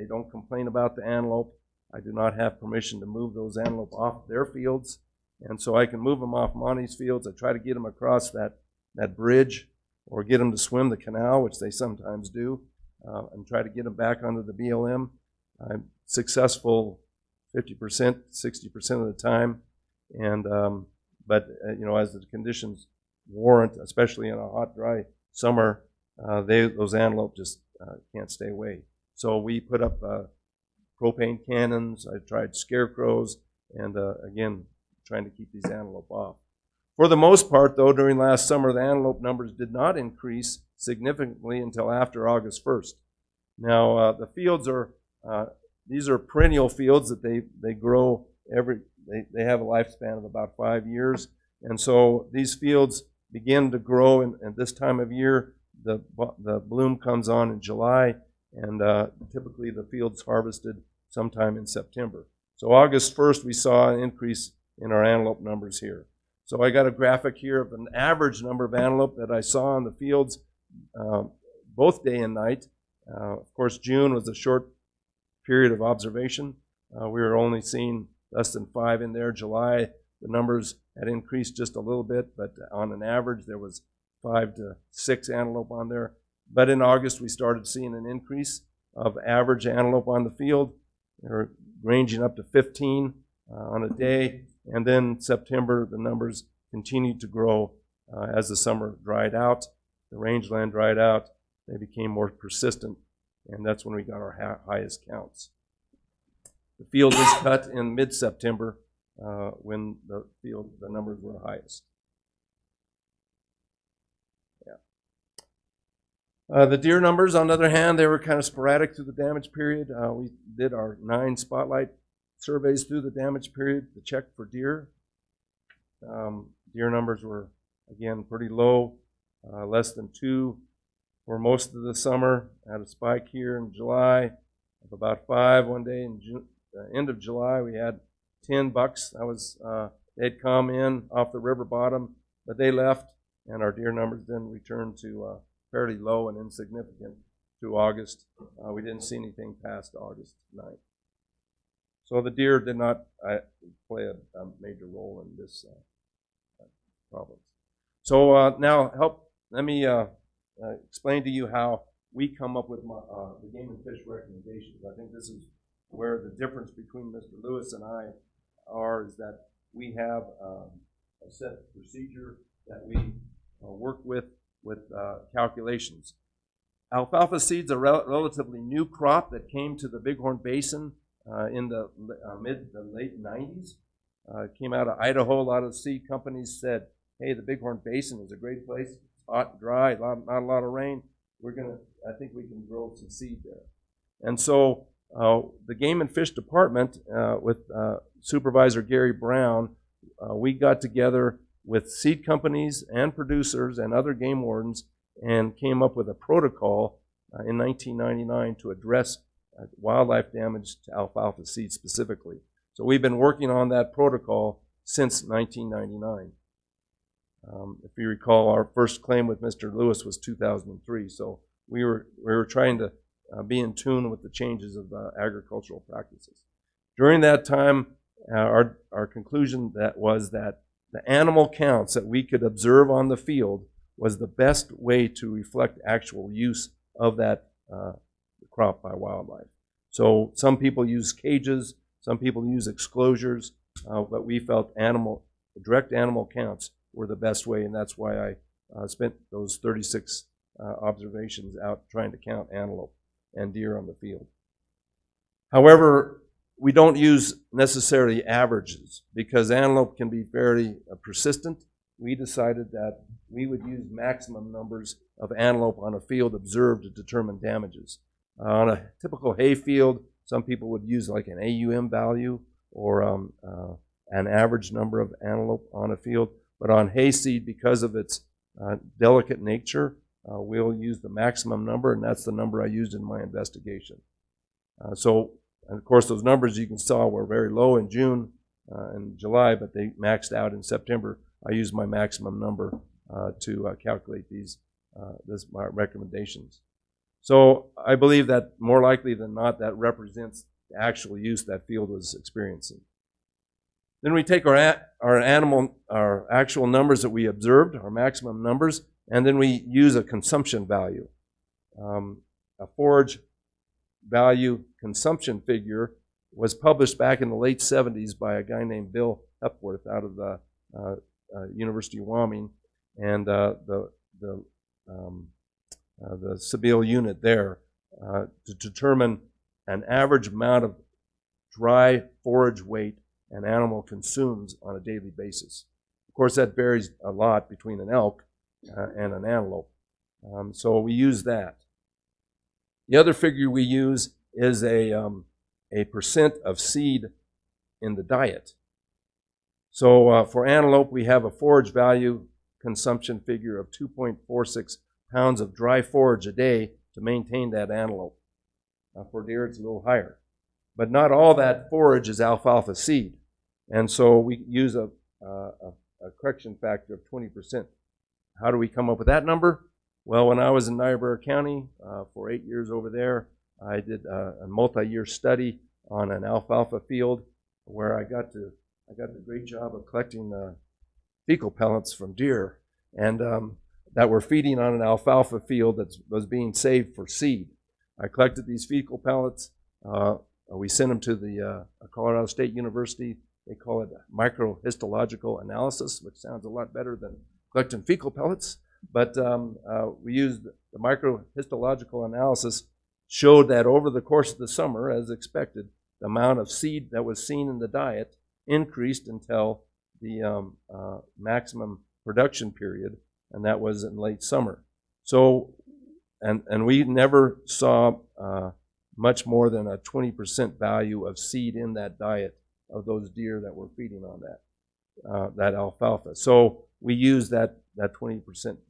don't complain about the antelope. I do not have permission to move those antelope off their fields, and so I can move them off Monty's fields. I try to get them across that bridge or get them to swim the canal, which they sometimes do, and try to get them back onto the BLM. I'm successful 50%, 60% of the time, and but as the conditions warrant, especially in a hot, dry summer, those antelope just can't stay away. So we put up propane cannons. I tried scarecrows, and again, trying to keep these antelope off. For the most part, though, during last summer, the antelope numbers did not increase significantly until after August 1st. Now, the fields are, these are perennial fields that they grow they have a lifespan of about 5 years. And so these fields begin to grow, and this time of year, the bloom comes on in July, and typically the field's harvested sometime in September. So August 1st, we saw an increase in our antelope numbers here. So I got a graphic here of an average number of antelope that I saw in the fields both day and night. Of course, June was a short period of observation. We were only seeing less than 5 in there. July, the numbers had increased just a little bit, but on an average, there was 5 to 6 antelope on there. But in August, we started seeing an increase of average antelope on the field. They're ranging up to 15 on a day. And then September, the numbers continued to grow as the summer dried out. The rangeland dried out. They became more persistent, and that's when we got our highest counts. The field was cut in mid-September when the numbers were highest. The deer numbers, on the other hand, they were kind of sporadic through the damage period. We did our 9 spotlight surveys through the damage period to check for deer. Deer numbers were, again, pretty low, less than 2 for most of the summer. Had a spike here in July of about 5 one day. In end of July, we had 10 bucks. That was they'd come in off the river bottom, but they left, and our deer numbers then returned to fairly low and insignificant through August. We didn't see anything past August 9th. So the deer did not play a major role in this problem. So now let me explain to you how we come up with the game and fish recommendations. I think this is where the difference between Mr. Lewis and I is that we have a set procedure that we work with calculations. Alfalfa seeds are a relatively new crop that came to the Bighorn Basin in the late 90s. It came out of Idaho. A lot of the seed companies said, hey, the Bighorn Basin is a great place. It's hot and dry, not a lot of rain. I think we can grow some seed there. And so the Game and Fish Department with Supervisor Gary Brown, we got together with seed companies and producers and other game wardens and came up with a protocol in 1999 to address wildlife damage to alfalfa seed specifically. So we've been working on that protocol since 1999. If you recall, our first claim with Mr. Lewis was 2003, so we were trying to be in tune with the changes of agricultural practices. During that time, our conclusion was that the animal counts that we could observe on the field was the best way to reflect actual use of that crop by wildlife. So some people use cages, some people use exclosures, but we felt direct animal counts were the best way, and that's why I spent those 36 observations out trying to count antelope and deer on the field. However, we don't use necessarily averages because antelope can be very persistent. We decided that we would use maximum numbers of antelope on a field observed to determine damages. On a typical hay field, some people would use like an AUM value or an average number of antelope on a field. But on hayseed, because of its delicate nature, we'll use the maximum number, and that's the number I used in my investigation. And of course, those numbers you can saw were very low in June and July, but they maxed out in September. I used my maximum number to calculate my recommendations. So I believe that more likely than not, that represents the actual use that field was experiencing. Then we take our actual numbers that we observed, our maximum numbers, and then we use a consumption value. A forage value consumption figure was published back in the late 70s by a guy named Bill Hepworth out of the University of Wyoming, and the Sabile unit there to determine an average amount of dry forage weight an animal consumes on a daily basis. Of course, that varies a lot between an elk and an antelope. So we use that. The other figure we use is a percent of seed in the diet. So for antelope, we have a forage value consumption figure of 2.46 pounds of dry forage a day to maintain that antelope. For deer, it's a little higher. But not all that forage is alfalfa seed. And so we use a correction factor of 20%. How do we come up with that number? Well, when I was in Niobrara County for 8 years over there, I did a multi-year study on an alfalfa field where I got the great job of collecting fecal pellets from deer and that were feeding on an alfalfa field that was being saved for seed. I collected these fecal pellets. We sent them to the Colorado State University. They call it microhistological analysis, which sounds a lot better than collecting fecal pellets. But we used the microhistological analysis, showed that over the course of the summer, as expected, the amount of seed that was seen in the diet increased until the maximum production period, and that was in late summer. So, and we never saw much more than a 20% value of seed in that diet of those deer that were feeding on that alfalfa. So we use that 20%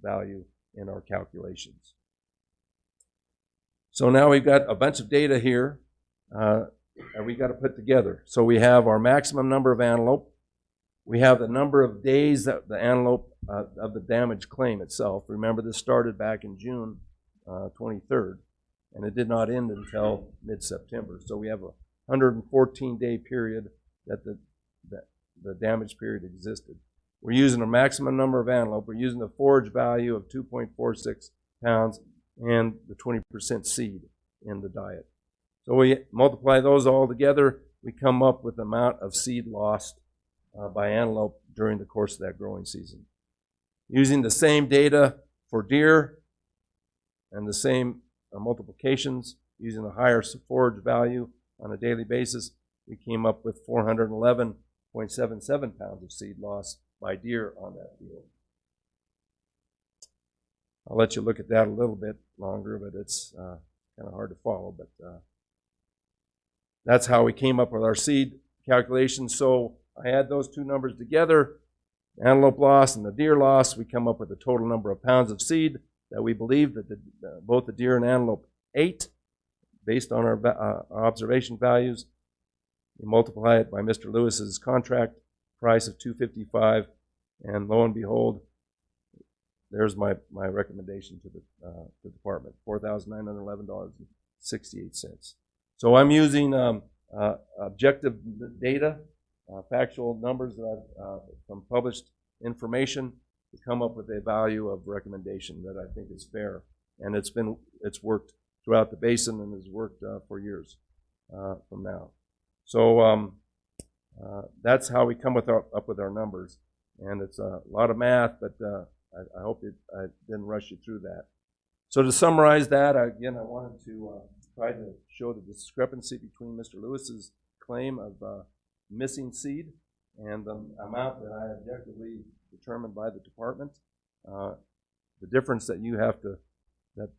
value in our calculations. So now we've got a bunch of data here that we got to put together. So we have our maximum number of antelope. We have the number of days that the antelope of the damage claim itself. Remember, this started back in June 23rd, and it did not end until mid-September. So we have a 114-day period that the damage period existed. We're using a maximum number of antelope. We're using the forage value of 2.46 pounds and the 20% seed in the diet. So we multiply those all together. We come up with the amount of seed lost by antelope during the course of that growing season. Using the same data for deer and the same multiplications, using a higher forage value on a daily basis, we came up with 411.77 pounds of seed loss by deer on that field. I'll let you look at that a little bit longer, but it's kind of hard to follow. But that's how we came up with our seed calculations. So I add those two numbers together. antelope loss and the deer loss, we come up with a total number of pounds of seed that we believe that both the deer and antelope ate based on our observation values. We multiply it by Mr. Lewis's contract price of $255, and lo and behold, there's my recommendation to the department, $4,911.68. So I'm using objective data, factual numbers from published information to come up with a value of recommendation that I think is fair, and it's worked throughout the basin and has worked for years from now. So that's how we come up with our numbers, and it's a lot of math, but I hope I didn't rush you through that. So to summarize that, again, I wanted to try to show the discrepancy between Mr. Lewis's claim of missing seed and the amount that I objectively determined by the department. The difference that you have to, that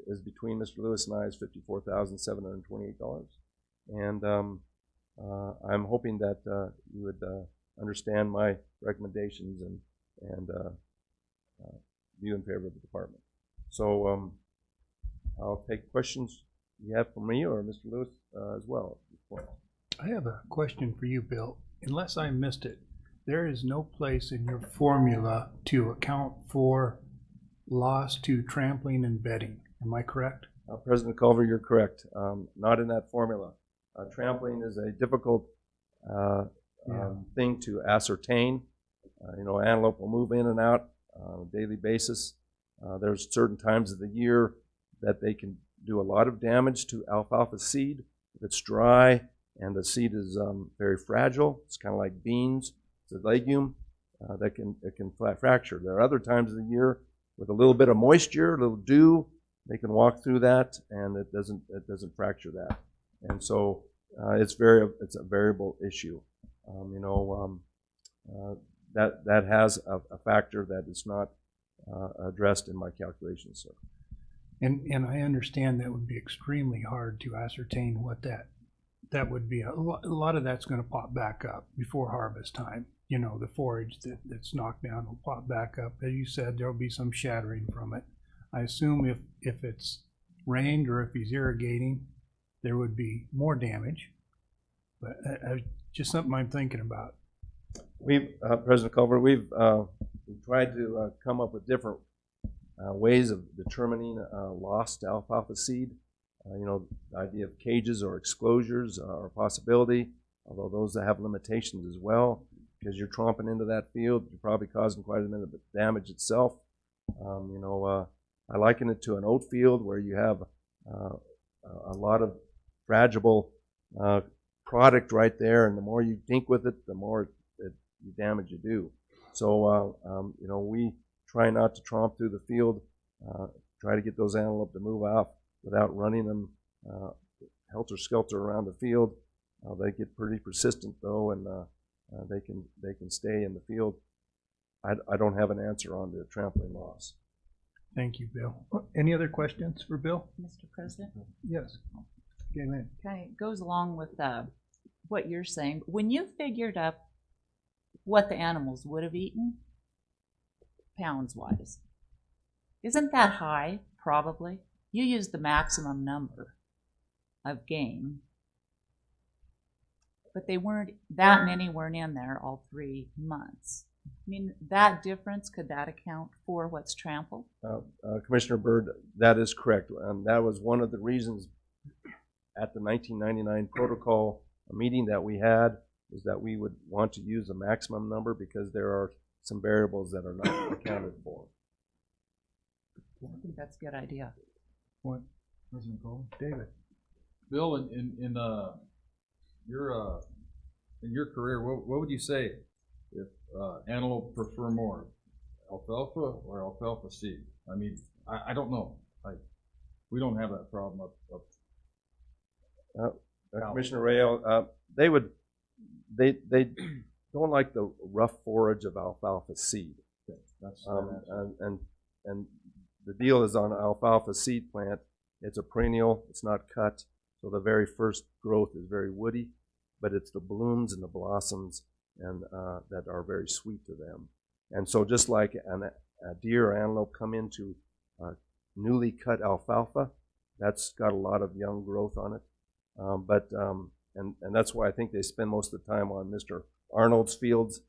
is between Mr. Lewis and I, is $54,728. And I'm hoping that you would understand my recommendations and view in favor of the department. So I'll take questions you have for me or Mr. Lewis as well. I have a question for you, Bill. Unless I missed it, there is no place in your formula to account for loss to trampling and bedding. Am I correct? President Culver, you're correct. Not in that formula. Trampling is a difficult thing to ascertain. Antelope will move in and out on a daily basis. There's certain times of the year that they can do a lot of damage to alfalfa seed. If it's dry and the seed is very fragile, it's kind of like beans. It's a legume that can fracture. There are other times of the year with a little bit of moisture, a little dew, they can walk through that and it doesn't fracture that. And so it's a variable issue. That has a factor that is not addressed in my calculations, sir. And I understand that would be extremely hard to ascertain what that would be. A lot of that's going to pop back up before harvest time. The forage that's knocked down will pop back up. As you said, there'll be some shattering from it. I assume if it's rained or if he's irrigating, there would be more damage. But just something I'm thinking about. President Culver, we've tried to come up with different ways of determining lost alfalfa seed. The idea of cages or exclosures are a possibility, although those that have limitations as well, because you're tromping into that field, you're probably causing quite a bit of damage itself. I liken it to an oat field where you have a lot of fragile product right there, and the more you dink with it, the more damage you do. So, we try not to tromp through the field, try to get those antelope to move out without running them helter-skelter around the field. They get pretty persistent though, and they can stay in the field. I don't have an answer on the trampling loss. Thank you, Bill. Any other questions for Bill? Mr. President? Yes. Galen. Kind of goes along with what you're saying. When you figured up what the animals would have eaten, pounds-wise, isn't that high, probably? You used the maximum number of game, but that many weren't in there all 3 months. I mean, that difference, could that account for what's trampled? Commissioner Byrd, that is correct. That was one of the reasons at the 1999 protocol meeting that we had, is that we would want to use a maximum number because there are some variables that are not accounted for. I think that's a good idea. What? President Cole? David. Bill, in your career, what would you say if antelope prefer more, alfalfa or alfalfa seed? I mean, I don't know. We don't have that problem up Commissioner Rayo, they don't like the rough forage of alfalfa seed. Okay. That's and the deal is on alfalfa seed plant. It's a perennial. It's not cut, so the very first growth is very woody, but it's the blooms and the blossoms and that are very sweet to them. And so just like a deer or antelope come into newly cut alfalfa, that's got a lot of young growth on it. And that's why I think they spend most of the time on Mr. Arnold's fields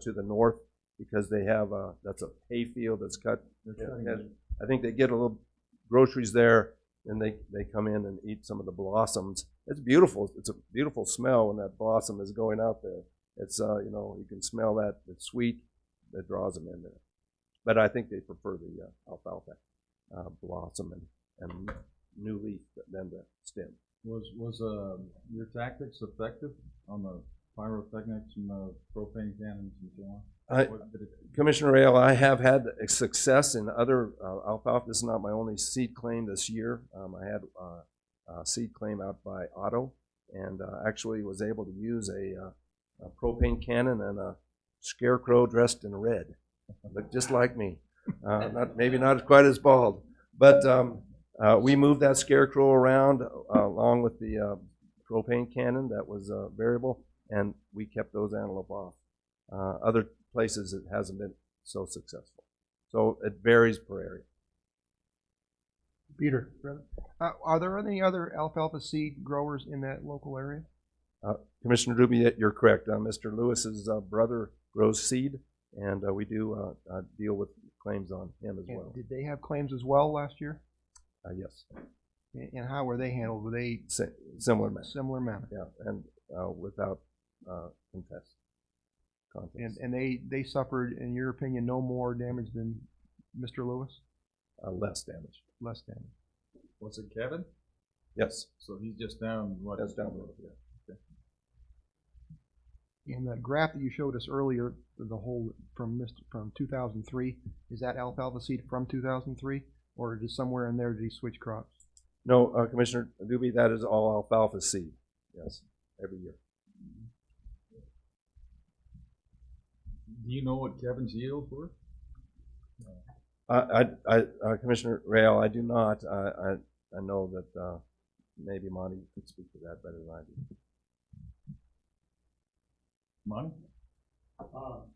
to the north, because they have that's a hay field that's cut. I think they get a little groceries there, and they come in and eat some of the blossoms. It's beautiful. It's a beautiful smell when that blossom is going out there. It's you can smell that. It's sweet. That draws them in there. But I think they prefer the alfalfa blossom and new leaf than the stem. Was your tactics effective on the pyrotechnics and the propane cannons and so on? Commissioner Rail, I have had success in other alfalfa. This is not my only seed claim this year. I had a seed claim out by Otto, and actually was able to use a propane cannon and a scarecrow dressed in red. Looked just like me. Maybe not quite as bald, but we moved that scarecrow around along with the propane cannon that was variable, and we kept those antelope off. Other places it hasn't been so successful. So it varies per area. Peter, are there any other alfalfa seed growers in that local area? Commissioner Doobie, you're correct. Mr. Lewis's brother grows seed, and we do deal with claims on him as well. Did they have claims as well last year? Yes. And how were they handled? Were they similar manner? Similar manner. Yeah, and without contest. And they suffered, in your opinion, no more damage than Mr. Lewis? Less damage. Less damage. Was it Kevin? Yes. So he's just down what? That's down the road, yeah. And the graph that you showed us earlier, the whole from 2003, is that alfalfa seed from 2003, or just somewhere in there did he switch crops? No, Commissioner Doobie, that is all alfalfa seed. Yes, every year. Do you know what Kevin's yields were? Commissioner Rail, I do not. I know that maybe Monty could speak to that better than I do. Monty?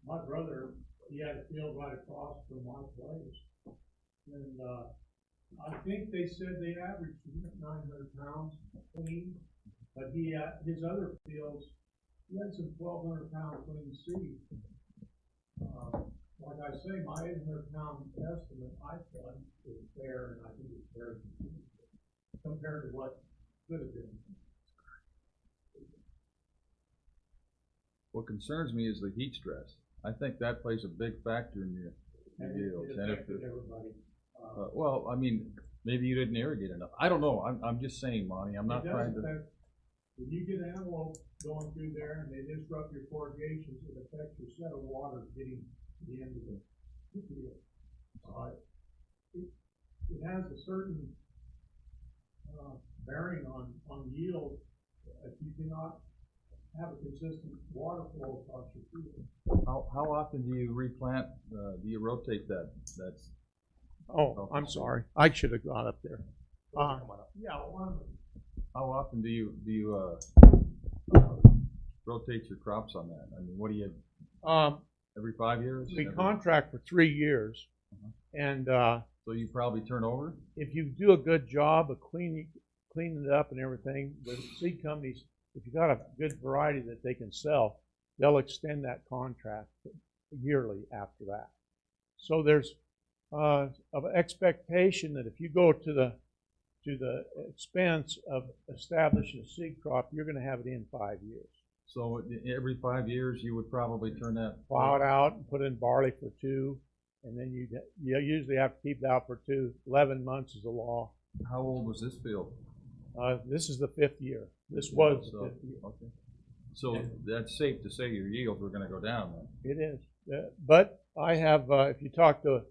My brother, he had a field right across from my place, and I think they said they averaged 900 pounds clean, but he had his other fields, he had some 1,200 pound clean seed. Like I say, my 800 pound estimate I thought is fair, and I think it's very consistent compared to what could have been. What concerns me is the heat stress. I think that plays a big factor in your yields. And it affected everybody. Well, I mean, maybe you didn't irrigate enough. I don't know. I'm just saying, Monty. I'm not trying to. When you get antelope going through there and they disrupt your corrugations, it affects your set of water getting to the end of the field. It has a certain bearing on yield if you cannot have a consistent water flow across your field. How often do you replant? Do you rotate that? That's. Oh, I'm sorry. I should have got up there. Yeah. How often do you rotate your crops on that? I mean, what do you? Every 5 years. We contract for 3 years, and so you probably turn over. If you do a good job of cleaning it up and everything, the seed companies, if you got a good variety that they can sell, they'll extend that contract yearly after that. So there's an expectation that if you go to the expense of establishing a seed crop, you're going to have it in 5 years. So every 5 years, you would probably turn that. Plow it out and put in barley for 2, and then you usually have to keep it out for 11 months is the law. How old was this field? This is the 5th year. This was the 5th year. Okay. So that's safe to say your yields were going to go down then. It is. But I have, if you talk to,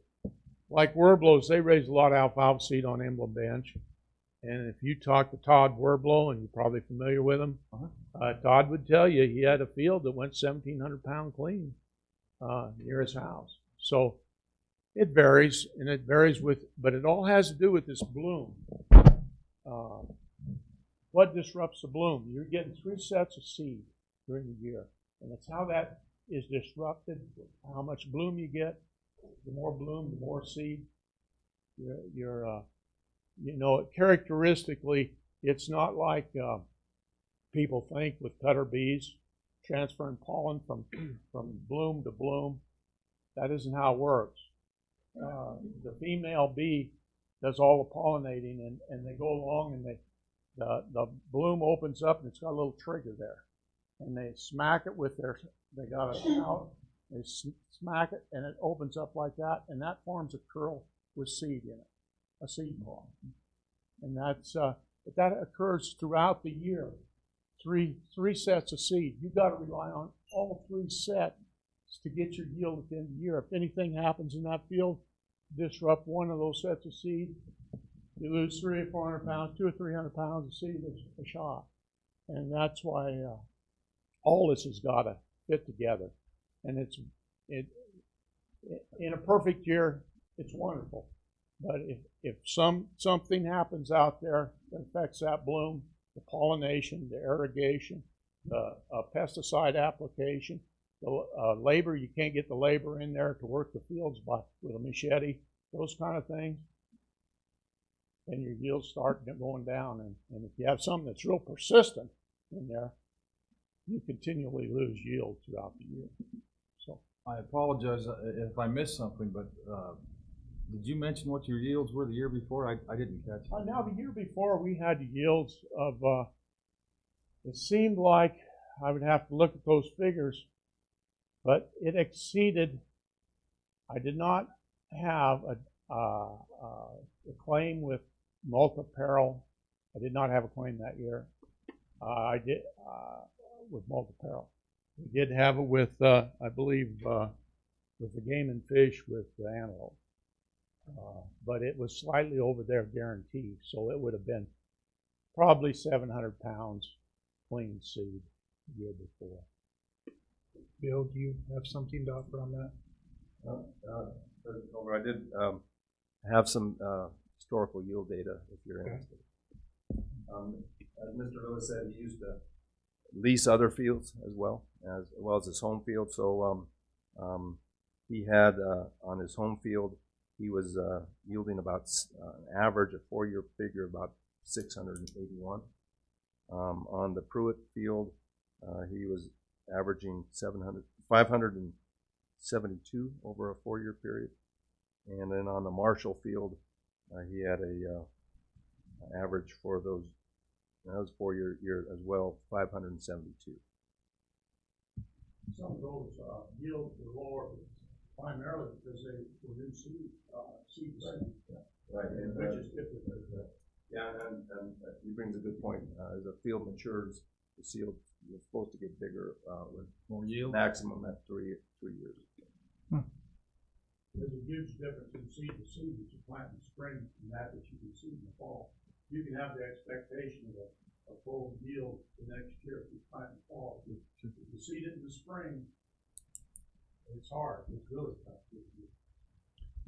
like Werblos, they raise a lot of alfalfa seed on Emblem Bench. And if you talk to Todd Werblo, and you're probably familiar with him, Todd would tell you he had a field that went 1,700 pound clean near his house. So it varies, and it varies but it all has to do with this bloom. What disrupts the bloom? You're getting 3 sets of seed during the year, and it's how that is disrupted, how much bloom you get. The more bloom, the more seed. Characteristically, it's not like people think with cutter bees transferring pollen from bloom to bloom. That isn't how it works. The female bee does all the pollinating, and they go along, and the bloom opens up, and it's got a little trigger there, and they smack it with they got a snout, they smack it, and it opens up like that, and that forms a curl with seed in it, a seed ball, and but that occurs throughout the year. Three sets of seed. You've got to rely on all 3 sets to get your yield at the end of the year. If anything happens in that field, disrupt one of those sets of seed, you lose 300 or 400 pounds, 200 or 300 pounds of seed is a shot. And that's why all this has got to fit together. And in a perfect year, it's wonderful. But if something happens out there that affects that bloom, the pollination, the irrigation, the pesticide application, the labor, you can't get the labor in there to work the fields with a machete, those kind of things, then your yields start going down. And if you have something that's real persistent in there, you continually lose yield throughout the year. So I apologize if I missed something, but did you mention what your yields were the year before? I didn't catch it. Now, the year before, we had yields of, it seemed like I would have to look at those figures, but it exceeded. I did not have a claim with multi-peril. I did not have a claim that year. I did with multi-peril. We did have it with, I believe, with the game and fish with the antelope. But it was slightly over their guarantee, so it would have been probably 700 pounds clean seed the year before. Bill, do you have something to offer on that? President Culver, I did have some historical yield data if you're interested. As Mr. Lewis said, he used to lease other fields as well as his home field. So he had on his home field, he was yielding about an average, a 4-year figure, about 681. On the Pruitt field, he was averaging 572 over a 4-year period. And then on the Marshall field, he had a average for those, that was 4-year year as well, 572. Some of those yields were lower primarily because they were new seed ready. Right. And, which is typically yeah, and he brings a good point. As a field matures, the seed is supposed to get bigger with more yield, maximum at 3 years. There's a huge difference in seed to seed that you plant in spring and that you can see in the fall. You can have the expectation of a full yield the next year if you plant in the fall. If you seed it in the spring, it's hard. It's really tough.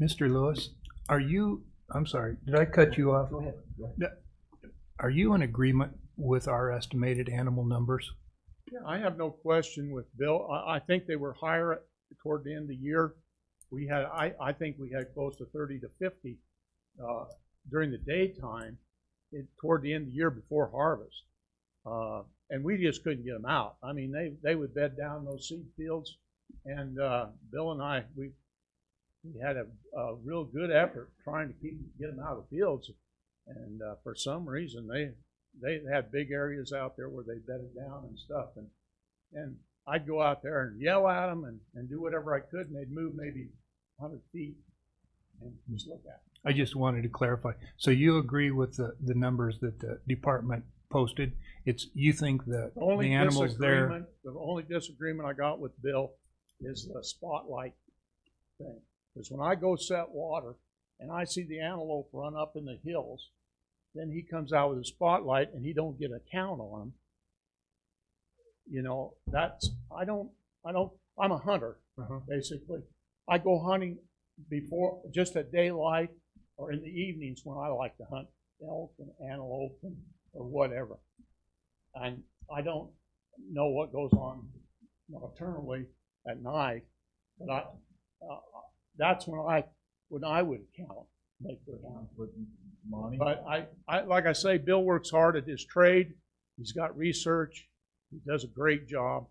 Mr. Lewis, I'm sorry, did I cut you off? Go ahead. Are you in agreement with our estimated animal numbers? Yeah, I have no question with Bill. I think they were higher toward the end of the year. We had, I think we had close to 30 to 50 during the daytime toward the end of the year before harvest. And we just couldn't get them out. I mean, they would bed down those seed fields. And Bill and I, we had a real good effort trying to get them out of the fields. And for some reason, they had big areas out there where they bedded down and stuff. And I'd go out there and yell at them and do whatever I could, and they'd move maybe 100 feet and just look at them. I just wanted to clarify. So you agree with the numbers that the department posted? You think that the animals there... The only disagreement I got with Bill is the spotlight thing. Because when I go set water and I see the antelope run up in the hills, then he comes out with a spotlight and he don't get a count on them. You know, I'm a hunter, basically. I go hunting before, just at daylight or in the evenings when I like to hunt elk and antelope or whatever. And I don't know what goes on nocturnally at night. But that's when I would count, make the count. Monty? But I like I say, Bill works hard at his trade. He's got research. He does a great job.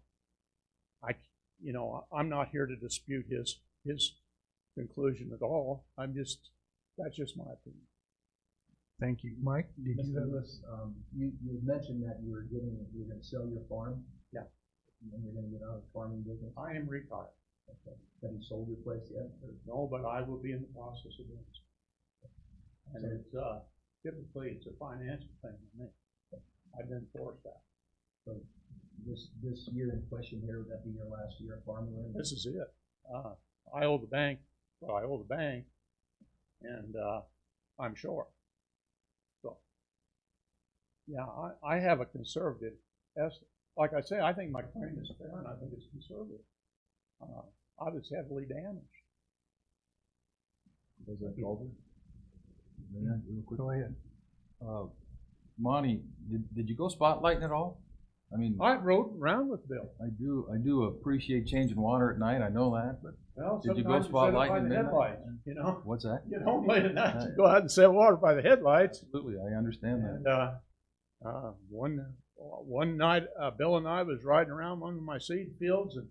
I'm not here to dispute his conclusion at all. That's just my opinion. Thank you. Mike, did you Mr. have Lewis, you mentioned that you're going to sell your farm. Yeah. And you're going to get out of the farming business. I am retired. Okay. Have you sold your place yet? No, but I will be in the process of doing so. And it's typically it's a financial thing for me. I've been forced that. So this year in question here, would that be your last year of farming? This is it. I owe the bank. Well, I owe the bank, and I'm short. So, yeah, I have a conservative estimate. Like I say, I think my claim is fair, and I think it's conservative. I was heavily damaged. Was that Culver? Go ahead. Monty, did you go spotlighting at all? I mean, I rode around with Bill. I do appreciate changing water at night. I know that, but Well, did you go sometimes set it by spotlighting at the midnight? headlights, you know? What's that? You don't late at night, you go out and set water by the headlights. Absolutely, I understand that. And one night, Bill and I was riding around one of my seed fields, and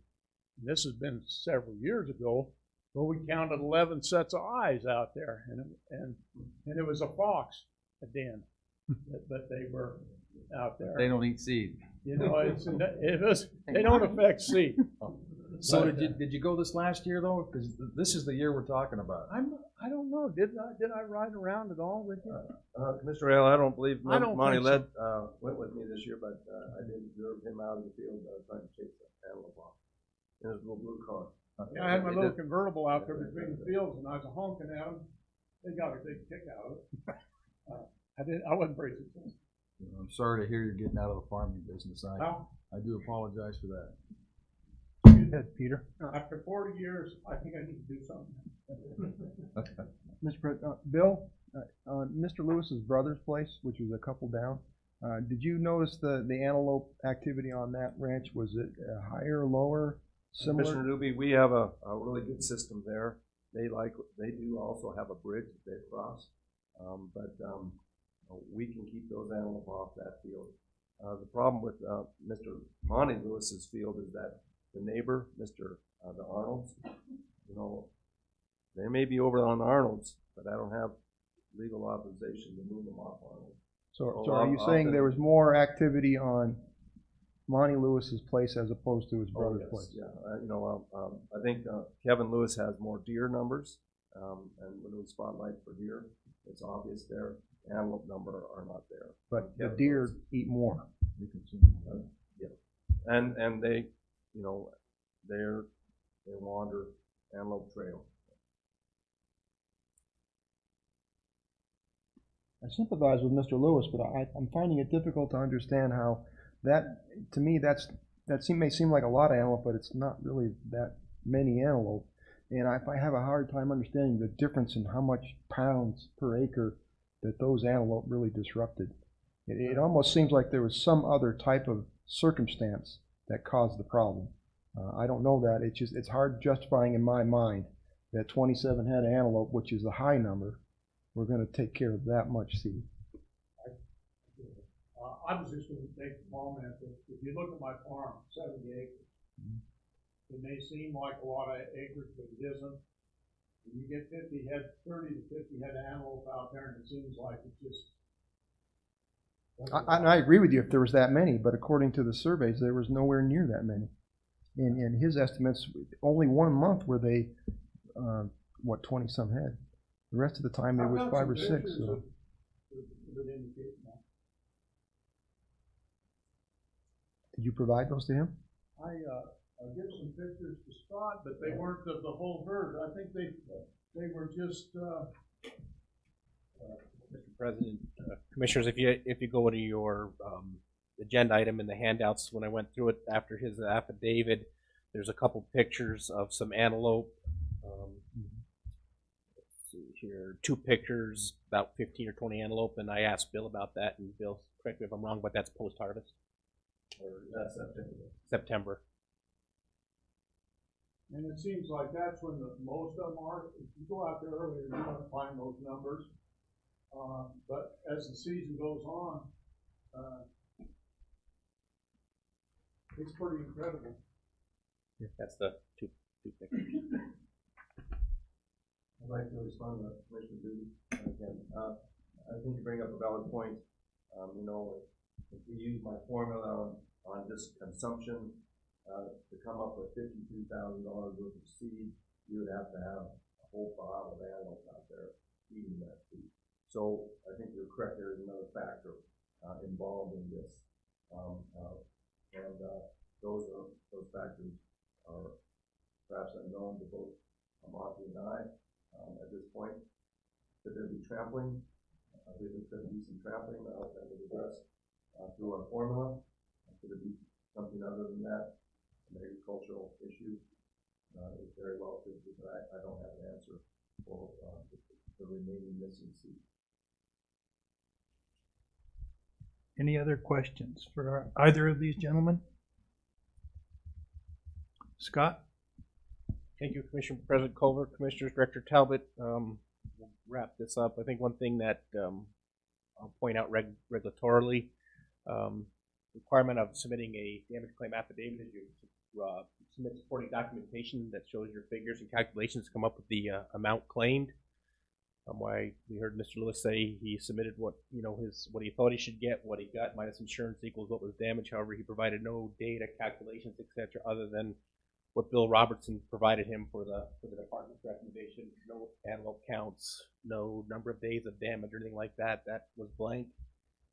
this has been several years ago. Well, we counted 11 sets of eyes out there, and it was a fox, a den, but they were out there. They don't eat seed. You know, they don't affect seed. So did you go this last year though? Because this is the year we're talking about. I don't know. Did I ride around at all with you? Mr. Hale, I don't believe I don't Monty think Led went with me this year, but I did observe him out in the field trying to chase the antelope off in his little blue car. Yeah, I had my little convertible out there between the fields, and I was honking at them. They got a big kick out of it. I wasn't very successful. I'm sorry to hear you're getting out of the farming business. Well, I do apologize for that. Go ahead, Peter. After 40 years, I think I need to do something. Mr. President, Bill, Mr. Lewis's brother's place, which was a couple down, did you notice the antelope activity on that ranch? Was it higher, lower, similar? Commissioner Newby, we have a really good system there. They do also have a bridge that they cross, but we can keep those antelope off that field. The problem with Mr. Monty Lewis's field is that the neighbor, the Arnolds, they may be over on Arnold's, but I don't have legal authorization to move them off Arnold. So are you saying there was more activity on Monty Lewis's place as opposed to his brother's place? Yeah, I think Kevin Lewis has more deer numbers, and when we spotlight for deer, it's obvious there. Antelope number are not there. But the deer eat more. Yeah, and they, they wander antelope trail. I sympathize with Mr. Lewis, but I'm finding it difficult to understand how that, to me, may seem like a lot of antelope, but it's not really that many antelope. And I have a hard time understanding the difference in how much pounds per acre that those antelope really disrupted. It almost seems like there was some other type of circumstance that caused the problem. I don't know that. It's hard justifying in my mind that 27 head of antelope, which is a high number, we're going to take care of that much seed. I was just going to take a moment. If you look at my farm, 70 acres, it may seem like a lot of acres, but it isn't. When you get 30 to 50 head of antelope out there, and it seems like it's just. I agree with you if there was that many, but according to the surveys, there was nowhere near that many. In his estimates, only 1 month were they, 20 some head. The rest of the time it was 5 or 6. So. Did you provide those to him? I'll give some pictures to Scott, but they weren't of the whole herd. I think they were just. Mr. President, Commissioners, if you go to your agenda item in the handouts, when I went through it after his affidavit, there's a couple pictures of some antelope. Let's see here, 2 pictures, about 15 or 20 antelope, and I asked Bill about that, and Bill, correct me if I'm wrong, but that's post-harvest? Or September. And it seems like that's when most of them are. If you go out there earlier, you're going to find those numbers. But as the season goes on, it's pretty incredible. That's the two pictures. I'd like to respond to Commissioner Duty again. I think you bring up a valid point. If we use my formula on just consumption to come up with $52,000 worth of seed, you would have to have a whole pile of animals out there eating that seed. So I think you're correct. There is another factor involved in this, those factors are perhaps unknown to both Monty and I at this point. Could there be trampling? I think there could be some trampling that was addressed through our formula. Could it be something other than that? An agricultural issue? It very well could be, but I don't have an answer for the remaining missing seed. Any other questions for either of these gentlemen? Scott? Thank you, Commissioner President Culver, Commissioners, Director Talbot. We'll wrap this up. I think one thing that I'll point out regulatorily, requirement of submitting a damage claim affidavit is you submit supporting documentation that shows your figures and calculations to come up with the amount claimed. Why we heard Mr. Lewis say he submitted what he thought he should get, what he got minus insurance equals what was damaged. However, he provided no data, calculations, etc., other than what Bill Robertson provided him for the department's recommendation. No antelope counts, no number of days of damage or anything like that. That was blank.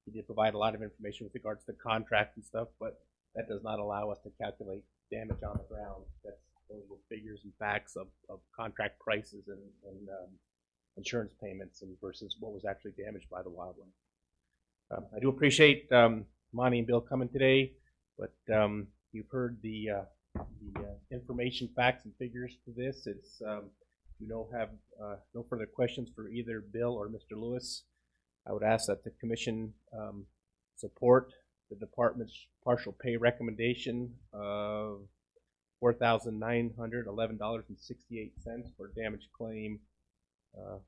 He did provide a lot of information with regards to contract and stuff, but that does not allow us to calculate damage on the ground. Those were figures and facts of contract prices and insurance payments and versus what was actually damaged by the wildlife. I do appreciate Monty and Bill coming today, but you've heard the information, facts, and figures to this. It's have no further questions for either Bill or Mr. Lewis. I would ask that the commission support the department's partial pay recommendation of $4,911.68 for damage claim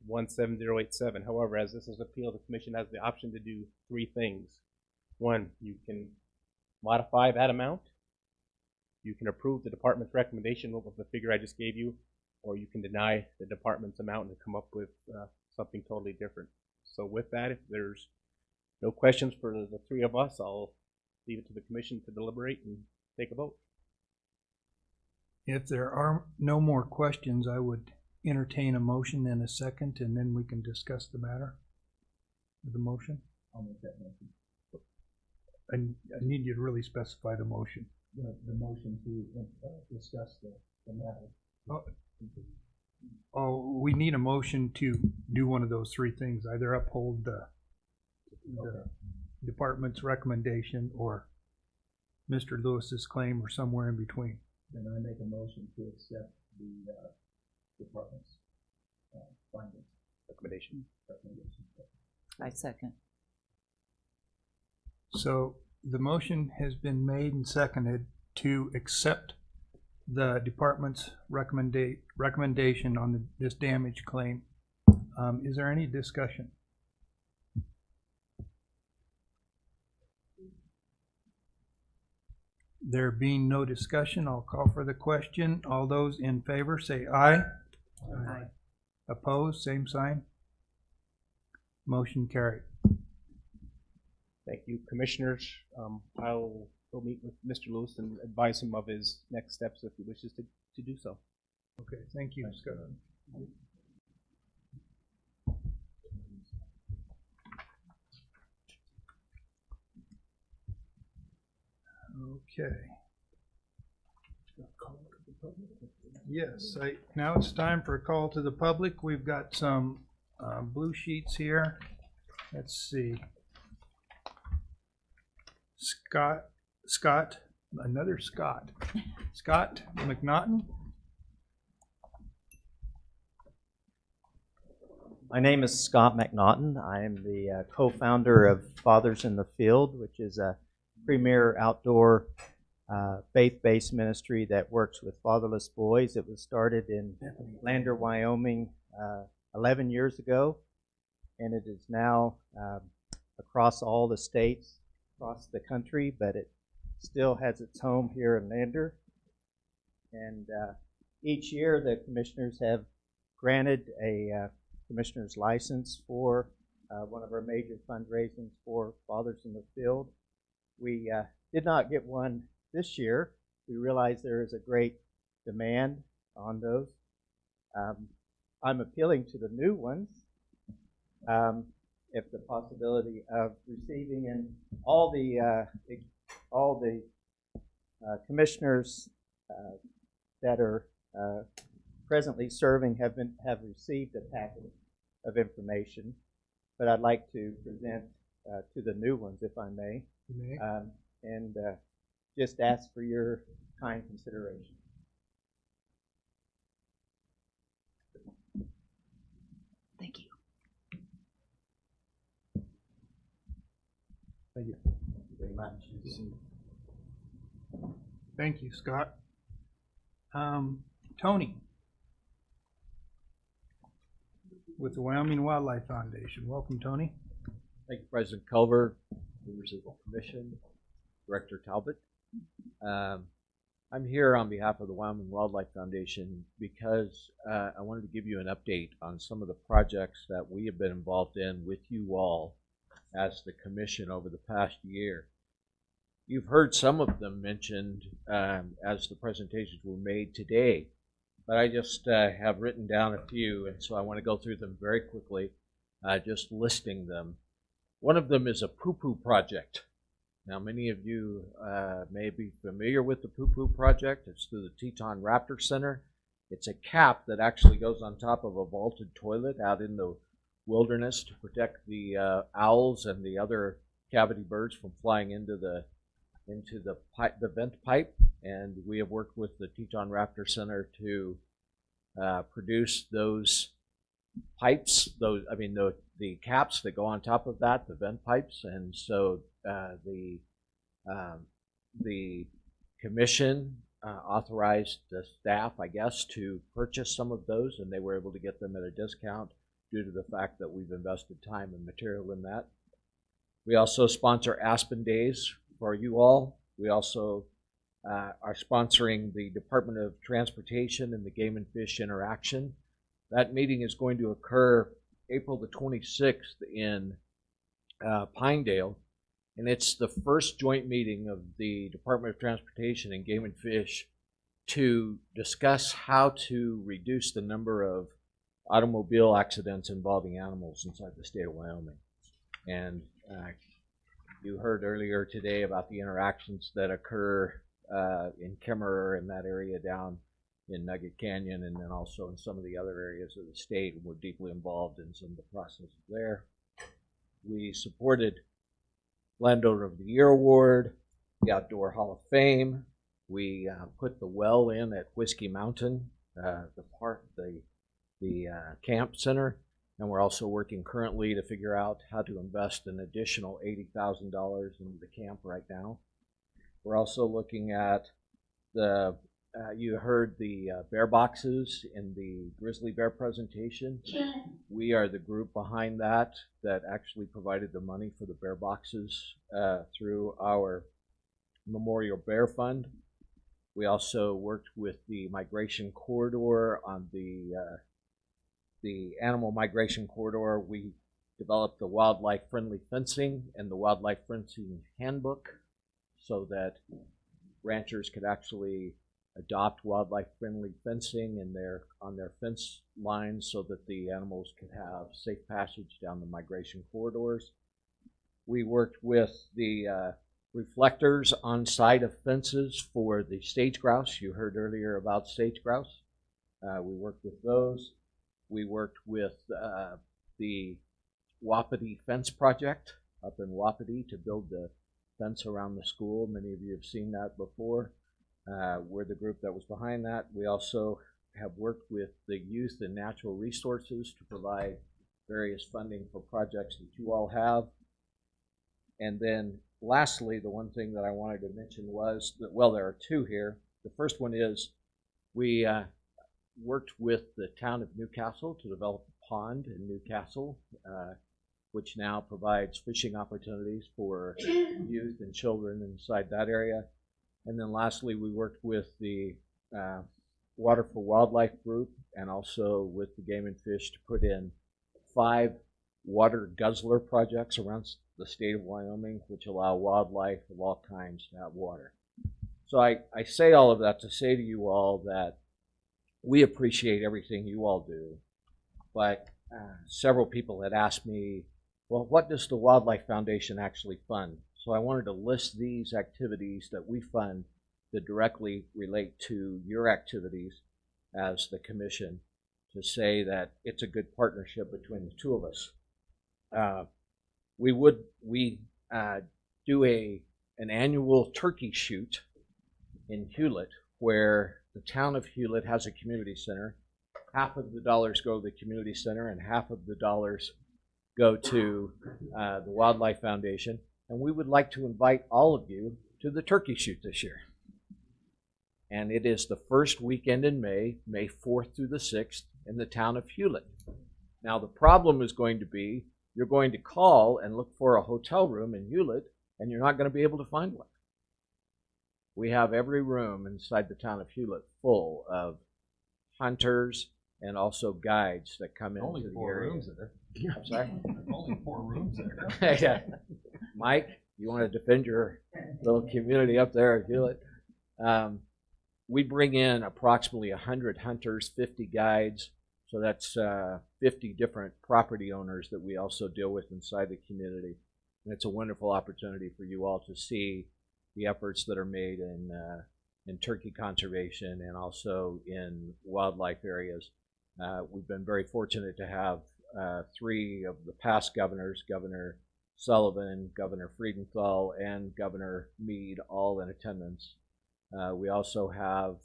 17087. However, as this is appealed, the commission has the option to do three things. One, you can modify that amount. You can approve the department's recommendation with the figure I just gave you, or you can deny the department's amount and come up with something totally different. So with that, if there's no questions for the three of us, I'll leave it to the commission to deliberate and take a vote. If there are no more questions, I would entertain a motion in a second, and then we can discuss the matter with the motion. I'll make that motion. I need you to really specify the motion. The motion to discuss the matter. Oh, we need a motion to do one of those three things, either uphold the department's recommendation or Mr. Lewis's claim or somewhere in between. Then I make a motion to accept the department's findings. Recommendation. I second. So the motion has been made and seconded to accept the department's recommendation on this damage claim. Is there any discussion? There being no discussion, I'll call for the question. All those in favor say aye. Aye. Opposed, same sign. Motion carried. Thank you, commissioners. I'll go meet with Mr. Lewis and advise him of his next steps if he wishes to do so. Okay, thank you, Scott. Okay. Yes, now it's time for a call to the public. We've got some blue sheets here. Let's see. Another Scott. Scott McNaughton. My name is Scott McNaughton. I am the co-founder of Fathers in the Field, which is a premier outdoor faith-based ministry that works with fatherless boys. It was started in Lander, Wyoming 11 years ago, and it is now across all the states, across the country, but it still has its home here in Lander. And each year the commissioners have granted a commissioner's license for one of our major fundraisings for Fathers in the Field. We did not get one this year. We realize there is a great demand on those. I'm appealing to the new ones if the possibility of receiving, and all the commissioners that are presently serving have received a packet of information, but I'd like to present to the new ones, if I may, and just ask for your kind consideration. Thank you. Thank you very much. Thank you, Scott. Tony, with the Wyoming Wildlife Foundation. Welcome, Tony. Thank you, President Culver, members of the Commission, Director Talbot. I'm here on behalf of the Wyoming Wildlife Foundation because I wanted to give you an update on some of the projects that we have been involved in with you all as the Commission over the past year. You've heard some of them mentioned as the presentations were made today, but I just have written down a few, and so I want to go through them very quickly, just listing them. One of them is a poo-poo project. Now, many of you may be familiar with the poo-poo project. It's through the Teton Raptor Center. It's a cap that actually goes on top of a vaulted toilet out in the wilderness to protect the owls and the other cavity birds from flying into the vent pipe. And we have worked with the Teton Raptor Center to produce those pipes, the caps that go on top of that, the vent pipes. And so the commission authorized the staff, I guess, to purchase some of those, and they were able to get them at a discount due to the fact that we've invested time and material in that. We also sponsor Aspen Days for you all. We also are sponsoring the Department of Transportation and the Game and Fish Interaction. That meeting is going to occur April the 26th in Pinedale, and it's the first joint meeting of the Department of Transportation and Game and Fish to discuss how to reduce the number of automobile accidents involving animals inside the state of Wyoming. And you heard earlier today about the interactions that occur in Kemmerer and that area down in Nugget Canyon, and then also in some of the other areas of the state. We're deeply involved in some of the processes there. We supported Landowner of the Year Award, the Outdoor Hall of Fame. We put the well in at Whiskey Mountain, the camp center, and we're also working currently to figure out how to invest an additional $80,000 into the camp right now. We're also looking at the you heard the bear boxes in the grizzly bear presentation. We are the group behind that actually provided the money for the bear boxes through our Memorial Bear Fund. We also worked with the migration corridor on the animal migration corridor. We developed the wildlife friendly fencing and the wildlife fencing handbook so that ranchers could actually adopt wildlife-friendly fencing on their fence lines so that the animals could have safe passage down the migration corridors. We worked with the reflectors on side of fences for the sage grouse. You heard earlier about sage grouse. We worked with those. We worked with the Wapiti Fence Project up in Wapiti to build the fence around the school. Many of you have seen that before. We're the group that was behind that. We also have worked with the Youth and Natural Resources to provide various funding for projects that you all have. And then lastly, the one thing that I wanted to mention was that, well, there are two here. The first one is we worked with the town of Newcastle to develop a pond in Newcastle, which now provides fishing opportunities for youth and children inside that area. And then lastly, we worked with the Water for Wildlife group and also with the Game and Fish to put in 5 water guzzler projects around the state of Wyoming, which allow wildlife of all kinds to have water. So I say all of that to say to you all that we appreciate everything you all do, but several people had asked me, well, what does the Wildlife Foundation actually fund? So I wanted to list these activities that we fund that directly relate to your activities as the commission, to say that it's a good partnership between the two of us. We do an annual turkey shoot in Hewlett, where the town of Hewlett has a community center. Half of the dollars go to the community center and half of the dollars go to the Wildlife Foundation. And we would like to invite all of you to the turkey shoot this year. And it is the first weekend in May, May 4th through the 6th, in the town of Hewlett. Now the problem is going to be, you're going to call and look for a hotel room in Hewlett, and you're not going to be able to find one. We have every room inside the town of Hewlett full of hunters and also guides that come into the area. Only 4 rooms there. I'm sorry? Only 4 rooms there. Yeah. Mike, you want to defend your little community up there at Hewlett? We bring in approximately 100 hunters, 50 guides, so that's 50 different property owners that we also deal with inside the community. And it's a wonderful opportunity for you all to see the efforts that are made in turkey conservation and also in wildlife areas. We've been very fortunate to have 3 of the past governors, Governor Sullivan, Governor Friedenthal, and Governor Meade, all in attendance. We also have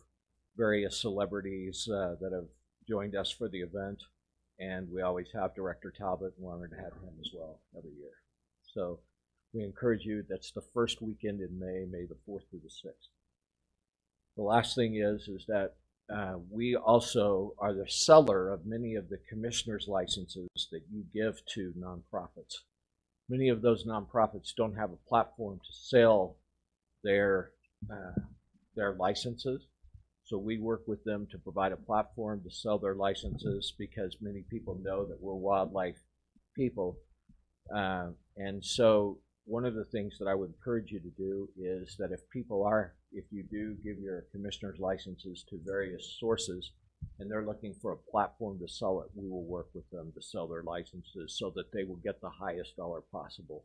various celebrities that have joined us for the event, and we always have Director Talbot, and we're honored to have him as well every year. So we encourage you, that's the first weekend in May, May the 4th through the 6th. The last thing is that we also are the seller of many of the commissioner's licenses that you give to nonprofits. Many of those nonprofits don't have a platform to sell their licenses. So we work with them to provide a platform to sell their licenses, because many people know that we're wildlife people. And so one of the things that I would encourage you to do is that if you do give your commissioner's licenses to various sources and they're looking for a platform to sell it, we will work with them to sell their licenses so that they will get the highest dollar possible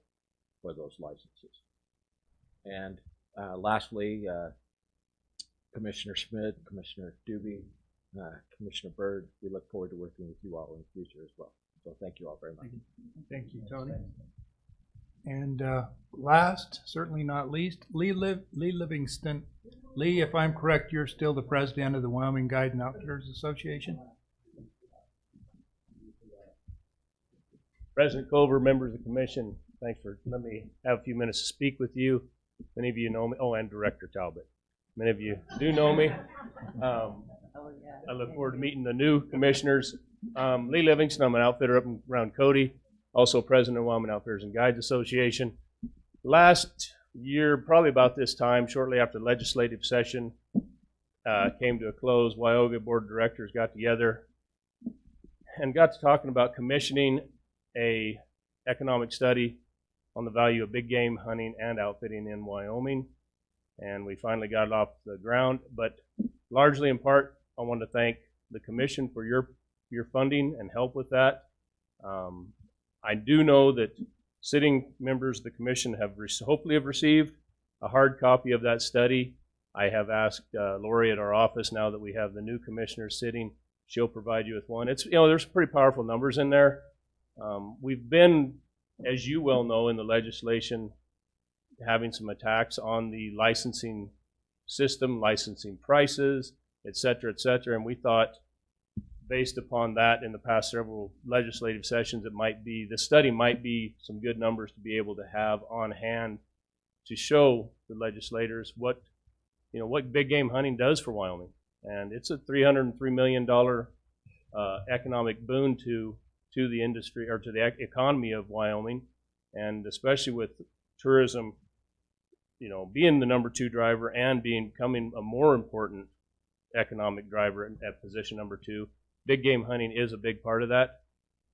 for those licenses. And lastly, Commissioner Schmidt, Commissioner Doobie, Commissioner Byrd, we look forward to working with you all in the future as well. So thank you all very much. Thank you, Tony. And last, certainly not least, Lee Livingston. Lee, if I'm correct, you're still the president of the Wyoming Guide and Outfitters Association? President Culver, members of the commission, thanks for letting me have a few minutes to speak with you. Many of you know me. Oh, and Director Talbot. Many of you do know me. I look forward to meeting the new commissioners. Lee Livingston, I'm an outfitter up around Cody, also president of Wyoming Outfitters and Guides Association. Last year, probably about this time, shortly after the legislative session came to a close, Wyoga Board of Directors got together and got to talking about commissioning a economic study on the value of big game hunting and outfitting in Wyoming. And we finally got it off the ground, but largely in part, I want to thank the commission for your funding and help with that. I do know that sitting members of the commission have hopefully have received a hard copy of that study. I have asked Lori at our office, now that we have the new commissioner sitting, she'll provide you with one. It's, there's pretty powerful numbers in there. We've been, as you well know, in the legislation, having some attacks on the licensing system, licensing prices, et cetera, and we thought, based upon that in the past several legislative sessions, the study might be some good numbers to be able to have on hand to show the legislators what big game hunting does for Wyoming. And it's a $303 million economic boon to the industry or to the economy of Wyoming, and especially with tourism, being the number 2 driver and becoming a more important economic driver at position number 2. Big game hunting is a big part of that,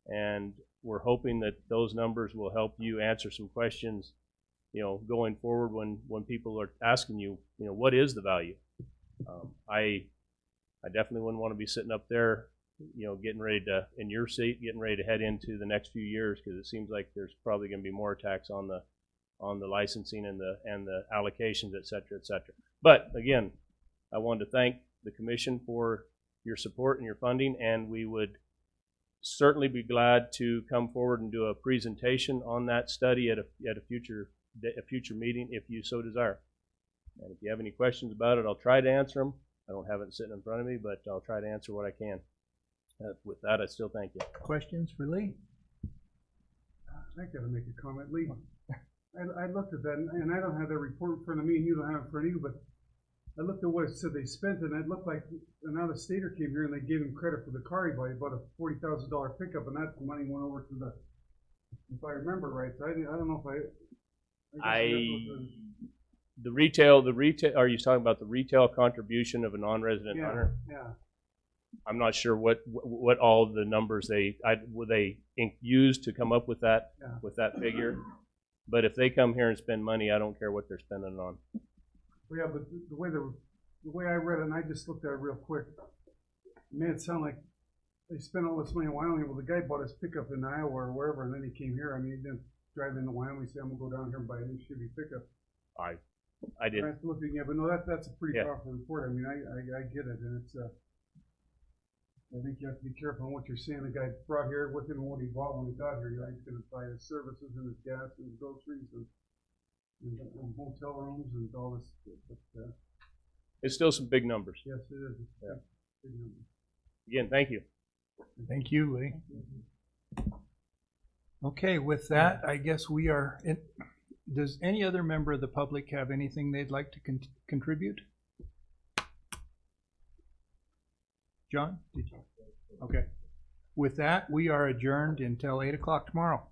and we're hoping that those numbers will help you answer some questions, going forward when people are asking you, what is the value? I definitely wouldn't want to be sitting up there, getting ready to, in your seat, getting ready to head into the next few years, because it seems like there's probably going to be more attacks on the licensing and the allocations, et cetera, et cetera. But again, I wanted to thank the commission for your support and your funding, and we would certainly be glad to come forward and do a presentation on that study at a future meeting if you so desire. And if you have any questions about it, I'll try to answer them. I don't have it sitting in front of me, but I'll try to answer what I can. With that, I still thank you. Questions for Lee? I gotta make a comment, Lee. I looked at that, and I don't have that report in front of me, and you don't have it in front of you, but I looked at what it said they spent, and it looked like an out-of-stater came here and they gave him credit for the car he bought. He bought a $40,000 pickup, and that money went over to the, if I remember right. So I don't know if the retail. Are you talking about the retail contribution of a non-resident hunter? Yeah. I'm not sure what all the numbers they used to come up with that figure. But if they come here and spend money, I don't care what they're spending it on. Well, yeah, but the way I read it, and I just looked at it real quick, it made it sound like they spent all this money in Wyoming. Well, the guy bought his pickup in Iowa or wherever, and then he came here. I mean, he didn't drive into Wyoming and say, I'm gonna go down here and buy a new Chevy pickup. I did. I looked at, yeah, but no, that's a pretty powerful report. I mean, I get it, and it's I think you have to be careful on what you're saying. The guy brought here with him and what he bought when he got here. He's going to buy his services and his gas and his groceries and hotel rooms and all this. But, it's still some big numbers. Yes, it is. Yeah. Big numbers. Again, thank you. Thank you, Lee. Okay, with that, I guess we are in. Does any other member of the public have anything they'd like to contribute? John, did you? Okay. With that, we are adjourned until 8 o'clock tomorrow.